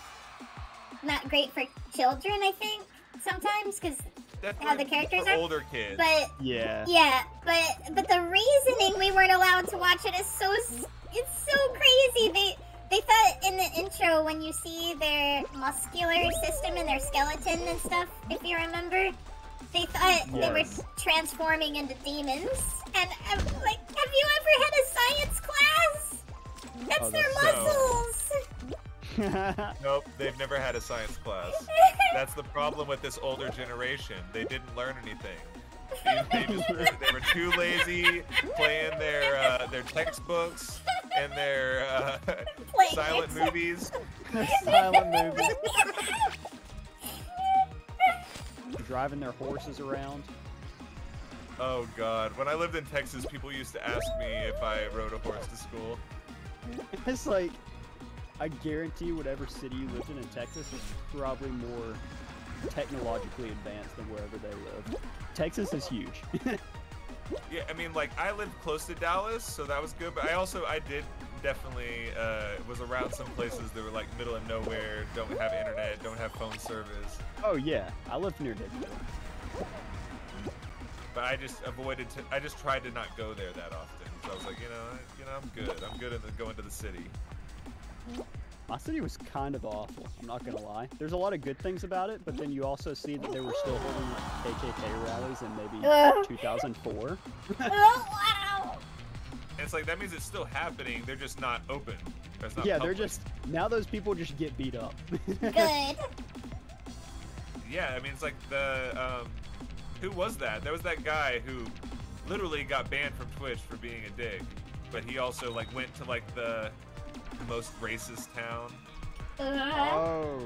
not great for children, I think, sometimes, because how the characters for are. older kids. But Yeah. yeah, but the reasoning we weren't allowed to watch it is it's so crazy. They thought in the intro when you see their muscular system and their skeleton and stuff, if you remember, they thought they were Yes. transforming into demons. And I'm like, have you ever had a science class? That's Oh, their that's muscles. Nope, they've never had a science class. That's the problem with this older generation. They didn't learn anything. They were too lazy playing their textbooks and their Playing silent their movies. Silent movie. Driving their horses around. Oh god, when I lived in Texas, people used to ask me if I rode a horse to school. It's like, I guarantee whatever city you lived in Texas is probably more technologically advanced than wherever they live. Texas is huge. Yeah, I mean, like, I lived close to Dallas, so that was good, but I did definitely, was around some places that were, like, middle of nowhere, don't have internet, don't have phone service. Oh yeah, I lived near Deadpool. But I just I just tried to not go there that often. So I was like, I'm good. I'm good in going to the city. My city was kind of awful, I'm not gonna lie. There's a lot of good things about it, but then you also see that they were still holding like KKK rallies in maybe Ugh. 2004. Oh, wow. And it's like, that means it's still happening, they're just not open. It's not Yeah, they're public. just, now those people just get beat up. Good. Yeah, I mean, it's like who was that? There was that guy who literally got banned from Twitch for being a dick. But he also, like, went to, like, the most racist town Oh.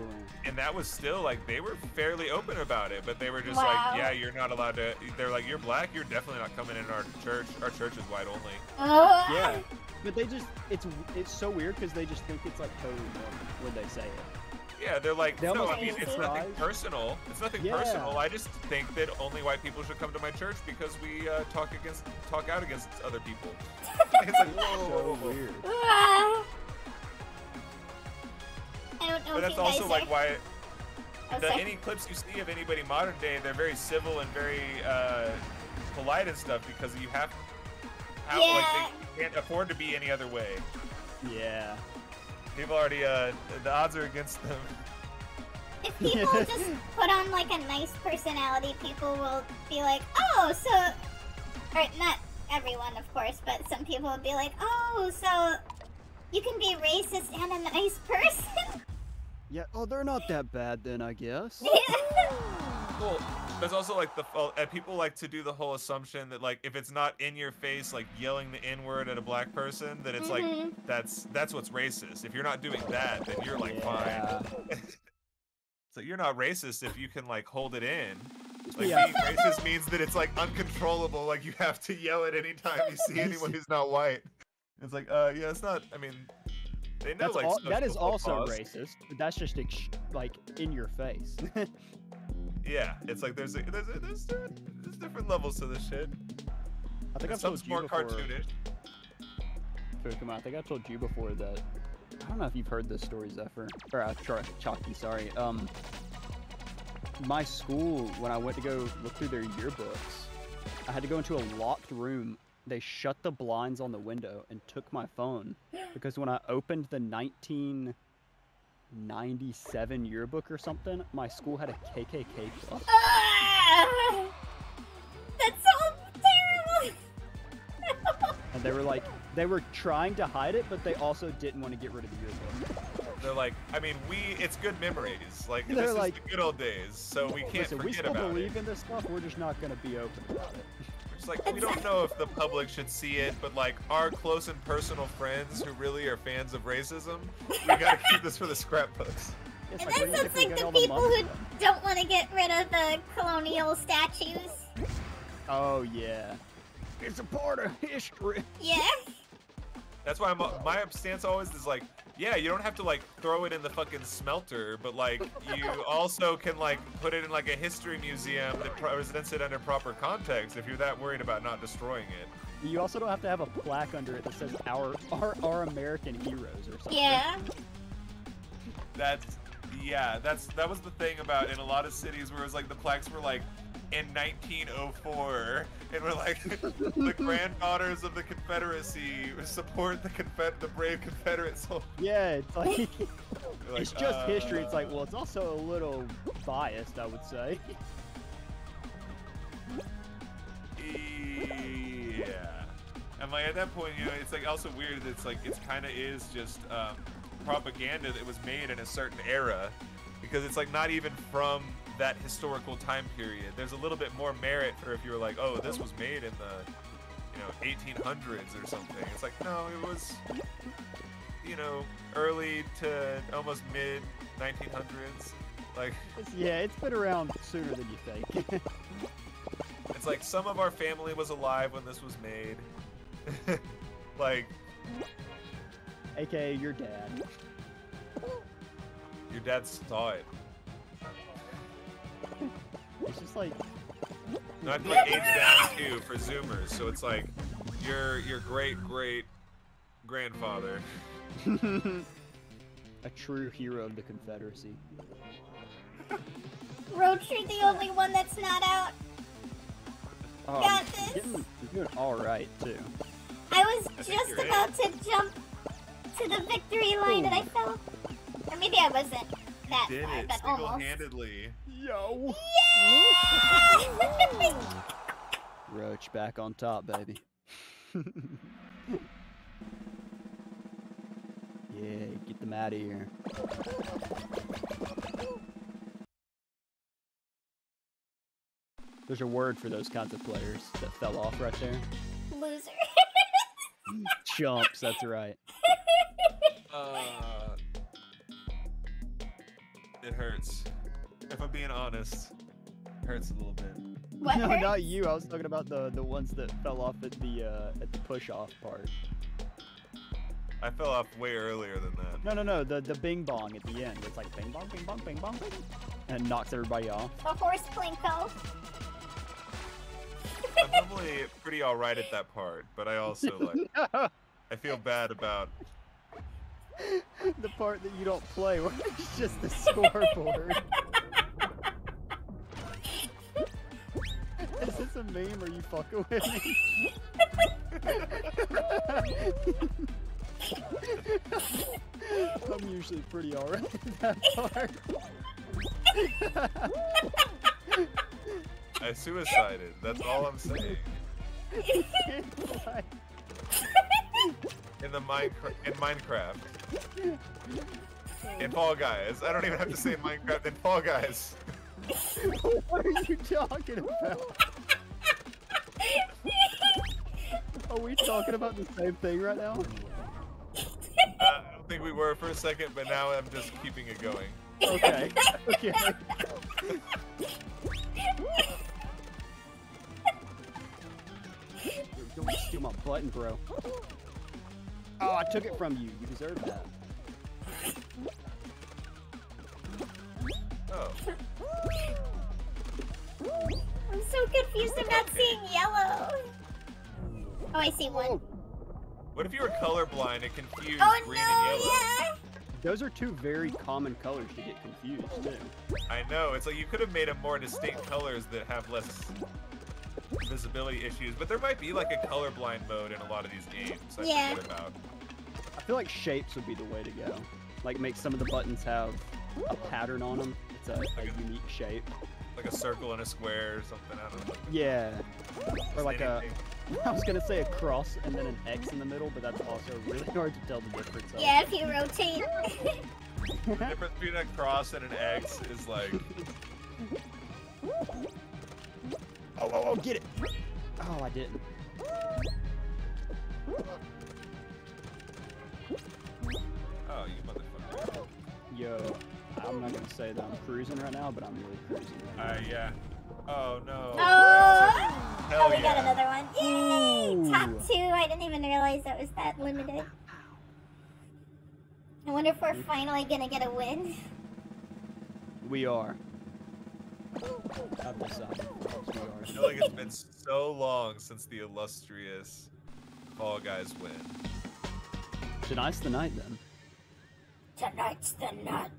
And that was still like they were fairly open about it, but they were just Wow. like, yeah, you're not allowed to. They're like, you're black, you're definitely not coming in our church. Our church is white only. Yeah. But they just, it's so weird because they just think it's like totally normal when they say it. Yeah, they're like, They no, almost I mean, it's surprised. nothing personal. It's nothing Yeah. personal. I just think that only white people should come to my church because we talk out against other people. It's like, whoa. So weird. I don't know But if that's you guys also like why Okay. any clips you see of anybody modern day, they're very civil and very polite and stuff because you have how like they can't afford to be any other way. Yeah. People already the odds are against them. If people just put on like a nice personality, people will be like, oh, so, or not everyone, of course, but some people will be like, oh, so you can be racist and a nice person. Yeah. Oh, they're not that bad then, I guess. Well, there's also like people like to do the whole assumption that like if it's not in your face, like yelling the N-word at a black person, then it's like that's what's racist. If you're not doing that, then you're like fine. So you're not racist if you can like hold it in. Like being racist means that it's like uncontrollable. Like you have to yell it anytime you see anyone who's not white. It's like yeah, it's not. I mean, they know That's like that is social also cause. racist, but that's just like in your face. Yeah, it's like there's different levels to this shit. I think I've Some's told you more before. cartoonish. Come on, I think I told you before that. I don't know if you've heard this story, Zephyr or Choccy. Sorry. My school, when I went to go look through their yearbooks, I had to go into a locked room. They shut the blinds on the window and took my phone because when I opened the 1997 yearbook or something, my school had a KKK club. That's so terrible. And they were trying to hide it, but they also didn't want to get rid of the yearbook. They're like, I mean, it's good memories. Like, They're this like, is the good old days, so we can't Listen, we forget still about believe it. in this stuff, we're just not going to be open about it. It's like, we don't know if the public should see it, but like, our close and personal friends who really are fans of racism, we gotta keep this for the scrapbooks. It's And like, where that do you sounds think we like get the all the people money who from? don't want to get rid of the colonial statues. Oh, yeah. It's a part of history. Yeah. That's why my stance always is like, yeah, you don't have to like throw it in the fucking smelter, but like you also can like put it in like a history museum that presents it under proper context if you're that worried about not destroying it. You also don't have to have a plaque under it that says our American heroes or something. Yeah. That was the thing about in a lot of cities where it was like the plaques were like in 1904 and we're like the granddaughters of the Confederacy support the brave Confederate soldiers. Yeah, it's like, Like, it's just history. It's like, well, it's also a little biased, I would say. Yeah. And like at that point, you know, it's like also weird that it's like it's kind of is just propaganda that was made in a certain era, because it's like not even from that historical time period. There's a little bit more merit for if you were like, oh, this was made in the 1800s or something. It's like, no, it was early to almost mid 1900s. Like, Yeah, it's been around sooner than you think. it's like some of our family was alive when this was made. Like, AKA your dad. your dad saw it. It's just like, No, I have to like age down too for Zoomers, so it's like your great grandfather. a true hero of the Confederacy. Roach, you're the only one that's not out. Oh, Got you're this. doing alright, too. I was think just you're in. about to jump to the victory line and I fell. Or maybe I wasn't that Did far, it but almost. single-handedly. Yo! Yeah! Roach back on top, baby. Yeah, get them out of here. There's a word for those kinds of players that fell off right there. Loser. Chumps, that's right. It hurts. If I'm being honest, it hurts a little bit. What No, hurts? not you. I was talking about the ones that fell off at the push-off part. I fell off way earlier than that. No, the bing bong at the end. It's like bing bong, bing bong, bing bong, and it knocks everybody off. A horse plinko. I'm normally pretty alright at that part, but I also like I feel bad about The part that you don't play, where it's just the scoreboard. Is this a meme or you fucking with me? I'm usually pretty alright at that part. I suicided. That's all I'm saying. In Minecraft. In Fall Guys. I don't even have to say Minecraft. In Fall Guys. What are you talking about? Are we talking about the same thing right now? I don't think we were for a second, but now I'm just keeping it going. Okay. Okay. Don't steal my button, bro. Oh, I took it from you. You deserve that. Oh. I'm so confused. I'm not seeing yellow. Oh, I see one. What if you were colorblind and confused Oh green and no, yellow? yeah. Those are two very common colors to get confused, too. I know. It's like you could have made them more distinct colors that have less visibility issues, but there might be like a colorblind mode in a lot of these games. I forget about. I feel like shapes would be the way to go. Like make some of the buttons have a pattern on them. It's a unique shape. Like a circle and a square or something. I don't know. Yeah. Or like a... I was gonna say a cross and then an X in the middle, but that's also really hard to tell the difference of. Yeah, if you rotate. The difference between a cross and an X is like... Oh, get it! Oh, I didn't. Oh, you motherfucker. Yo, I'm not gonna say that I'm cruising right now, but I'm really cruising right now. Yeah. Oh, no. Oh! Hell we got yeah. another one. Yay! Ooh. Top 2. I didn't even realize that was that limited. I wonder if we're finally gonna get a win. We are. I've decided. We are. I feel like it's been so long since the illustrious Fall Guys win. Tonight's the night, then. Tonight's the night.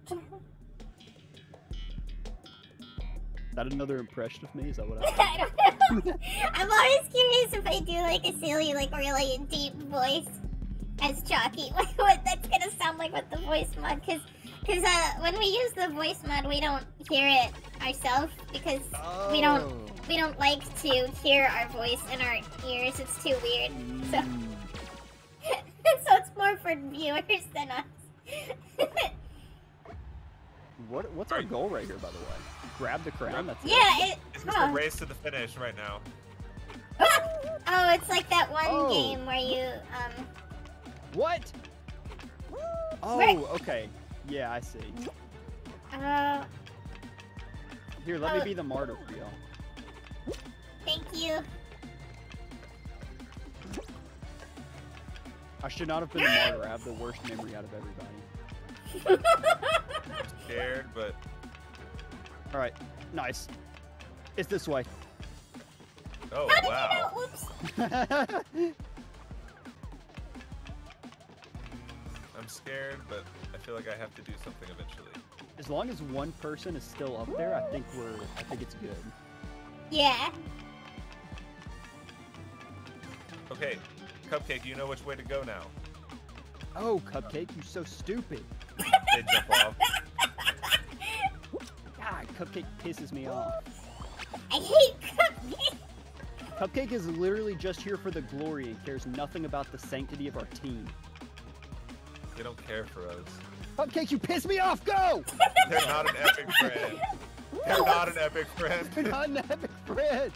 Is that another impression of me? Is that what I... I don't know. I'm always curious if I do like a silly, like really deep voice as Choccy. What that's gonna sound like with the voice mod, because when we use the voice mod, we don't hear it ourselves because we don't like to hear our voice in our ears. It's too weird. So so it's more for viewers than us. What's our goal right here, by the way? Grab the crown? That's it? Yeah, It's just a race to the finish right now. Oh, it's like that one game where you What? Oh, Right. okay. Yeah, I see. Here, let me oh. be the martyr for y'all. Thank you. I should not have been a martyr. I have the worst memory out of everybody. I'm scared, but... Alright, nice. It's this way. Oh, wow. Whoops. I'm scared, but I feel like I have to do something eventually. As long as one person is still up there, I think it's good. Yeah. Okay, Cupcake, you know which way to go now. Oh, Cupcake, you're so stupid. They jump off. God, Cupcake pisses me off. I hate Cupcake. Cupcake is literally just here for the glory and cares nothing about the sanctity of our team. They don't care for us. Cupcake, you piss me off! Go! They're not an epic friend. They're not an epic friend. They're not an epic friend.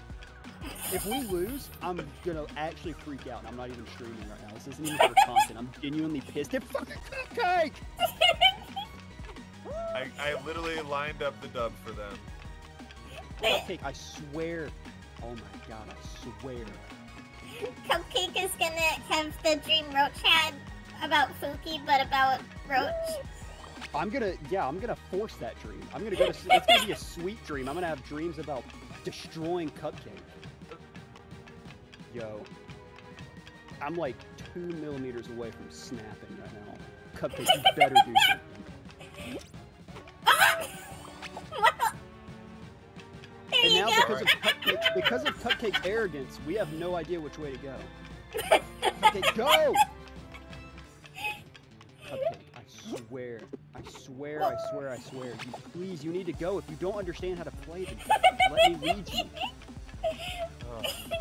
If we lose, I'm gonna actually freak out, and I'm not even streaming right now. This isn't even for content. I'm genuinely pissed at fucking Cupcake! I literally lined up the dub for them. Cupcake, I swear. Oh my god, I swear. Cupcake is gonna have the dream Roach had about Fuki, but about Roach. I'm gonna force that dream. I'm gonna go to, it's gonna be a sweet dream. I'm gonna have dreams about destroying Cupcake. Yo. I'm like 2 millimeters away from snapping right now. Cupcake, you better do something. There And you now go. because of Cupcake's arrogance, we have no idea which way to go. Cupcake, go! Cupcake, I swear. You please, you need to go. If you don't understand how to play, then let me lead you.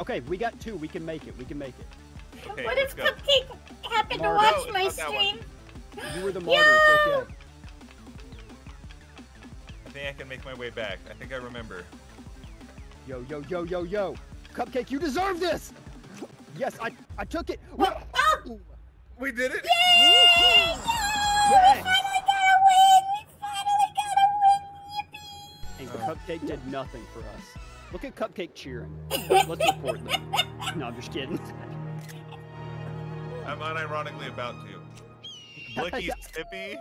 Okay, we got 2. We can make it. Okay, What let's if go. Cupcake happened to Martyr. watch No, it's my not that one. stream? You were the martyr. It's okay. I think I can make my way back. I think I remember. Yo. Cupcake, you deserve this! Yes, I took it. Oh! We did it! Yay! Yeah. We finally got a win! And Cupcake did nothing for us. Look at Cupcake cheering. Let's report them. No, I'm just kidding. I'm unironically about to. Blicky Stippy?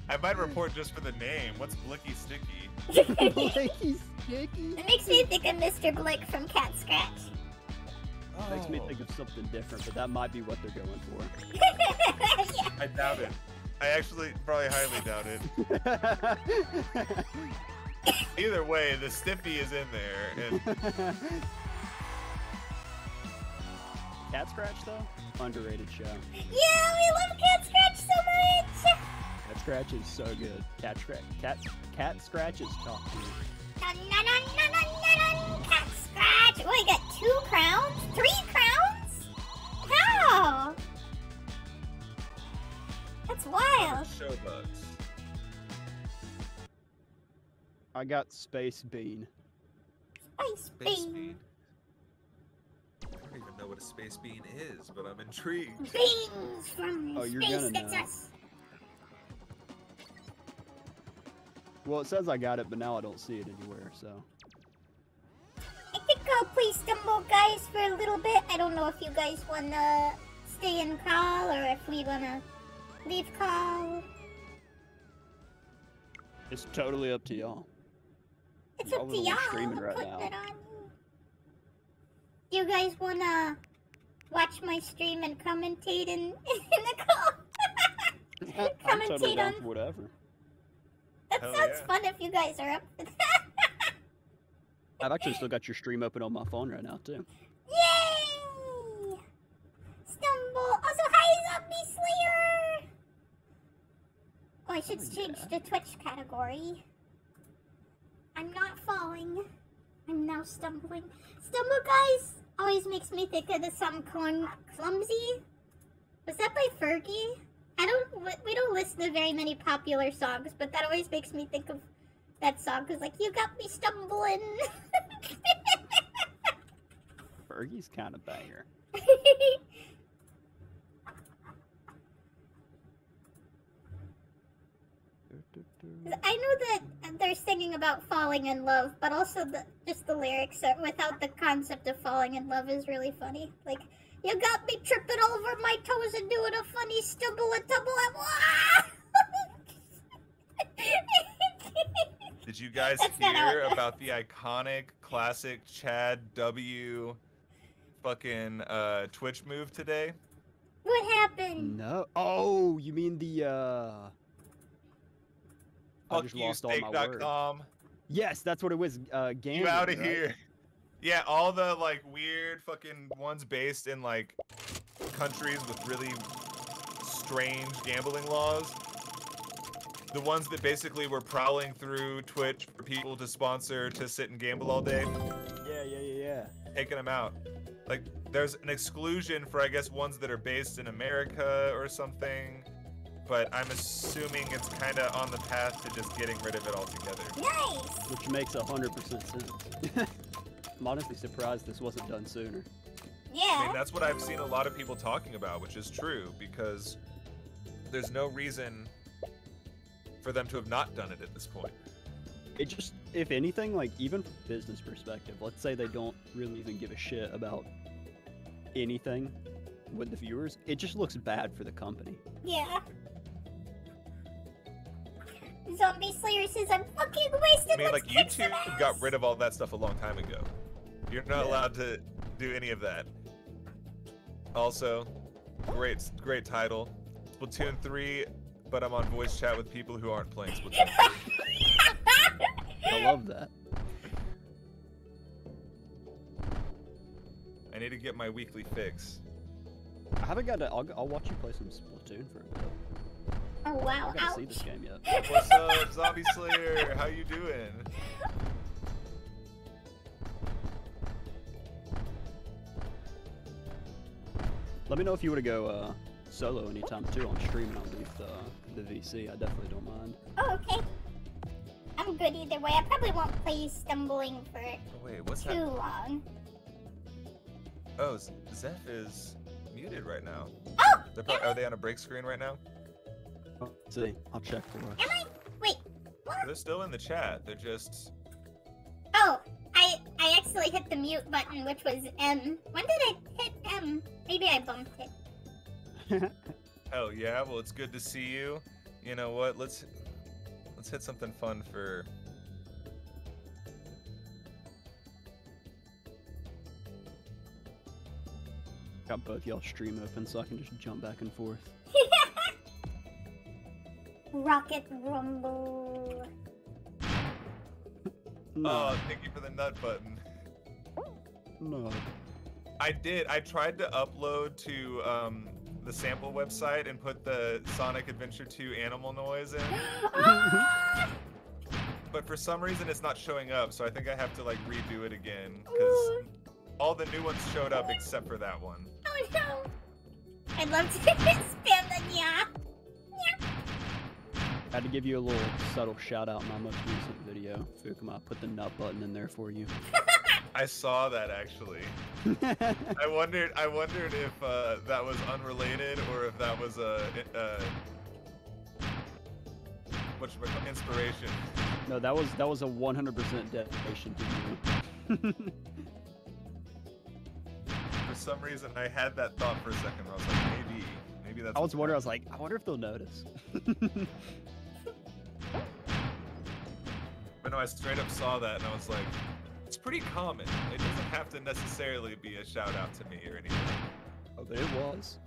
I might report just for the name. What's Blicky Sticky? Blicky Sticky. It makes me think of Mr. Blick from Cat Scratch. Makes me think of something different, but that might be what they're going for. Yeah. I doubt it. I actually probably highly doubt it. Either way, the Stiffy is in there. And Cat Scratch, though? Underrated show. Yeah, we love Cat Scratch so much! Cat Scratch is so good. Cat Scratch is top tier. Dun, dun, dun, dun, dun, dun, dun. Cat Scratch! Oh, I got 2 crowns? 3 crowns? How? That's wild. show bugs. I got Space Bean. Space Space Bean. bean? I don't even know what a space bean is, but I'm intrigued. Beans from Oh, you're space gonna gets know. us. Well, it says I got it, but now I don't see it anywhere, so. I think I'll play Stumble Guys for a little bit. I don't know if you guys wanna stay in call or if we wanna leave call. It's totally up to y'all. It's Y'all up are to the y'all. ones streaming I'm right putting now. it on you. You guys wanna watch my stream and commentate in the call? I'm totally Commentate down on. for whatever. That Hell sounds yeah. fun if you guys are up for that. I've actually still got your stream open on my phone right now, too. Yay! Stumble. Also, hi, Zombie Slayer. Oh, I should change the Twitch category. I'm not falling. I'm now stumbling. Stumble Guys always makes me think of the song Clumsy. Was that by Fergie? We don't listen to very many popular songs, but that always makes me think of that song, because, like, you got me stumbling. Fergie's kind of banger. I know that they're singing about falling in love, but also just the lyrics are, without the concept of falling in love is really funny. Like, you got me tripping over my toes and doing a funny stumble and tumble. Did you guys That's not how hear it- about the iconic classic Chad W fucking Twitch move today? What happened? No. Oh, you mean the, I just lost all my words. FuckYouSteak.com. Yes, that's what it was, gambling, You out of right? here. Yeah, all the like weird fucking ones based in like countries with really strange gambling laws. The ones that basically were prowling through Twitch for people to sponsor to sit and gamble all day, Yeah. taking them out. Like, there's an exclusion for, I guess, ones that are based in America or something, but I'm assuming it's kind of on the path to just getting rid of it altogether. Nice. Which makes 100% sense. I'm honestly surprised this wasn't done sooner. I Yeah. mean, that's what I've seen a lot of people talking about, which is true, because there's no reason for them to have not done it at this point. It just, if anything, like even from a business perspective, let's say they don't really even give a shit about anything with the viewers, it just looks bad for the company. Yeah. Zombie Slayer says I'm fucking wasted. I mean, like, YouTube got rid of all that stuff a long time ago. You're not allowed to do any of that. Also, great title. Splatoon 3, but I'm on voice chat with people who aren't playing Splatoon 3. I love that. I need to get my weekly fix. I haven't got to. I'll watch you play some Splatoon for a bit. Oh wow! I haven't seen this game yet. What's up, Zombie Slayer? How you doing? Let me know if you want to go solo anytime too on stream, and I'll leave the VC. I definitely don't mind. Oh, okay. I'm good either way. I probably won't play Stumbling for what's too that? long. Oh, Zeph is muted right now. Oh! Are they on a break screen right now? Let's see. I'll check for us. Am I? Wait. What? They're still in the chat. They're just... Oh, I actually hit the mute button, which was M. When did I hit M? Maybe I bumped it. Hell yeah, well, it's good to see you. You know what, let's hit something fun for... Got both y'all stream open so I can just jump back and forth. Rocket Rumble. No. Oh, thank you for the nut button. No. I tried to upload to the sample website and put the Sonic Adventure 2 animal noise in. But for some reason it's not showing up, so I think I have to like redo it again, because all the new ones showed up except for that one. Oh no! I'd love to spam the nya. I had to give you a little subtle shout out in my most recent video. Fukuma, I put the nut button in there for you. I saw that actually. I wondered if that was unrelated or if that was a inspiration. No, that was a 100% dedication to you. For some reason, I had that thought for a second. I was like, maybe that's. I was wondering. I was like, I wonder if they'll notice. But no, I straight up saw that and I was like, it's pretty common. It doesn't have to necessarily be a shout out to me or anything. Oh, but it was.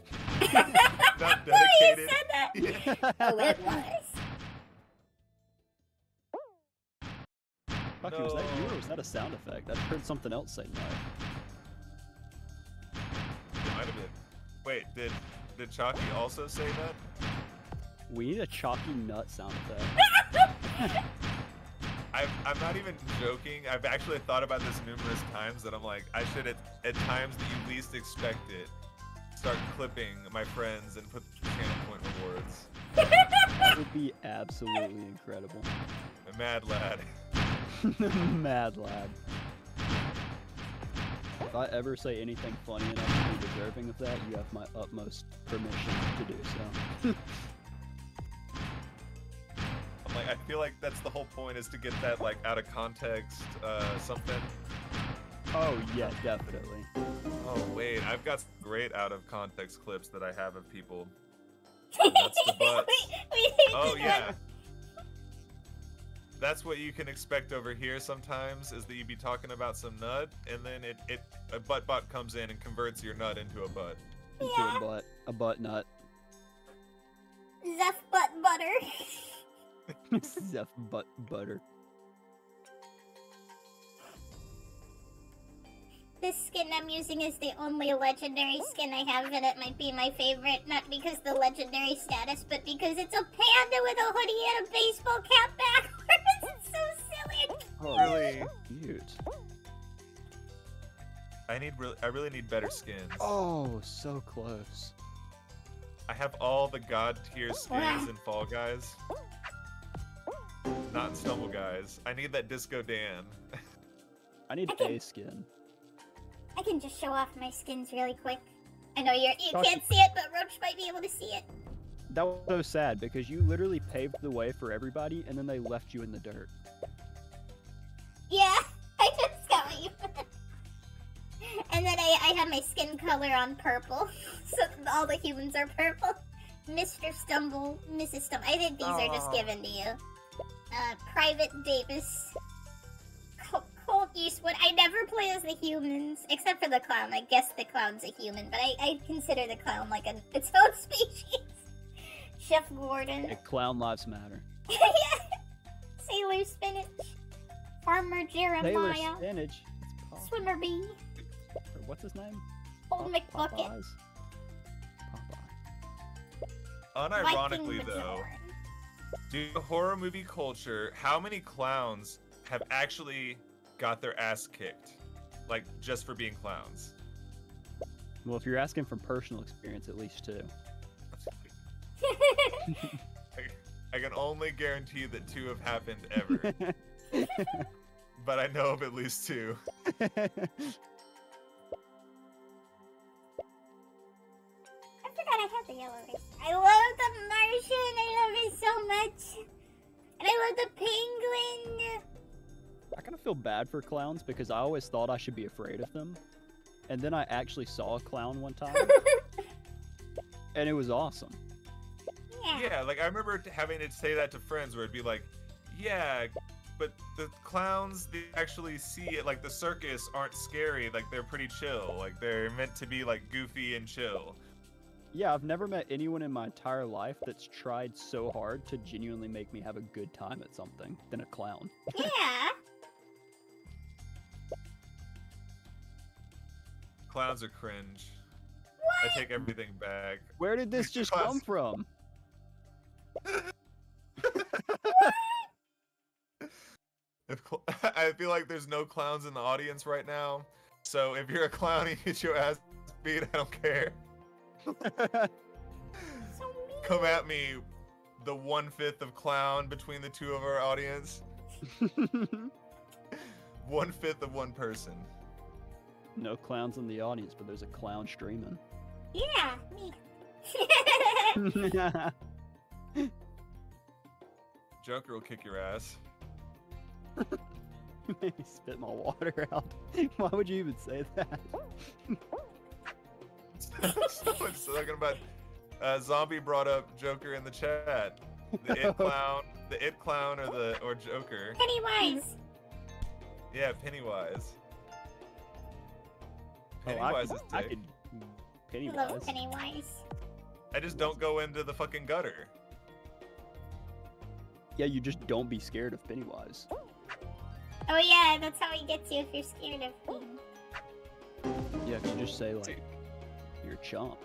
Not dedicated. You said that. Yeah. Oh, it was. Fuck, was that you or was that a sound effect? I heard something else say no. It might have been. Wait, did Choccy also say that? We need a chalky nut sound effect. I'm not even joking. I've actually thought about this numerous times that I'm like, I should at times that you least expect it, start clipping my friends and put channel point rewards. That would be absolutely incredible. A mad lad. Mad lad. If I ever say anything funny enough to be deserving of that, you have my utmost permission to do so. I'm like, I feel like that's the whole point, is to get that like out of context something. Oh yeah, definitely. Oh wait, I've got some great out of context clips that I have of people. Nuts to butts. Oh yeah. That's what you can expect over here sometimes, is that you be talking about some nut, and then a butt bot comes in and converts your nut into a butt. Into a butt nut. Zeph butt butter. Zeph butt butter. This skin I'm using is the only legendary skin I have, and it might be my favorite, not because the legendary status, but because it's a panda with a hoodie and a baseball cap backwards. It's so silly and cute. Oh, really cute. I really need better skins. Oh, so close. I have all the god tier skins in Fall Guys. Not in Stumble Guys. I need that Disco Dan. I need a skin. I can just show off my skins really quick. I know you can't see it, but Roach might be able to see it. That was so sad because you literally paved the way for everybody, and then they left you in the dirt. Yeah, I just got what you meant. And then I had my skin color on purple, so all the humans are purple. Mr. Stumble, Mrs. Stumble. I think these are just given to you. Private Davis. Colt Eastwood. I never play as the humans, except for the clown. I guess the clown's a human, but I consider the clown like its own species. Chef Gordon. Hey, clown lives matter. Yeah. Sailor Spinach. Farmer Jeremiah. Sailor Spinach. It's Swimmer Bee. Or what's his name? Old McBucket. Popeyes. Popeye. Unironically, though, due to horror movie culture, how many clowns have actually got their ass kicked? Like, just for being clowns? Well, if you're asking from personal experience, at least 2. I can only guarantee that 2 have happened ever. But I know of at least 2. I forgot I had the yellow race. I love the Martian. I love it so much. And I love the penguin. I kind of feel bad for clowns because I always thought I should be afraid of them. And then I actually saw a clown one time. And it was awesome. Yeah, like I remember having to say that to friends where it'd be like, yeah, but the clowns, they actually see it, like the circus aren't scary, like they're pretty chill. Like they're meant to be like goofy and chill. Yeah, I've never met anyone in my entire life that's tried so hard to genuinely make me have a good time at something than a clown. Yeah. Clowns are cringe. What? I take everything back. Where did this just come from? I feel like there's no clowns in the audience right now, so if you're a clown and you get your ass beat, I don't care. Come at me, the 1/5 of clown between the 2 of our audience. 1/5 of one person. No clowns in the audience, but there's a clown streaming. Yeah, me. Joker will kick your ass. You made me spit my water out. Why would you even say that? Someone's talking about Zombie brought up Joker in the chat. The it clown or Joker. Pennywise. Yeah, Pennywise. Oh, Pennywise is I sick. could I Pennywise. love Pennywise. I just don't go into the fucking gutter. Yeah, you just don't be scared of Pennywise. Oh yeah, that's how he gets you if you're scared of him. Yeah, if you just say like, you're a chump.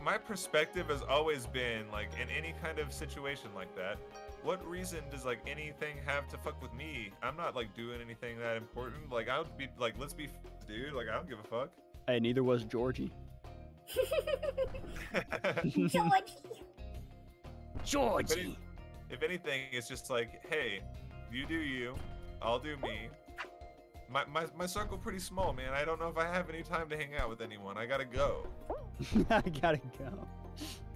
My perspective has always been like, in any kind of situation like that, what reason does like anything have to fuck with me? I'm not like doing anything that important. Like I would be like, let's be dude. Like I don't give a fuck. Hey, neither was Georgie. Georgie. If anything, it's just like, hey, you do you, I'll do me. My circle pretty small, man. I don't know if I have any time to hang out with anyone. I gotta go. I gotta go.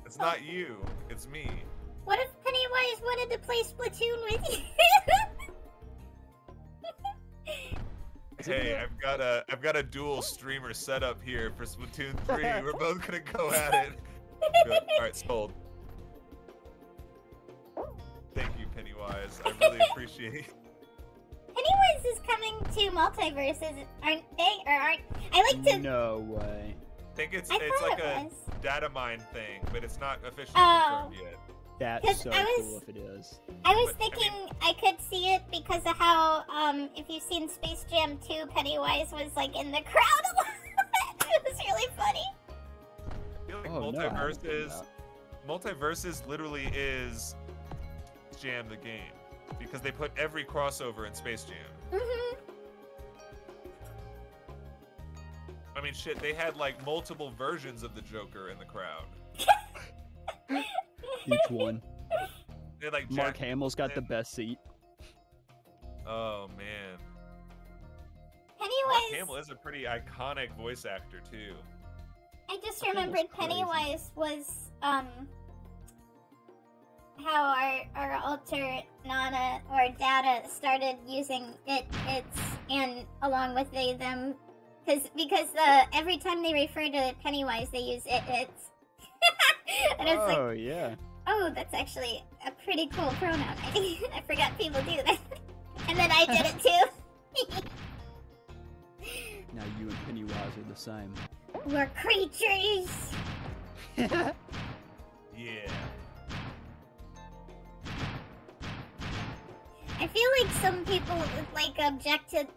It's not you, it's me. What if Pennywise wanted to play Splatoon with you? Hey, I've got a dual streamer set up here for Splatoon 3. We're both gonna go at it. Good. All right, sold. Thank you, Pennywise. I really appreciate it. Pennywise is coming to multiverses, aren't they? Or aren't? I like to. No way. I think it's I like thought a it was. data mine thing, but it's not officially Oh. confirmed yet. That's so I was- cool if it is. I was But, I thinking I could see it because of how, if you've seen Space Jam 2, Pennywise was like in the crowd a little bit. It was really funny. I feel like Oh, no, I haven't seen multiverses literally is Jam the game, because they put every crossover in Space Jam. Mm-hmm. I mean, shit, they had like multiple versions of the Joker in the crowd. Each one. They had, like Mark Jack Hamill's got the Nicholson. best seat. Oh man, Mark Pennywise. Hamill is a pretty iconic voice actor too. I just I think remembered that's crazy. Pennywise was how our alter Nana or Data started using it's and along with they them because every time they refer to Pennywise they use it's and it's Oh like yeah. oh that's actually a pretty cool pronoun. I forgot people do that, and then I did it too. Now you and Pennywise are the same. We're creatures. Yeah. I feel like some people like object to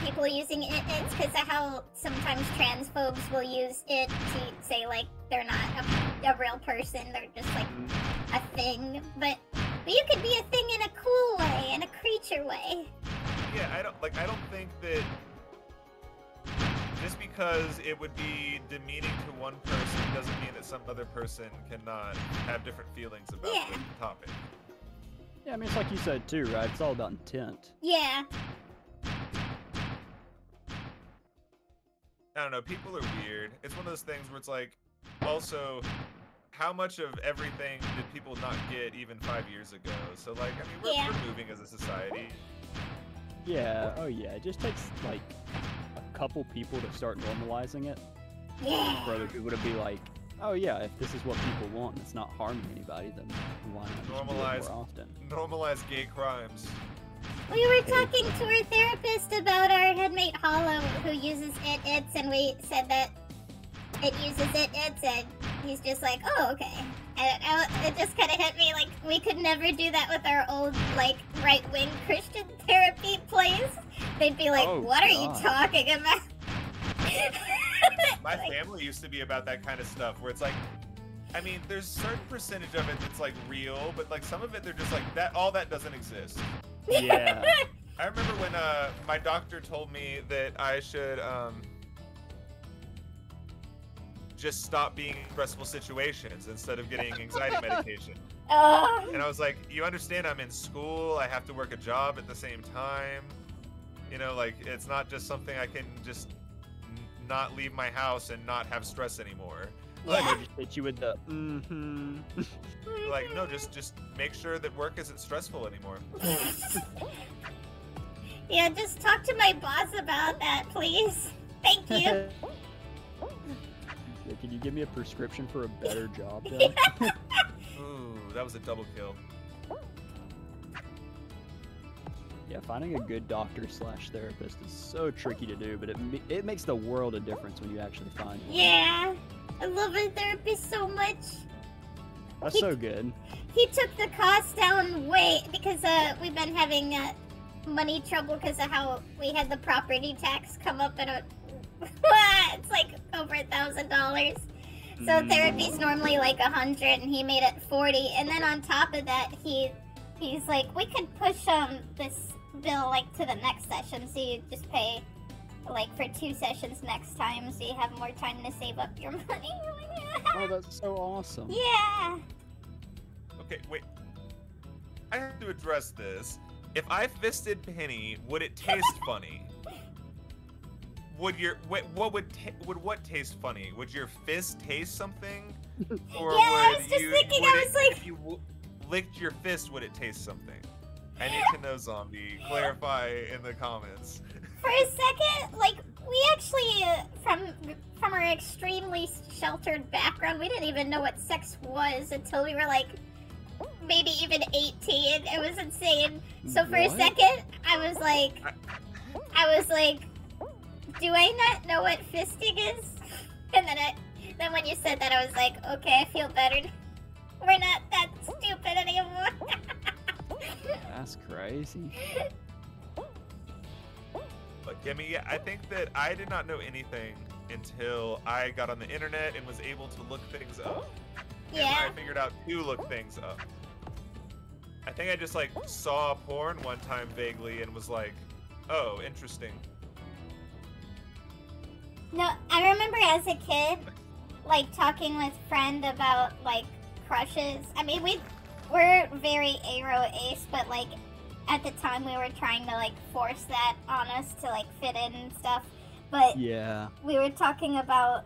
people using it's because of how sometimes transphobes will use it to say like they're not a real person, they're just like a thing. But you could be a thing in a cool way, in a creature way. Yeah, I don't think that just because it would be demeaning to one person doesn't mean that some other person cannot have different feelings about the topic. Yeah, I mean, it's like you said too, right? It's all about intent. Yeah. I don't know, people are weird. It's one of those things where it's like, also, how much of everything did people not get even 5 years ago? So, like, I mean, we're moving as a society. Yeah, oh yeah, it just takes, like, a couple people to start normalizing it. Yeah. For other people to be like, oh yeah, if this is what people want and it's not harming anybody, then why not just do it more often? Normalize gay crimes. We were talking to our therapist about our headmate Hollow, who uses it's, and we said that it uses it's, and he's just like, oh, okay. And it just kind of hit me, like, we could never do that with our old, like, right-wing Christian therapy place. They'd be like, what are you talking about? My family used to be about that kind of stuff, where it's like, I mean, there's a certain percentage of it that's, like, real, but, like, some of it, they're just like, all that doesn't exist. Yeah. I remember when my doctor told me that I should just stop being in stressful situations instead of getting anxiety medication. And I was like, you understand I'm in school, I have to work a job at the same time. You know, like, it's not just something I can just not leave my house and not have stress anymore. Like, I just hit you with the like, no, just make sure that work isn't stressful anymore. Yeah, just talk to my boss about that, please. Thank you. Yeah, can you give me a prescription for a better job, though? Ooh, that was a double kill. Yeah, finding a good doctor/therapist is so tricky to do, but it makes the world of difference when you actually find one. Yeah, I love our therapist so much. That's so good. He took the cost down way because we've been having money trouble because of how we had the property tax come up and it's like over $1,000. So therapy's normally like 100, and he made it 40. And then on top of that, he's like, we could push this bill like to the next session, so you just pay like for 2 sessions next time, so you have more time to save up your money. Oh, that's so awesome. Yeah. Okay, wait. I have to address this. If I fisted Penny, would it taste funny? Would what taste funny? Would your fist taste something? Or yeah, I was just thinking. I was like, if you licked your fist, would it taste something? I need to know, Zombie. Clarify in the comments. For a second, like, we actually, from our extremely sheltered background, we didn't even know what sex was until we were, like, maybe even 18. It was insane. So for a second, I was like, do I not know what fisting is? And then when you said that, I was like, okay, I feel better. We're not that stupid anymore. That's crazy. But I mean, yeah, I think that I did not know anything until I got on the internet and was able to look things up. Yeah. And I figured out to look things up. I think I just like saw porn one time vaguely and was like, oh, interesting. No, I remember as a kid, like, talking with friend about, like, crushes. I mean, we're very ace, but, like, at the time we were trying to, like, force that on us to, like, fit in and stuff. But yeah, we were talking about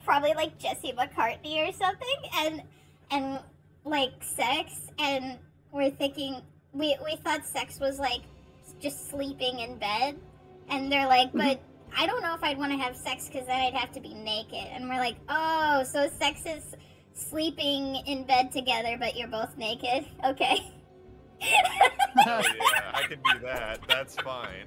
probably, like, Jesse McCartney or something, and like sex, and we're thinking we thought sex was like just sleeping in bed, and they're like, but I don't know if I'd want to have sex because then I'd have to be naked. And we're like, oh, so sex is sleeping in bed together, but you're both naked. Okay. Oh yeah, I can do that. That's fine.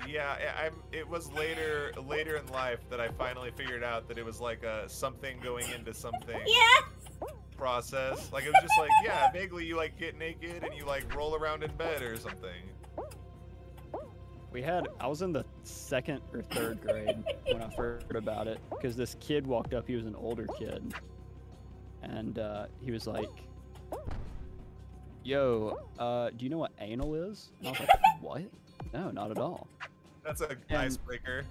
Yeah, it was later in life that I finally figured out that it was like a something going into something process. Like it was just like, yeah, vaguely you like get naked and you like roll around in bed or something. I was in the 2nd or 3rd grade when I first heard about it, because this kid walked up, he was an older kid, and he was like, yo, do you know what anal is? And I was like, what? No, not at all. That's an icebreaker.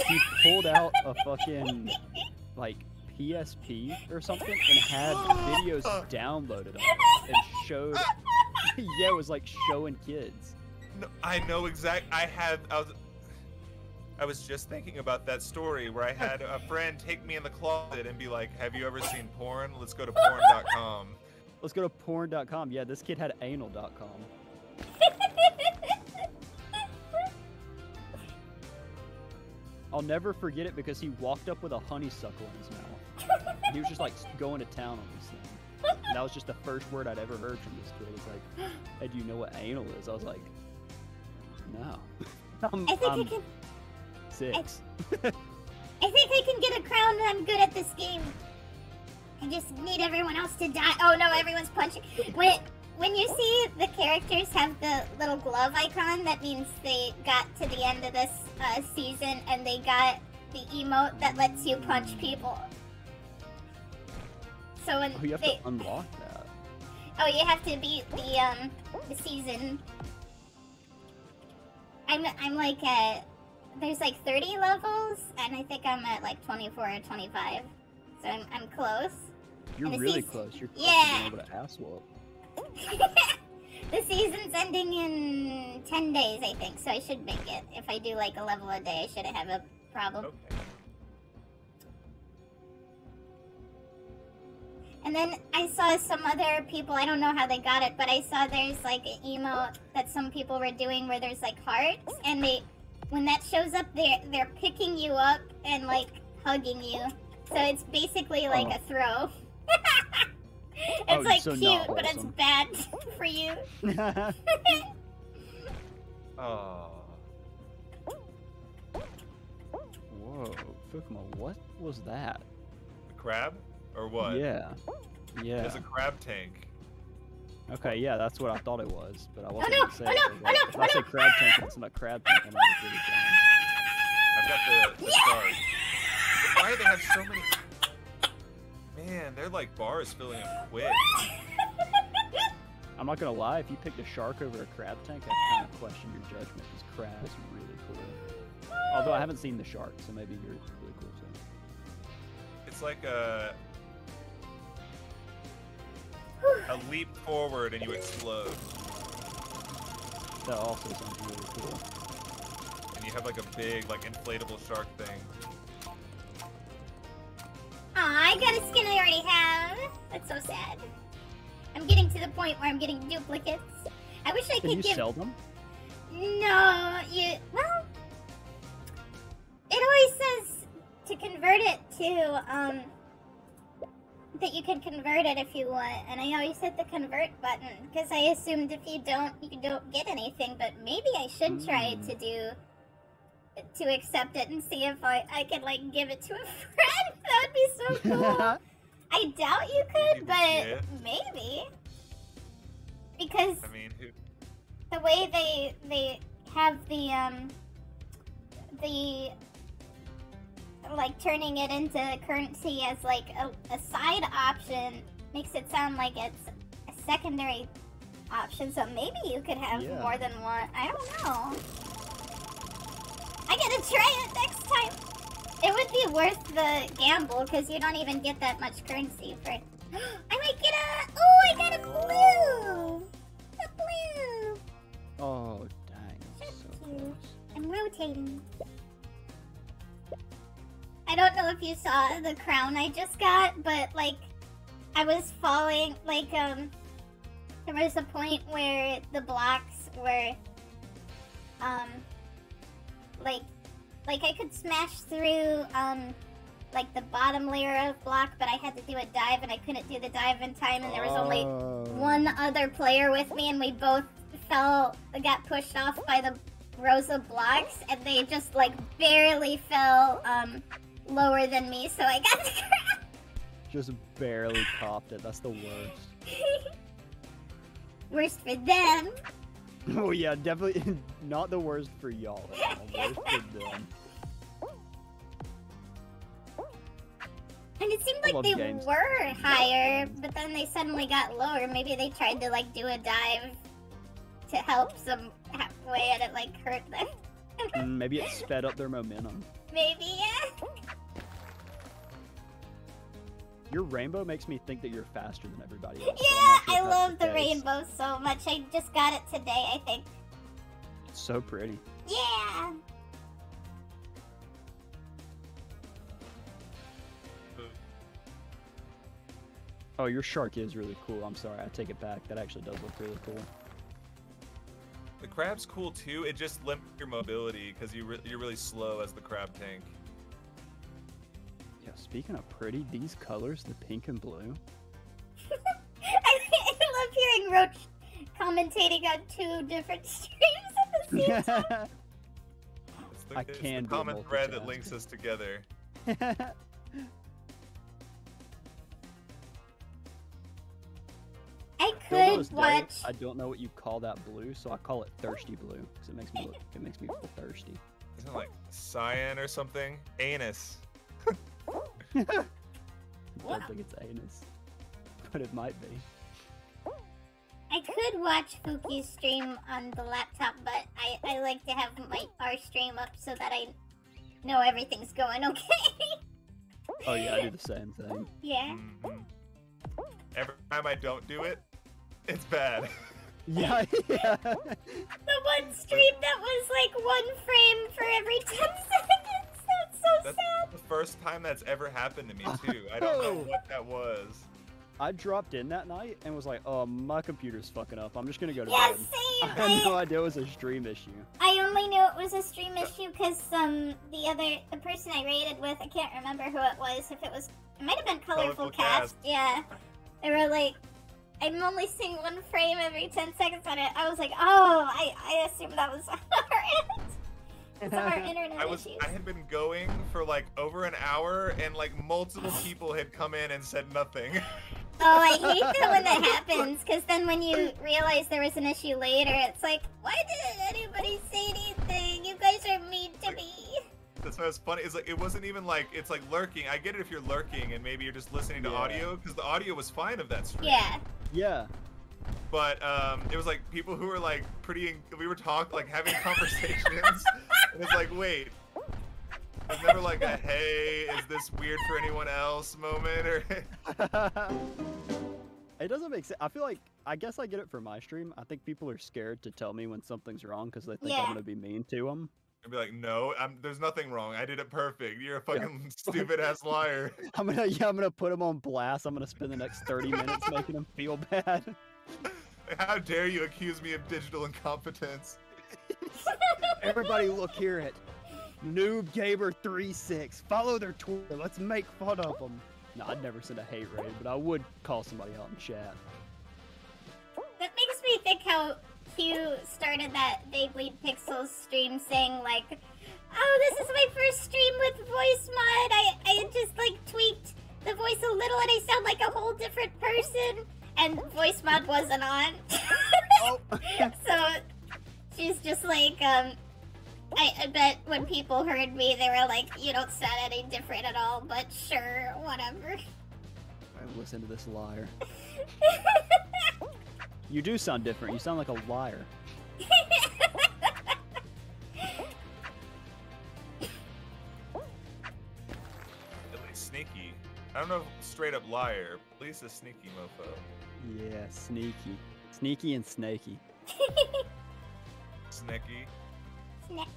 He pulled out a fucking, like, PSP or something and had videos downloaded on it and showed, yeah, it was like showing kids. No, I know I was just thinking about that story where I had a friend take me in the closet and be like, have you ever seen porn? Let's go to porn.com. Let's go to porn.com. Yeah, this kid had anal.com. I'll never forget it because he walked up with a honeysuckle in his mouth. And he was just like going to town on these things. And that was just the first word I'd ever heard from this kid. It's like, hey, do you know what anal is? I was like, no. I think I can. 6. I think I can get a crown that I'm good at this game. I just need everyone else to die. Oh no, everyone's punching. When you see the characters have the little glove icon, that means they got to the end of this season and they got the emote that lets you punch people. So when you have to unlock that. Oh, you have to beat the season. I'm like at, there's like 30 levels, and I think I'm at like 24 or 25. So I'm close. You're really close. You're close to being able to ass whoop. The season's ending in 10 days, I think, so I should make it. If I do like a level a day, I shouldn't have a problem. Okay. And then I saw some other people, I don't know how they got it, but I saw there's like an emote that some people were doing where there's like hearts, and when that shows up, they're picking you up and like hugging you. So it's basically like a throw. It's like so cute, but it's bad for you. Oh. Whoa, Fukuma, what was that? A crab? Or what? Yeah. Yeah. There's a crab tank. Okay, yeah, that's what I thought it was, but I wasn't no, gonna say oh it. no, Like, oh no, if I say crab tank and it's not a crab tank, I'm not really down. I've got the stars. But why do they have so many? Man, they're like bars filling up quick. I'm not gonna lie, if you picked a shark over a crab tank, I kind of question your judgment, because crab is really cool. Although I haven't seen the shark, so maybe you're really cool too. It's like a leap forward and you explode. That also sounds really cool. And you have like a big, like inflatable shark thing. Aw, I got a skin I already have. That's so sad. I'm getting to the point where I'm getting duplicates. I wish I could Can you give... sell them? No, well... It always says to convert it to, that you can convert it if you want, and I always hit the convert button, because I assumed if you don't get anything, but maybe I should try to accept it and see if I could, like, give it to a friend. That would be so cool. I doubt you could, but maybe. Because I mean, the way they have the like turning it into currency as like a side option makes it sound like it's a secondary option, so maybe you could have more than one. I don't know. I gotta try it next time. It would be worth the gamble because you don't even get that much currency for it. I might get I got a blue! A blue! Oh, dang. That's So cute. close. I'm rotating. I don't know if you saw the crown I just got, but like, I was falling, like, there was a point where the blocks were, like I could smash through, like the bottom layer of block, but I had to do a dive and I couldn't do the dive in time, and there was only one other player with me, and we both got pushed off by the rows of blocks, and they just like barely fell, lower than me, so I got the crown. Just barely copped it. That's the worst. Worst for them. Oh yeah, definitely not the worst for y'all. Worst for them. And it seemed like they were higher, but then they suddenly got lower. Maybe they tried to like do a dive to help some halfway, and it like hurt them. Maybe it sped up their momentum. Maybe, yeah. Your rainbow makes me think that you're faster than everybody else. Yeah, I love the rainbow so much. I just got it today, I think. It's so pretty. Yeah. Oh, your shark is really cool. I'm sorry, I take it back. That actually does look really cool. The crab's cool too. It just limits your mobility because you're really slow as the crab tank. Yeah, speaking of pretty, these colors, the pink and blue. I love hearing Roach commentating on 2 different streams at the same time. It's the common thread that links us together. I could watch. I don't know what you call that blue, so I call it thirsty blue because it makes me feel thirsty. Isn't it like cyan or something? Anus. I don't think it's anus, but it might be. I could watch Fuki's stream on the laptop, but I like to have our stream up so that I know everything's going okay. Oh yeah, I do the same thing. Yeah. Every time I don't do it, it's bad. Yeah, yeah. The one stream that was like 1 frame for every 10 seconds. That's sad. The first time that's ever happened to me too. I don't know what that was. I dropped in that night and was like, oh, my computer's fucking up. I'm just gonna go to yeah, bed. Same. I had no idea it was a stream issue. I only knew it was a stream issue because the person I raided with, I can't remember who it was. It might have been Colorful Cast. Yeah. They were like, I'm only seeing 1 frame every 10 seconds on it. I was like, oh, I assumed that was our end. It's our internet issues. I had been going for like over an hour, and like multiple people had come in and said nothing. Oh, I hate that when that happens, because then when you realize there was an issue later, it's like, why didn't anybody say anything? You guys are mean to me. That's what's funny. It's like it wasn't even like it's like lurking. I get it if you're lurking and maybe you're just listening to audio, because the audio was fine of that stream. Yeah. Yeah. But it was like people who were like we were like having conversations, and it's like, wait. There's never like a hey, is this weird for anyone else moment or. It doesn't make sense. I feel like I guess I get it for my stream. I think people are scared to tell me when something's wrong because they think I'm gonna be mean to them. I'd be like, no, there's nothing wrong. I did it perfect. You're a fucking stupid ass liar. I'm gonna put them on blast. I'm gonna spend the next 30 minutes making them feel bad. How dare you accuse me of digital incompetence? Everybody look here at Noob Gamer 36. Follow their Twitter. Let's make fun of them. No, I'd never send a hate raid, but I would call somebody out in chat. That makes me think how Q started that Beyblade Pixels stream saying like, oh, this is my first stream with voice mod. I just like tweaked the voice a little and I sound like a whole different person. And voice mod wasn't on. Oh. So she's just like, I bet when people heard me, they were like, you don't sound any different at all, but sure, whatever. Listen to this liar. You do sound different. You sound like a liar. At least sneaky. I don't know if straight up liar, at least a sneaky mofo. Yeah, sneaky. Sneaky and snaky. Sneaky. Snack.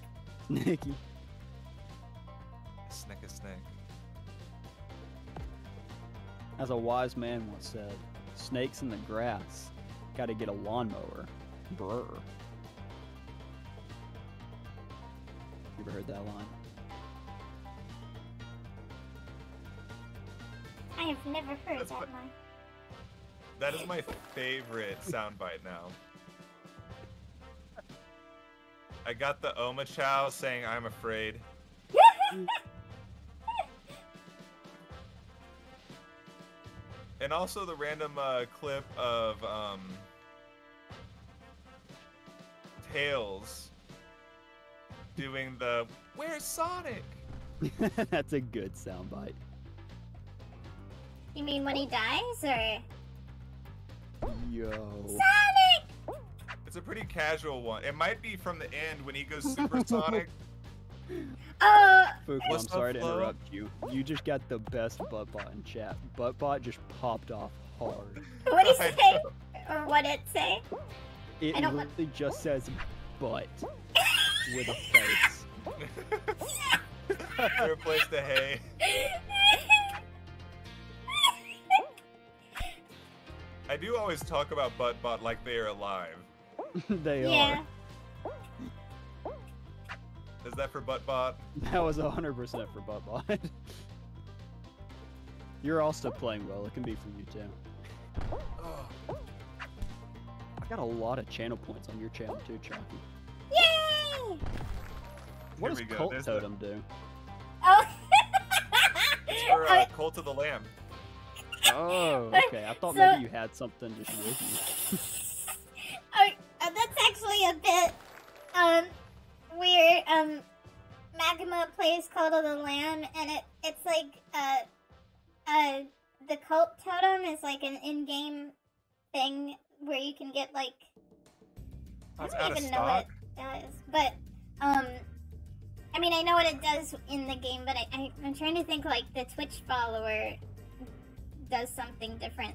Snaky. Snack a snack. As a wise man once said, snakes in the grass. Gotta get a lawnmower. Brr. You ever heard that line? I have never heard That's that what- line. That is my favorite soundbite now. I got the Oma Chow saying I'm afraid. And also the random clip of Tails doing the "Where's Sonic?" That's a good soundbite. You mean when he dies, or Yo. Sonic? It's a pretty casual one. It might be from the end when he goes supersonic. Oh, Fuku, I'm What's up, sorry to Flo? interrupt you. You just got the best buttbot in chat. Buttbot just popped off hard. what did he say? Or what it say? It I don't literally just says butt with a face. Replace the hay. I do always talk about Buttbot like they are alive. They Yeah. Is that for Buttbot? That was 100% for Buttbot. You're also playing well. It can be for you too. Oh, I got a lot of channel points on your channel too, Choccy. Yay! What Here does we go. Cult There's the- Totem do? Oh. it's for Oh, Cult of the Lamb. Oh, okay. I thought So- maybe you had something just with you. oh, that's actually a bit weird. Magma plays Cult of the Lamb, and it's like the Cult Totem is like an in-game thing where you can get like I It's don't out of even know what stock. it does, but I mean I know what it does in the game, but I'm trying to think like the Twitch follower does something different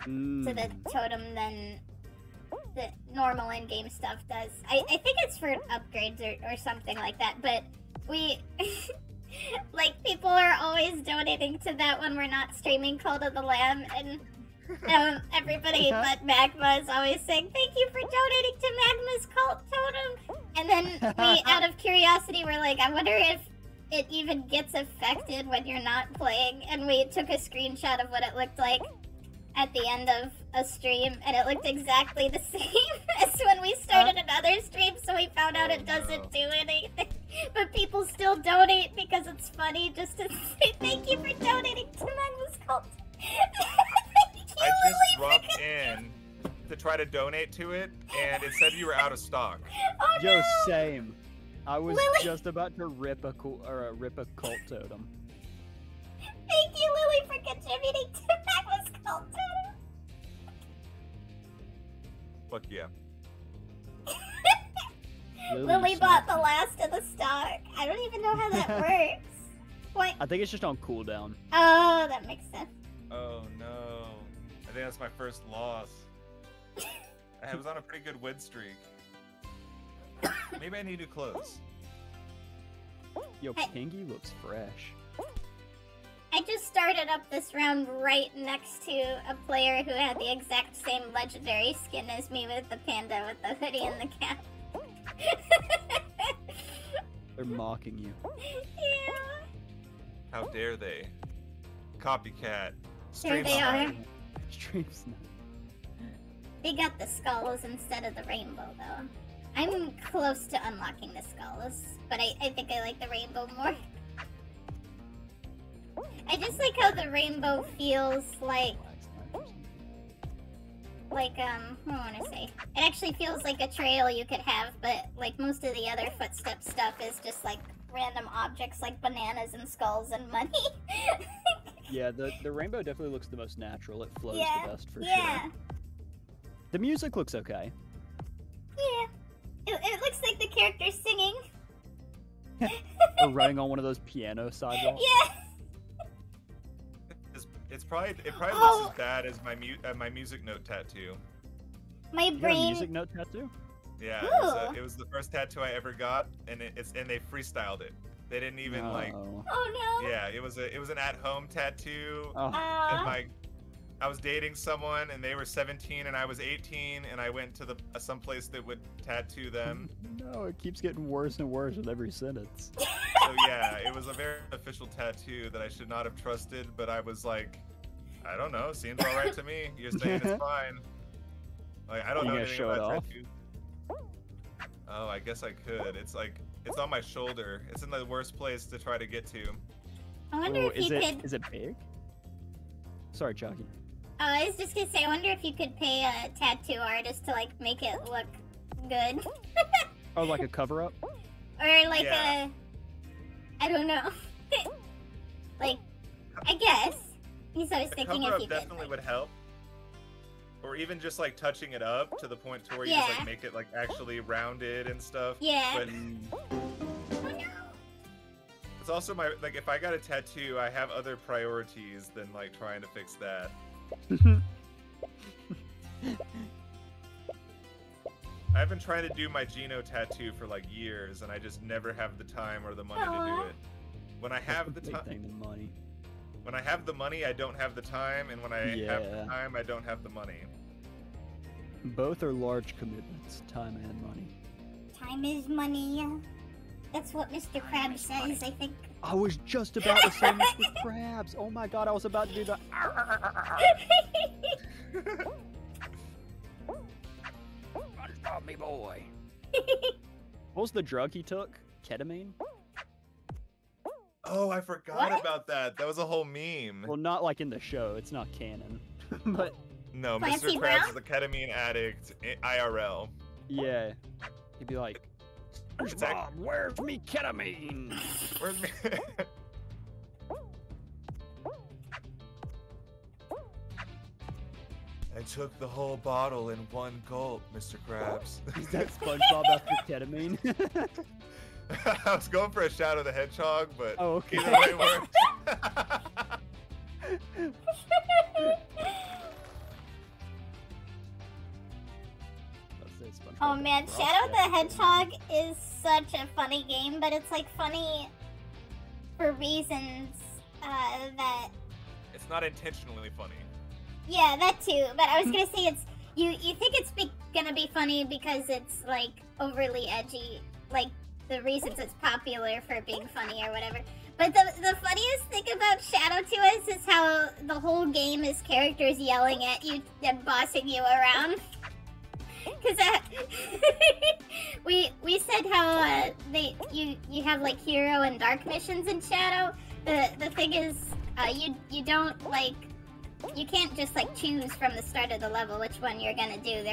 to the totem than the normal in-game stuff does. I think it's for upgrades or something like that, but we like people are always donating to that when we're not streaming Cult of the Lamb, and everybody but Magma is always saying thank you for donating to Magma's Cult Totem, and then we out of curiosity we're like, I wonder if it even gets affected when you're not playing, and we took a screenshot of what it looked like at the end of a stream, and it looked exactly the same as when we started another stream, so we found out it doesn't do anything. But people still donate because it's funny just to say thank you for donating to Magma's Cult. I just dropped in to try to donate to it, and it said you were out of stock. Oh, Yo, no. same. I was Lily. just about to rip a Cult Totem. Thank you, Lily, for contributing to Magma's Cult Totem. Fuck yeah. Lily bought the last of the stock. I don't even know how that works. What? I think it's just on cooldown. Oh, that makes sense. Oh no. I think that's my first loss. I was on a pretty good win streak. Maybe I need new clothes. Yo, Hey. Pingy looks fresh. I just started up this round right next to a player who had the exact same legendary skin as me with the panda with the hoodie and the cap. They're mocking you. Yeah. How dare they? Copycat. There Stream they are. snipe. Stream snipe. They got the skulls instead of the rainbow, though. I'm close to unlocking the skulls, but I think I like the rainbow more. I just like how the rainbow feels like, what do I want to say? It actually feels like a trail you could have, but like most of the other footstep stuff is just like random objects like bananas and skulls and money. Yeah, the rainbow definitely looks the most natural. It flows Yeah, the best for yeah. sure. The music looks okay. Yeah. It looks like the character's singing. Or running on one of those piano sidewalks. Yeah. It probably Oh. looks as bad as my music note tattoo. My You got a brain. music note tattoo? Yeah, Ooh. it was the first tattoo I ever got, and they freestyled it. They didn't even like. Oh no. Yeah, it was an at-home tattoo. Oh. And I was dating someone, and they were 17, and I was 18, and I went to some place that would tattoo them. No, it keeps getting worse and worse with every sentence. So yeah, it was a very official tattoo that I should not have trusted, but I was like, I don't know, seems all right to me. You're saying it's fine. Like, I don't know anything about tattoos. Oh, I guess I could. It's like, it's on my shoulder. It's in the worst place to try to get to. I wonder if you could. Is it big? Sorry, Choccy. I was just gonna say, I wonder if you could pay a tattoo artist to like make it look good. Oh, like a cover-up? Or like I don't know. Like, I guess. He's always thinking if you could. Definitely would help. Or even just like touching it up to the point to where you just like make it like actually rounded and stuff. Yeah. But it's also like if I got a tattoo, I have other priorities than like trying to fix that. I've been trying to do my Geno tattoo for like years, and I just never have the time or the money to do it. When I have the time, when I have the money, I don't have the time, and when I have the time, I don't have the money. Both are large commitments, time and money. Time is money. That's what Mr. Krabs says, I think. I was just about to say Mr. Krabs. Oh my god, I was about to do that. SpongeBob, me boy. What was the drug he took? Ketamine? Oh, I forgot about that. That was a whole meme. Well, not like in the show. It's not canon. But no, Mr. Krabs is a ketamine addict, IRL. Yeah. He'd be like, SpongeBob, where's me ketamine? Where's me? I took the whole bottle in one gulp, Mr. Krabs. Is that SpongeBob after ketamine? I was going for a Shadow the Hedgehog, but okay. Either way worked. Oh man, Shadow the Hedgehog is such a funny game, but it's like funny for reasons that... It's not intentionally funny. Yeah, that too, but I was gonna say it's... You think it's gonna be funny because it's like overly edgy, like the reasons it's popular for being funny or whatever. But the funniest thing about Shadow to us is how the whole game is characters yelling at you and bossing you around. Because we said how you have like hero and dark missions in Shadow. The thing is you don't like, you can't just like choose from the start of the level which one you're gonna do.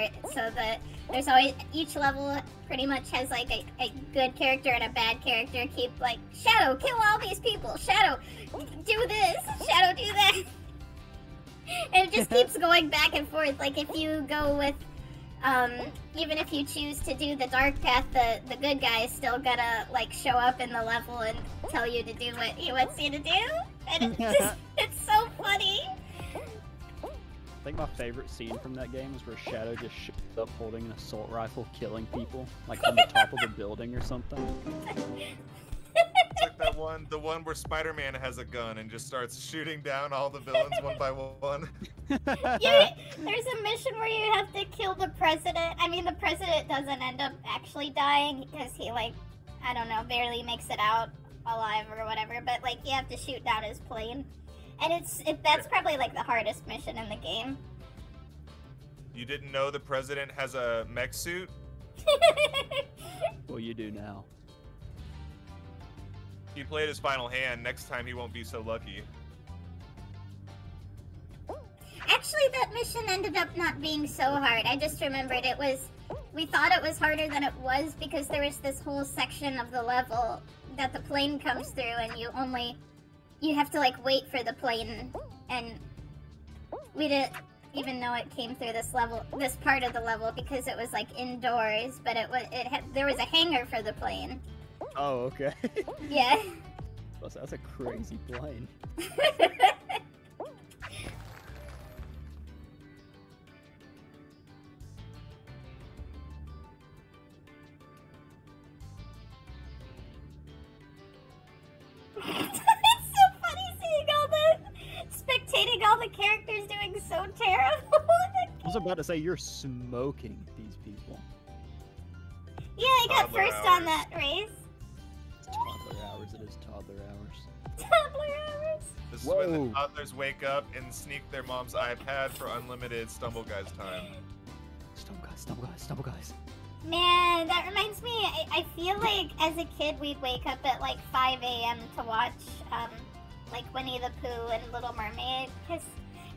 There's always, each level pretty much has like a good character and a bad character. Keep like, Shadow, kill all these people. Shadow, do this. Shadow, do that. And it just keeps going back and forth. Like if you go with, even if you choose to do the dark path, the good guy is still gonna like show up in the level and tell you to do what he wants you to do. And it's so funny. I think my favorite scene from that game is where Shadow just shows up holding an assault rifle, killing people, like on the top of a building or something. It's like that one, the one where Spider-Man has a gun and just starts shooting down all the villains one by one. There's a mission where you have to kill the president. I mean, the president doesn't end up actually dying because he, like, I don't know, barely makes it out alive or whatever. But like, you have to shoot down his plane. And that's probably like the hardest mission in the game. You didn't know the president has a mech suit? Well, you do now. He played his final hand. Next time he won't be so lucky. Actually, that mission ended up not being so hard. I just remembered we thought it was harder than it was because there was this whole section of the level that the plane comes through and you have to like wait for the plane, and we didn't even know it came through this part of the level because it was like indoors, but there was a hangar for the plane. Oh, okay. Yeah. That's a crazy plane. It's so funny seeing spectating all the characters doing so terrible. I was about to say, you're smoking these people. Yeah, I got Toddler first hours. on that race. It's toddler hours. It is toddler hours. Toddler hours. This is when Whoa. the toddlers wake up and sneak their mom's iPad for unlimited Stumble Guys time. Stumble guys. Man, that reminds me, I feel like as a kid we'd wake up at like 5 a.m. to watch like Winnie the Pooh and Little Mermaid, because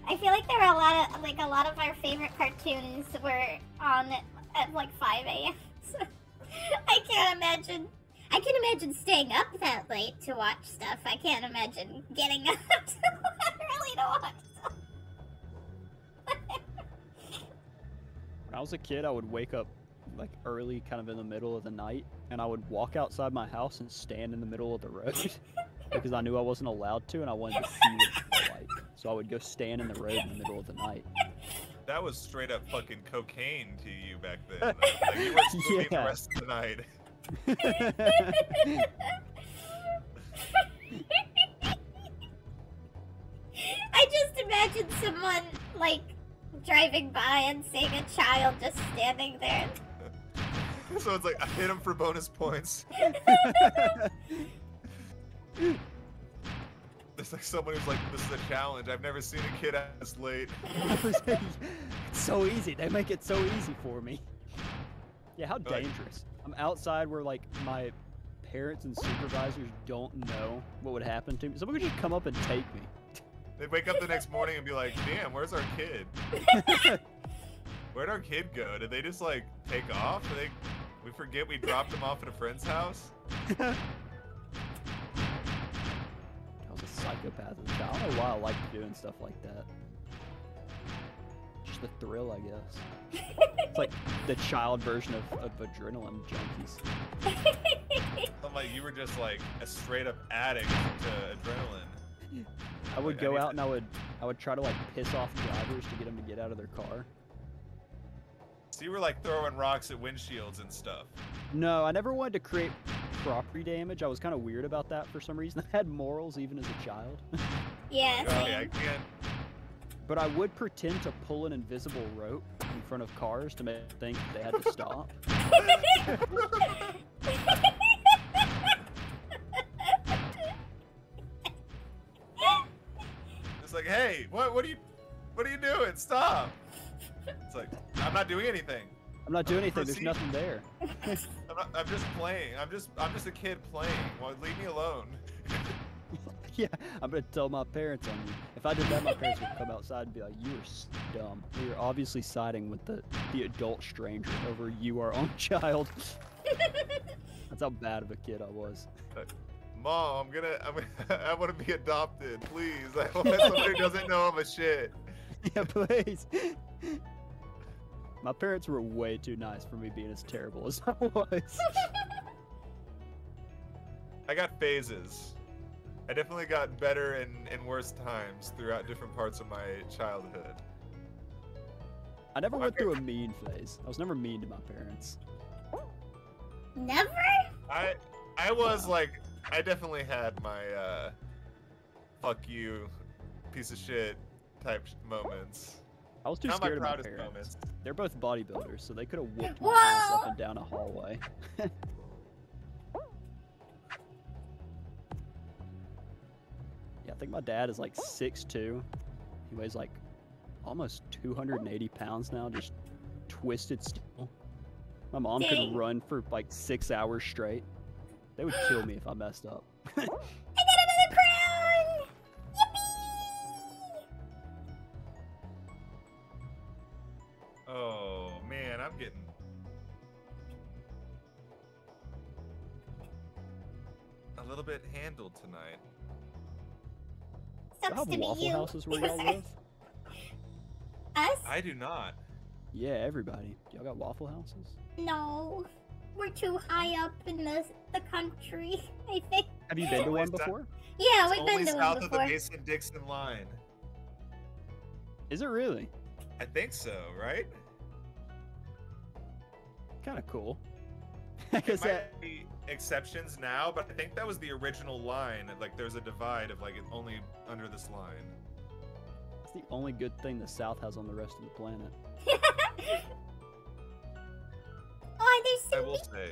I feel like there were a lot of our favorite cartoons were on at like 5 a.m. So I can imagine staying up that late to watch stuff. I can't imagine getting up early to watch stuff. When I was a kid, I would wake up like early, kind of in the middle of the night, and I would walk outside my house and stand in the middle of the road because I knew I wasn't allowed to, and I wanted to see what it felt like. So I would go stand in the road in the middle of the night. That was straight up fucking cocaine to you back then. Like you were sleeping the Yeah. rest of the night. I just imagine someone like driving by and seeing a child just standing there. So it's like I hit him for bonus points. There's like someone who's like, this is a challenge. I've never seen a kid as late. It's so easy. They make it so easy for me. Yeah, how Like- dangerous. I'm outside where like my parents and supervisors don't know what would happen to me. Someone could just come up and take me. They'd wake up the next morning and be like, damn, where's our kid? Where'd our kid go? Did they just like take off? We forget we dropped him off at a friend's house? I was a psychopath as a child. I don't know why I liked doing stuff like that. Just the thrill, I guess. It's like the child version of adrenaline junkies. I'm like, you were just like a straight up addict to adrenaline. I would Like, go I out and I would try to like piss off drivers to get them to get out of their car. So you were like throwing rocks at windshields and stuff. No, I never wanted to create property damage. I was kind of weird about that for some reason. I had morals even as a child. Yeah, Oh, yeah, I same. can't. But I would pretend to pull an invisible rope in front of cars to make them think they had to stop. It's like, hey, what are you doing? Stop! It's like, I'm not doing anything. I'm not doing anything. Proceed. There's nothing there. I'm just playing. I'm just a kid playing. Well, leave me alone. Yeah, I'm gonna tell my parents on you. If I did that, my parents would come outside and be like, "You are dumb. You're obviously siding with the adult stranger over you, our own child." That's how bad of a kid I was. Mom, I want to be adopted, please. I want somebody who doesn't know I'm a shit. Yeah, please. My parents were way too nice for me being as terrible as I was. I got phases. I definitely got better and worse times throughout different parts of my childhood. I never went through a mean phase. I was never mean to my parents. Never? I was like, I definitely had my fuck you, piece of shit type moments. I was too Not my scared of my proudest parents. moments. They're both bodybuilders, so they could have whooped my ass up and down a hallway. Yeah, I think my dad is like 6'2". He weighs like almost 280 pounds now, just twisted still. My mom Dang. could run for like 6 hours straight. They would kill me if I messed up. I got another crown! Yippee! Oh man, I'm getting. A little bit handled tonight. Y'all Sucks have to be Waffle you. Houses where y'all live? Us? I do not. Yeah, everybody. Y'all got Waffle Houses? No. We're too high up in the country, I think. Have you been to Only one south- before? Yeah, It's we've been only to south one of the before. Mason-Dixon line. Is it really? I think so, right? Kind of cool. There might be exceptions now, but I think that was the original line. Like, there's a divide of like it's only under this line. It's the only good thing the South has on the rest of the planet. Oh, there's I some will say,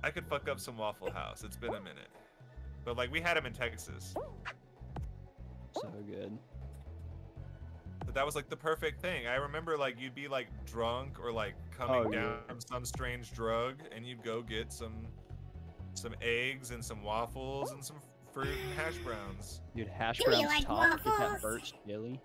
I could fuck up some Waffle House. It's been a minute, but like we had them in Texas. So good. But that was like the perfect thing. I remember like you'd be like drunk or like coming down from some strange drug, and you'd go get some eggs and some waffles and some fruit and hash browns. Dude, hash Do you browns like topped with that waffles? birch chili.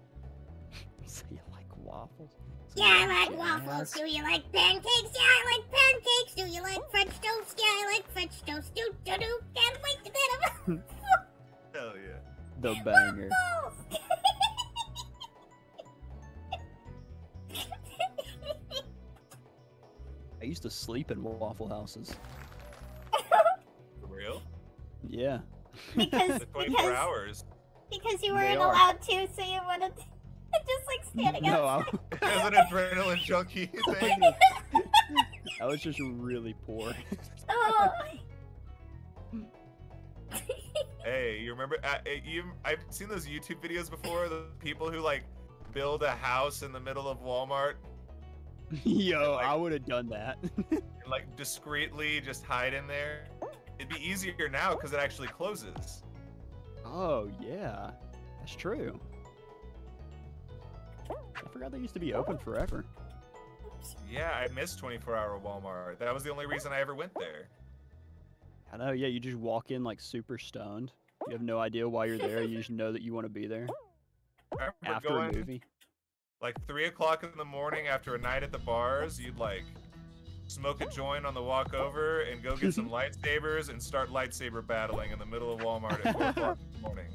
So you like waffles? So Yeah, you I like waffles. jazz? Do you like pancakes? Yeah, I like pancakes. Do you like French toast? Yeah, I like French toast. Do. Can't wait to get them. Hell yeah. The banger. Waffles! I used to sleep in Waffle Houses. For real? Yeah. because The 24 hours. because you They weren't are. allowed to, so you wouldn't just like standing No, outside. It was an adrenaline junkie thing. I was just really poor. Oh. Hey, you remember? I've seen those YouTube videos before. The people who like build a house in the middle of Walmart Yo, Like- I would have done that. and like discreetly just hide in there. It'd be easier now because it actually closes. Oh, yeah. That's true. I forgot they used to be open forever. Yeah, I miss 24-hour Walmart. That was the only reason I ever went there. I know, yeah, you just walk in like super stoned. You have no idea why you're there. You just know that you want to be there I remember after a going movie. like 3 o'clock in the morning after a night at the bars. You'd like smoke a joint on the walk over and go get some lightsabers and start lightsaber battling in the middle of Walmart at 4 o'clock in the morning.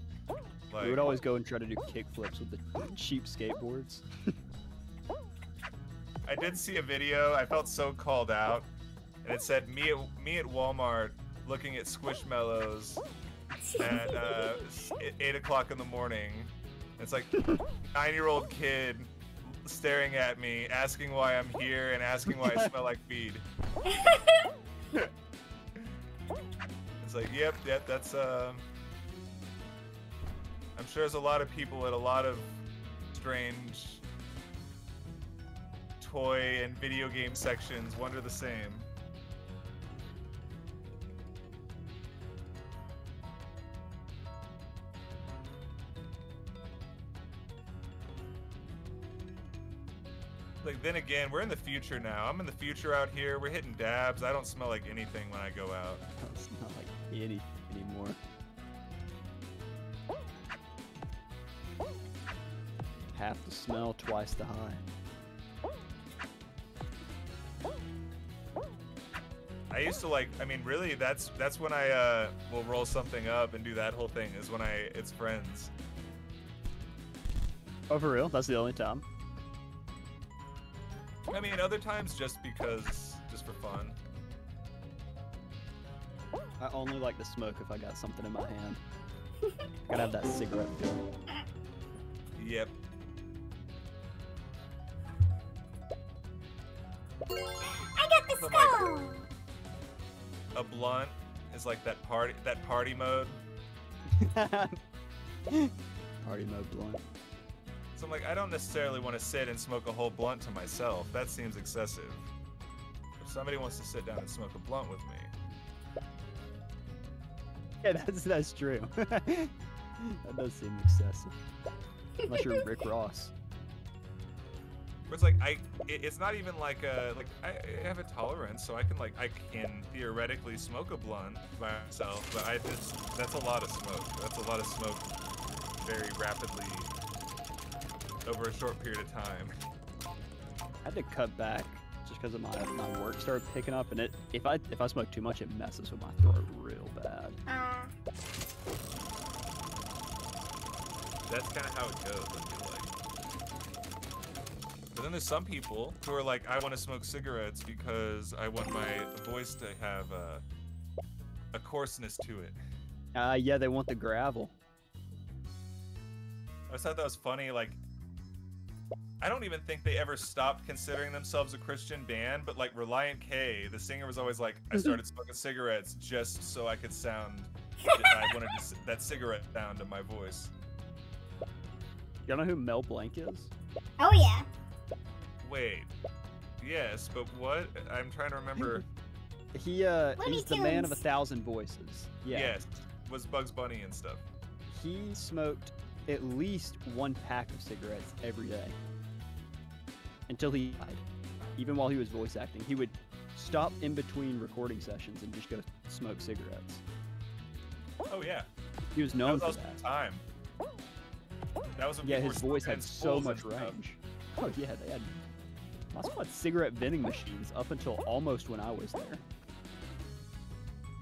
Like, We would always go and try to do kickflips with the cheap skateboards. I did see a video. I felt so called out, and it said me at Walmart looking at Squishmallows at 8 o'clock in the morning. It's like 9-year-old kid staring at me, asking why I'm here and asking why I smell like weed. It's like, yep, that's I'm sure there's a lot of people at a lot of strange toy and video game sections wonder the same. Like, then again, we're in the future now. I'm in the future out here. We're hitting dabs. I don't smell like anything when I go out. It's not like anything anymore. Half the smell, twice the high. I used to like, I mean, really, that's when I will roll something up and do that whole thing is when it's friends. Oh, for real? That's the only time? I mean, other times just for fun. I only like to smoke if I got something in my hand. Gotta have that cigarette feel. Yep. I got the Something like skull. A blunt is like that party mode. Party mode blunt. So I'm like, I don't necessarily want to sit and smoke a whole blunt to myself. That seems excessive. If somebody wants to sit down and smoke a blunt with me, Yeah, that's true. That does seem excessive. Unless you're Rick Ross. where it's like it's not even like I have a tolerance, so I can theoretically smoke a blunt by myself, but that's a lot of smoke. That's a lot of smoke very rapidly over a short period of time. I had to cut back just because of my work started picking up, and if I smoke too much, it messes with my throat real bad. That's kind of how it goes, I feel like. But then there's some people who are like, I want to smoke cigarettes because I want my voice to have a coarseness to it. Yeah, they want the gravel. I just thought that was funny. Like, I don't even think they ever stopped considering themselves a Christian band, but like Reliant K, the singer was always like, I started smoking cigarettes just so I could sound, I wanted that cigarette sound in my voice. You know who Mel Blanc is? Oh yeah. Wait. Yes, but what? I'm trying to remember. He's the man of 1,000 voices. Yeah. Yes, was Bugs Bunny and stuff. He smoked at least 1 pack of cigarettes every day until he died. Even while he was voice acting, he would stop in between recording sessions and just go smoke cigarettes. Oh yeah. He was known for that. that. Time. That was when Yeah, people his were voice smoking had in so schools much and stuff. range. Oh yeah, they had lots of cigarette vending machines up until almost when I was there.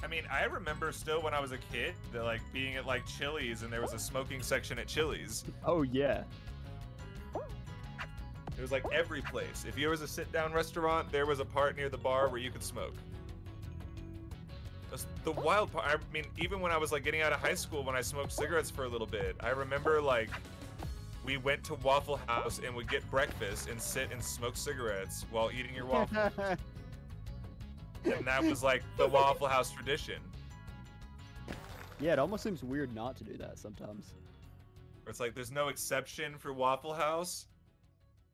I mean, I remember still when I was a kid, that like being at like Chili's and there was a smoking section at Chili's. Oh yeah. It was like every place. If you was a sit-down restaurant, there was a part near the bar where you could smoke. The wild part, I mean, even when I was like getting out of high school, when I smoked cigarettes for a little bit, I remember like we went to Waffle House and would get breakfast and sit and smoke cigarettes while eating your waffle. And that was like the Waffle House tradition. Yeah, it almost seems weird not to do that sometimes. Where it's like there's no exception for Waffle House.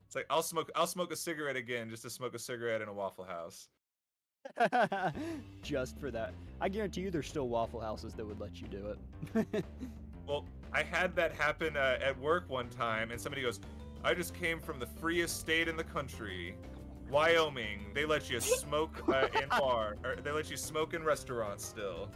It's like I'll smoke a cigarette again just to smoke a cigarette in a Waffle House. Just for that. I guarantee you there's still Waffle Houses that would let you do it. Well, I had that happen at work one time, and somebody goes, I just came from the freest state in the country, Wyoming. They let you smoke in bar, or they let you smoke in restaurants still.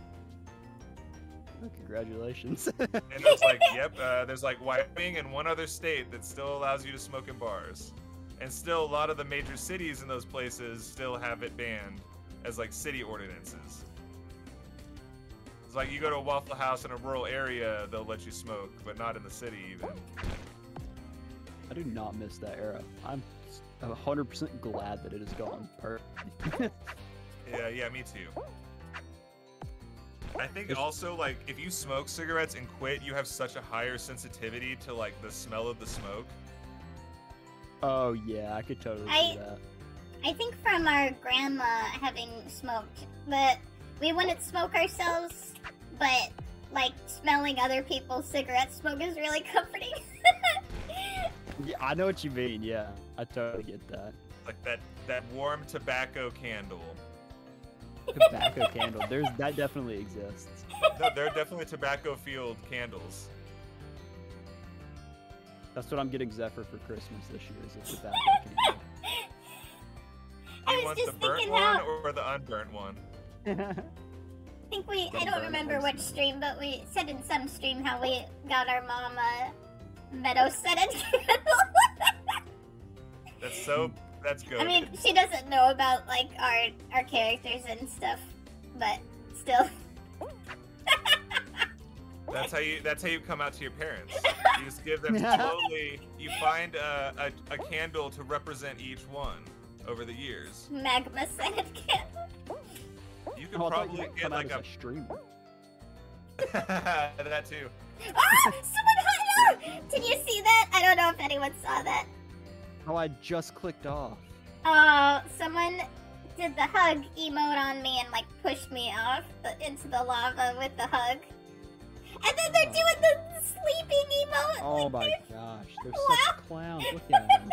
Oh, congratulations. And it's like, yep, there's like Wyoming and one other state that still allows you to smoke in bars. And still, a lot of the major cities in those places still have it banned as like city ordinances. It's like you go to a Waffle House in a rural area, they'll let you smoke, but not in the city even. I do not miss that era. I'm 100% glad that it is gone. Perfect. Yeah, me too. I think also, like, if you smoke cigarettes and quit, you have such a higher sensitivity to, like, the smell of the smoke. Oh, yeah, I could totally see that. I think from our grandma having smoked, that we wouldn't smoke ourselves, but, like, smelling other people's cigarette smoke is really comforting. Yeah, I know what you mean, yeah. I totally get that. Like that warm tobacco candle. Tobacco candle. That definitely exists. No, there are definitely tobacco-fueled candles. That's what I'm getting Zephyr for Christmas this year, is a tobacco candle. You want the burnt one or the unburnt one? I don't remember which stream, but we said in some stream how we got our mom a meadow scented candle. That's good. I mean, she doesn't know about like our characters and stuff, but still. That's how you come out to your parents. You just give them slowly. You find a candle to represent each one over the years. Magma scented candle. You could probably get like a streamer. That too. Ah! Someone hung out! Did you see that? I don't know if anyone saw that. Oh, I just clicked off. Oh, someone did the hug emote on me and like pushed me off into the lava with the hug. And then they're doing the sleeping emote. Oh like, my gosh, they're such clowns. Look at them.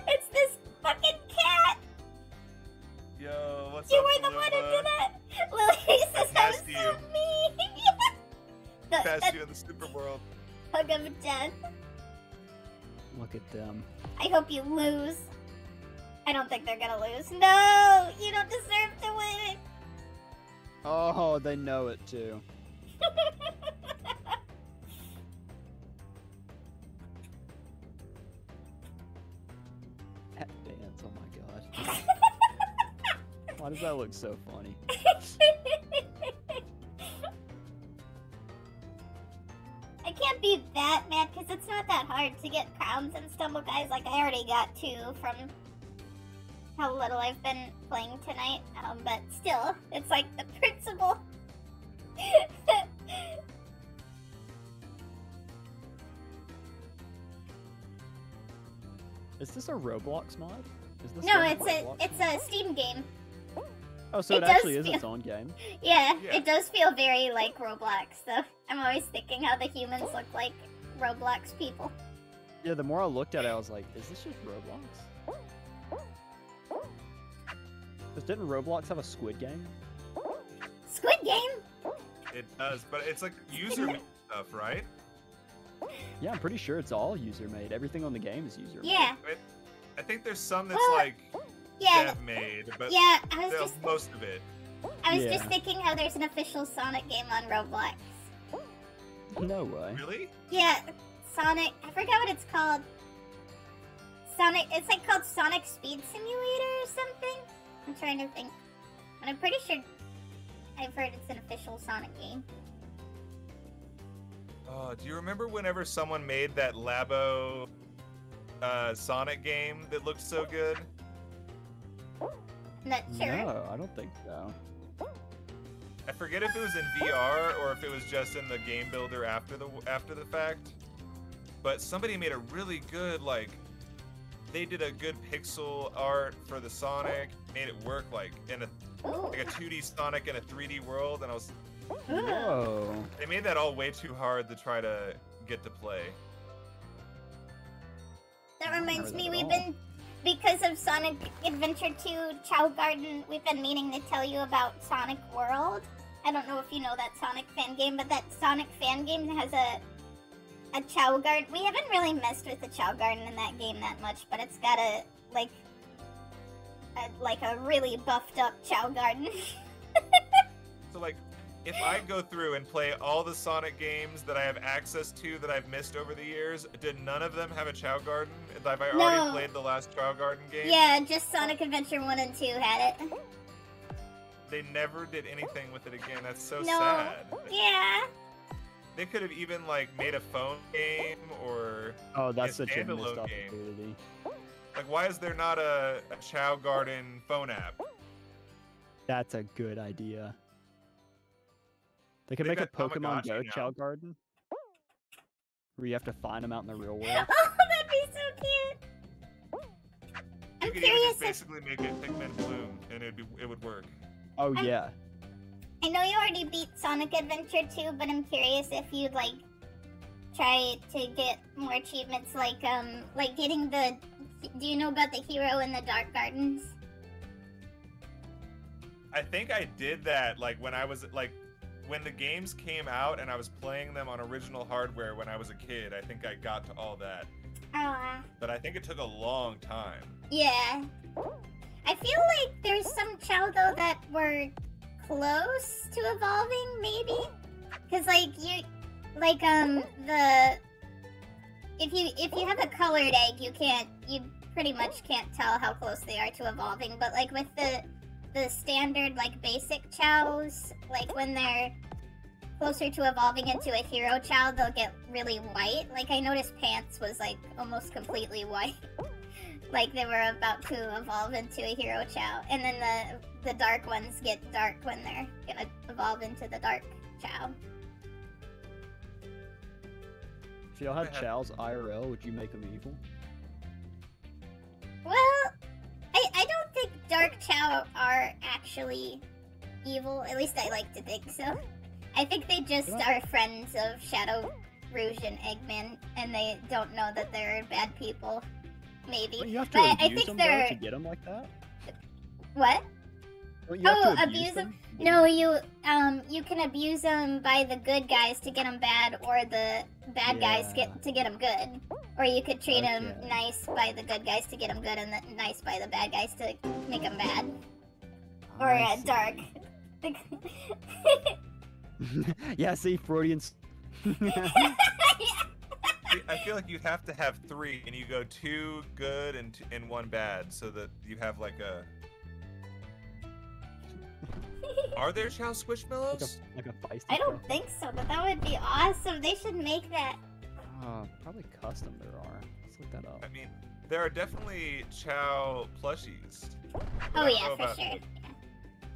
It's this fucking cat. Yo, what's you up, were the one who did it. Lily says that was so mean. Passed you in the super world. Hug of death. Look at them. I hope you lose. I don't think they're gonna lose. No, you don't deserve to win. Oh, they know it too. That dance, oh my god. Why does that look so funny? I can't be that mad because it's not that hard to get crowns and Stumble Guys. Like, I already got 2 from how little I've been playing tonight. But still, it's like the principle. Is this a Roblox mod? Is this No, game it's Roblox a mod? Steam game. Oh, so it it does actually is feel- its own game. Yeah, Yeah. it does feel very like Roblox, though. I'm always thinking how the humans look like Roblox people. Yeah, the more I looked at it, I was like, is this just Roblox? Because didn't Roblox have a Squid Game? Squid Game? It does, but it's like user stuff, right? Yeah, I'm pretty sure it's all user made. Everything on the game is user made. Yeah, I think there's some that's Well, like yeah, dev made, but yeah. I was still, just most of it. Yeah. thinking how there's an official Sonic game on Roblox. No way. Really? Yeah, Sonic. I forgot what it's called. Sonic. It's like called Sonic Speed Simulator or something. I'm trying to think, but I'm pretty sure I've heard it's an official Sonic game. Oh, do you remember whenever someone made that Labo Sonic game that looked so good? I'm not sure. No, I don't think so. I forget if it was in VR or if it was just in the game builder after the fact. But somebody made a really good, like, they did a good pixel art for the Sonic, made it work like in a Ooh. like a 2D Sonic in a 3D world, and Ooh. Whoa. they made that all way too hard to try to get to play. That reminds that me, at we've all. been, because of Sonic Adventure 2 Chow Garden, we've been meaning to tell you about Sonic World. I don't know if you know that Sonic fan game, but that Sonic fan game has a Chow Garden. We haven't really messed with the Chow Garden in that game that much, but it's got a really buffed up Chow Garden. So like, if I go through and play all the Sonic games that I have access to that I've missed over the years, did none of them have a Chow Garden? Have I already No. played the last Chow Garden game? Yeah, just Sonic Adventure 1 and 2 had it. They never did anything with it again. That's so No. sad. Yeah. They could have even like made a phone game or Oh, that's a such a missed standalone game. opportunity. like, why is there not a Chow Garden phone app? That's a good idea. They could They've make a got Pokemon Tamagotchi Go now. Chow Garden, where you have to find them out in the real world. Oh, that'd be so cute. You I'm could even curious just if basically make it Pikmin Bloom, and it would work. Oh yeah. I know you already beat Sonic Adventure 2, but I'm curious if you'd like try to get more achievements, like getting the. Do you know about the hero in the Dark Gardens? I think I did that like when I was like when the games came out and I was playing them on original hardware when I was a kid. I think I got to all that, Oh, but I think it took a long time. yeah. I feel like there's some Chow though that were close to evolving, maybe, because like you, like the if you have a colored egg, you pretty much can't tell how close they are to evolving. But like with the standard like basic Chows, like when they're closer to evolving into a hero Chow, they'll get really white. Like I noticed Pants was like almost completely white. Like they were about to evolve into a hero Chow, and then the dark ones get dark when they're gonna evolve into the dark Chow. If y'all had Chow's IRL, would you make them evil? Well, I don't think dark Chow are actually evil. At least I like to think so. I think they just are friends of Shadow Rouge and Eggman, and they don't know that they're bad people. Maybe. Don't you have to But I abuse think them they're though, to get them like that? what? Don't you have Oh, to abuse them? them? No, you can abuse them by the good guys to get them bad, or the bad guys Yeah. to get them good. Or you could treat them Okay. nice by the good guys to get them good, and nice by the bad guys to make them bad. Or I see. dark. Yeah, see, Freudians. See, I feel like you'd have to have 3, and you go 2 good and 1 bad, so that you have like a. Are there Chow Squishmallows? like a feisty I don't Chow. think so, but that would be awesome. They should make that. Probably custom there are. Let's look that up. I mean, there are definitely Chow plushies. Oh I don't yeah, know for about- sure.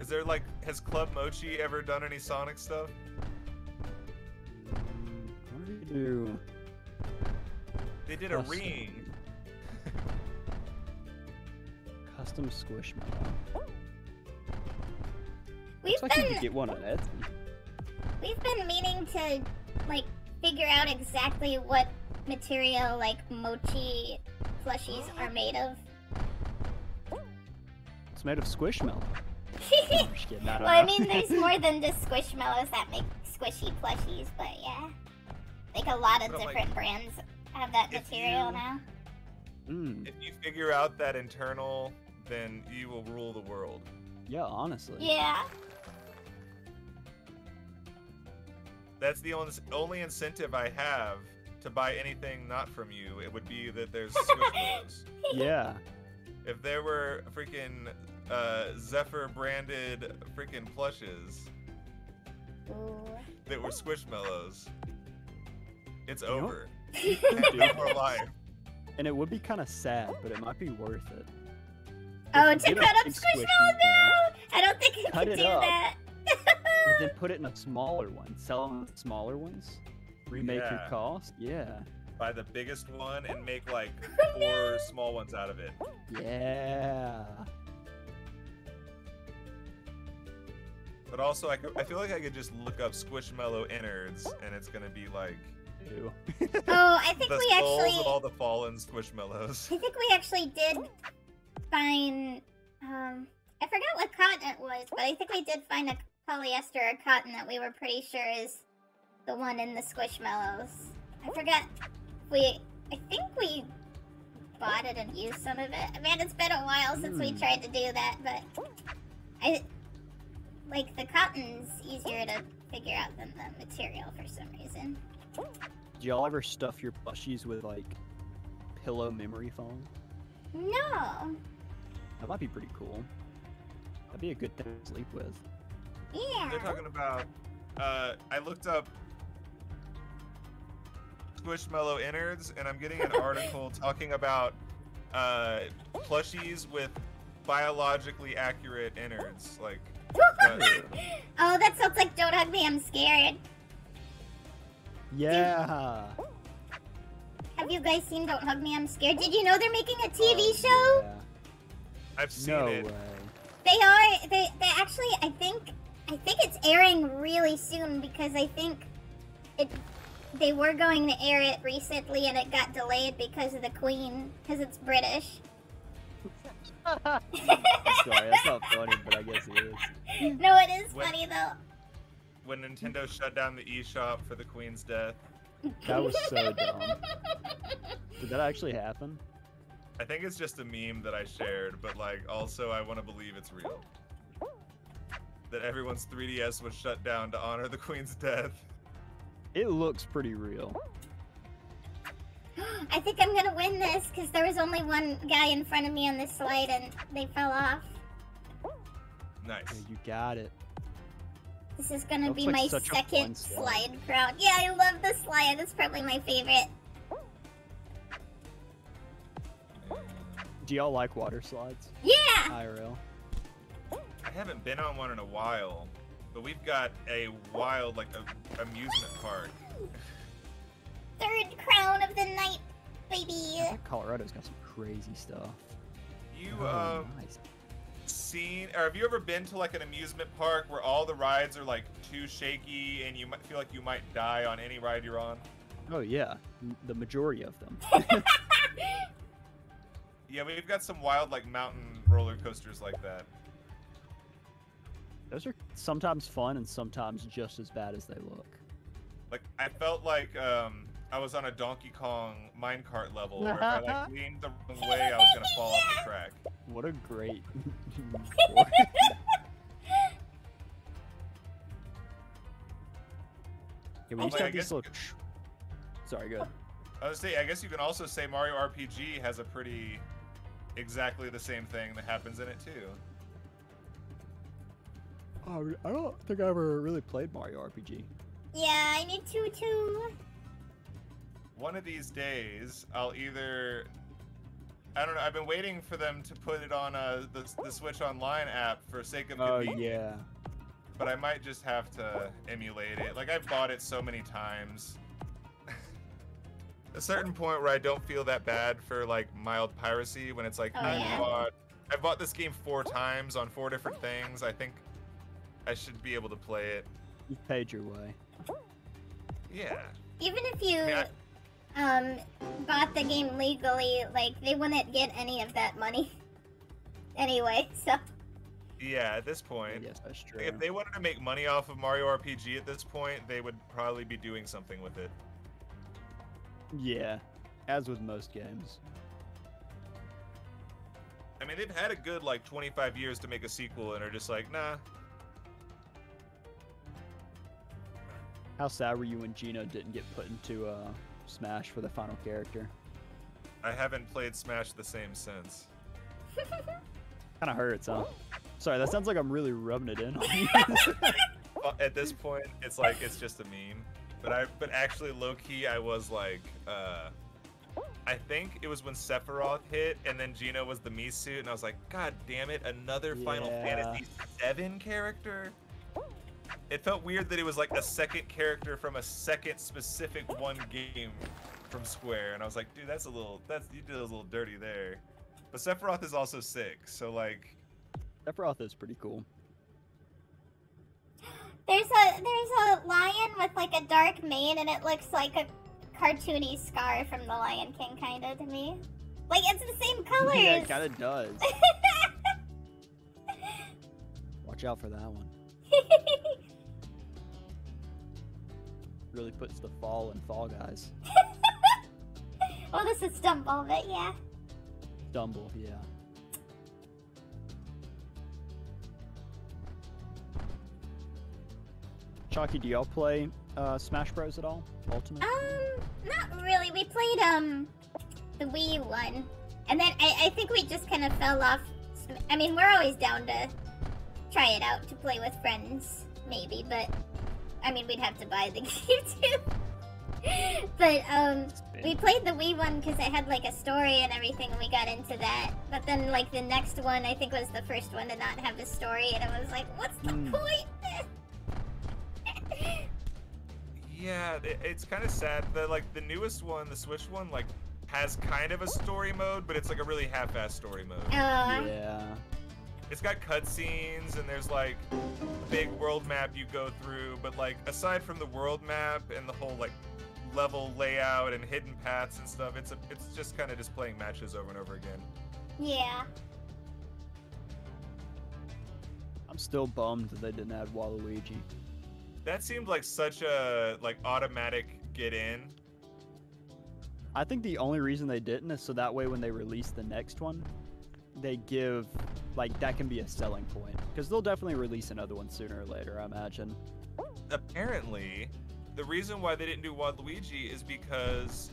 Is there like, has Club Mochi ever done any Sonic stuff? What do you do? They did a Custom. ring. Custom Squishmallow. We've Looks like you been could get one on Etsy. we've been meaning to like figure out exactly what material like mochi plushies are made of. It's made of Squishmallow. I'm just kidding, I don't Well, I know. mean, there's more than just Squishmallows that make squishy plushies, but yeah. Like a lot of But, like, different brands have that if material you- now. Mm, If you figure out that internal, then you will rule the world. yeah, honestly. Yeah. That's the only incentive I have to buy anything not from you. It would be that there's Squishmallows. Yeah. If there were freaking Zephyr branded freaking plushes Ooh. that were Squishmallows, it's You know- over. Dude. No more life. And it would be kind of sad, but it might be worth it. Oh, If to you get cut a up big Squishmallow? No! I don't think I Cut could it do up. that. And then put it in a smaller one. Sell them the smaller ones. Remake your Yeah. cost. Yeah. Buy the biggest one and make like Oh, 4 small ones out of it. Yeah. But also, I feel like I could just look up Squishmallow innards, and it's gonna be like Ew. Oh, I think the we skulls actually... of all the fallen Squishmallows. I think we actually did find, I forgot what cotton it was, but I think we did find a polyester or cotton that we were pretty sure is the one in the Squishmallows. I forgot I think we bought it and used some of it. Man, it's been a while since we tried to do that, but like the cotton's easier to figure out than the material for some reason. Do y'all ever stuff your plushies with like pillow memory foam? No. That might be pretty cool. That'd be a good thing to sleep with. Yeah. They're talking about. I looked up Squishmallow innards, and I'm getting an article talking about plushies with biologically accurate innards. Like, Oh, that sounds like Don't Hug Me, I'm Scared. Yeah. Have you guys seen Don't Hug Me, I'm Scared? Did you know they're making a TV Oh, show? yeah. I've seen No it. way. They actually, I think it's airing really soon because I think they were going to air it recently and it got delayed because of the Queen, because it's British. Sorry, that's not funny, but I guess it is. No, it is When- funny though. When Nintendo shut down the eShop for the Queen's death. That was so dumb. Did that actually happen? I think it's just a meme that I shared, but like also I want to believe it's real. That everyone's 3DS was shut down to honor the Queen's death. It looks pretty real. I think I'm gonna win this because there was only one guy in front of me on this slide and they fell off. Nice. Yeah, you got it. This is gonna Looks be like my such a second fun slide. slide crown. Yeah, I love the slide. It's probably my favorite. Do y'all like water slides? Yeah! IRL. I haven't been on one in a while, but we've got a wild like a amusement park. Third crown of the night, baby. I think Colorado's got some crazy stuff. You Oh, nice. seen or have you ever been to like an amusement park where all the rides are like too shaky and you might feel like you might die on any ride you're on? Oh yeah, the majority of them. Yeah, we've got some wild like mountain roller coasters like that. Those are sometimes fun and sometimes just as bad as they look. Like I felt like I was on a Donkey Kong minecart level where if I like leaned the wrong way I was gonna fall off the track. What a great. Yeah, we used to I have these guess- little. Sorry, go ahead. I was say I guess you can also say Mario RPG has a pretty exactly the same thing that happens in it too. Oh, I don't think I ever really played Mario RPG. Yeah, I need to too. One of these days, I'll either I don't know. I've been waiting for them to put it on the Switch Online app for sake of Oh convenience. yeah. But I might just have to emulate it. Like I've bought it so many times. A certain point where I don't feel that bad for like mild piracy when it's like Oh, you yeah. bought I bought this game 4 times on 4 different things. I think I should be able to play it. You've paid your way. Yeah. Even if you I mean, bought the game legally, like they wouldn't get any of that money anyway. So yeah, at this point, Yes, that's true. if they wanted to make money off of Mario RPG at this point, they would probably be doing something with it. Yeah, as with most games. I mean, they've had a good, like, 25 years to make a sequel and are just like, nah. How sad were you when Gino didn't get put into Smash for the final character? I haven't played Smash the same since. Kind of hurts, huh? Sorry, that sounds like I'm really rubbing it in on you. At this point, it's like, it's just a meme. But actually, low-key, I was like, I think it was when Sephiroth hit, and then Gino was the Mii suit, and I was like, God damn it, another Final Fantasy VII character? It felt weird that it was like a second character from a second specific one game from Square, and I was like, dude, you did a little dirty there. But Sephiroth is also sick, so like... Sephiroth is pretty cool. there's a lion with like a dark mane, and it looks like a cartoony Scar from the Lion King, kind of to me. Like it's the same colors. Yeah, it kind of does. Watch out for that one. Really puts the fall in Fall Guys. Well, this is Stumble, but yeah. Stumble, yeah. Choccy, do y'all play Smash Bros at all? Ultimate? Not really. We played the Wii one, and then I think we just kind of fell off. I mean, we're always down to try it out to play with friends, maybe, but I mean, we'd have to buy the game too. But we played the Wii one because it had like a story and everything, and we got into that. But then like the next one, I think was the first one to not have a story, and it was like, what's the point? Yeah, it's kind of sad. The newest one, the Switch one, like has kind of a story mode, but it's like a really half-assed story mode. Yeah. It's got cutscenes and there's like a big world map you go through, but like aside from the world map and the whole like level layout and hidden paths and stuff, it's just kind of just playing matches over and over again. Yeah. I'm still bummed that they didn't add Waluigi. That seemed like such a like automatic get in. I think the only reason they didn't is so that way when they release the next one, they give, like, that can be a selling point. Because they'll definitely release another one sooner or later, I imagine. Apparently, the reason why they didn't do Waluigi is because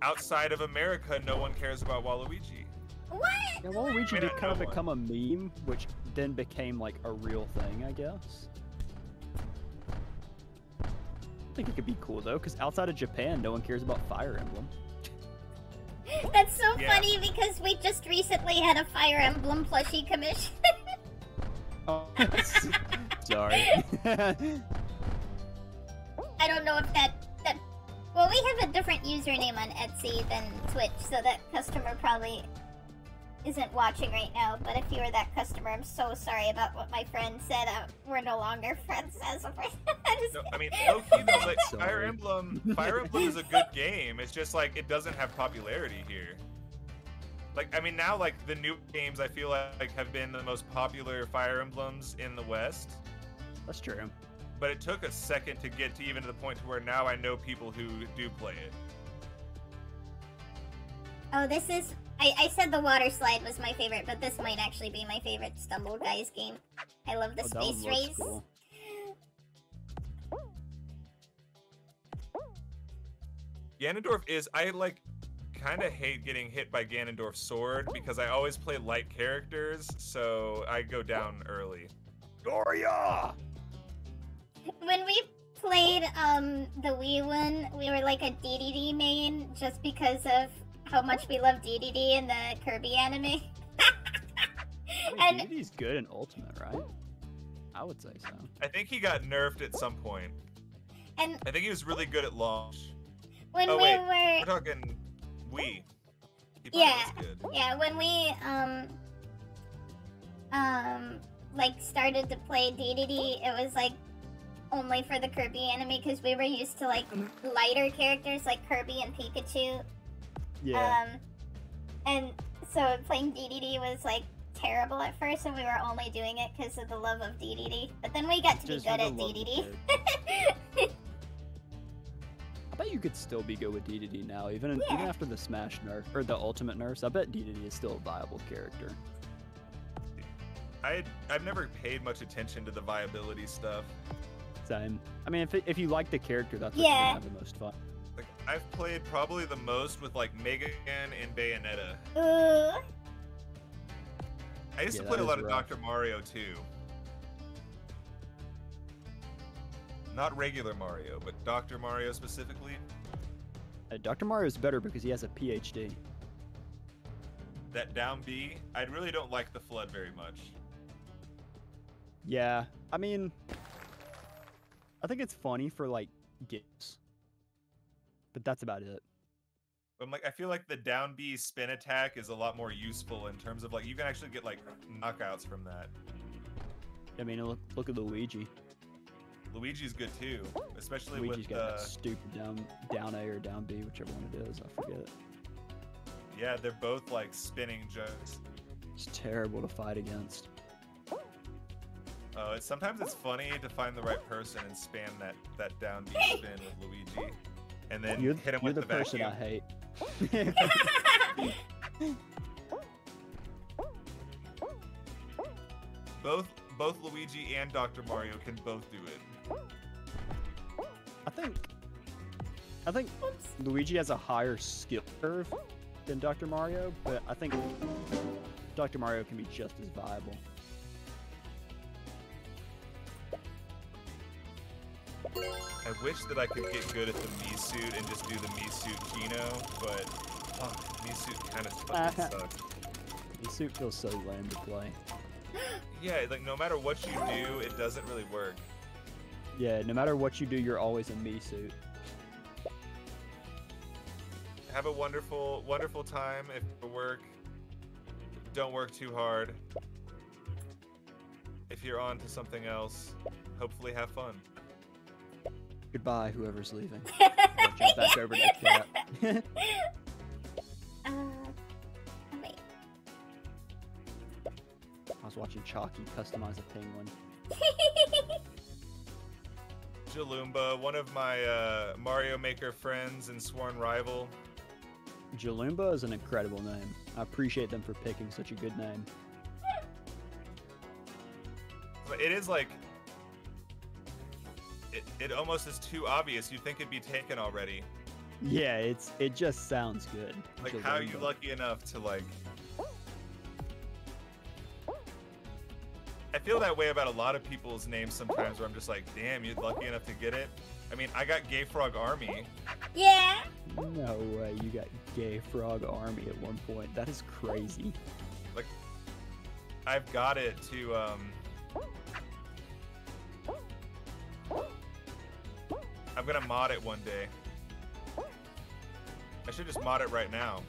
outside of America, no one cares about Waluigi. What? Yeah, Waluigi did kind of become a meme, which then became, like, a real thing, I guess. I think it could be cool, though, because outside of Japan, no one cares about Fire Emblem. That's so funny because we just recently had a Fire Emblem plushie commission. Oh, sorry. I don't know if that... Well, we have a different username on Etsy than Twitch, so that customer probably isn't watching right now, but if you were that customer, I'm so sorry about what my friend said. We're no longer friends as a friend. No, I mean, low-key though, like, Fire Emblem is a good game. It's just like it doesn't have popularity here. Like, I mean, now like the new games I feel like have been the most popular Fire Emblems in the West. That's true. But it took a second to get to even to the point to where now I know people who do play it. Oh, this is... I said the water slide was my favorite, but this might actually be my favorite Stumble Guys game. I love the space race. Cool. Ganondorf is... I, like, kind of hate getting hit by Ganondorf's sword because I always play light characters, so I go down early. Doria! When we played the Wii one, we were like a DDD main just because of how much we love DDD in the Kirby anime. I mean, DDD's good in Ultimate, right? I would say so. I think he got nerfed at some point. And I think he was really good at launch. When we're talking Wii. Yeah, when we like started to play DDD, it was like only for the Kirby anime because we were used to like lighter characters like Kirby and Pikachu. Yeah. And so playing DDD was like terrible at first, and we were only doing it because of the love of DDD. But then we got to be Just good for at the love of DDD. I bet you could still be good with DDD now, even after the Smash nerf or the Ultimate nerfs. I bet DDD is still a viable character. I've never paid much attention to the viability stuff. Same. I mean, if you like the character, that's what you're gonna have the most fun. Like I've played probably the most with like Mega Man and Bayonetta. Ooh. I used to Yeah, play a that lot is of rough. Dr. Mario too. Not regular Mario, but Dr. Mario specifically. Dr. Mario is better because he has a PhD. That down B, I really don't like the flood very much. Yeah, I mean, I think it's funny for like games, but that's about it. I'm like, I feel like the down B spin attack is a lot more useful in terms of like you can actually get like knockouts from that. I mean, look at Luigi. Luigi's good too, especially Luigi's with got that stupid down A or down B, whichever one it is. I forget. Yeah, they're both like spinning jokes. It's terrible to fight against. Sometimes it's funny to find the right person and spam that down B spin with Luigi, and then You're hit him with the the person vacuum. I hate. Both Luigi and Dr. Mario can both do it. I think Luigi has a higher skill curve than Dr. Mario, but I think Dr. Mario can be just as viable. I wish that I could get good at the Mii suit and just do the Mii suit Kino, but Mii suit kind of fucking sucks. The suit feels so lame to play. Yeah, like no matter what you do, it doesn't really work. Yeah, no matter what you do, you're always a Mii suit. Have a wonderful, wonderful time if you work. Don't work too hard. If you're on to something else, hopefully have fun. Goodbye, whoever's leaving. I'll jump back over to the chat. Wait. I was watching Choccy customize a penguin. Jalumba, one of my Mario Maker friends and sworn rival. Jalumba is an incredible name. I appreciate them for picking such a good name. But it is like... It almost is too obvious. You'd think it'd be taken already. Yeah, it just sounds good. Like, how are you lucky enough to, like... I feel that way about a lot of people's names sometimes, where I'm just like, damn, you're lucky enough to get it. I mean, I got Gay Frog Army. Yeah. No way, you got Gay Frog Army at one point. That is crazy. Like, I've got it to, I'm gonna mod it one day. I should just mod it right now.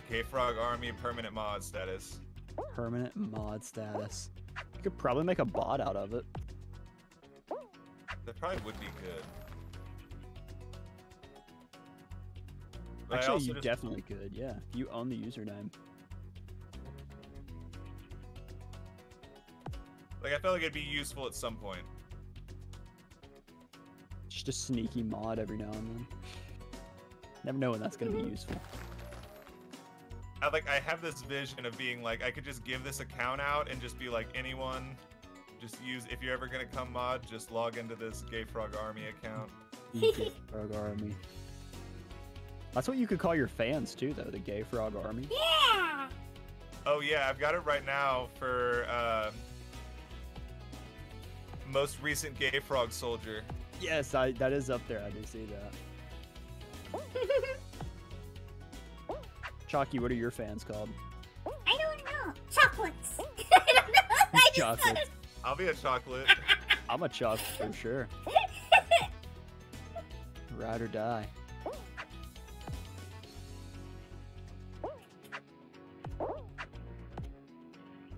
K-Frog Army permanent mod status. Permanent mod status. You could probably make a bot out of it. That probably would be good. But I Actually, also you just- definitely could, yeah. If you own the username. Like, I felt like it'd be useful at some point. Just a sneaky mod every now and then. Never know when that's going to be useful. I have this vision of being like, I could just give this account out and just be like, anyone, just use, if you're ever gonna come mod, just log into this Gay Frog Army account. Gay Frog Army. That's what you could call your fans too, though, the Gay Frog Army. Yeah. Oh yeah, I've got it right now for most recent Gay Frog Soldier. Yes, that is up there. I do see that. Choccy, what are your fans called? I don't know. Chocolates. I don't know. I just thought Chocolates. of- I'll be a chocolate. I'm a chocolate for sure. Ride or die.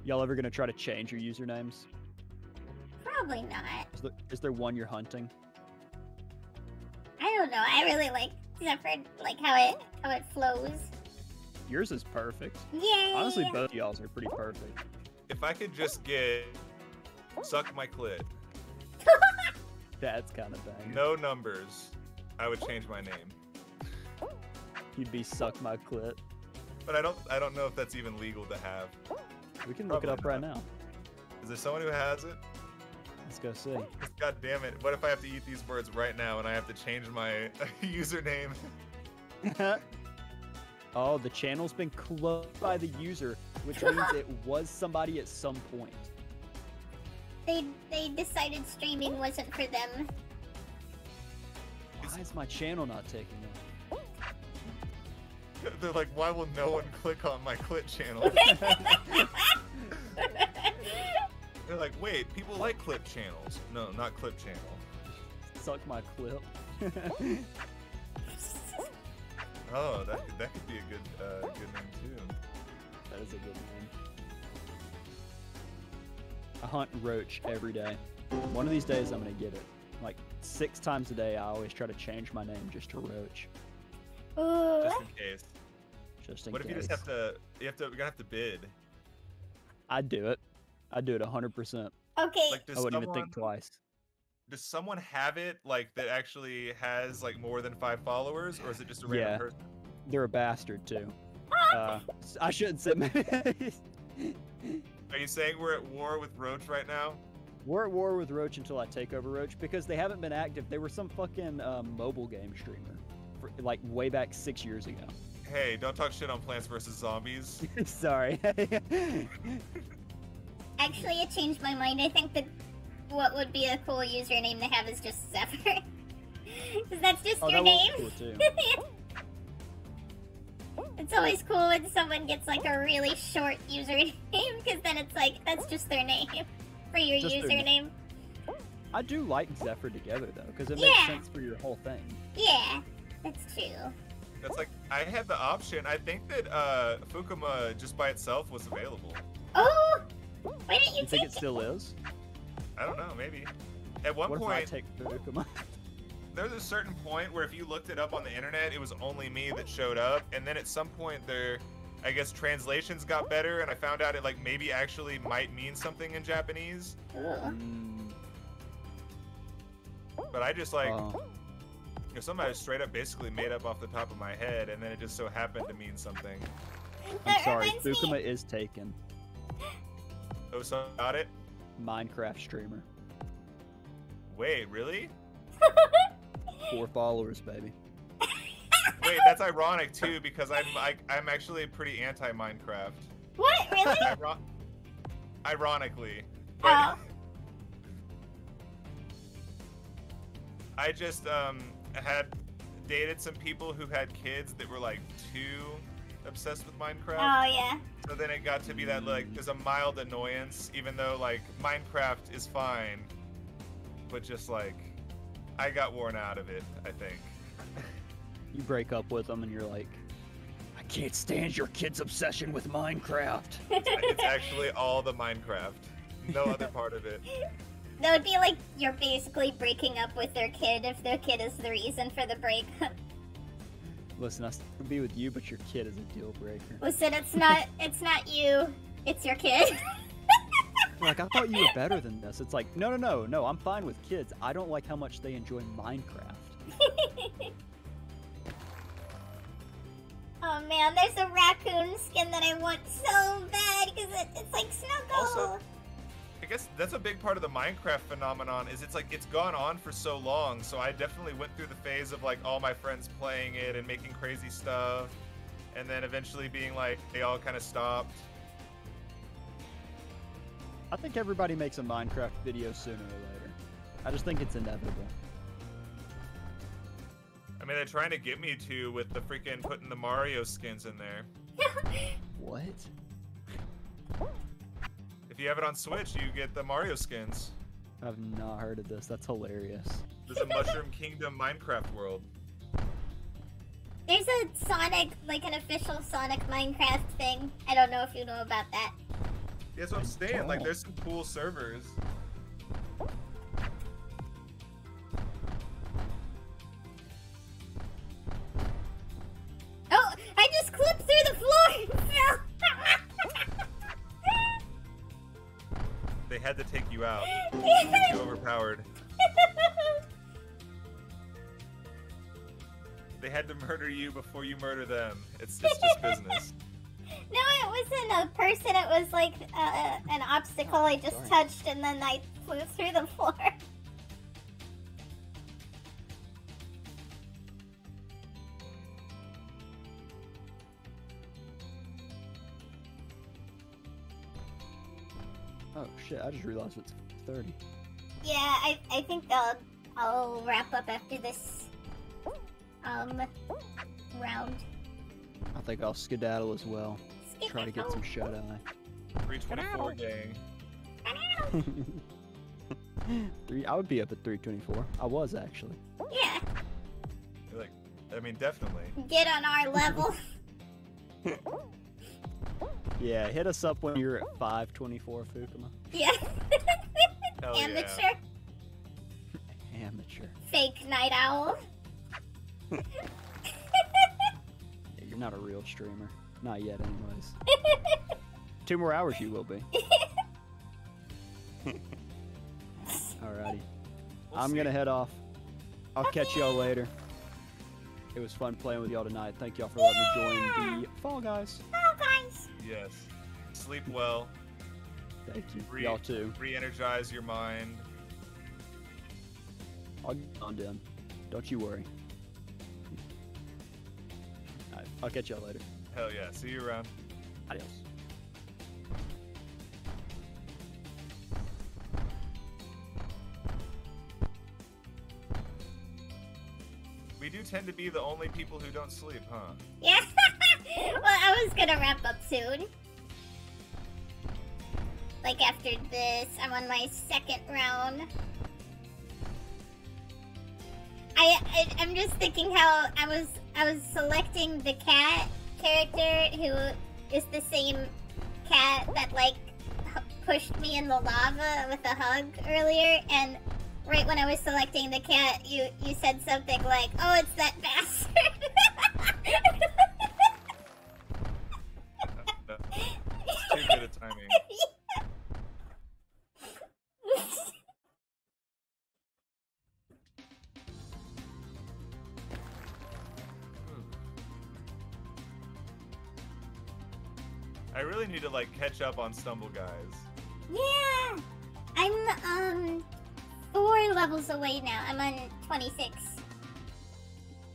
Y'all ever gonna try to change your usernames? Probably not. Is there one you're hunting? I don't know. I really like Zephyr, like how it flows. Yours is perfect. Yay! Honestly, both y'all's are pretty perfect. If I could just get suck my clit, That's kind of bang. no numbers, I would change my name. You'd be suck my clit. But I don't know if that's even legal to have. We can look it up right now. Is there someone who has it? Let's go see. God damn it! What if I have to eat these words right now and I have to change my username? Oh, the channel's been closed by the user, which means it was somebody at some point. They decided streaming wasn't for them. Why is my channel not taking it? They're like, why will no one click on my clit channel? They're like, wait, people like clip channels. No, not clip channel. Suck my clip. Oh, that could be a good name too. That is a good name. I hunt roach every day. One of these days I'm gonna get it. Like 6 times a day I always try to change my name just to roach. Ooh. Just in case. Just in What case. if you just have to? You're gonna have to bid. I'd do it. I'd do it 100%. Okay. Like, I wouldn't even think twice. Does someone have it like that actually has like more than 5 followers, or is it just a random Yeah. person? They're a bastard too. I shouldn't say. Are you saying we're at war with Roach right now? We're at war with Roach until I take over Roach because they haven't been active. They were some fucking mobile game streamer, like way back 6 years ago. Hey, don't talk shit on Plants vs Zombies. Sorry. Actually, I changed my mind. I think that what would be a cool username to have is just Zephyr. Because that's just your that name. would be cool too. It's always cool when someone gets like a really short username, because then it's like, that's just their name for your Just their username. I do like Zephyr together though, because it Yeah. makes sense for your whole thing. Yeah, that's true. That's like, I had the option. I think that Fukuma just by itself was available. Oh! Why didn't you You think take it still is? I don't know, maybe. At one What if I point, take Fukuma? there's a certain point where if you looked it up on the internet, it was only me that showed up, and then at some point there, I guess translations got better, and I found out it like maybe actually might mean something in Japanese. But I just like, somebody straight up basically made up off the top of my head, and then it just so happened to mean something. I'm sorry, Fukuma is taken. Oh, so got it? Minecraft streamer. Wait, really? 4 followers, baby. Wait, that's ironic too, because I'm actually pretty anti-Minecraft. What? Really? Ironically. Oh. I just had dated some people who had kids that were like too obsessed with Minecraft. Oh, yeah. So then it got to be that like there's a mild annoyance, even though like Minecraft is fine, but just like I got worn out of it, I think. You break up with them and you're like, I can't stand your kid's obsession with Minecraft. It's actually all the Minecraft, no other part of it. That would be like you're basically breaking up with their kid if their kid is the reason for the breakup. Listen, I still be with you, but your kid is a deal breaker. Listen, it's not you, it's your kid. Like, I thought you were better than this. It's like, no, I'm fine with kids. I don't like how much they enjoy Minecraft. Oh man, there's a raccoon skin that I want so bad because it's like Snuggle. Also, I guess that's a big part of the Minecraft phenomenon is it's like it's gone on for so long, so I definitely went through the phase of like all my friends playing it and making crazy stuff, and then eventually being like they all kind of stopped. I think everybody makes a Minecraft video sooner or later. I just think it's inevitable. I mean, they're trying to get me to with the freaking putting the Mario skins in there. What? If you have it on Switch, you get the Mario skins. I've not heard of this. That's hilarious. There's a Mushroom Kingdom Minecraft world. There's a Sonic, like an official Sonic Minecraft thing. I don't know if you know about that. That's what I'm saying. Like, there's some cool servers. Oh, I just clipped through the floor. They had to take you out. Too overpowered. They had to murder you before you murder them. It's just business. No, it wasn't a person. It was like an obstacle I just touched, and then I flew through the floor. Oh shit! I just realized it's 30. Yeah, I think I'll wrap up after this round. I think I'll skedaddle as well. Try to get some shut eye. 324 gang. I would be up at 324. I was actually. Yeah. You're like, I mean, definitely. Get on our level. Yeah, hit us up when you're at 524, Fukuma. Yeah. Hell Amateur. yeah. Amateur. Fake night owl. Yeah, you're not a real streamer. Not yet, anyways. 2 more hours you will be. Alrighty. I'm gonna head off. I'll catch y'all later. It was fun playing with y'all tonight. Thank y'all for letting me join the Fall Guys. Fall Guys. Yes. Sleep well. Thank you. Y'all too. Re-energize your mind. I'll get on done. Don't you worry. Alright, I'll catch y'all later. Hell yeah. See you around. Adios. We do tend to be the only people who don't sleep, huh? Yeah. Well, I was gonna wrap up soon. Like after this, I'm on my 2nd round. I'm just thinking how I was selecting the cat character who is the same cat that like pushed me in the lava with a hug earlier, and right when I was selecting the cat, you said something like, "Oh, it's that bastard." It's too good a timing. I really need to like catch up on Stumble Guys. Yeah, I'm 4 levels away now. I'm on 26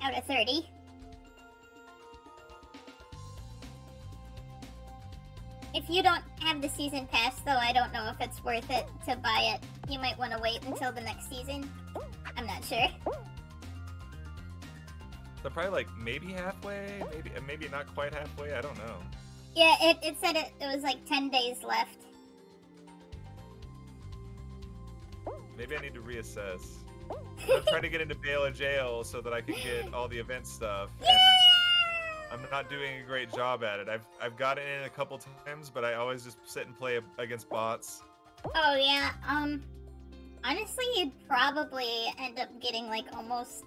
out of 30. If you don't have the season pass, though, I don't know if it's worth it to buy it. You might want to wait until the next season. I'm not sure. So probably like maybe halfway, maybe not quite halfway. I don't know. Yeah, it said it was like 10 days left. Maybe I need to reassess. I'm trying to get into bail or jail so that I can get all the event stuff. And I'm not doing a great job at it. I've gotten in a couple times, but I always just sit and play against bots. Oh yeah, honestly, you'd probably end up getting like almost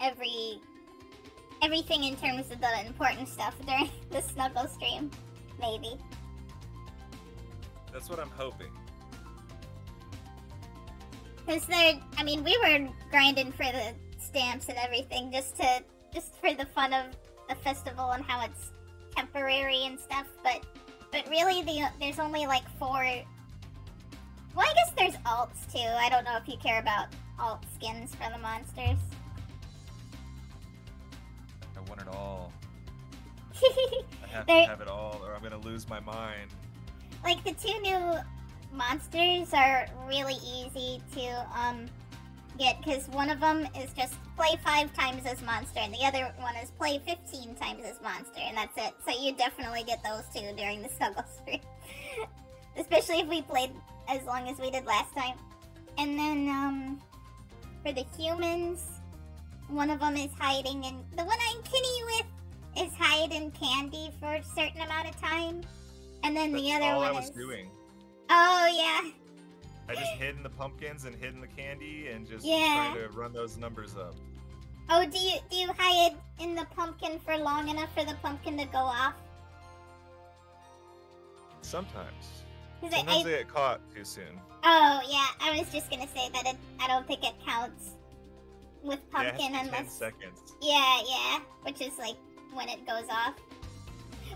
everything in terms of the important stuff during the Snuggle stream, maybe. That's what I'm hoping. Because I mean, we were grinding for the stamps and everything just for the fun of the festival and how it's temporary and stuff, but really there's only like 4. Well, I guess there's alts too. I don't know if you care about alt skins for the monsters. I want it all. I have to have it all, or I'm gonna lose my mind. Like the 2 new monsters are really easy to get, because one of them is just play 5 times as monster, and the other one is play 15 times as monster, and that's it. So you definitely get those 2 during the Snuggle stream. Especially if we played as long as we did last time. And then for the humans, one of them is hiding in... The one I'm kidding you with is hide in candy for a certain amount of time. And then the That's other all one I was is... doing. Oh, yeah. I just hid in the pumpkins and hid in the candy and just Yeah. trying to run those numbers up. Oh, do you hide in the pumpkin for long enough for the pumpkin to go off? Sometimes. 'Cause Sometimes they get caught too soon. Oh, yeah. I was just gonna say that I don't think it counts with pumpkin yeah, it has to be 10 unless... seconds. Yeah. Which is like when it goes off.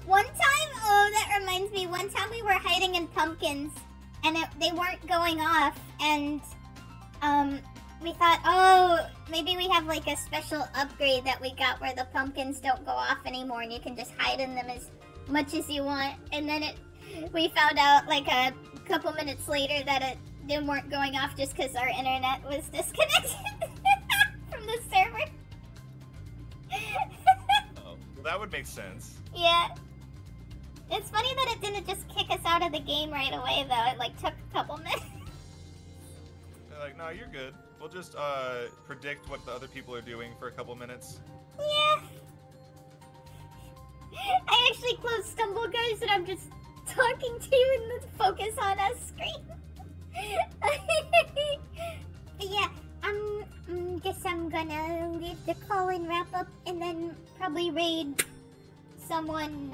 One time, oh, that reminds me. One time we were hiding in pumpkins and they weren't going off, and we thought, oh, maybe we have like a special upgrade that we got where the pumpkins don't go off anymore and you can just hide in them as much as you want. And then we found out like a couple minutes later that they weren't going off just because our internet was disconnected from the server. Oh, well, that would make sense. Yeah. It's funny that it didn't just kick us out of the game right away, though. It like took a couple minutes. They're like, no, you're good. We'll just predict what the other people are doing for a couple minutes. Yeah. I actually closed Stumble Guys and I'm just talking to you in the focus on us screen. But yeah, guess I'm gonna leave the call and wrap up and then probably raid someone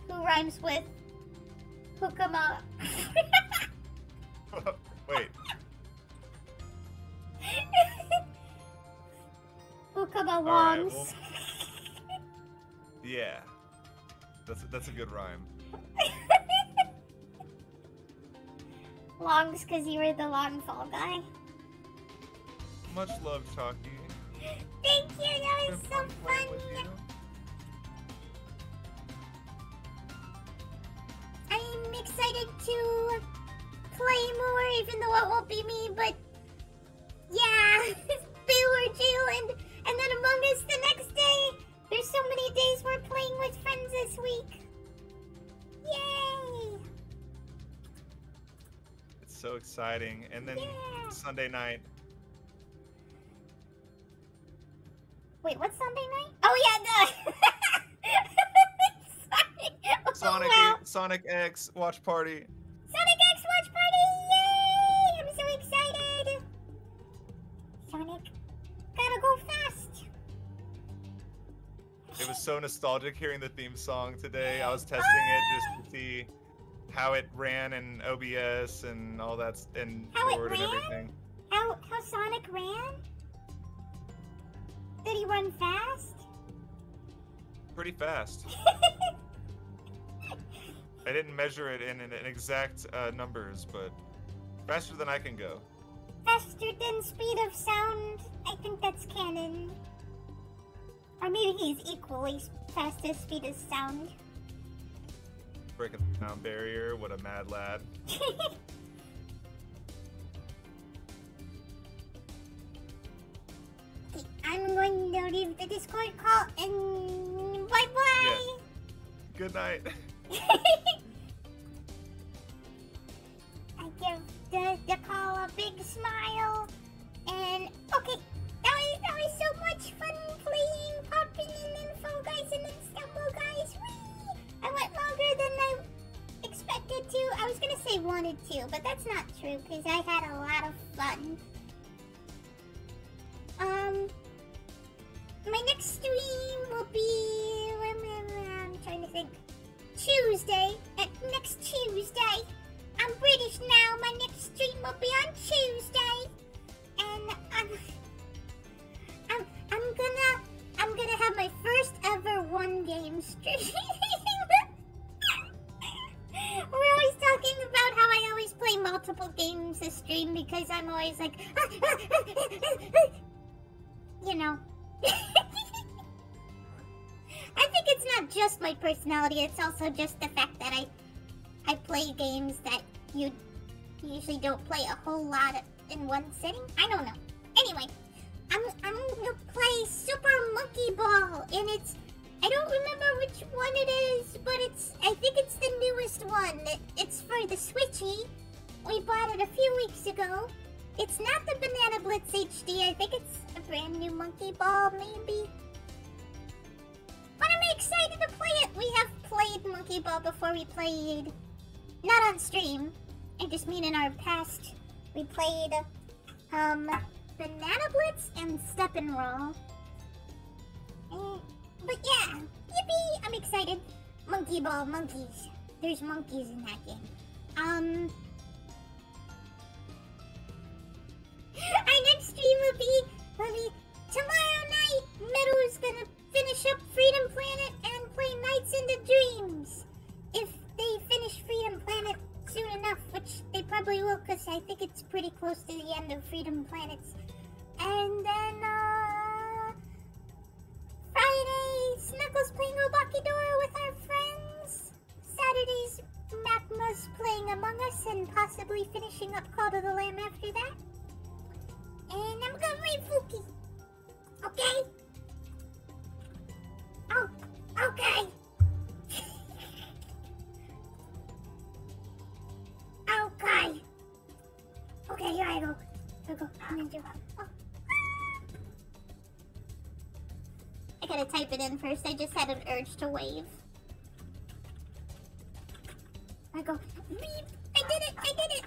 who rhymes with Hookama. Wait. Hookama Alright, Wongs. well, yeah. That's a good rhyme. Longs, cause you were the long fall guy. Much love, Choccy. Thank you, that was so playing with fun. you. I'm excited to play more, even though it won't be me, but yeah, Bill or Jill, and then Among Us the next day. There's so many days we're playing with friends this week. Yay! It's so exciting. And then Yeah. Sunday night. Wait, what's Sunday night? Oh yeah, Sorry. Sonic, Oh, wow. Sonic X watch party. Sonic X watch party! Yay! I'm so excited! Sonic, gotta go fast! It was so nostalgic hearing the theme song today. I was testing it just to see how it ran in OBS and all that, and How it forward and ran? everything. How Sonic ran? Did he run fast? Pretty fast. I didn't measure it in exact numbers, but faster than I can go. Faster than speed of sound? I think that's canon. Or maybe he's equally fast as speed of sound. Breaking the sound barrier, what a mad lad. I'm going to leave the Discord call and bye-bye! Yeah. Good night. I give the call a big smile, and okay, that was so much fun playing, popping, and then Fall Guys, and then Stumble Guys. Whee! I went longer than I expected to. I was gonna say wanted to, but that's not true because I had a lot of fun. My next stream will be, I'm trying to think, Tuesday. Next Tuesday. I'm British now. My next stream will be on Tuesday, and I'm gonna have my first ever one game stream. We're always talking about how I always play multiple games a stream because I'm always like, you know. I think it's not just my personality, it's also just the fact that I play games that you usually don't play a whole lot in one sitting. I don't know. Anyway, I'm gonna play Super Monkey Ball, and I don't remember which one it is, but I think it's the newest one. It's for the Switchy. We bought it a few weeks ago. It's not the Banana Blitz HD. I think it's a brand new Monkey Ball, maybe. But I'm excited to play it. We have played Monkey Monkey Ball before we played. Not on stream. I just mean in our past. We played Banana Blitz and Step and Roll. But yeah, yippee! I'm excited. Monkey Ball, monkeys. There's monkeys in that game. Our next stream will be tomorrow night. Meadow's gonna finish up Freedom Planet and play Nights into Dreams. If they finish Freedom Planet soon enough, which they probably will, because I think it's pretty close to the end of Freedom Planets. And then, Friday, Snuggles playing Obakidora with our friends. Saturday's Macma's playing Among Us and possibly finishing up Call to the Lamb after that. And I'm gonna play Fuki. Okay? Oh, okay. Okay. Okay, here I go. Here I go. Ninja. Oh. I gotta type it in first. I just had an urge to wave. I go. Beep. I did it. I did it.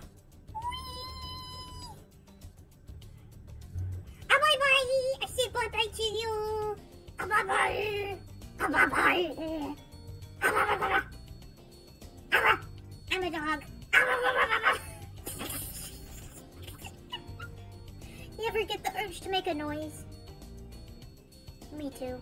Bye-bye. I say bye-bye to you. Bye-bye. Bye-bye. I'm a dog. You ever get the urge to make a noise? Me too.